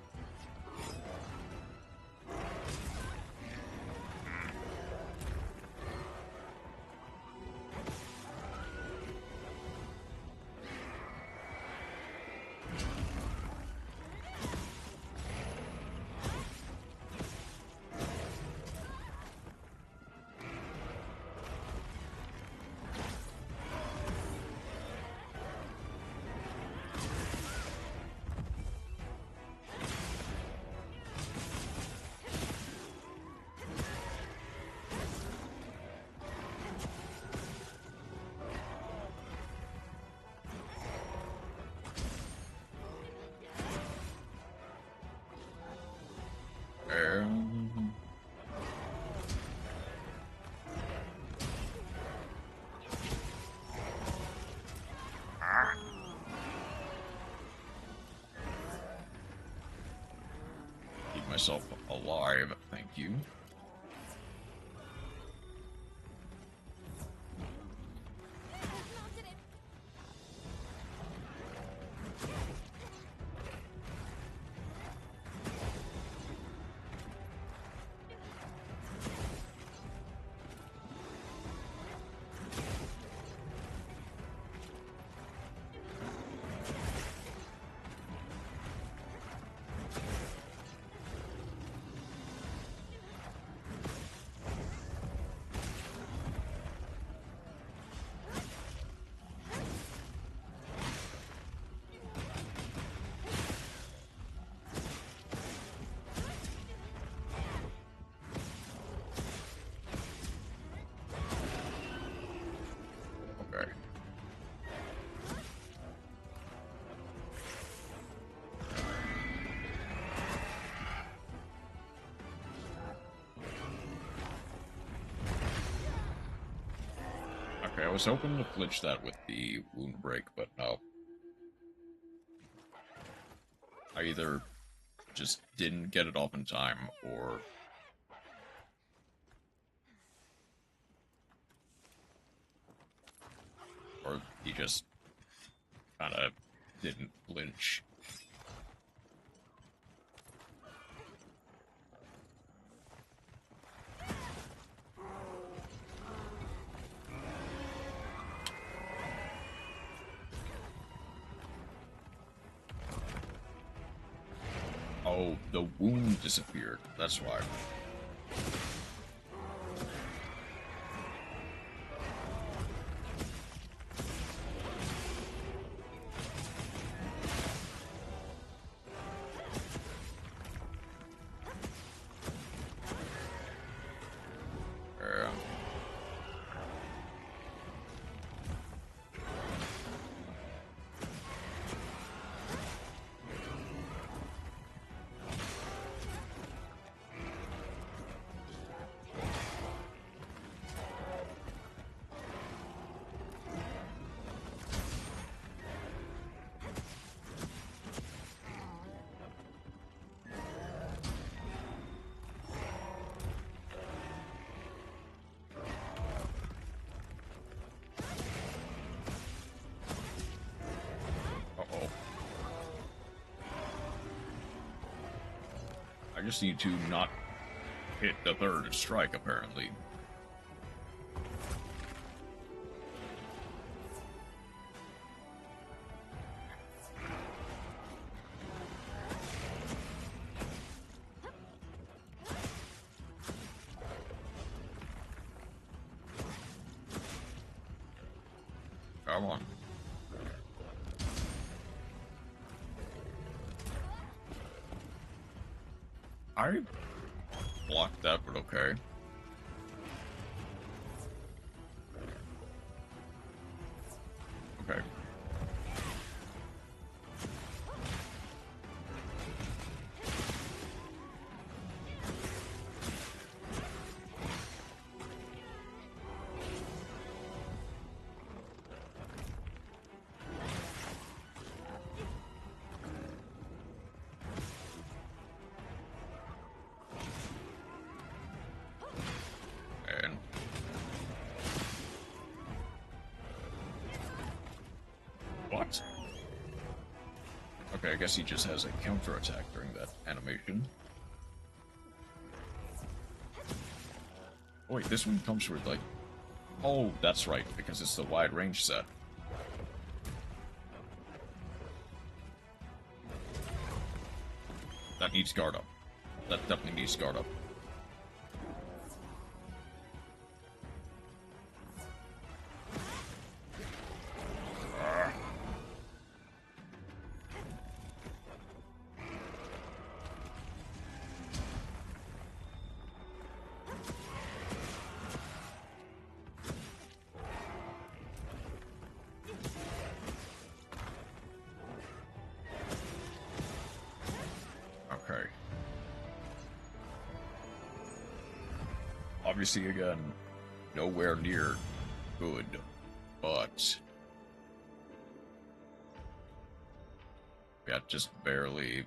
Keep myself alive, thank you. was hoping to glitch that with the wound break, but no. I either just didn't get it off in time, or he just kinda didn't flinch. Oh, the wound disappeared. That's why. I just need to not hit the third strike, apparently. Come on. I blocked that, but okay. Okay. What? Okay, I guess he just has a counterattack during that animation. Oh, wait, this one comes with, like... Oh, that's right, because it's the wide range set. That needs guard up. That definitely needs guard up. Obviously, again, nowhere near good, but yeah, just barely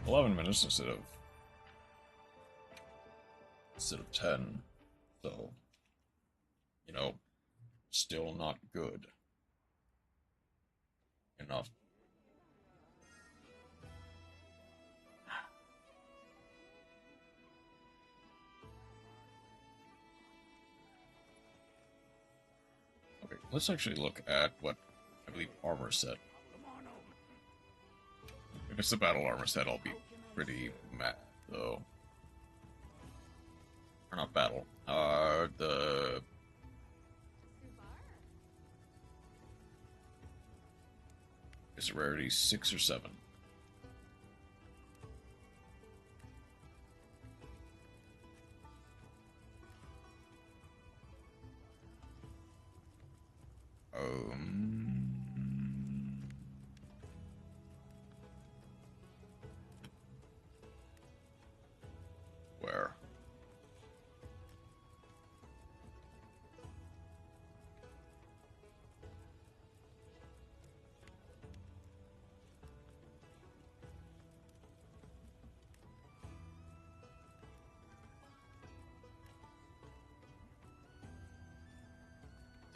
11 minutes instead of 10. So, you know, still not good enough. Let's actually look at what I believe armor set. If it's the battle armor set, I'll be pretty mad, though. Or not battle. Is it rarity 6 or 7? Where?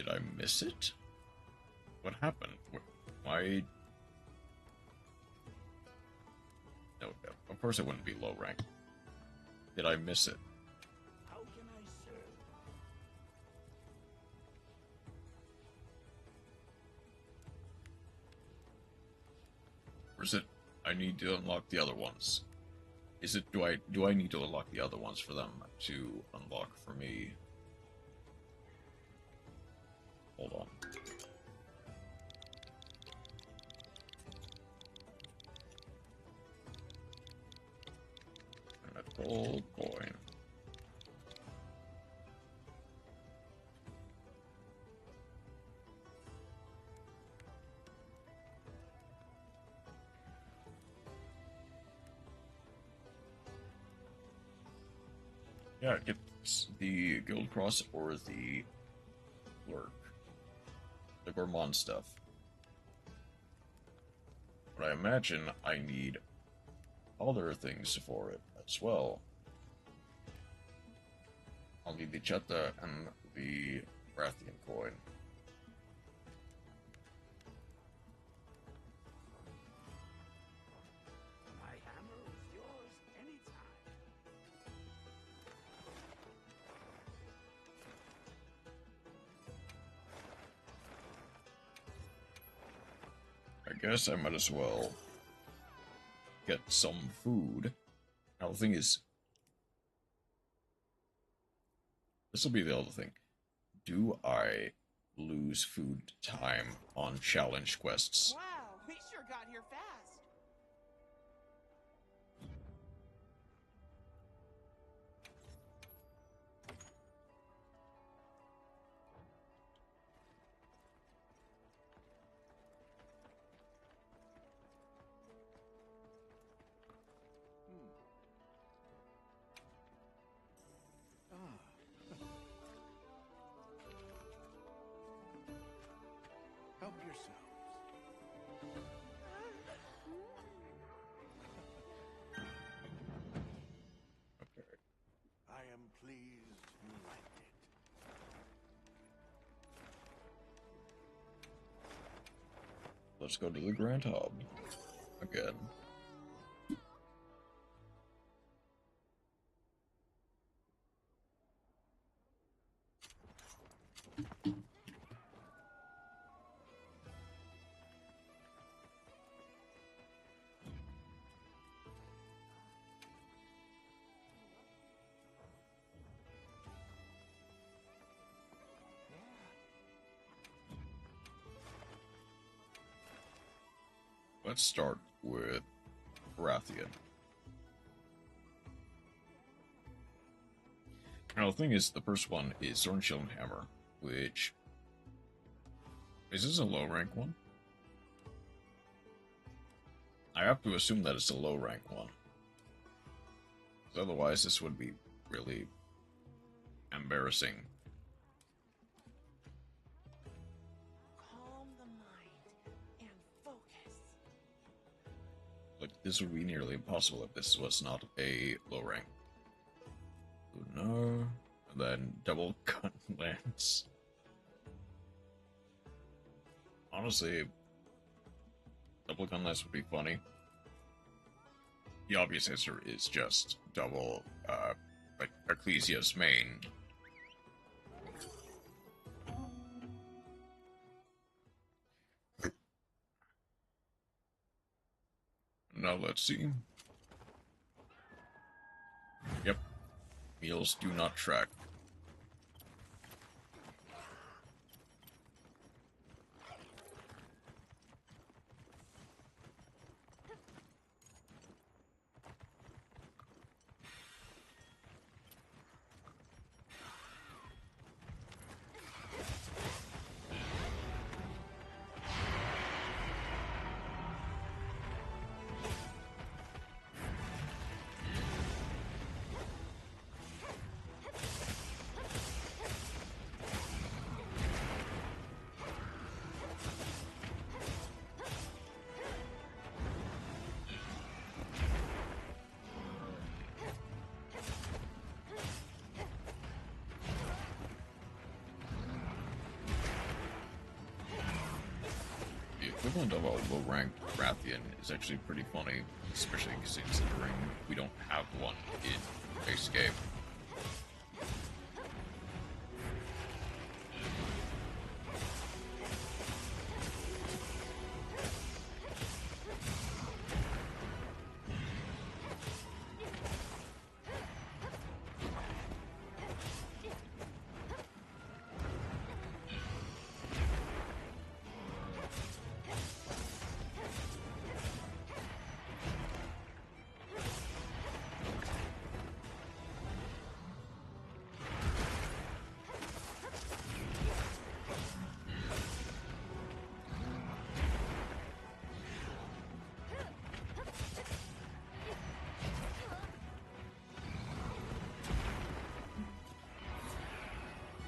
Did I miss it? What happened? Why? No, of course it wouldn't be low rank. Did I miss it? How can I serve? Or is it I need to unlock the other ones? Is it do I need to unlock the other ones for them to unlock for me? Hold on. And a gold coin. Yeah, get the Guild Cross or the Lurk. The Gourmand stuff. But I imagine I need other things for it as well. I'll need the Chetta and the Rathian coin. My hammer is yours anytime. I guess I might as well get some food. Now the thing is, this will be the other thing. Do I lose food time on challenge quests? Wow, we sure got here fast. Help yourselves. Okay. I am pleased you liked it. Let's go to the Grand Hub again. Let's start with Rathian. Now, the thing is, the first one is Sword and Shield and Hammer, which... Is this a low rank one? I have to assume that it's a low rank one. 'Cause otherwise, this would be really embarrassing. Calm the mind and focus. Like, this would be nearly impossible if this was not a low rank. No, and then double gun lance. Honestly, double gun lance would be funny. The obvious answer is just double, like Ecclesia's main. Now let's see. Yep. Meals do not track. equivalent of a low-ranked Rathian is actually pretty funny, especially considering we don't have one in base game.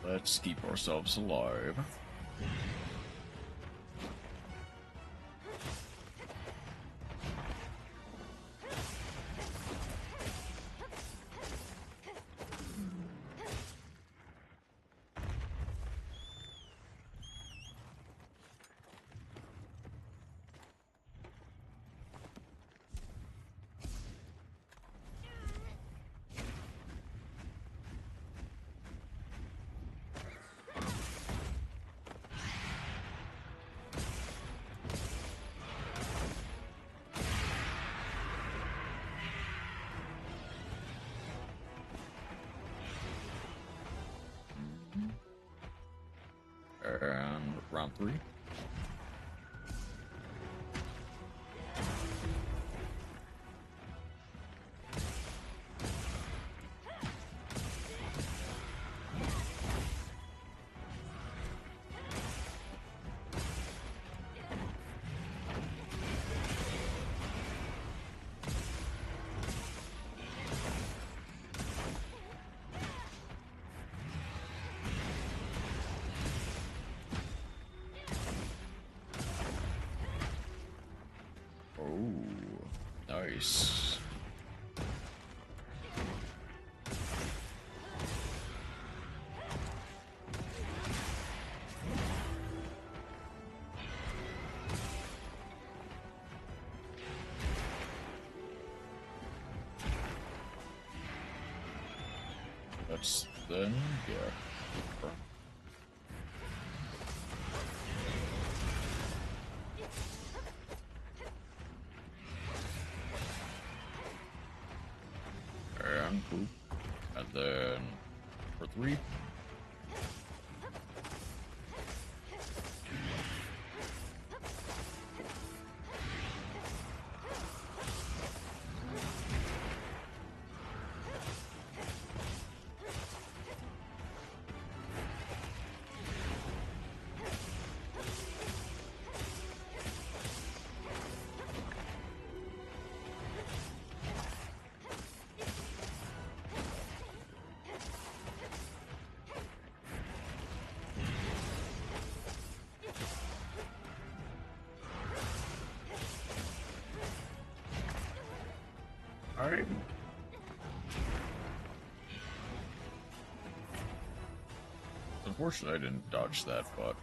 Let's keep ourselves alive. And round 3. Nice. Let's then get poop, and then for 3. Alright. Unfortunately, I didn't dodge that, but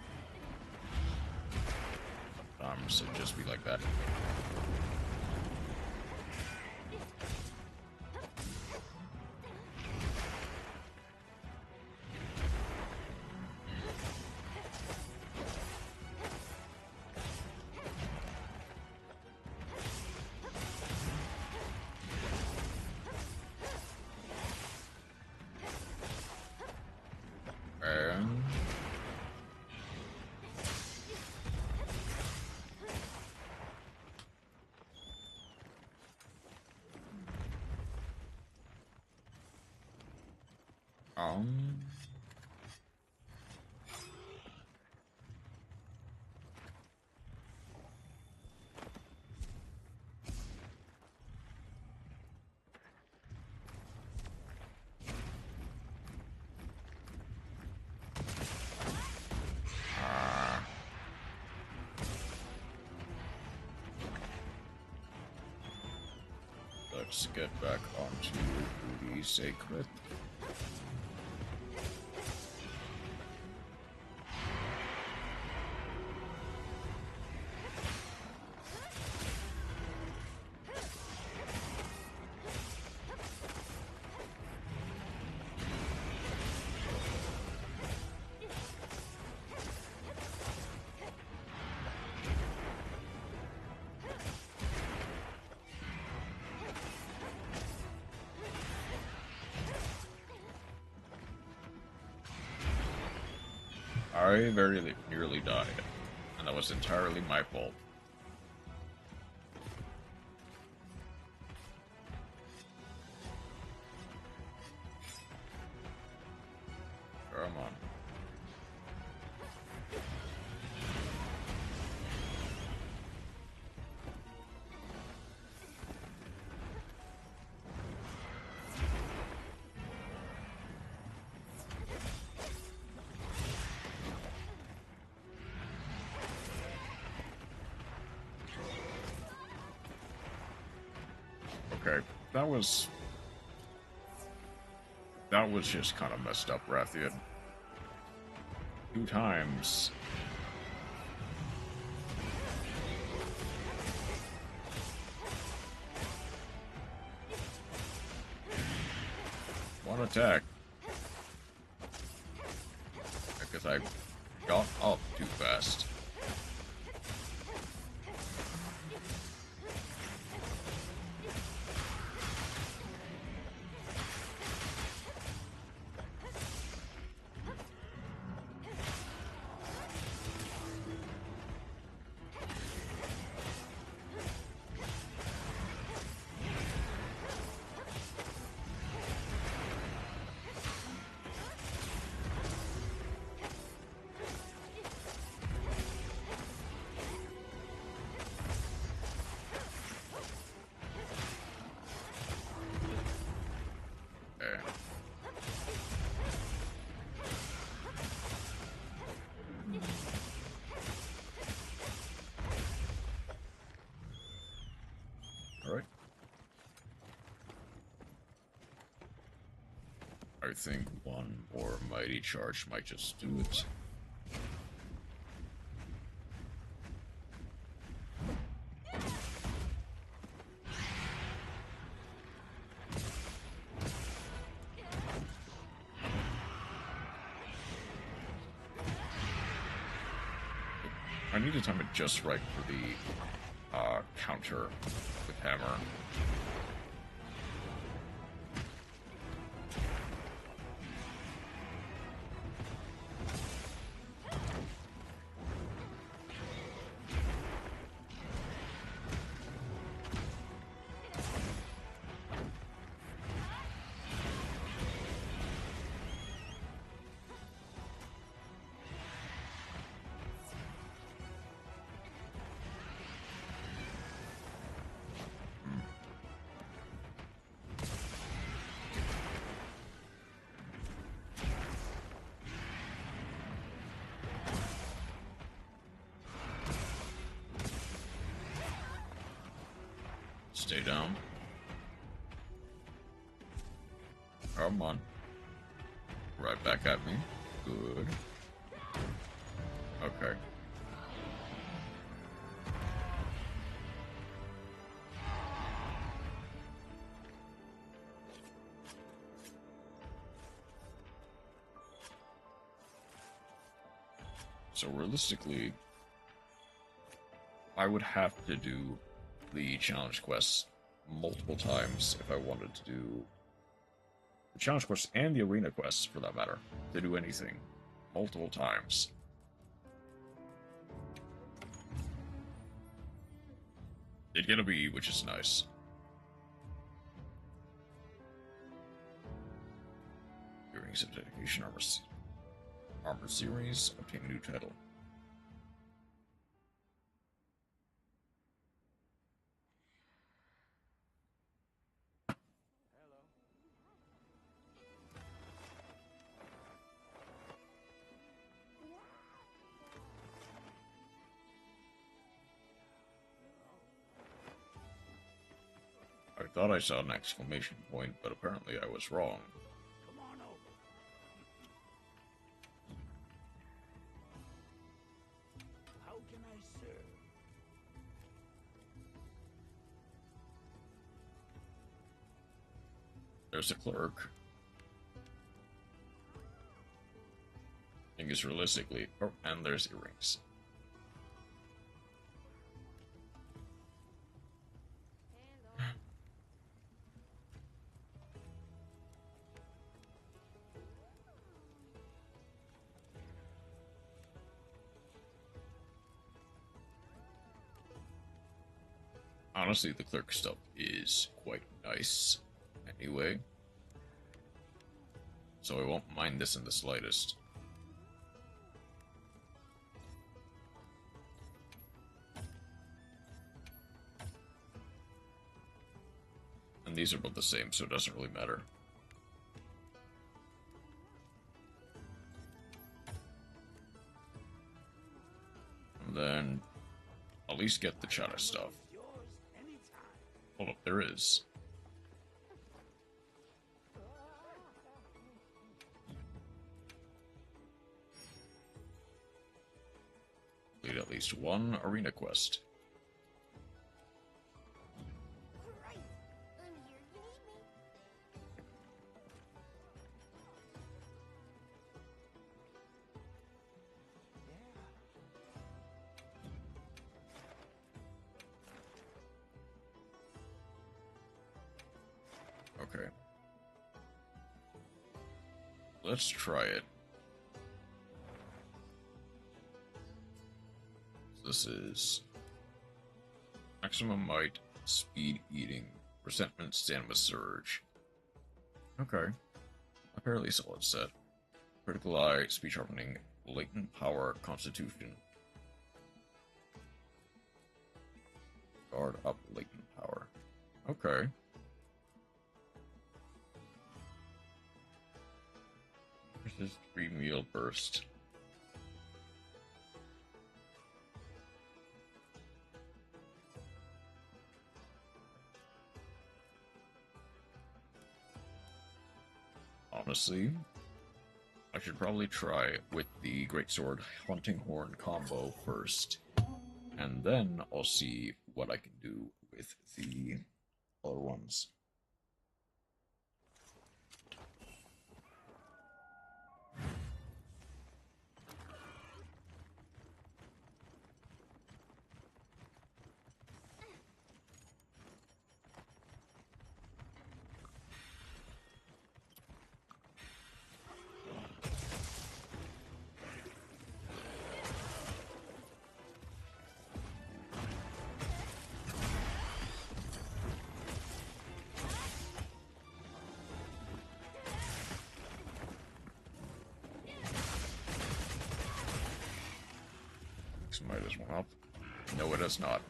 sometimes it just be like that. Let's get back onto the sacred. I very nearly died, and that was entirely my fault. Come on. Okay, that was just kind of messed up, Rathian. 2 times. One attack. Because I got up too fast. Alright. I think one more mighty charge might just do it. I need to time it just right for the counter with Hammer. Stay down. Come on. Right back at me. Good. Okay. So realistically, I would have to do the challenge quests multiple times if I wanted to do the challenge quests and the arena quests, for that matter, to do anything multiple times. They'd get a B, which is nice. Earrings of Dedication Armor Series, obtain a new title. I thought I saw an exclamation point, but apparently I was wrong. Come on over. How can I serve? There's a clerk. I think it's realistically... Oh, and there's earrings. Honestly, the clerk stuff is quite nice anyway. So I won't mind this in the slightest. And these are both the same, so it doesn't really matter. And then at least get the chatter stuff. Hold up, there is. Complete at least one arena quest. Alright, I'm here. You need me. Okay. Let's try it. This is maximum might, speed eating, resentment, stamina surge. Okay. A fairly solid set. Critical eye, speed sharpening, latent power, constitution. Guard up, latent power. Okay. This is 3 meal burst. Honestly, I should probably try with the Greatsword Hunting Horn combo first, and then I'll see what I can do with the other ones. Might as well up. No, it does not.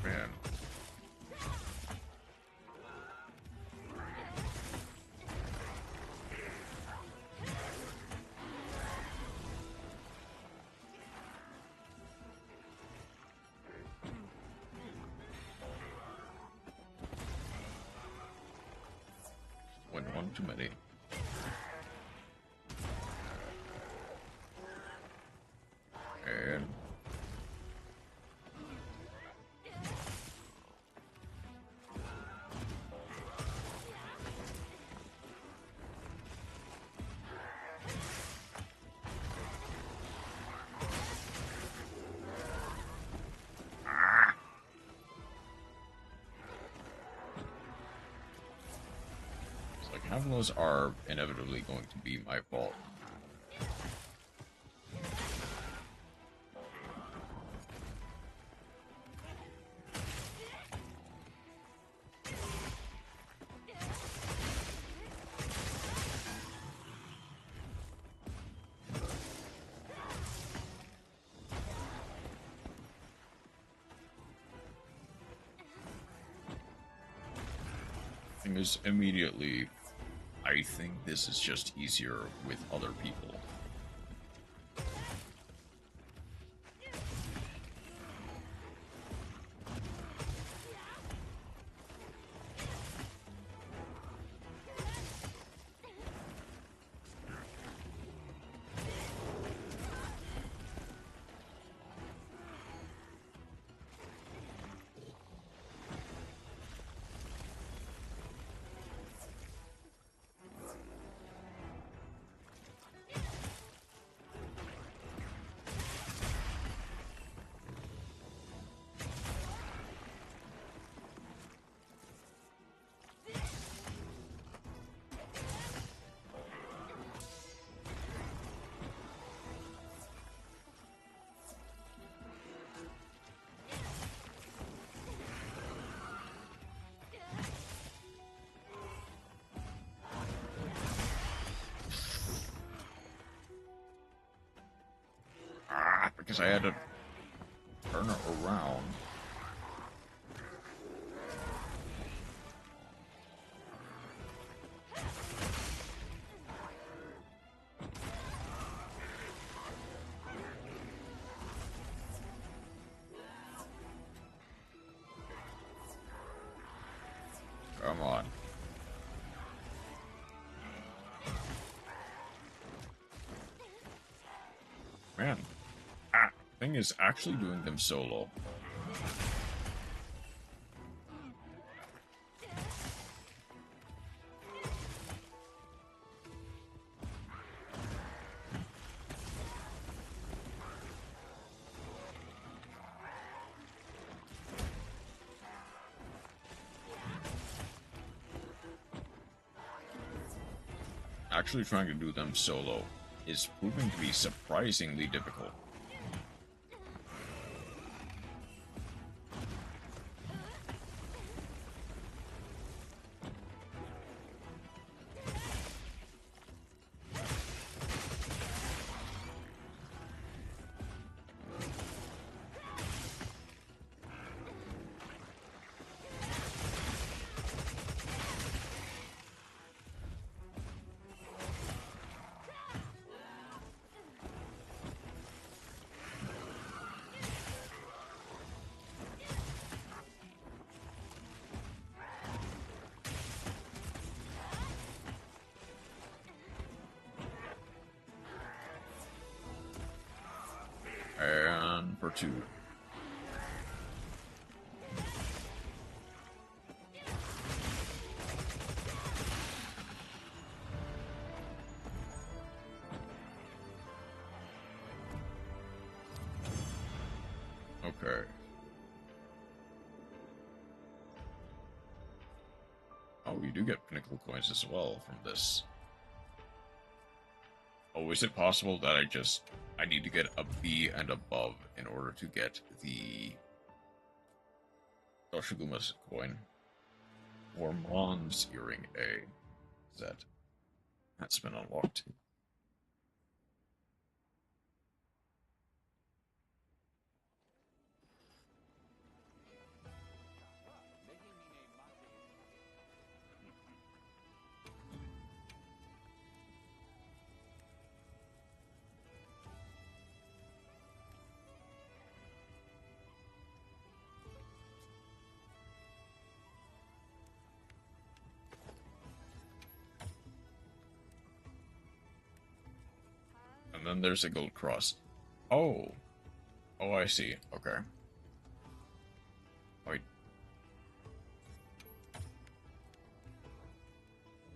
Man. One too many. And half of those are inevitably going to be my fault. Thing is, immediately, I think this is just easier with other people. because I had to turn it around. Come on. Man, thing is actually doing them solo. Actually trying to do them solo is proving to be surprisingly difficult. And for 2. Okay. Oh, you do get pinnacle coins as well from this. Oh, is it possible that I need to get a B and above in order to get the Toshiguma's coin? Or Mon's earring A. That's been unlocked. And then there's a gold cross. Oh. Oh, I see. Okay. Wait.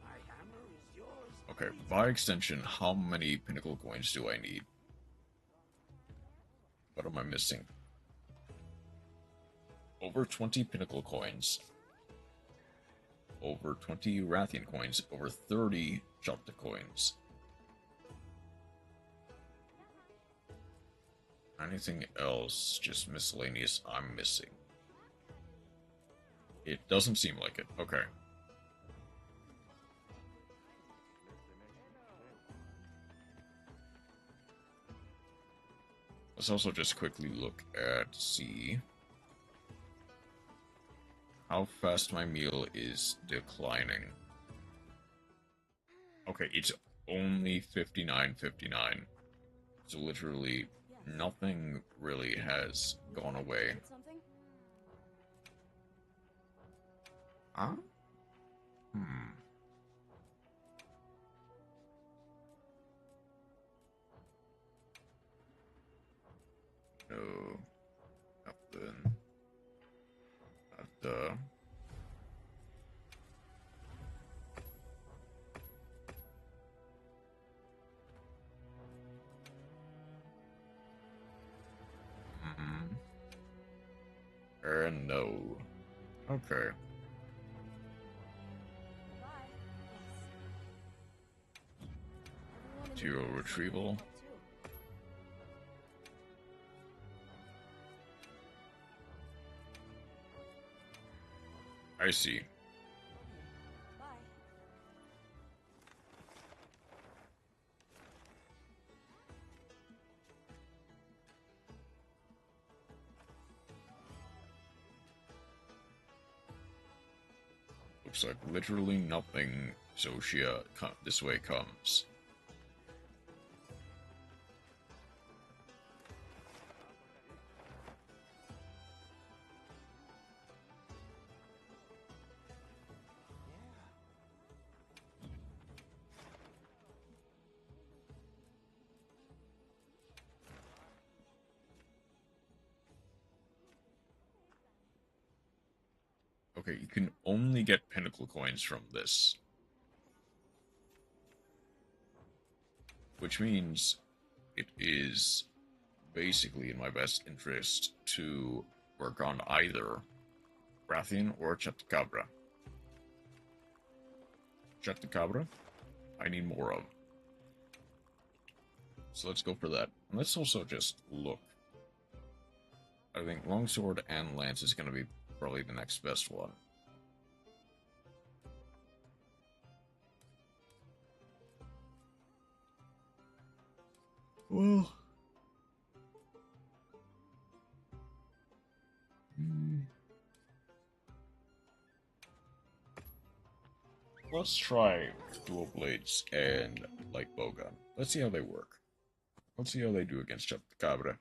My hammer is yours. Okay, by extension, how many pinnacle coins do I need? What am I missing? Over 20 pinnacle coins. Over 20 Rathian coins. Over 30 Shopta coins. Anything else just miscellaneous I'm missing? It doesn't seem like it. Okay. Let's also just quickly look at, see how fast my meal is declining. Okay, it's only 59.59. So literally nothing really has gone away. Something? Huh? No. Nothing. Not no. Okay. Zero retrieval. I see. Looks like literally nothing Socia this way comes. Okay, you can only get pinnacle coins from this. Which means it is basically in my best interest to work on either Rathian or Chatacabra. Chatacabra, I need more of. So let's go for that. And let's also just look. I think Longsword and Lance is going to be probably the next best one. Well, let's try dual blades and light bowgun. Let's see how they work. Let's see how they do against Chupacabra.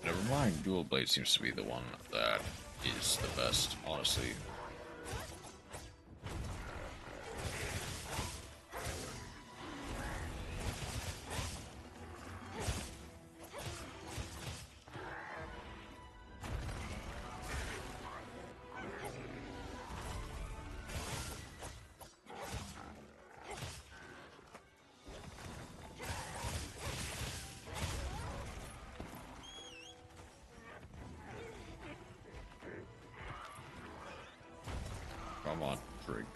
Never mind, dual blade seems to be the one that is the best, honestly. Come on, drink.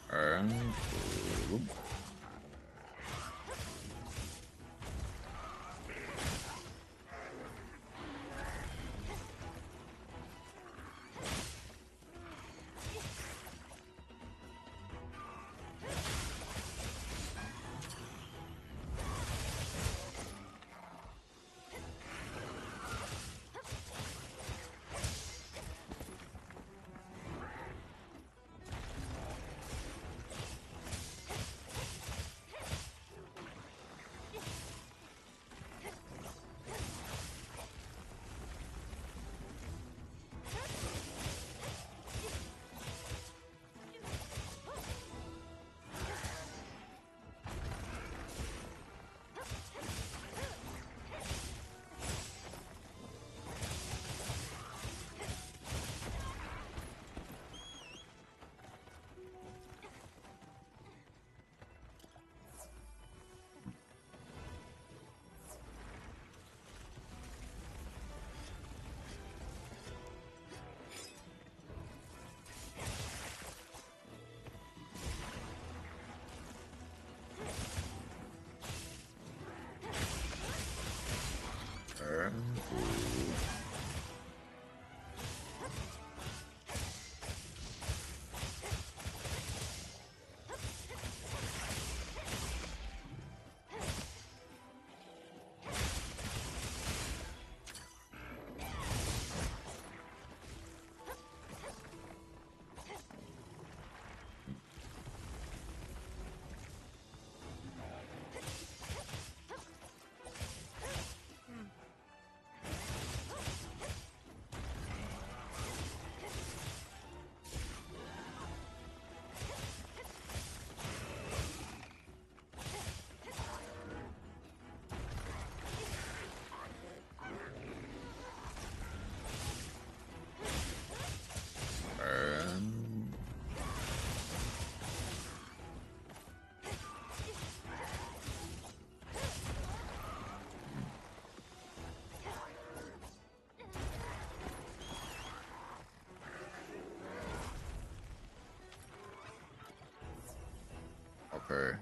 And Okay.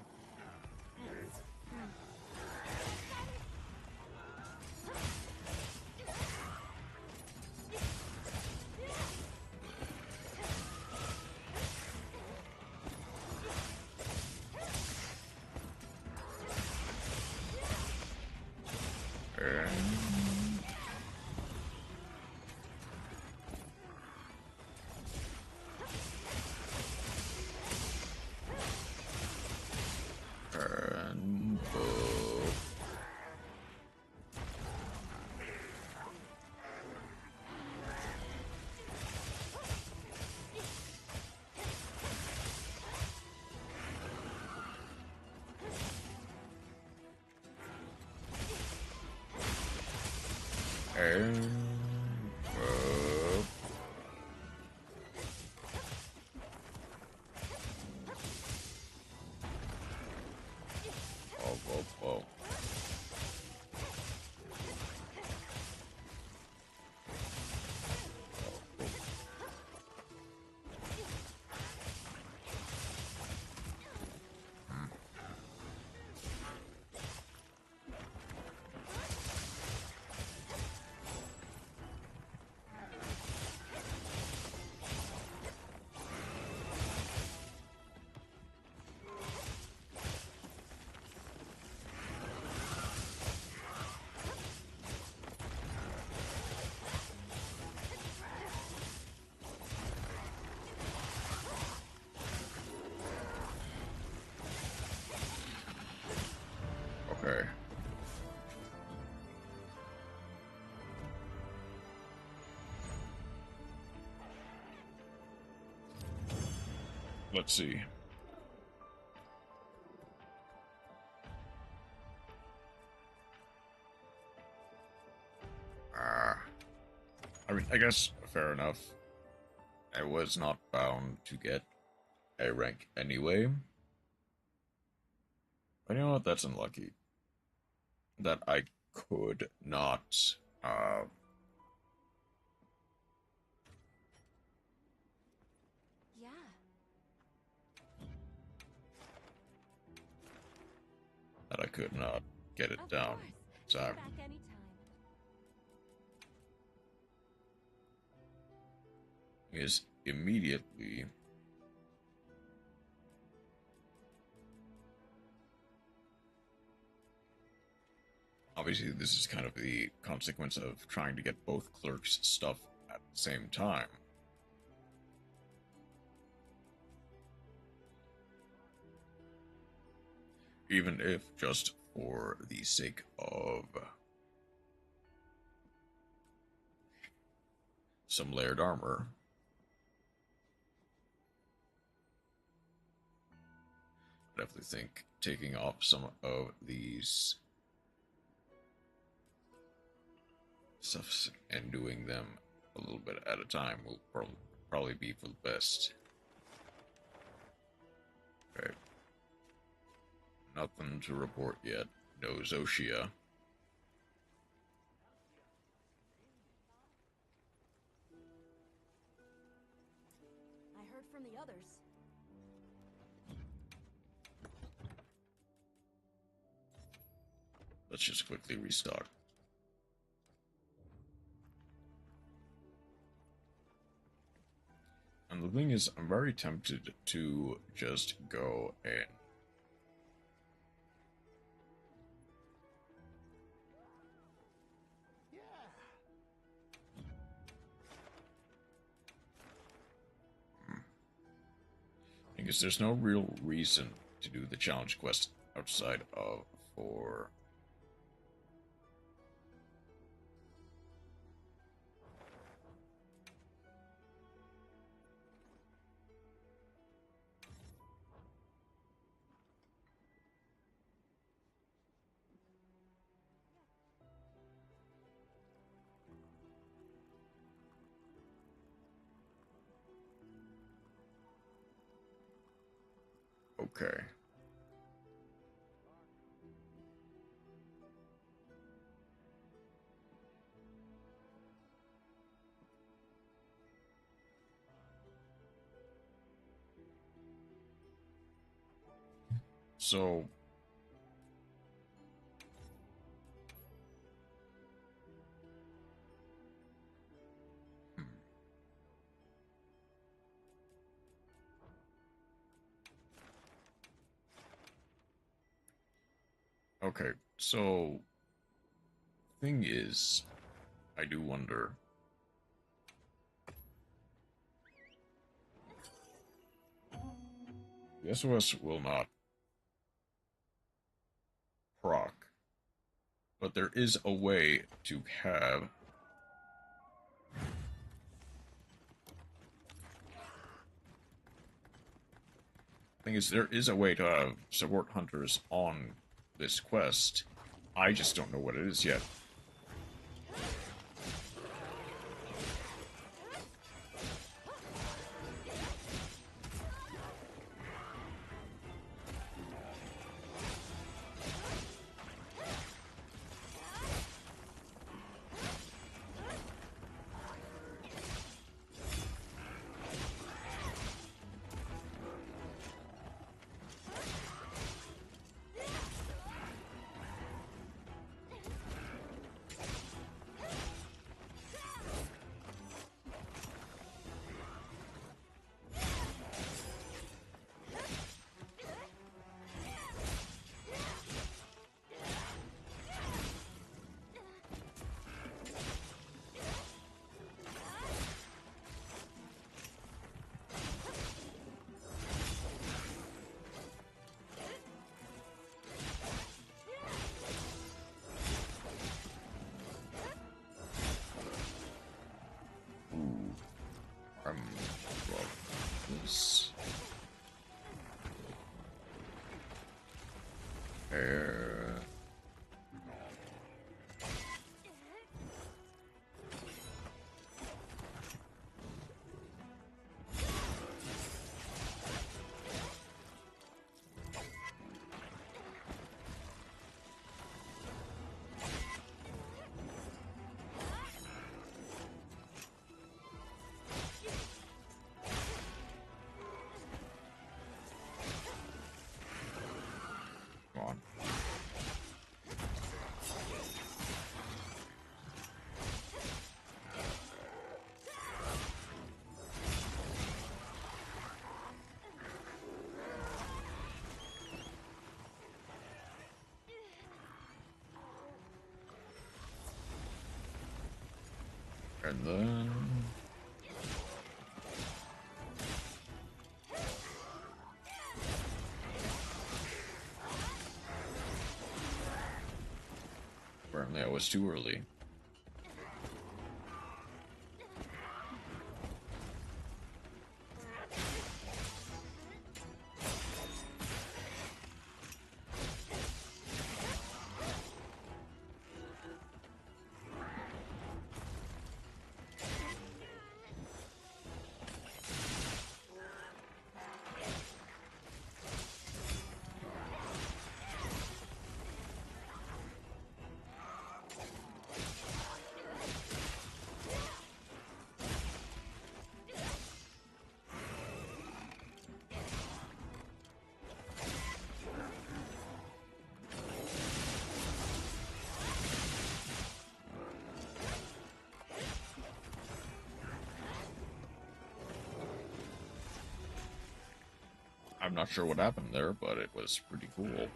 Whoa. Okay. Let's see. I mean, I guess fair enough. I was not bound to get a rank anyway. But you know what? That's unlucky. That I could not, Yeah. that I could not get it Of down. course. So, Come back anytime. is immediately obviously this is kind of the consequence of trying to get both clerks stuff at the same time. Even if just for the sake of some layered armor. I definitely think taking off some of these stuffs and doing them a little bit at a time will probably be for the best. Okay. Nothing to report yet. No Zoshia. I heard from the others. Let's just quickly restock. And the thing is, I'm very tempted to just go and because there's no real reason to do the challenge quest outside of for okay. So okay, so thing is, I do wonder. The SOS will not proc, but there is a way to have thing is, there is a way to have support hunters on this quest. I just don't know what it is yet. Well, this come on. And then apparently I was too early. not sure what happened there, but it was pretty cool.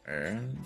And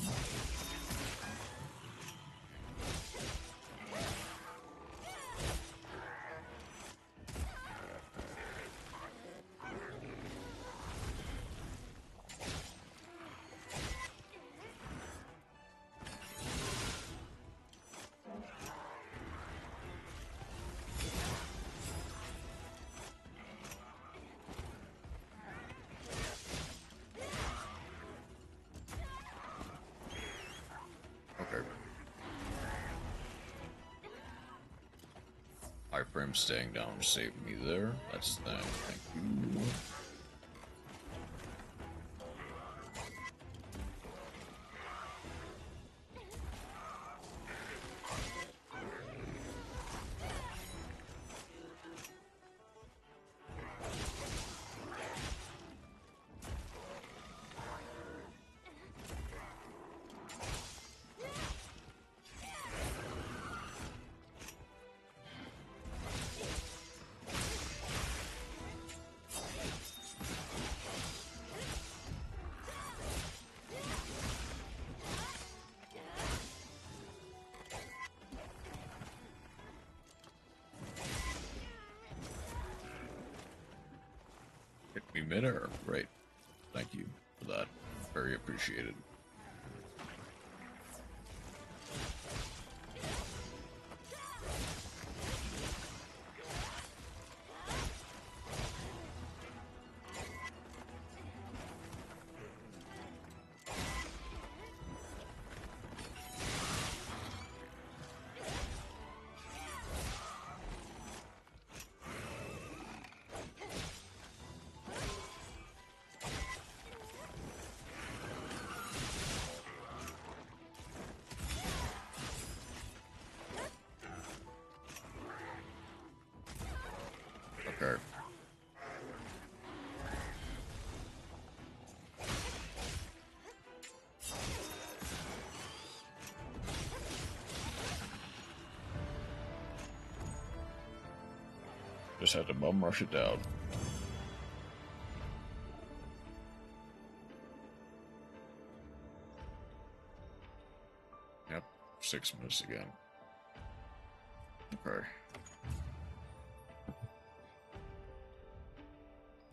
okay. Iframe staying down saved me there. That's the thing. Thank you. Hit me midair. Great. Thank you for that. Very appreciated. Okay. Just had to bum rush it down. Yep, 6 minutes again. Okay.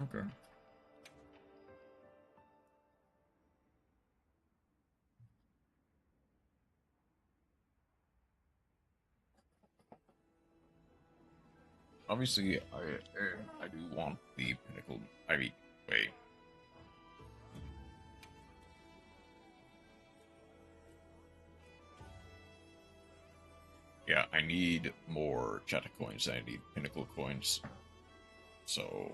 Okay. Obviously, I do want the pinnacle. I mean, wait. Yeah, I need more Chatta coins. I need pinnacle coins. So.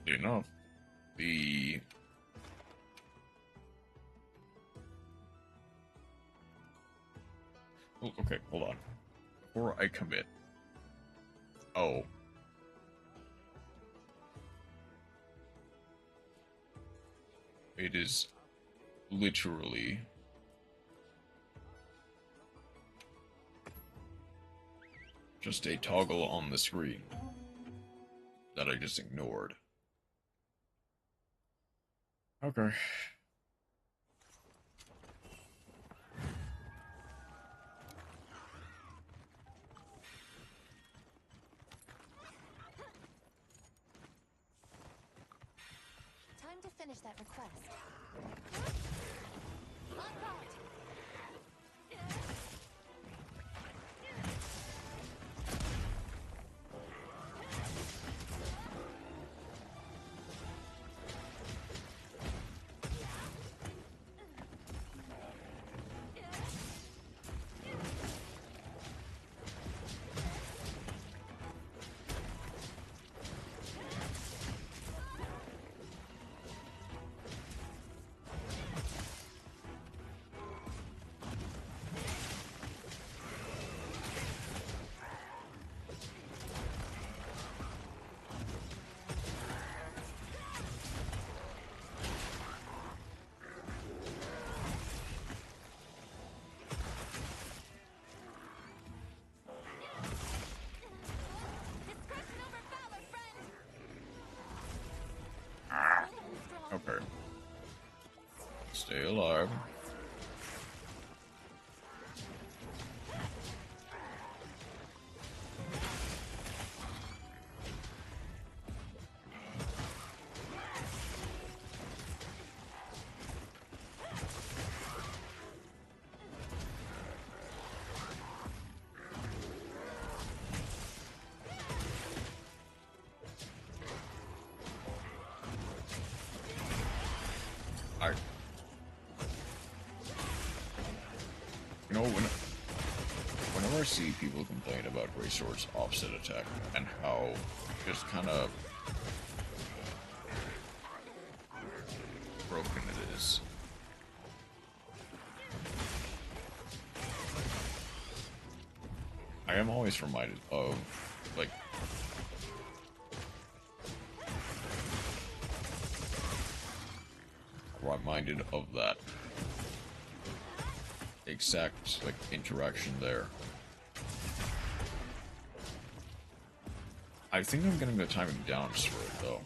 Enough. The oh, okay, hold on. Before I commit. Oh. It is literally just a toggle on the screen that I just ignored. Okay. Time to finish that request. On guard. Discretion over valor, friend. Okay. Stay alive. I, you know, whenever I see people complain about Grey Sword's offset attack and how just kind of broken it is, I am always reminded of, like, reminded of that exact, like, interaction there. I think I'm getting the timing down for it, though.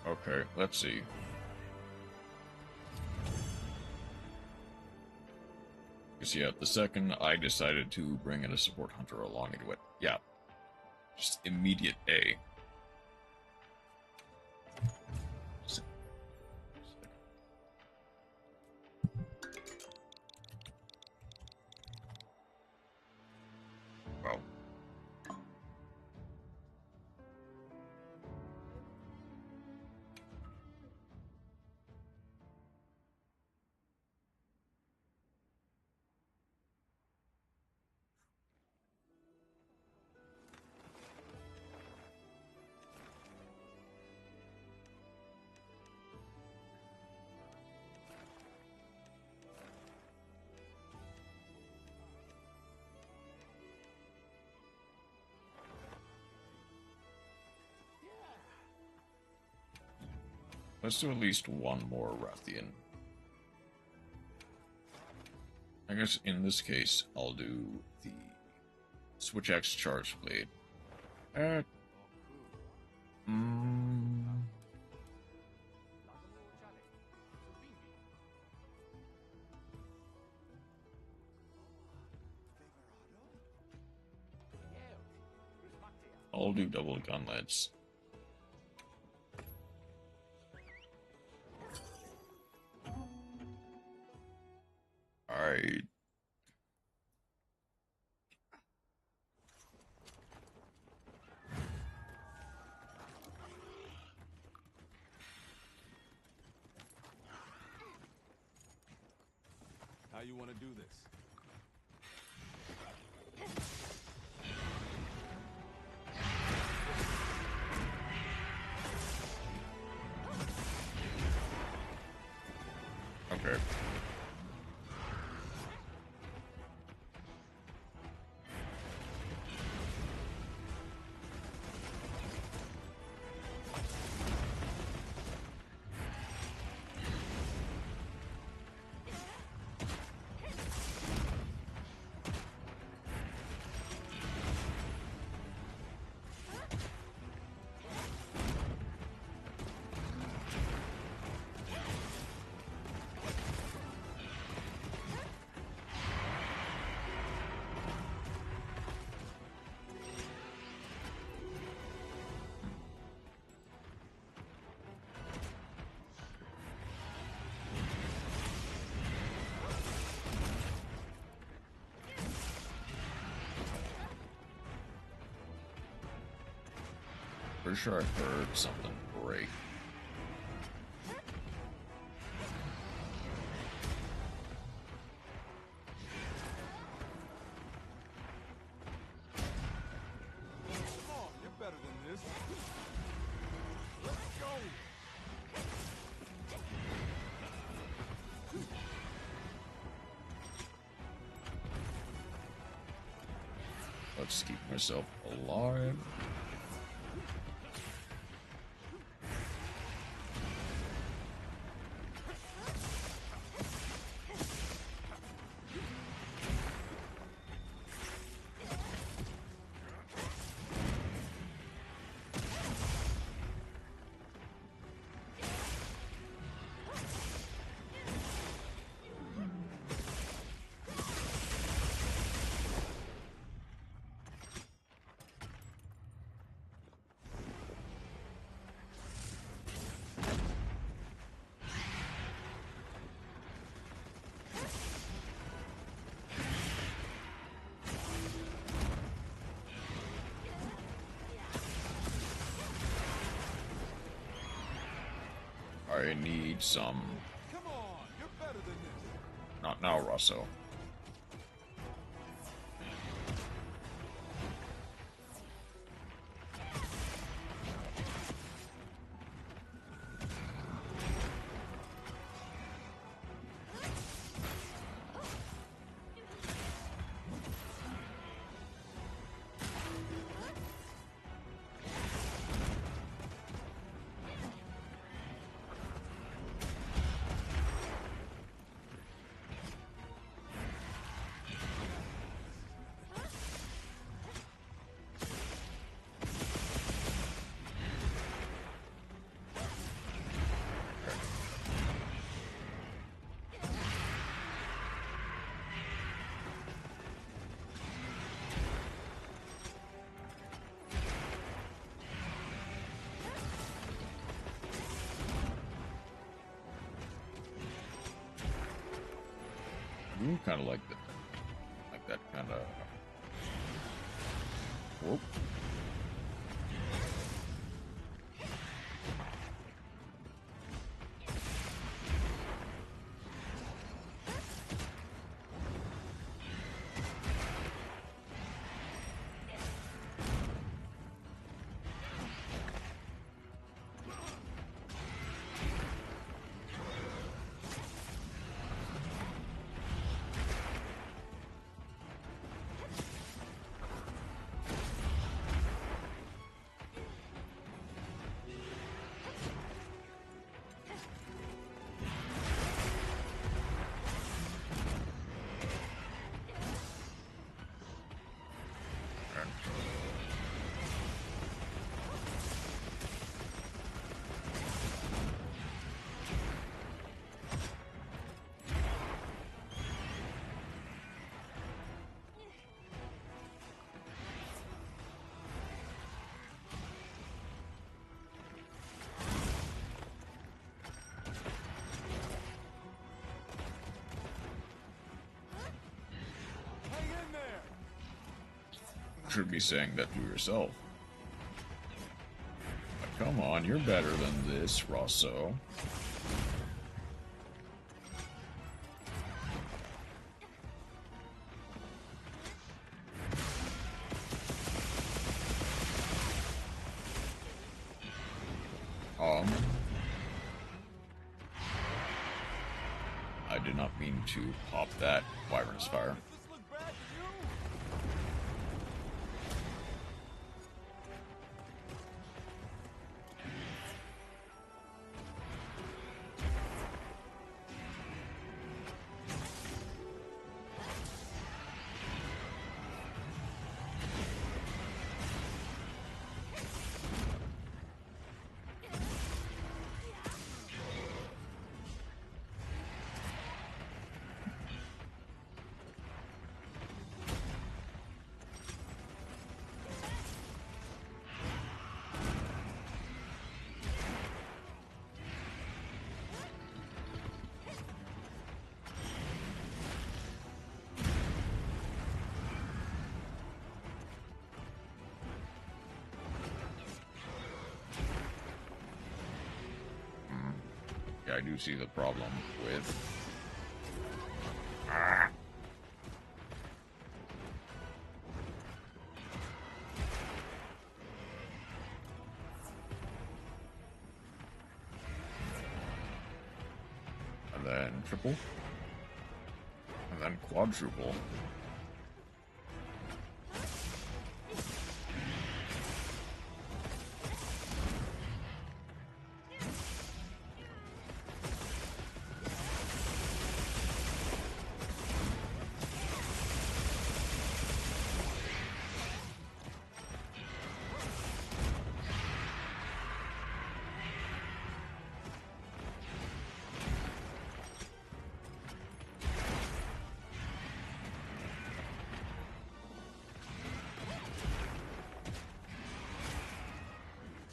Okay, let's see. Because, yeah, the second I decided to bring in a support hunter along into it, yeah, just immediate A. Well. Let's do at least one more Rathian. I guess in this case, I'll do the Switch X Charge Blade. I'll do double gauntlets. Alright. How you want to do this? Okay. Pretty sure I heard something break. Come on, you're better than this. Let's go. Let's keep myself alive. I need some. Come on, you're better than this. Not now, Russell. Ooh, kind of like that kind of. Whoop. should be saying that to yourself. But come on, you're better than this, Rosso. I did not mean to pop that Wyvern's Fire. Does this look bad to you? I do see the problem with... And then triple. And then quadruple.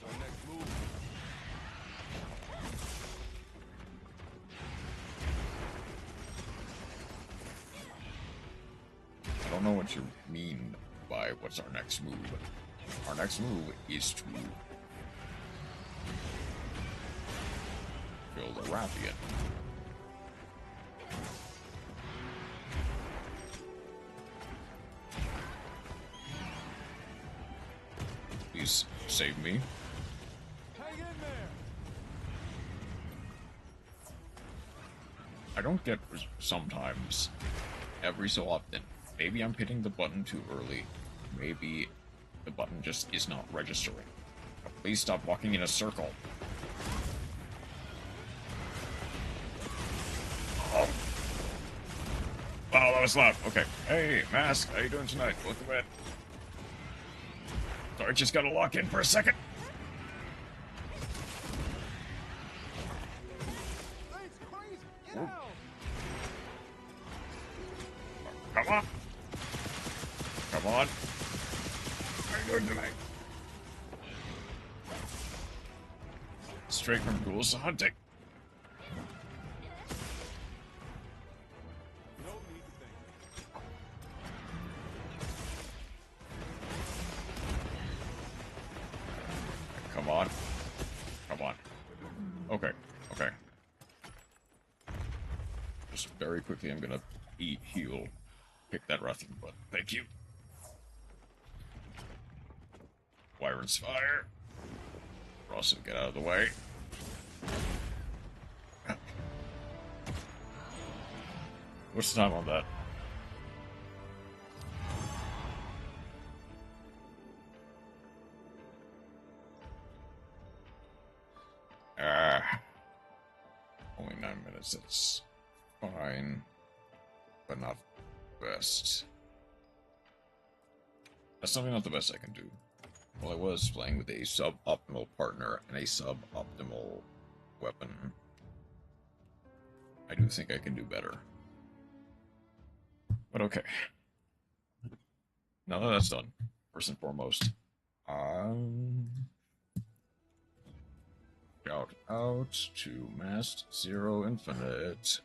What's our next move? I don't know what you mean by what's our next move. Our next move is to kill the Rathian. Please save me. Hang in there. I don't get sometimes, every so often. Maybe I'm hitting the button too early. Maybe the button just is not registering. But please stop walking in a circle. Oh. Wow, that was loud. Okay. Hey, Mask, how you doing tonight? Welcome in. Sorry, just gotta lock in for a second. It's crazy. Get out. Come on. Come on. How you doing tonight? Straight from ghouls to hunting. No need to thank me. Come on. Come on. Okay. Okay. Just very quickly, I'm gonna heal. Pick that Rathian butt. Thank you. Wyvern's Fire. Rosso, get out of the way. What's the time on that? Only 9 minutes. That's fine, but not best. That's definitely not the best I can do. Well, I was playing with a sub-optimal partner and a sub-optimal weapon. I do think I can do better. But okay. Now that that's done, first and foremost, shout out to Mast Zero Infinite.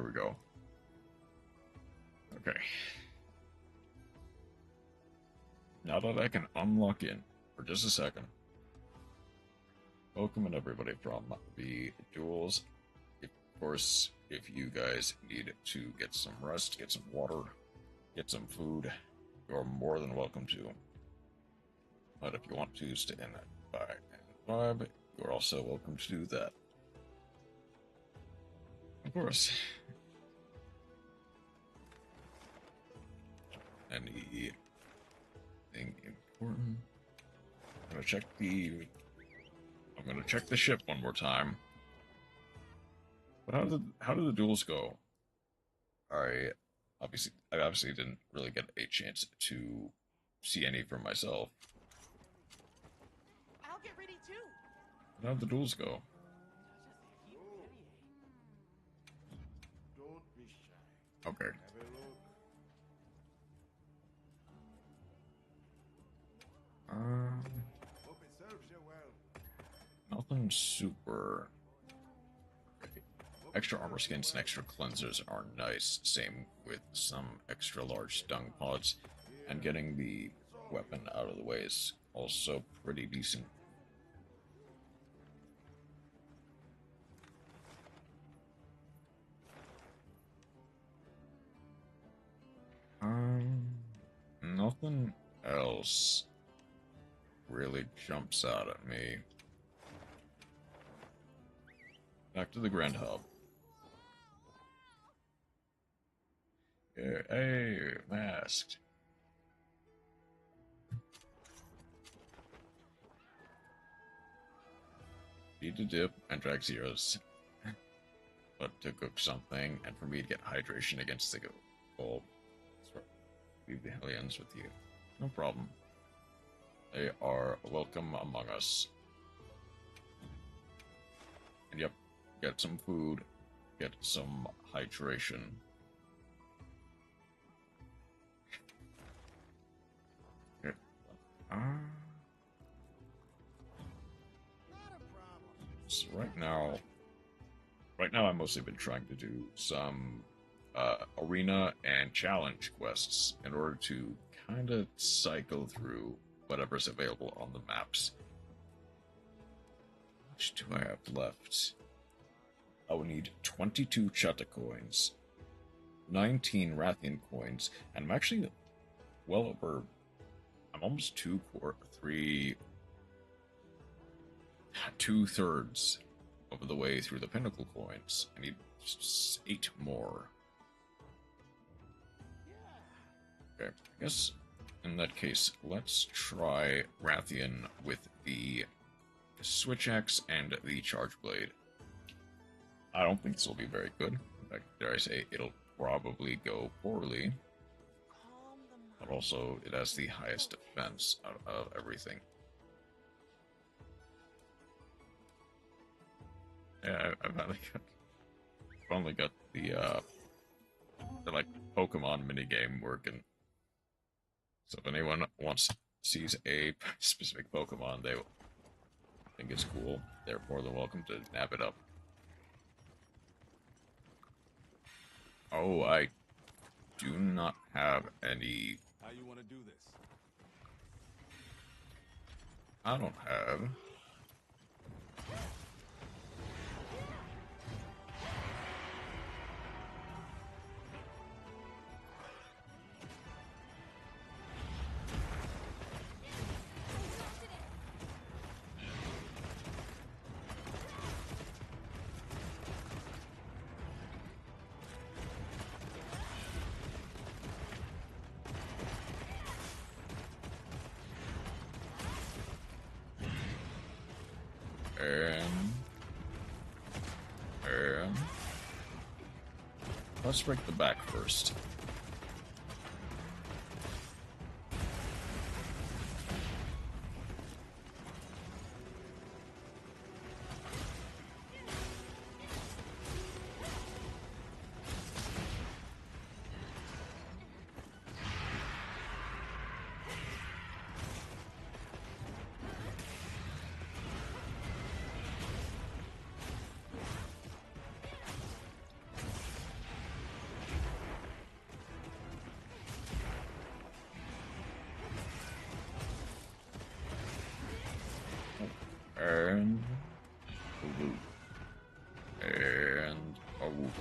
we go. Okay. Now that I can unlock in for just a second. Welcome in everybody from the duels. Of course, if you guys need to get some rest, get some water, get some food, you're more than welcome to. But if you want to stay in at 5, you're also welcome to do that. Of course. Anything important? I'm gonna check the ship one more time. But how did the duels go? I obviously didn't really get a chance to see any for myself. I'll get ready too. How did the duels go? Don't be shy. Okay. Have a look. Hope it serves you well. Nothing super. Extra armor skins and extra cleansers are nice. Same with some extra large stun pods, and getting the weapon out of the way is also pretty decent. Nothing else really jumps out at me. Back to the Grand Hub. Hey, masked. Need to dip and drag zeros. But to cook something, and for me to get hydration against the cold. Leave the Hellions with you. No problem. They are welcome among us. And yep, get some food, get some hydration. Okay. So right now I've mostly been trying to do some arena and challenge quests in order to kind of cycle through whatever's available on the maps. How much do I have left? I will need 22 Chata coins, 19 Rathian coins, and I'm actually well over. I'm almost 2/3 of the way through the Pinnacle coins. I need just 8 more. Okay, I guess in that case, let's try Rathian with the Switch Axe and the Charge Blade. I don't think this will be very good. In fact, dare I say, it'll probably go poorly. But also, it has the highest defense out of everything. Yeah, I've finally got the like Pokemon minigame working. So if anyone sees a specific Pokemon they think it's cool, they're more than welcome to nab it up. Oh, I do not have any. How you want to do this? I don't have. And let's break the back first. And a loop. And a loop.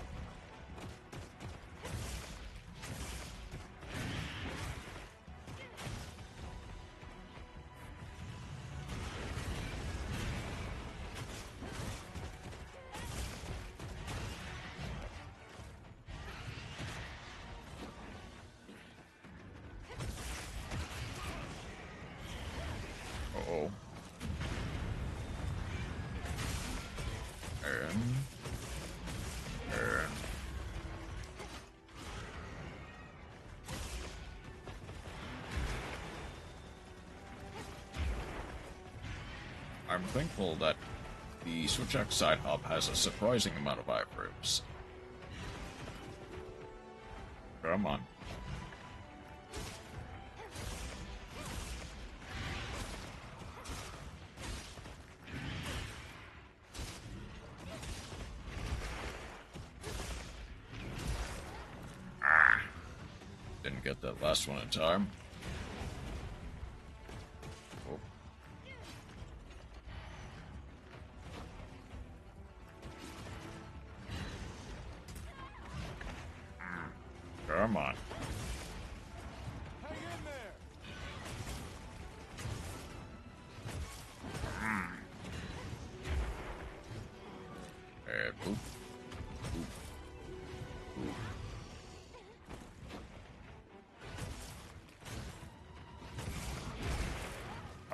Uh-oh. And I'm thankful that the SwitchX side hub has a surprising amount of iframes. Come on. Didn't get that last one in time. Oh. Come on. Hang in there. And boop. Boop. Boop.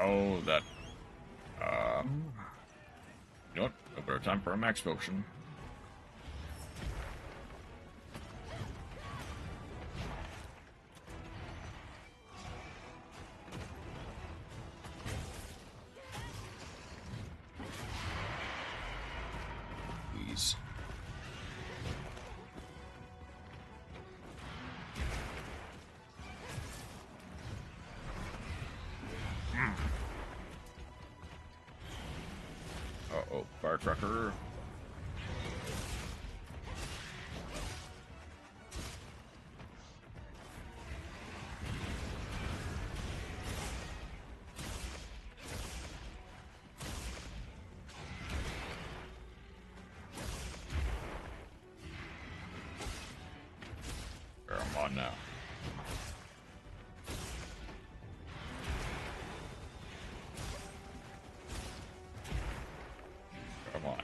Oh, that. You know what? No better time for a max potion. Please. Uh-oh, firecracker. Come on now. Come on.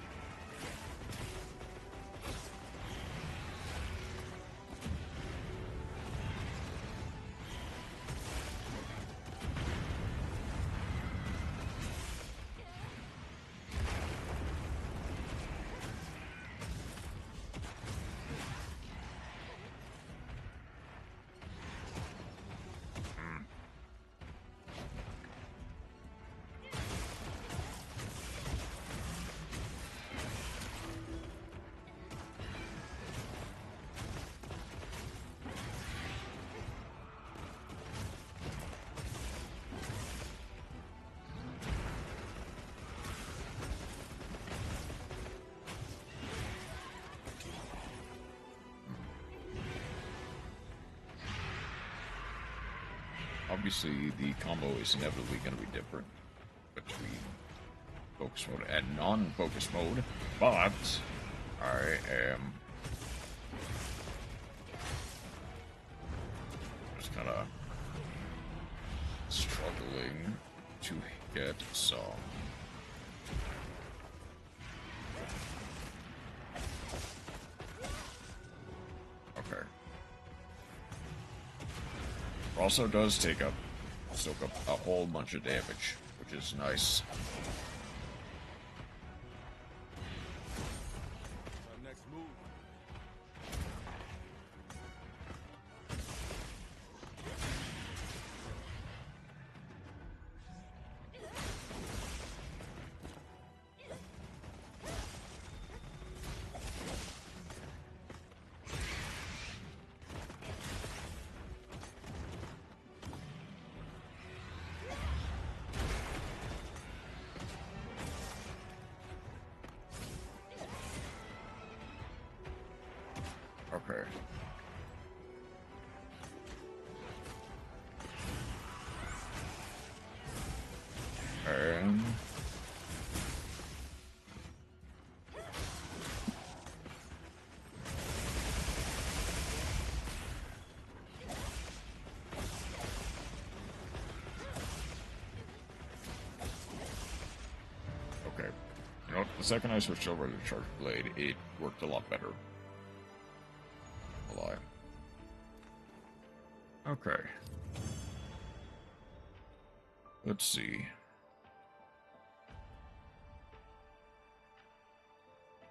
Obviously, the combo is inevitably going to be different between focus mode and non-focus mode, but I am just kind of struggling to get some. Okay. Also does soak up a whole bunch of damage, which is nice. My next move. Okay. And The second I switched over to Charged Blade, it worked a lot better. A lie. Okay. Let's see.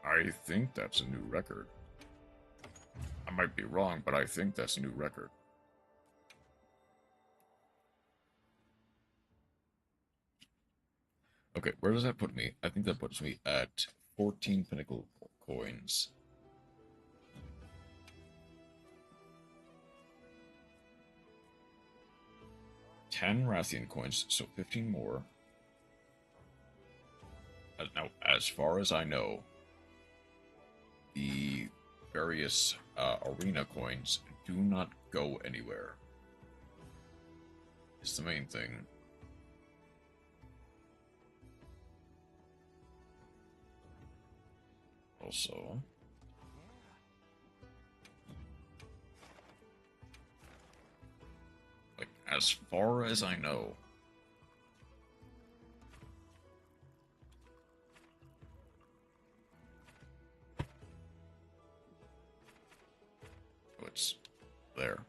I think that's a new record. I might be wrong, but I think that's a new record. Okay, where does that put me? I think that puts me at 14 Pinnacle coins. $10 Rathian coins, so 15 more. Now, as far as I know, the various arena coins do not go anywhere. It's the main thing. Also, like, as far as I know, it's there.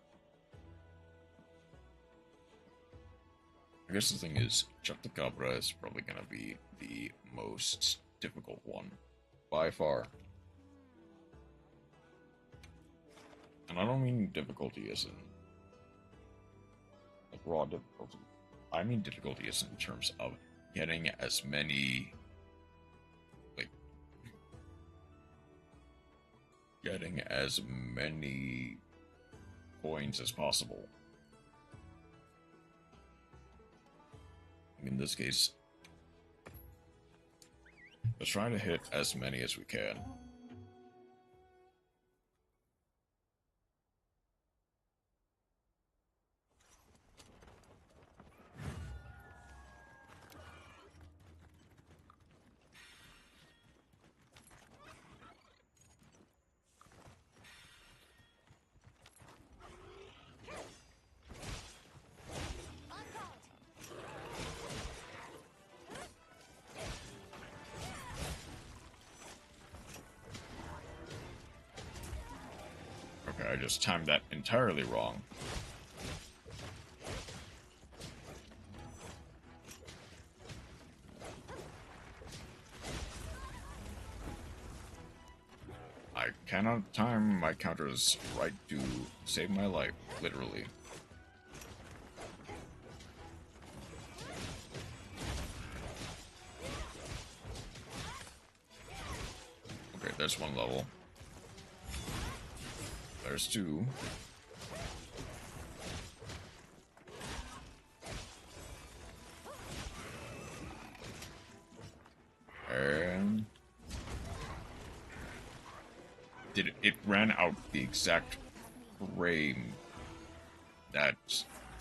I guess the thing is, Chupacabra is probably going to be the most difficult one. By far. And I don't mean difficulty as in like raw difficulty. I mean difficulty as in terms of getting as many coins as possible. In this case, let's try to hit as many as we can. Okay, I just timed that entirely wrong. I cannot time my counters right to save my life, literally. Okay, there's one level. There's two. And it ran out the exact frame that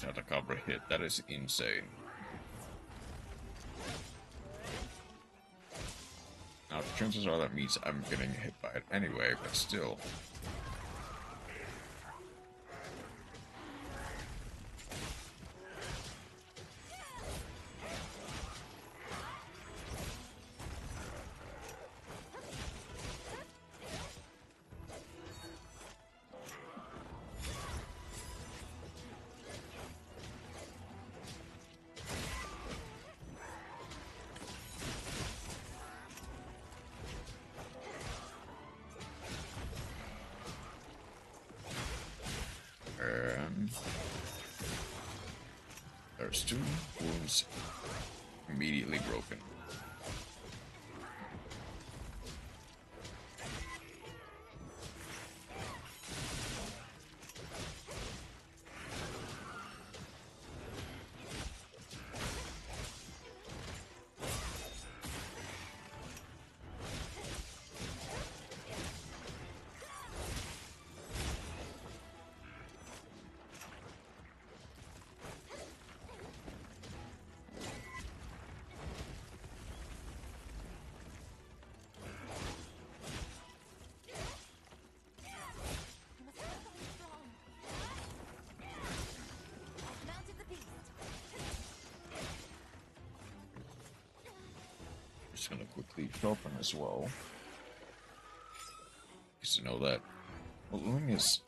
Chupacabra hit. That is insane. Now, chances are that means I'm getting hit by it anyway, but still. There's two wounds immediately broken. just gonna quickly sharpen as well. Just to know that. Well, the thing is,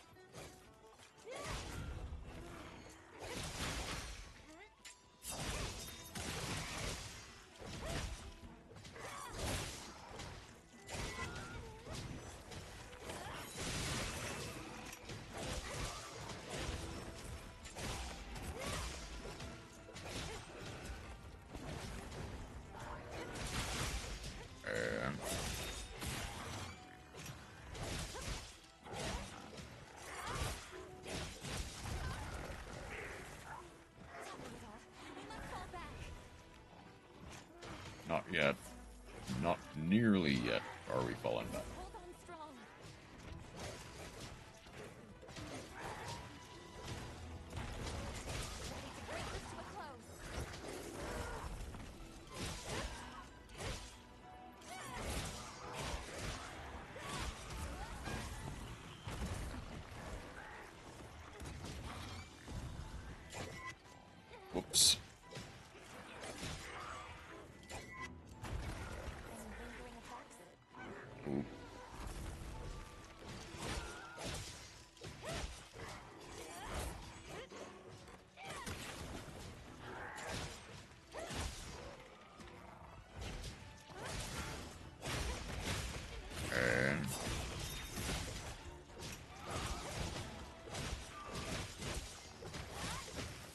not yet. Not nearly yet are we falling back. Hold on strong. Ready to bring this to a close. Whoops. Lingering effects. Ooh. And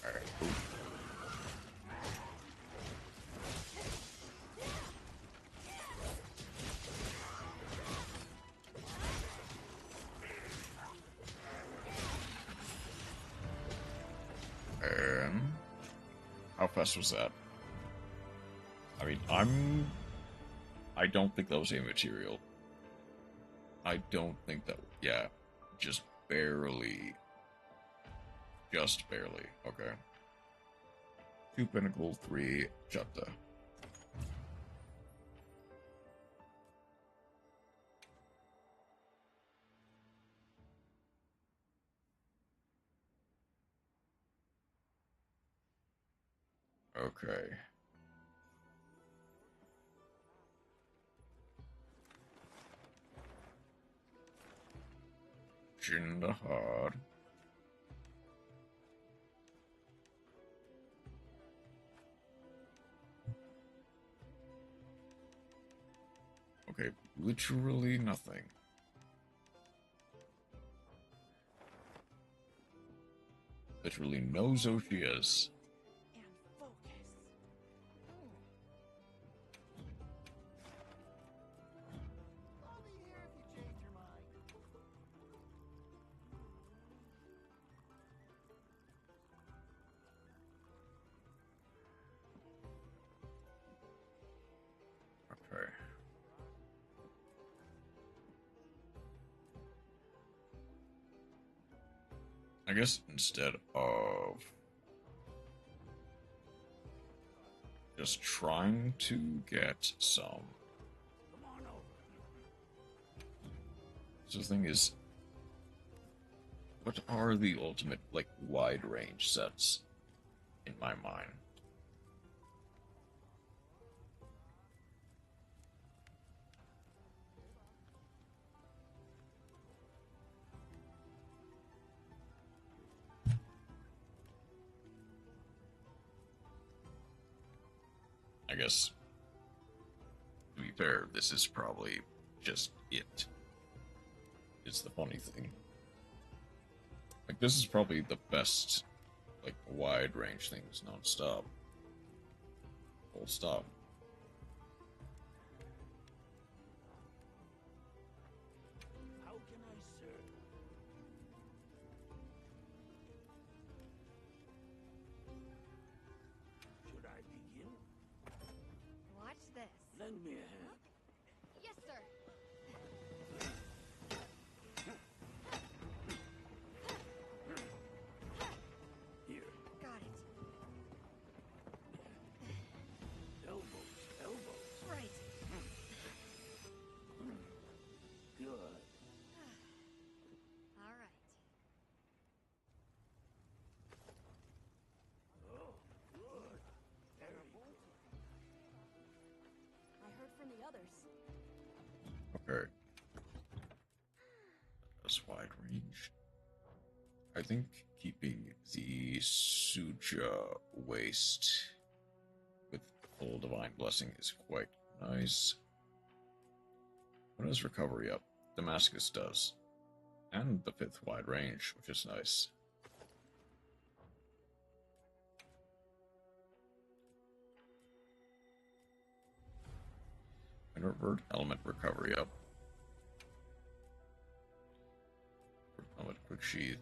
alright, ooh. How fast was that? I mean, I don't think that was immaterial. I don't think that, yeah, just barely. Just barely, okay. 2 Pinnacle, 3 Chapter. Okay. Jindahad. Okay, literally nothing. Literally no Zoshias. And focus. I'll be here if you change your mind. Okay. I guess instead of just trying to get some. Come on over. So the thing is, what are the ultimate, like, wide range sets in my mind? I guess, to be fair, this is probably just it. It's the funny thing. Like, this is probably the best, like, wide range things non-stop. Full stop. How can I serve? Should I begin? Watch this. Lend me a hand. Yes, sir. Here. Got it. Elbows, elbows. Right. Good. All right. Oh, good. Very good. I heard others. Okay. That's wide range. I think keeping the Suja waste with full divine blessing is quite nice. When does recovery up? Damascus does. And the 5th wide range, which is nice. And revert element recovery up. Element quick sheath.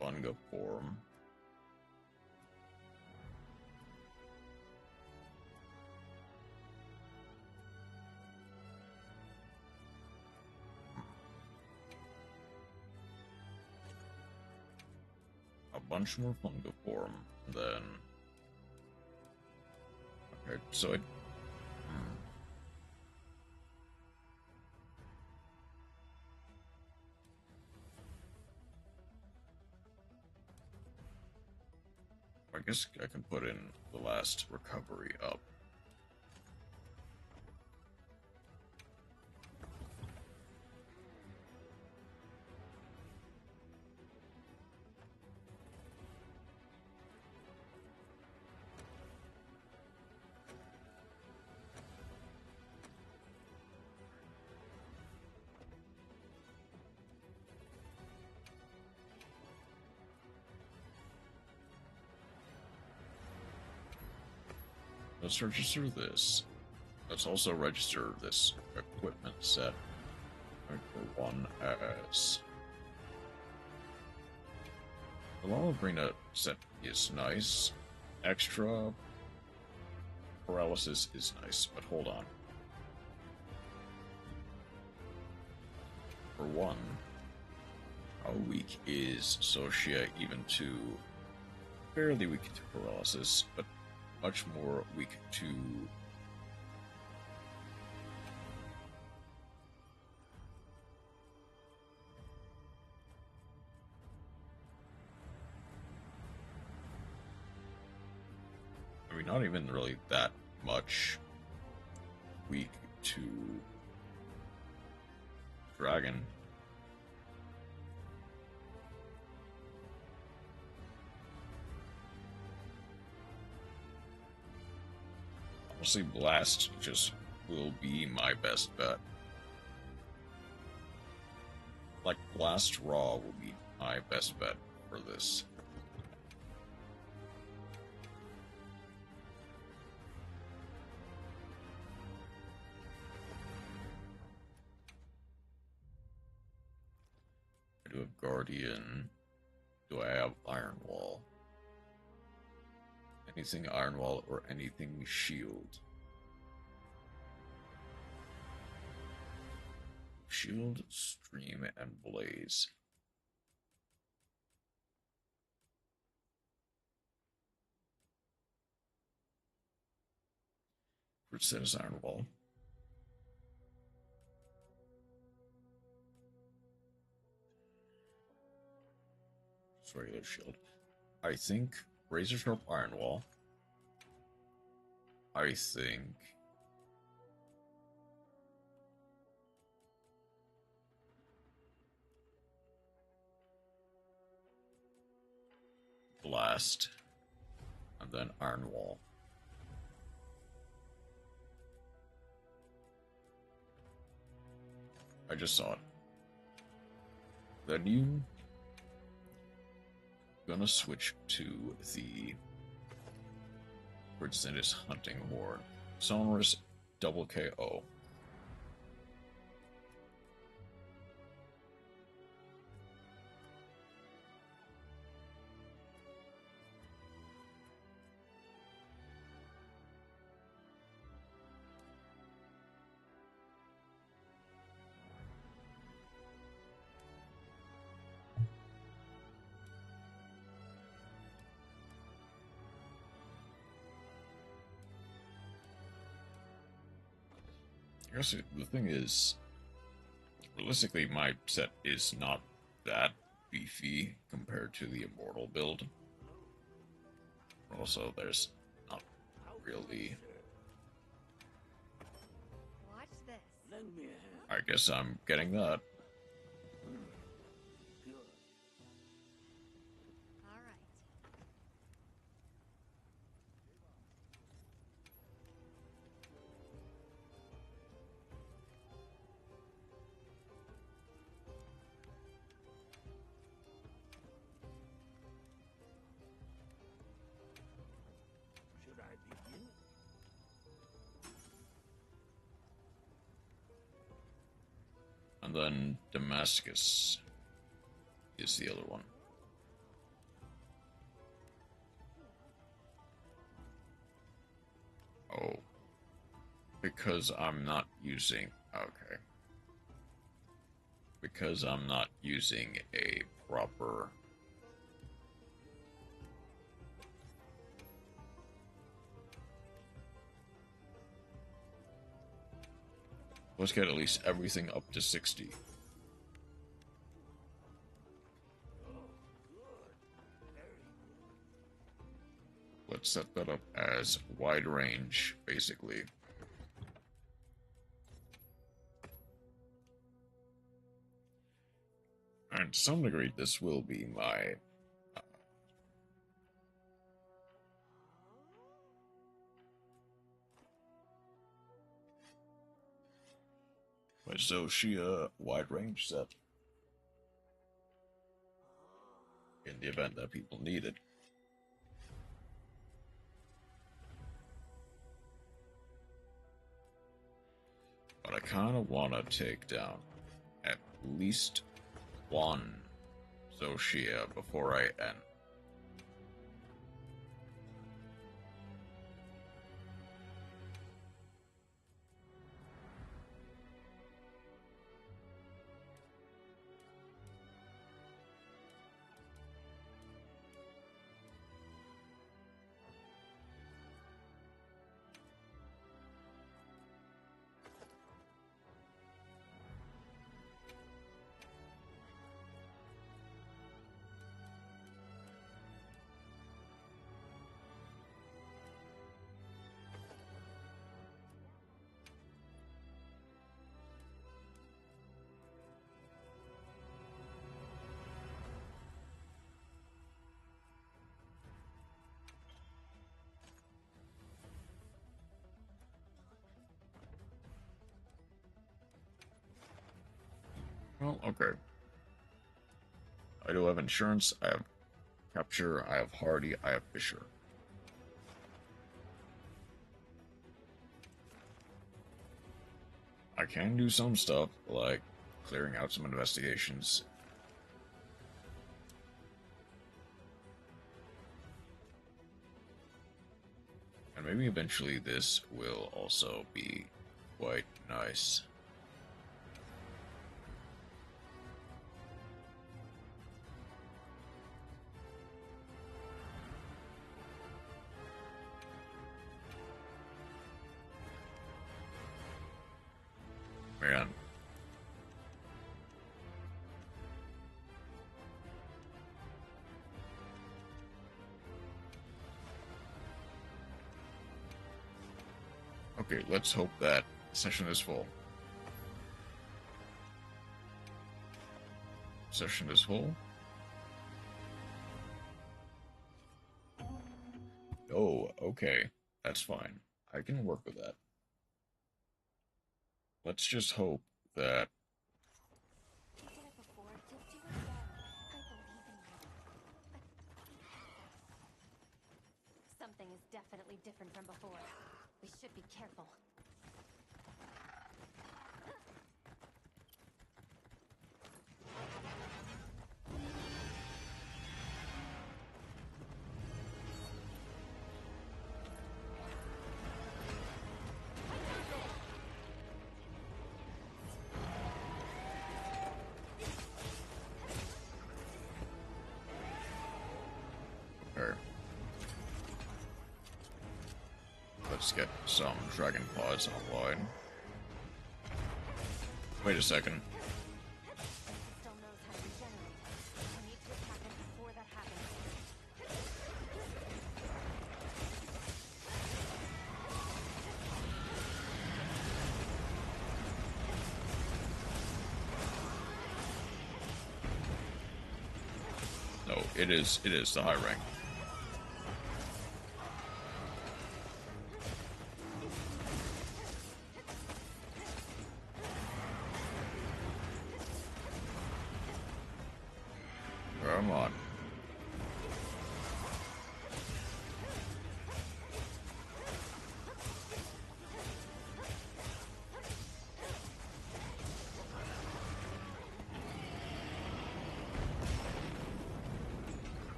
Bunga form. A bunch more funga form, then. Okay, so it. I guess I can put in the last recovery up. Let's register this. Let's also register this equipment set. For one as the Lava Arena set is nice. Extra paralysis is nice, but hold on. For one, how weak is Socia even to fairly weak to paralysis, but much more weak to not even really that much weak to Dragon. Honestly, Blast just will be my best bet. Like, Blast Raw will be my best bet for this. I do have Guardian. Do I have Iron Wall? Anything Iron Wall or anything Shield? Shield, Stream, and Blaze. Which says Iron Wall. Just regular shield. I think Razor Sharp Iron Wall. I think Blast, and then Iron Wall. I just saw it. Then you gonna switch to the Virginis Hunting Horn. Sonorous double KO. I guess the thing is, realistically, my set is not that beefy compared to the Immortal build. Also, there's not really... Watch this. Lend me a hand. I guess I'm getting that. Good. All right. Should I begin? And then Damascus is the other one. Oh. Because I'm not using... Okay. Because I'm not using a proper... Let's get at least everything up to 60. Let's set that up as wide range, basically. And to some degree, this will be my... my Zoshia wide range set. In the event that people need it. But I kind of want to take down at least one Zoshia before I end. Well, okay. I do have insurance, I have capture, I have hardy, I have fisher. I can do some stuff, like clearing out some investigations. And maybe eventually this will also be quite nice. Man. Okay, let's hope that session is full. Session is full. Oh, okay. That's fine. I can work with that. Let's just hope that... You did it before. You'll do it again. I believe in you. Something is definitely different from before. We should be careful. Let's get some Dragon Paws online. Wait a second. Still knows how to regenerate. I need to attack it before that happens. No, it is the high rank. Come on.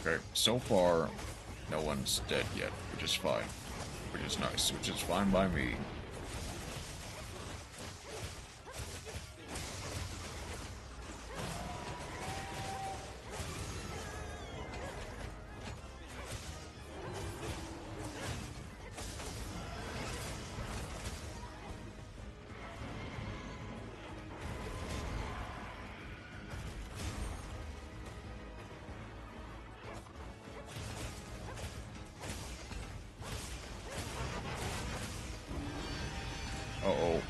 Okay, so far, no one's dead yet, which is fine. Which is nice, which is fine by me. Uh-oh.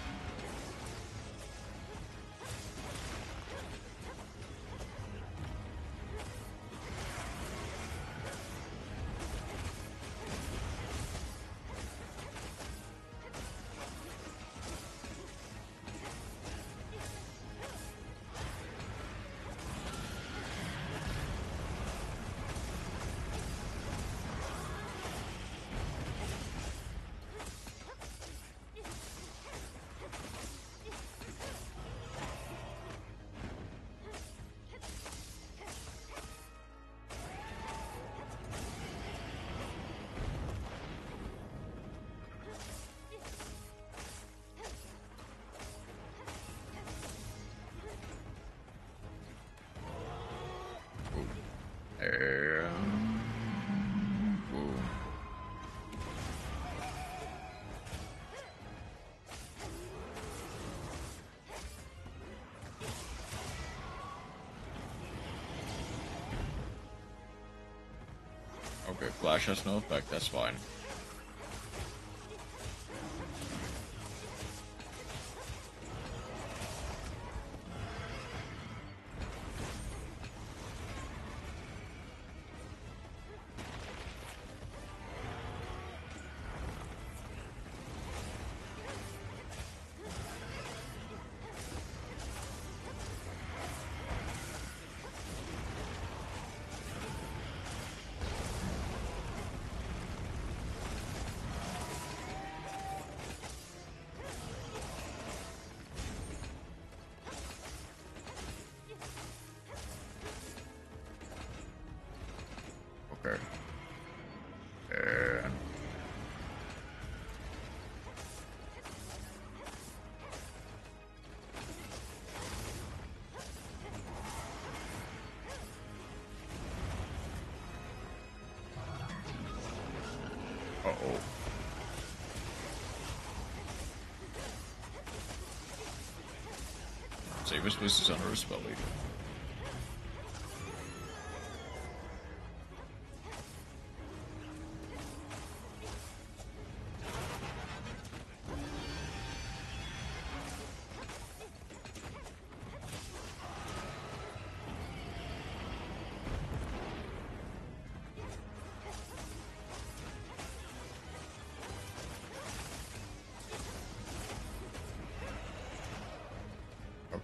Okay, flash has no effect, that's fine. Okay. And... Uh-oh. Save space is under his belly.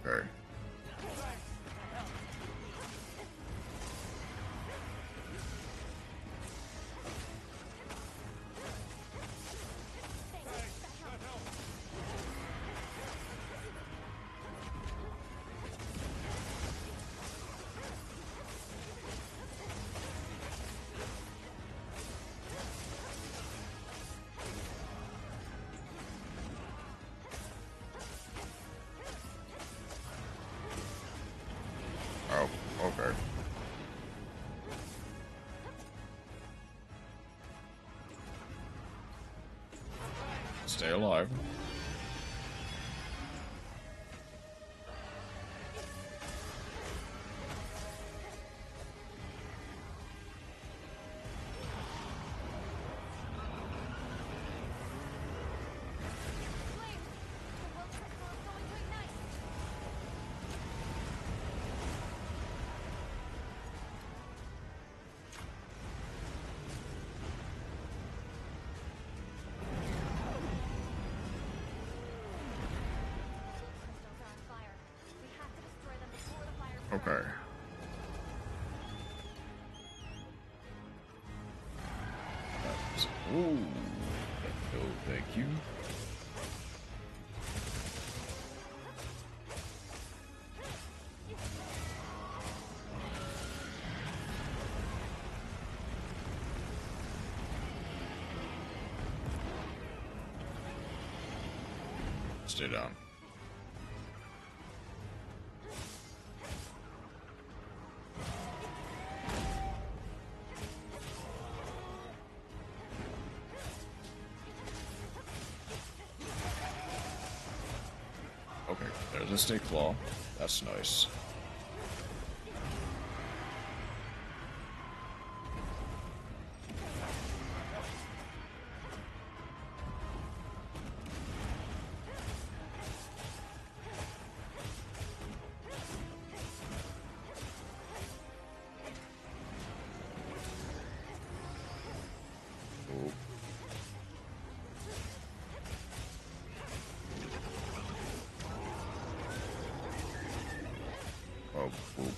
Okay. Okay. Stay alive. Okay. That's, ooh. No, thank you. Stay down. Okay, there's a stay claw. That's nice. Oh, ooh.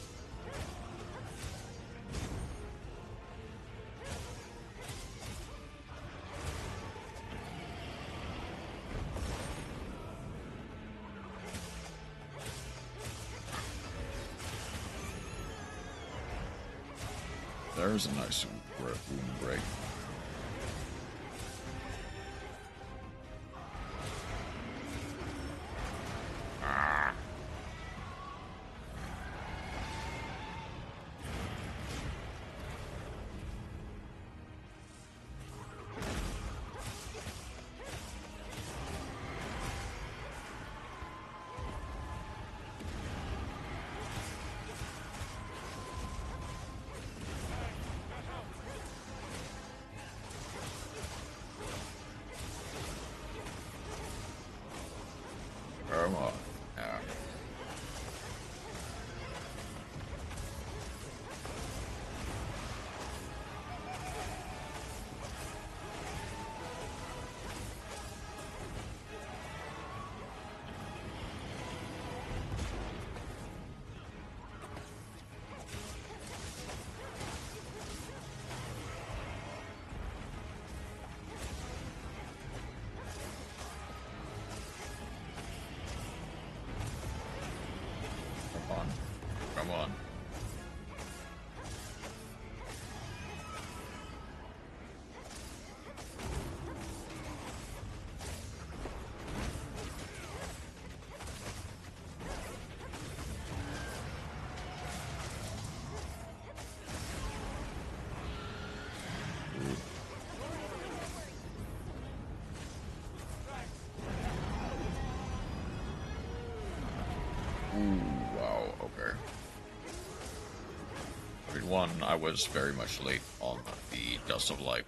There's a nice wound break. Come on. Yeah. Come on. Ooh, wow, okay. I mean, one, I was very much late on the Dust of Light.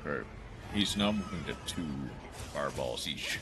Okay. He's now moving to 2 fireballs each.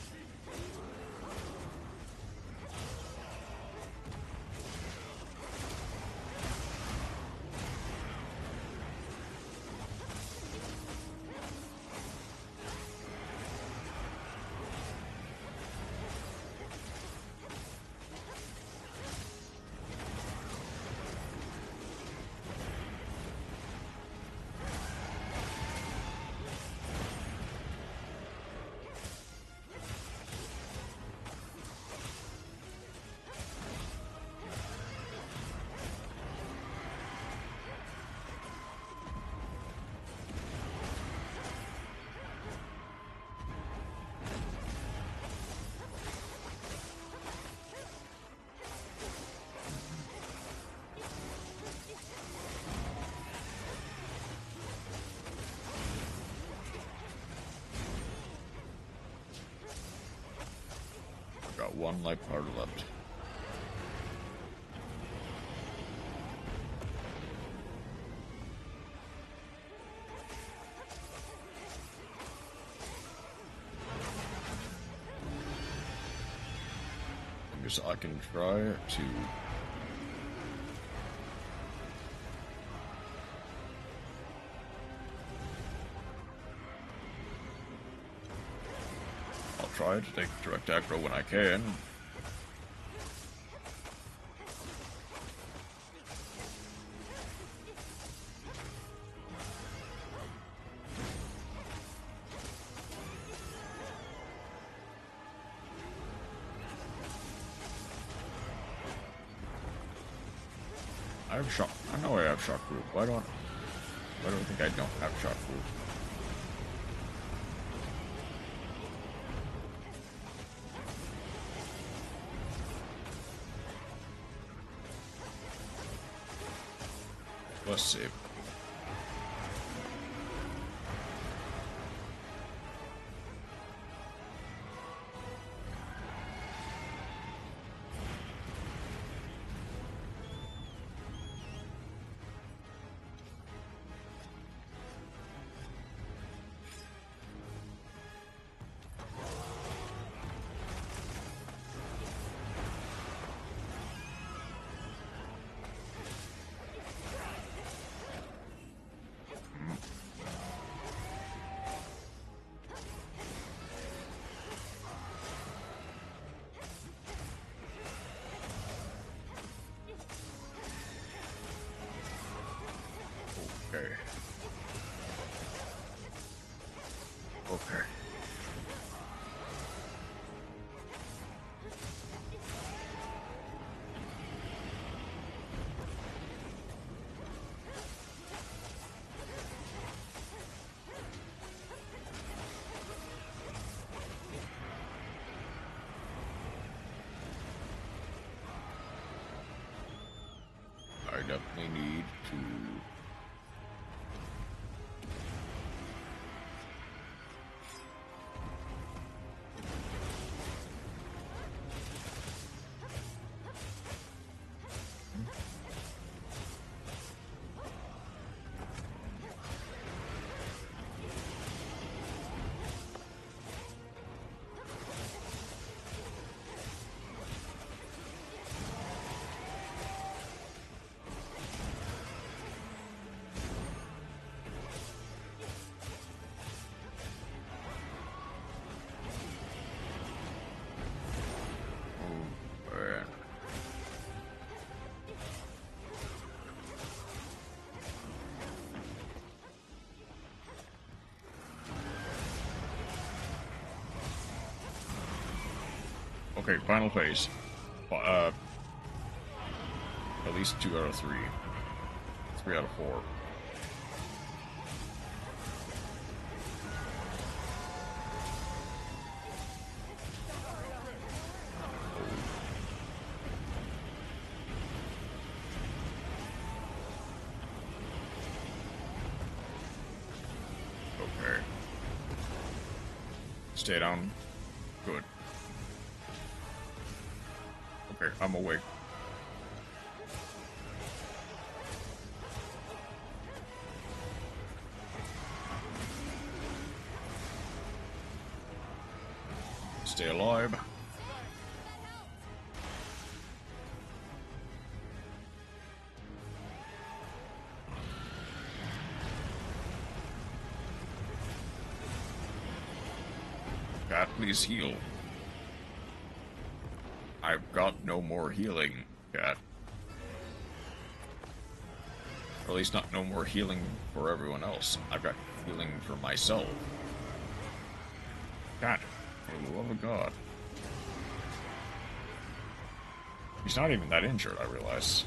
Got 1 life bar left. I guess I can try to... I'll try to take direct aggro when I can. I have shock. I know I have shock proof. Why do I think I don't have shock proof? Let's see. Okay. Okay. I definitely need to... Okay, final phase. At least 2 out of 3. 3 out of 4. Okay. Stay down. Good. Okay, I'm awake. Stay alive. Cat, please heal. I've got no more healing, Cat. Or at least not no more healing for everyone else. I've got healing for myself. Cat, for the love of God. He's not even that injured, I realize.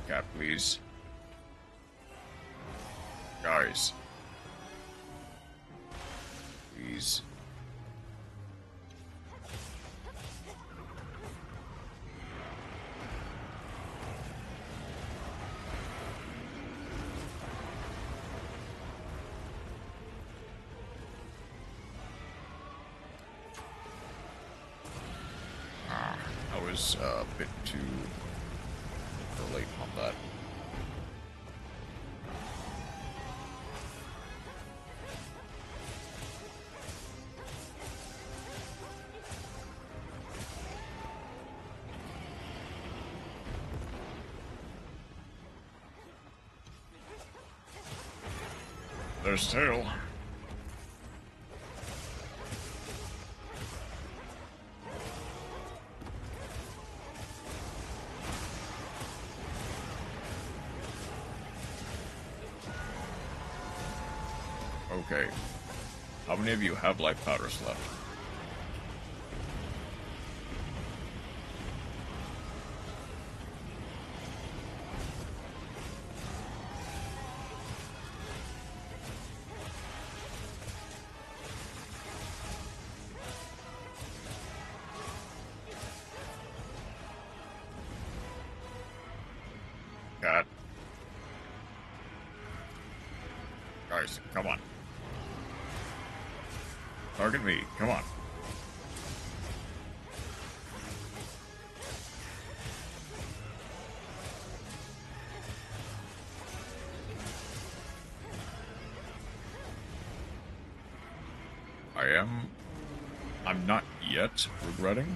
Cat, please. Guys. Please. I was a bit too late on that. There's tail. Okay. How many of you have life powders left? God. Guys, come on. Target me, come on. I'm not yet regretting.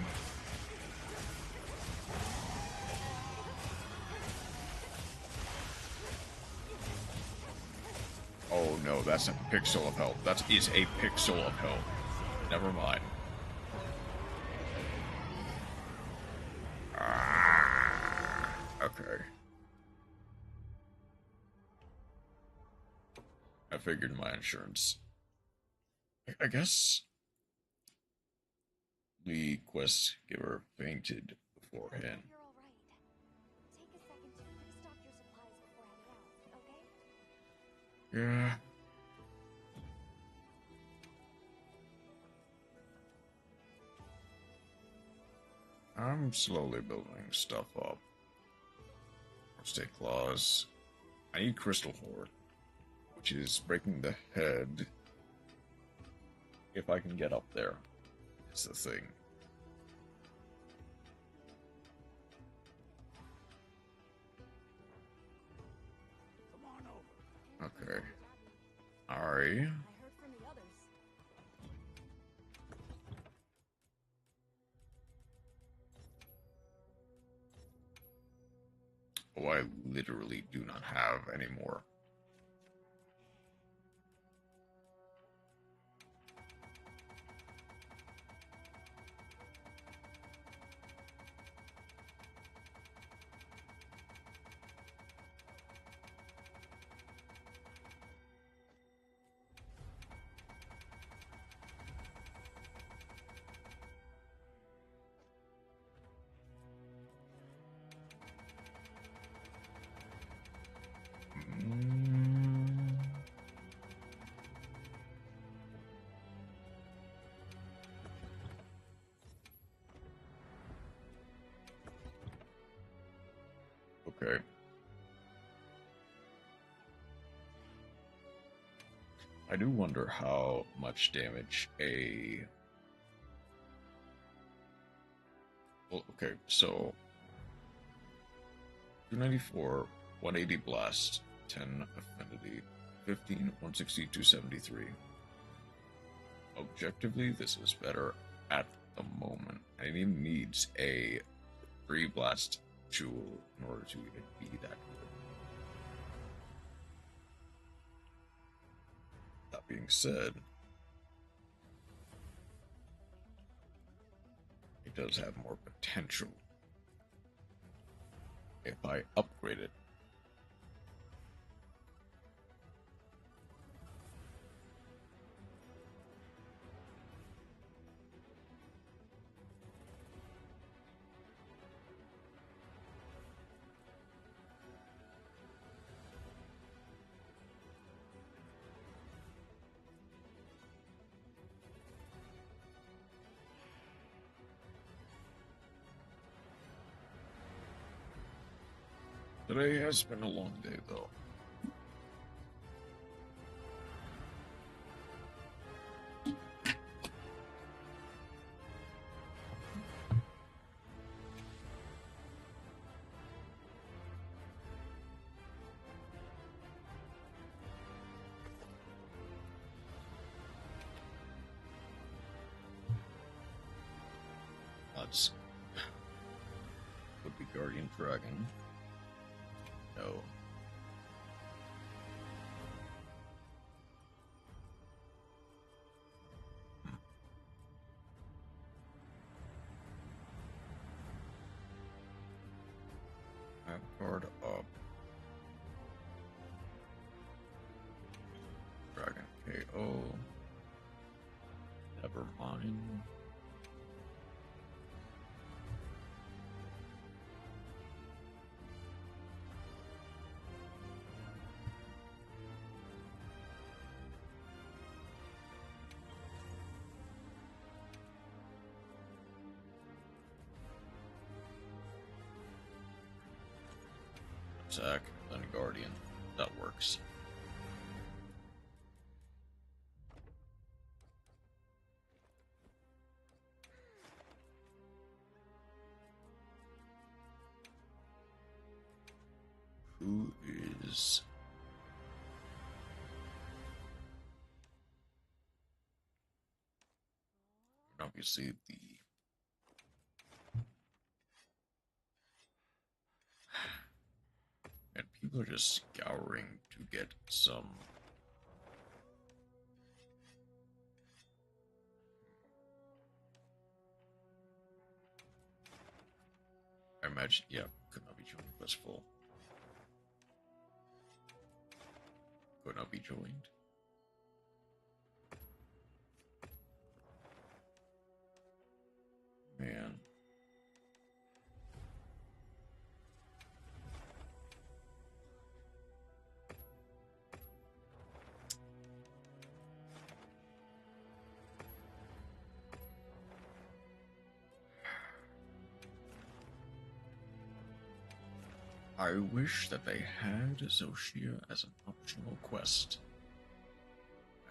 Oh no, that's a pixel of hell. That is a pixel of hell. Never mind. Okay. I figured my insurance. I guess the quest giver fainted beforehand. You're all right. Take a second to restock your supplies before heading out, okay? Yeah. I'm slowly building stuff up. Stay claws. I need crystal horde, which is breaking the head. If I can get up there, is the thing. Okay. Ari. I heard from the others. Oh, I literally do not have any more. Okay. I do wonder how much damage a... Well, okay, so 294, 180 blast, 10 affinity, 15, 160, 273. Objectively, this is better at the moment. And it needs a 3 blast jewel in order to even be that good. That being said, it does have more potential if I upgrade it. Today has been a long day, though. Let's... would be Guardian Dragon. No. Guard up. Dragon KO. Never mind. Attack, then Guardian. That works. Who is... obviously the... And people are just scouring to get some... I imagine, yeah, could not be joined plus full. Could not be joined. Man. I wish that they had Zoshia as an optional quest,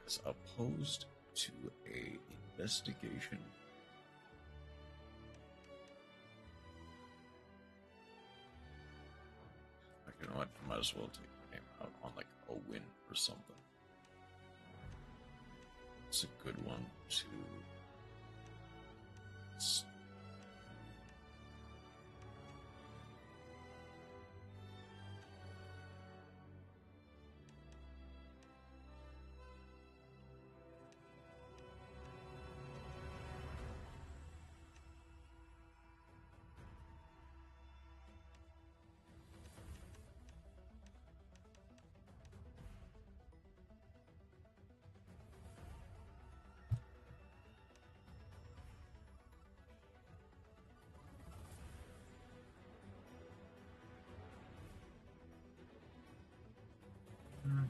as opposed to a investigation. Like, you know what? I might as well take my name out on like a win or something. It's a good one to.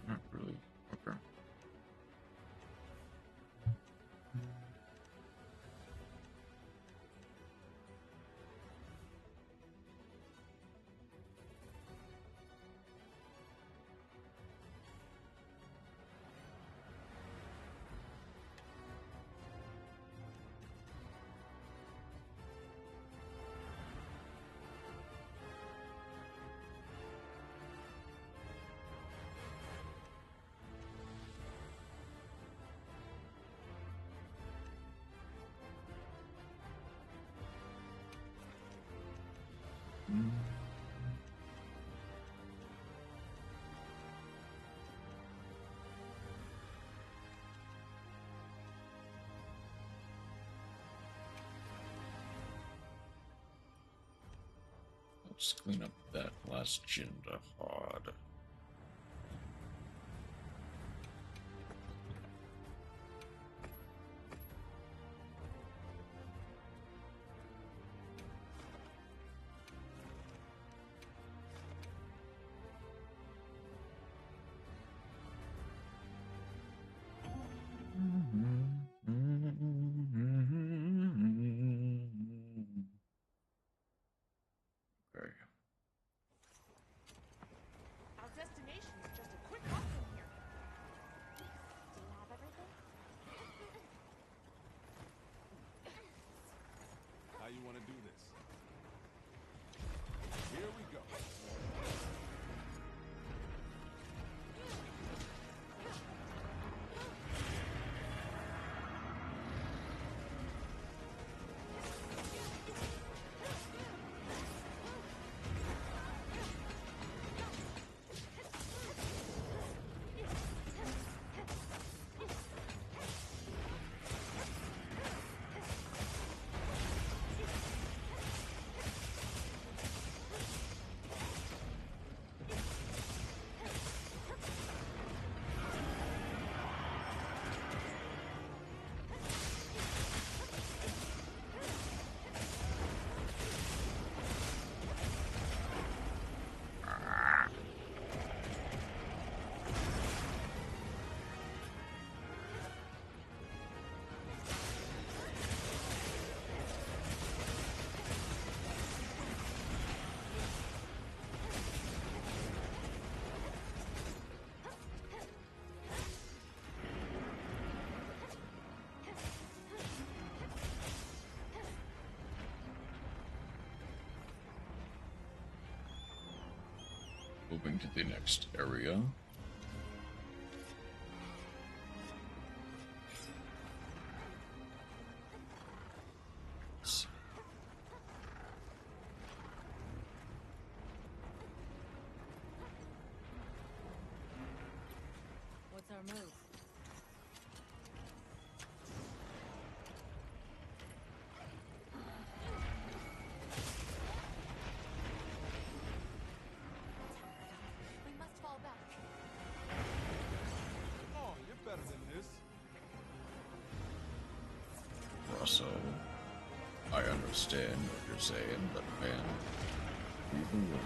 Not really. Okay. Let's clean up that last gender hard. Okay. Our destination is just a quick hop from here. Do you have everything? How you want to do this? Here we go. Moving to the next area. What's our move? We must fall back. Oh, you're better than this. Also, I understand what you're saying, but man, even worse.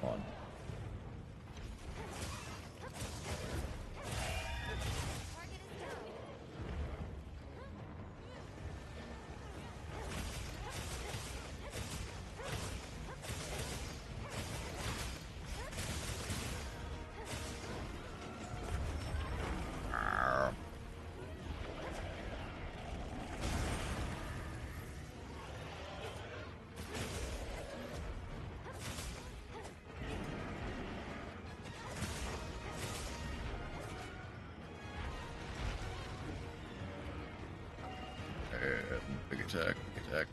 On. Target is down. And big attack, big attack.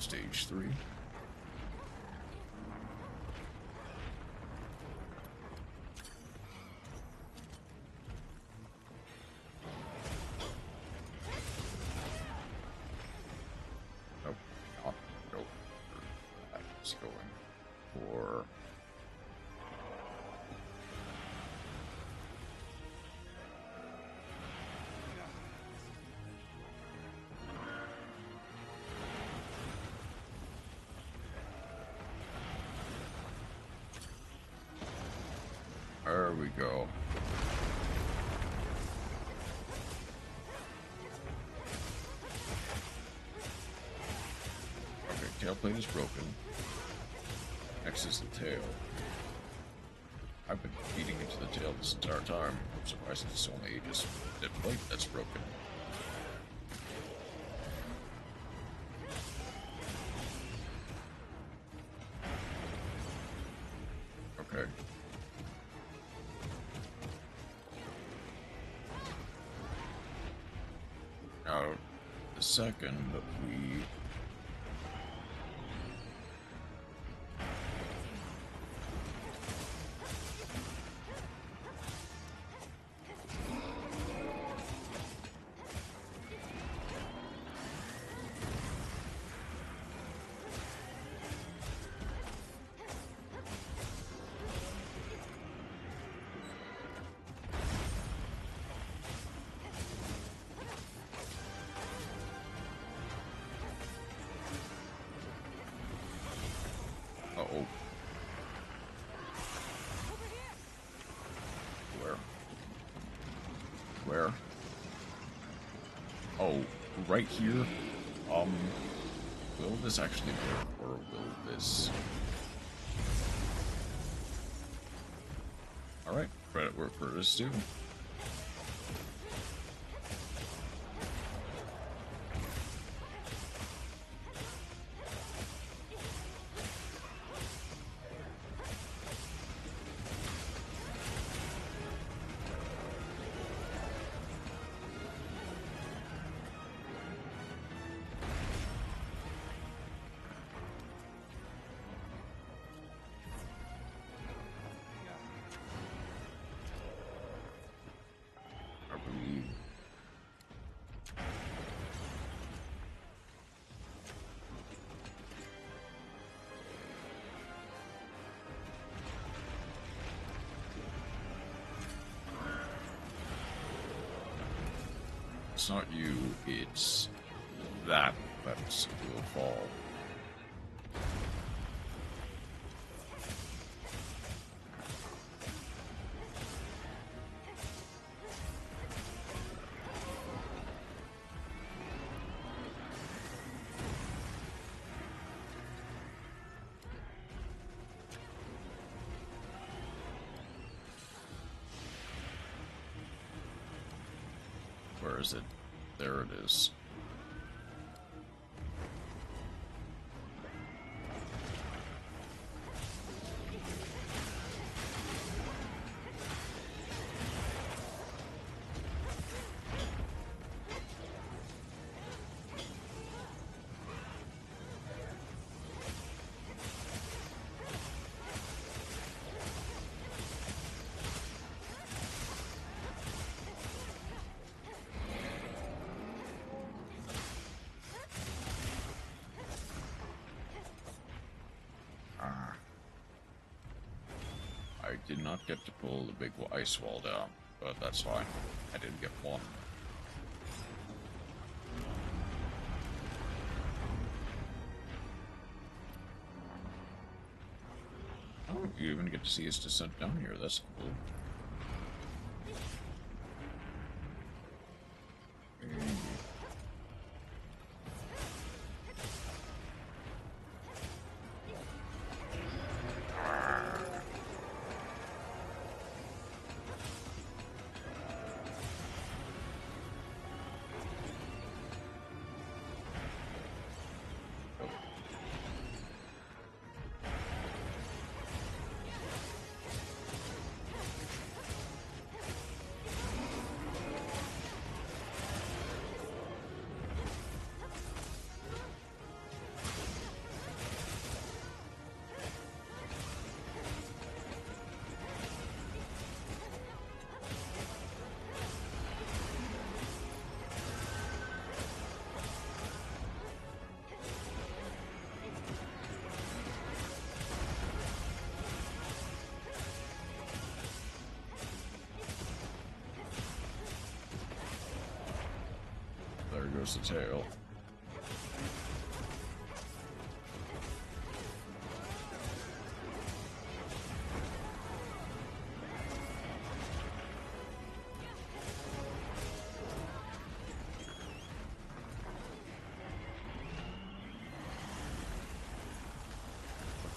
Stage 3. Nope, not go for that. It's going for... There we go. Okay, tailplate is broken. Next is the tail. I've been feeding into the tail this entire time. I'm surprised it's only just the plate that's broken. Okay. Now, the second we... Uh-oh. Where? Oh, right here? Will this actually work, or will this... Alright, credit where credit is due. It's not you, it's that will fall. Where is it? There it is. I did not get to pull the big ice wall down, but that's fine. I didn't get one. Oh, you even get to see his descent down here. That's cool. there's the tail.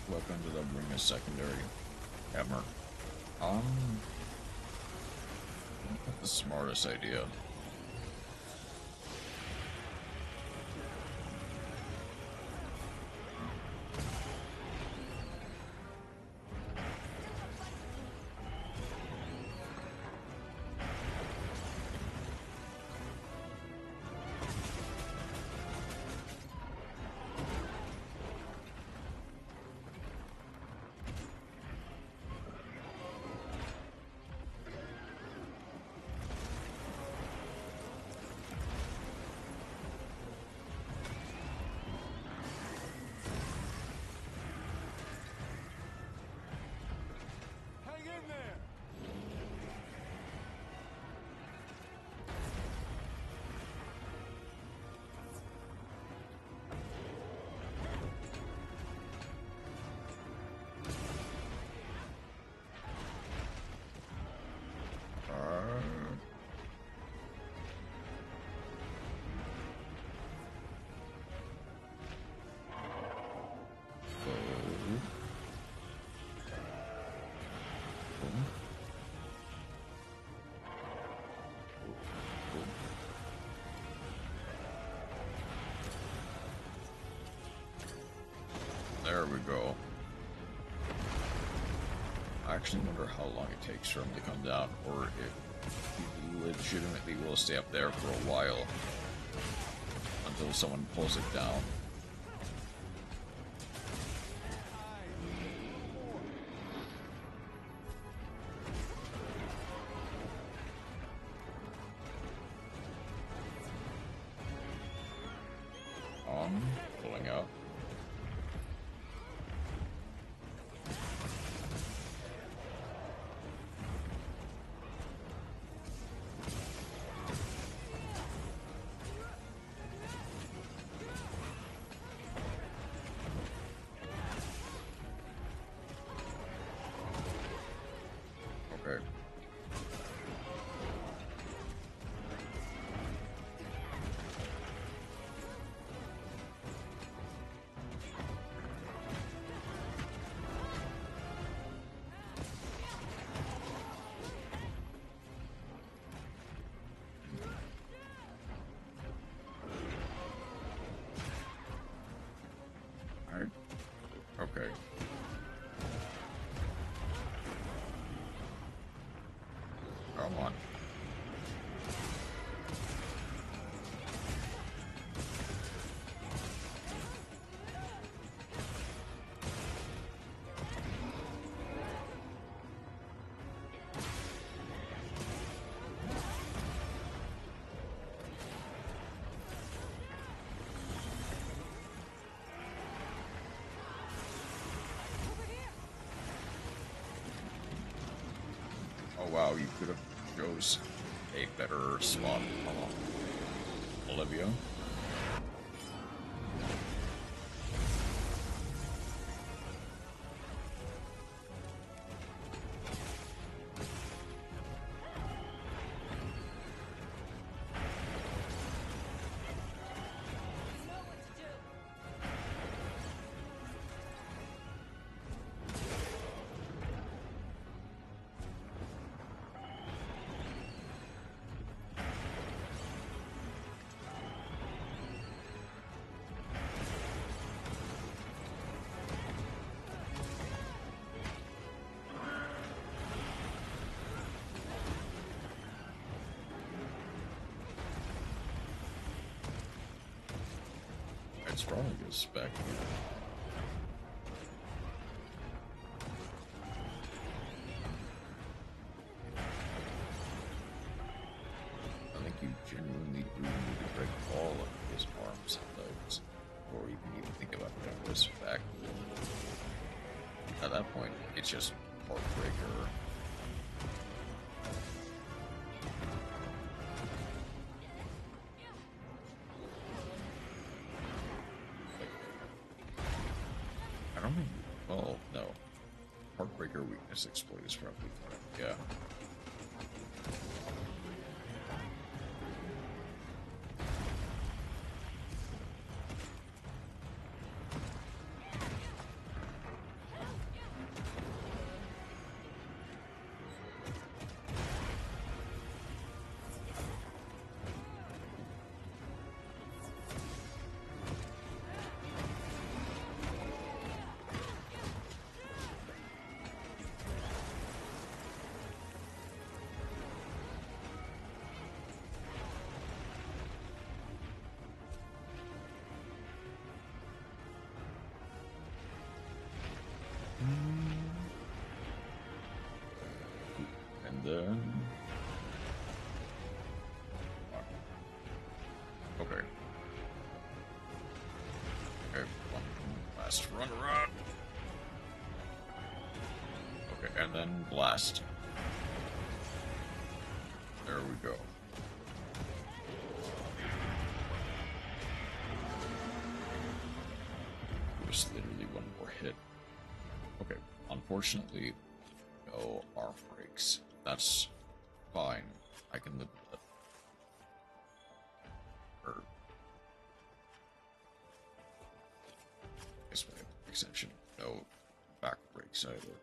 Weapon did I bring a secondary hammer? Not the smartest idea. Hang in there! There we go. I actually wonder how long it takes for him to come down, or if he legitimately will stay up there for a while until someone pulls it down. Pulling out. Okay. Alright. Okay. Come on. Oh wow, you could have chose a better slot. Olivia. It's probably a spec. I think you genuinely do need to break all of his arms and legs, or you can even think about putting this back. At that point, it's just Heartbreaker. Probably. Well, no. Heartbreaker weakness exploit is probably correct. Yeah. And then... Okay. Okay, one last run around. Okay, and then blast. There we go. Just literally one more hit. Okay, unfortunately, no arm breaks. That's fine. I can live with it. Or... I guess by extension, no back breaks either.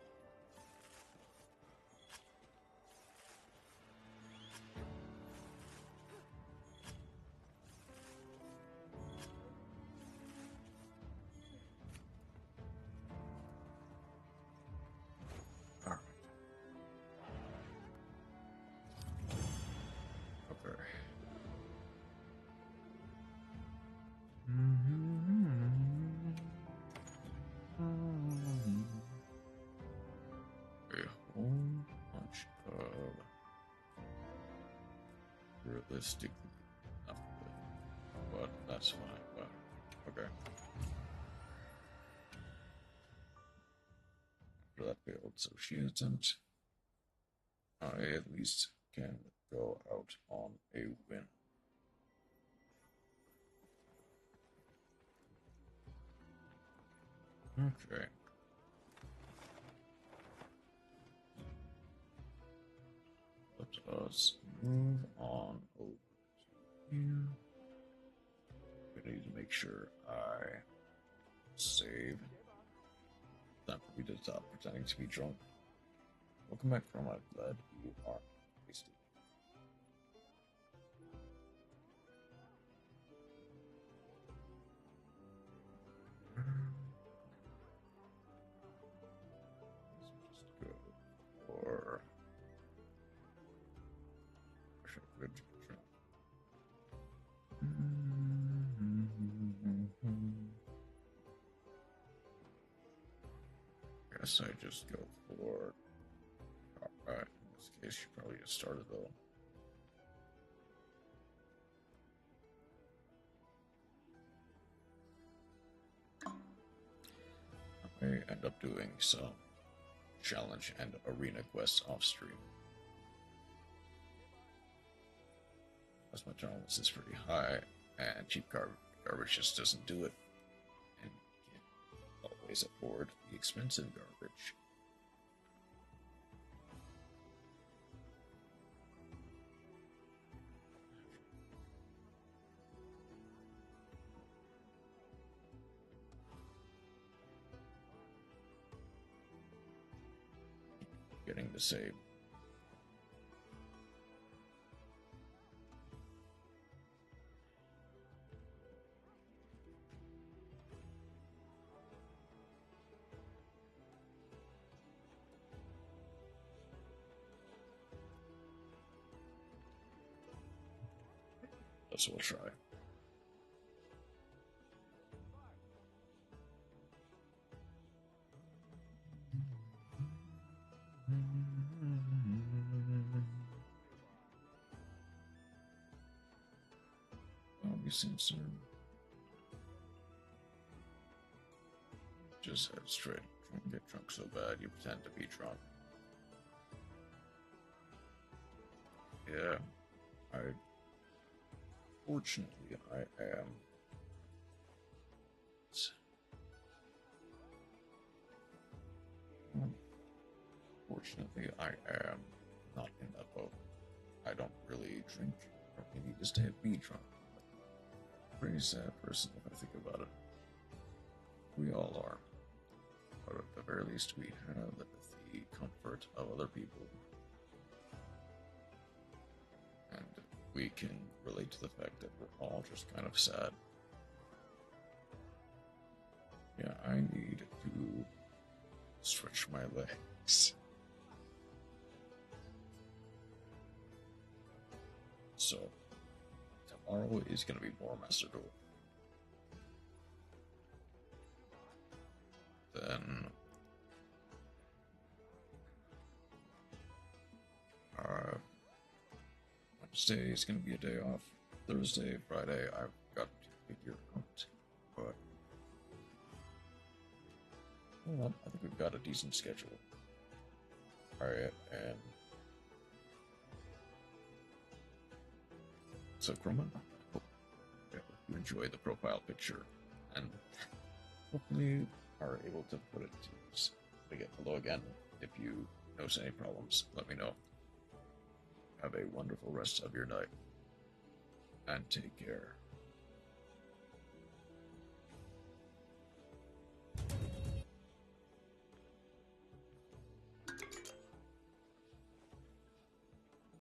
Realistically, not good, but that's fine. But okay. After that failed, so she isn't. I at least can go out on a win. Okay. Let us move on over to here. I need to make sure I save. Time for me to stop pretending to be drunk. Welcome back from. I'm glad you are wasted. Let's just go for. Good job. Guess I just go for. Alright, in this case, you probably just started though. I may end up doing some challenge and arena quests off stream. As my tolerance is pretty high, and cheap garbage just doesn't do it. And you can't always afford the expensive garbage. Getting the save. So we'll try. I'll be seen soon. Just head straight. Don't get drunk so bad you pretend to be drunk. Yeah, fortunately, I am. unfortunately, I am not in that boat. I don't really drink or maybe just to be drunk. Pretty sad person if I think about it. We all are. But at the very least, we have the comfort of other people. And we can relate to the fact that we're all just kind of sad. Yeah, I need to stretch my legs. So, tomorrow is going to be more Master Duel. Then, Wednesday is going to be a day off. Thursday, Friday, I've got to figure out. But, well, I think we've got a decent schedule. Alright, and so Chromawyn, hope you enjoy the profile picture, and hopefully are able to put it to use. Again, hello again. If you notice any problems, let me know. Have a wonderful rest of your night, and take care.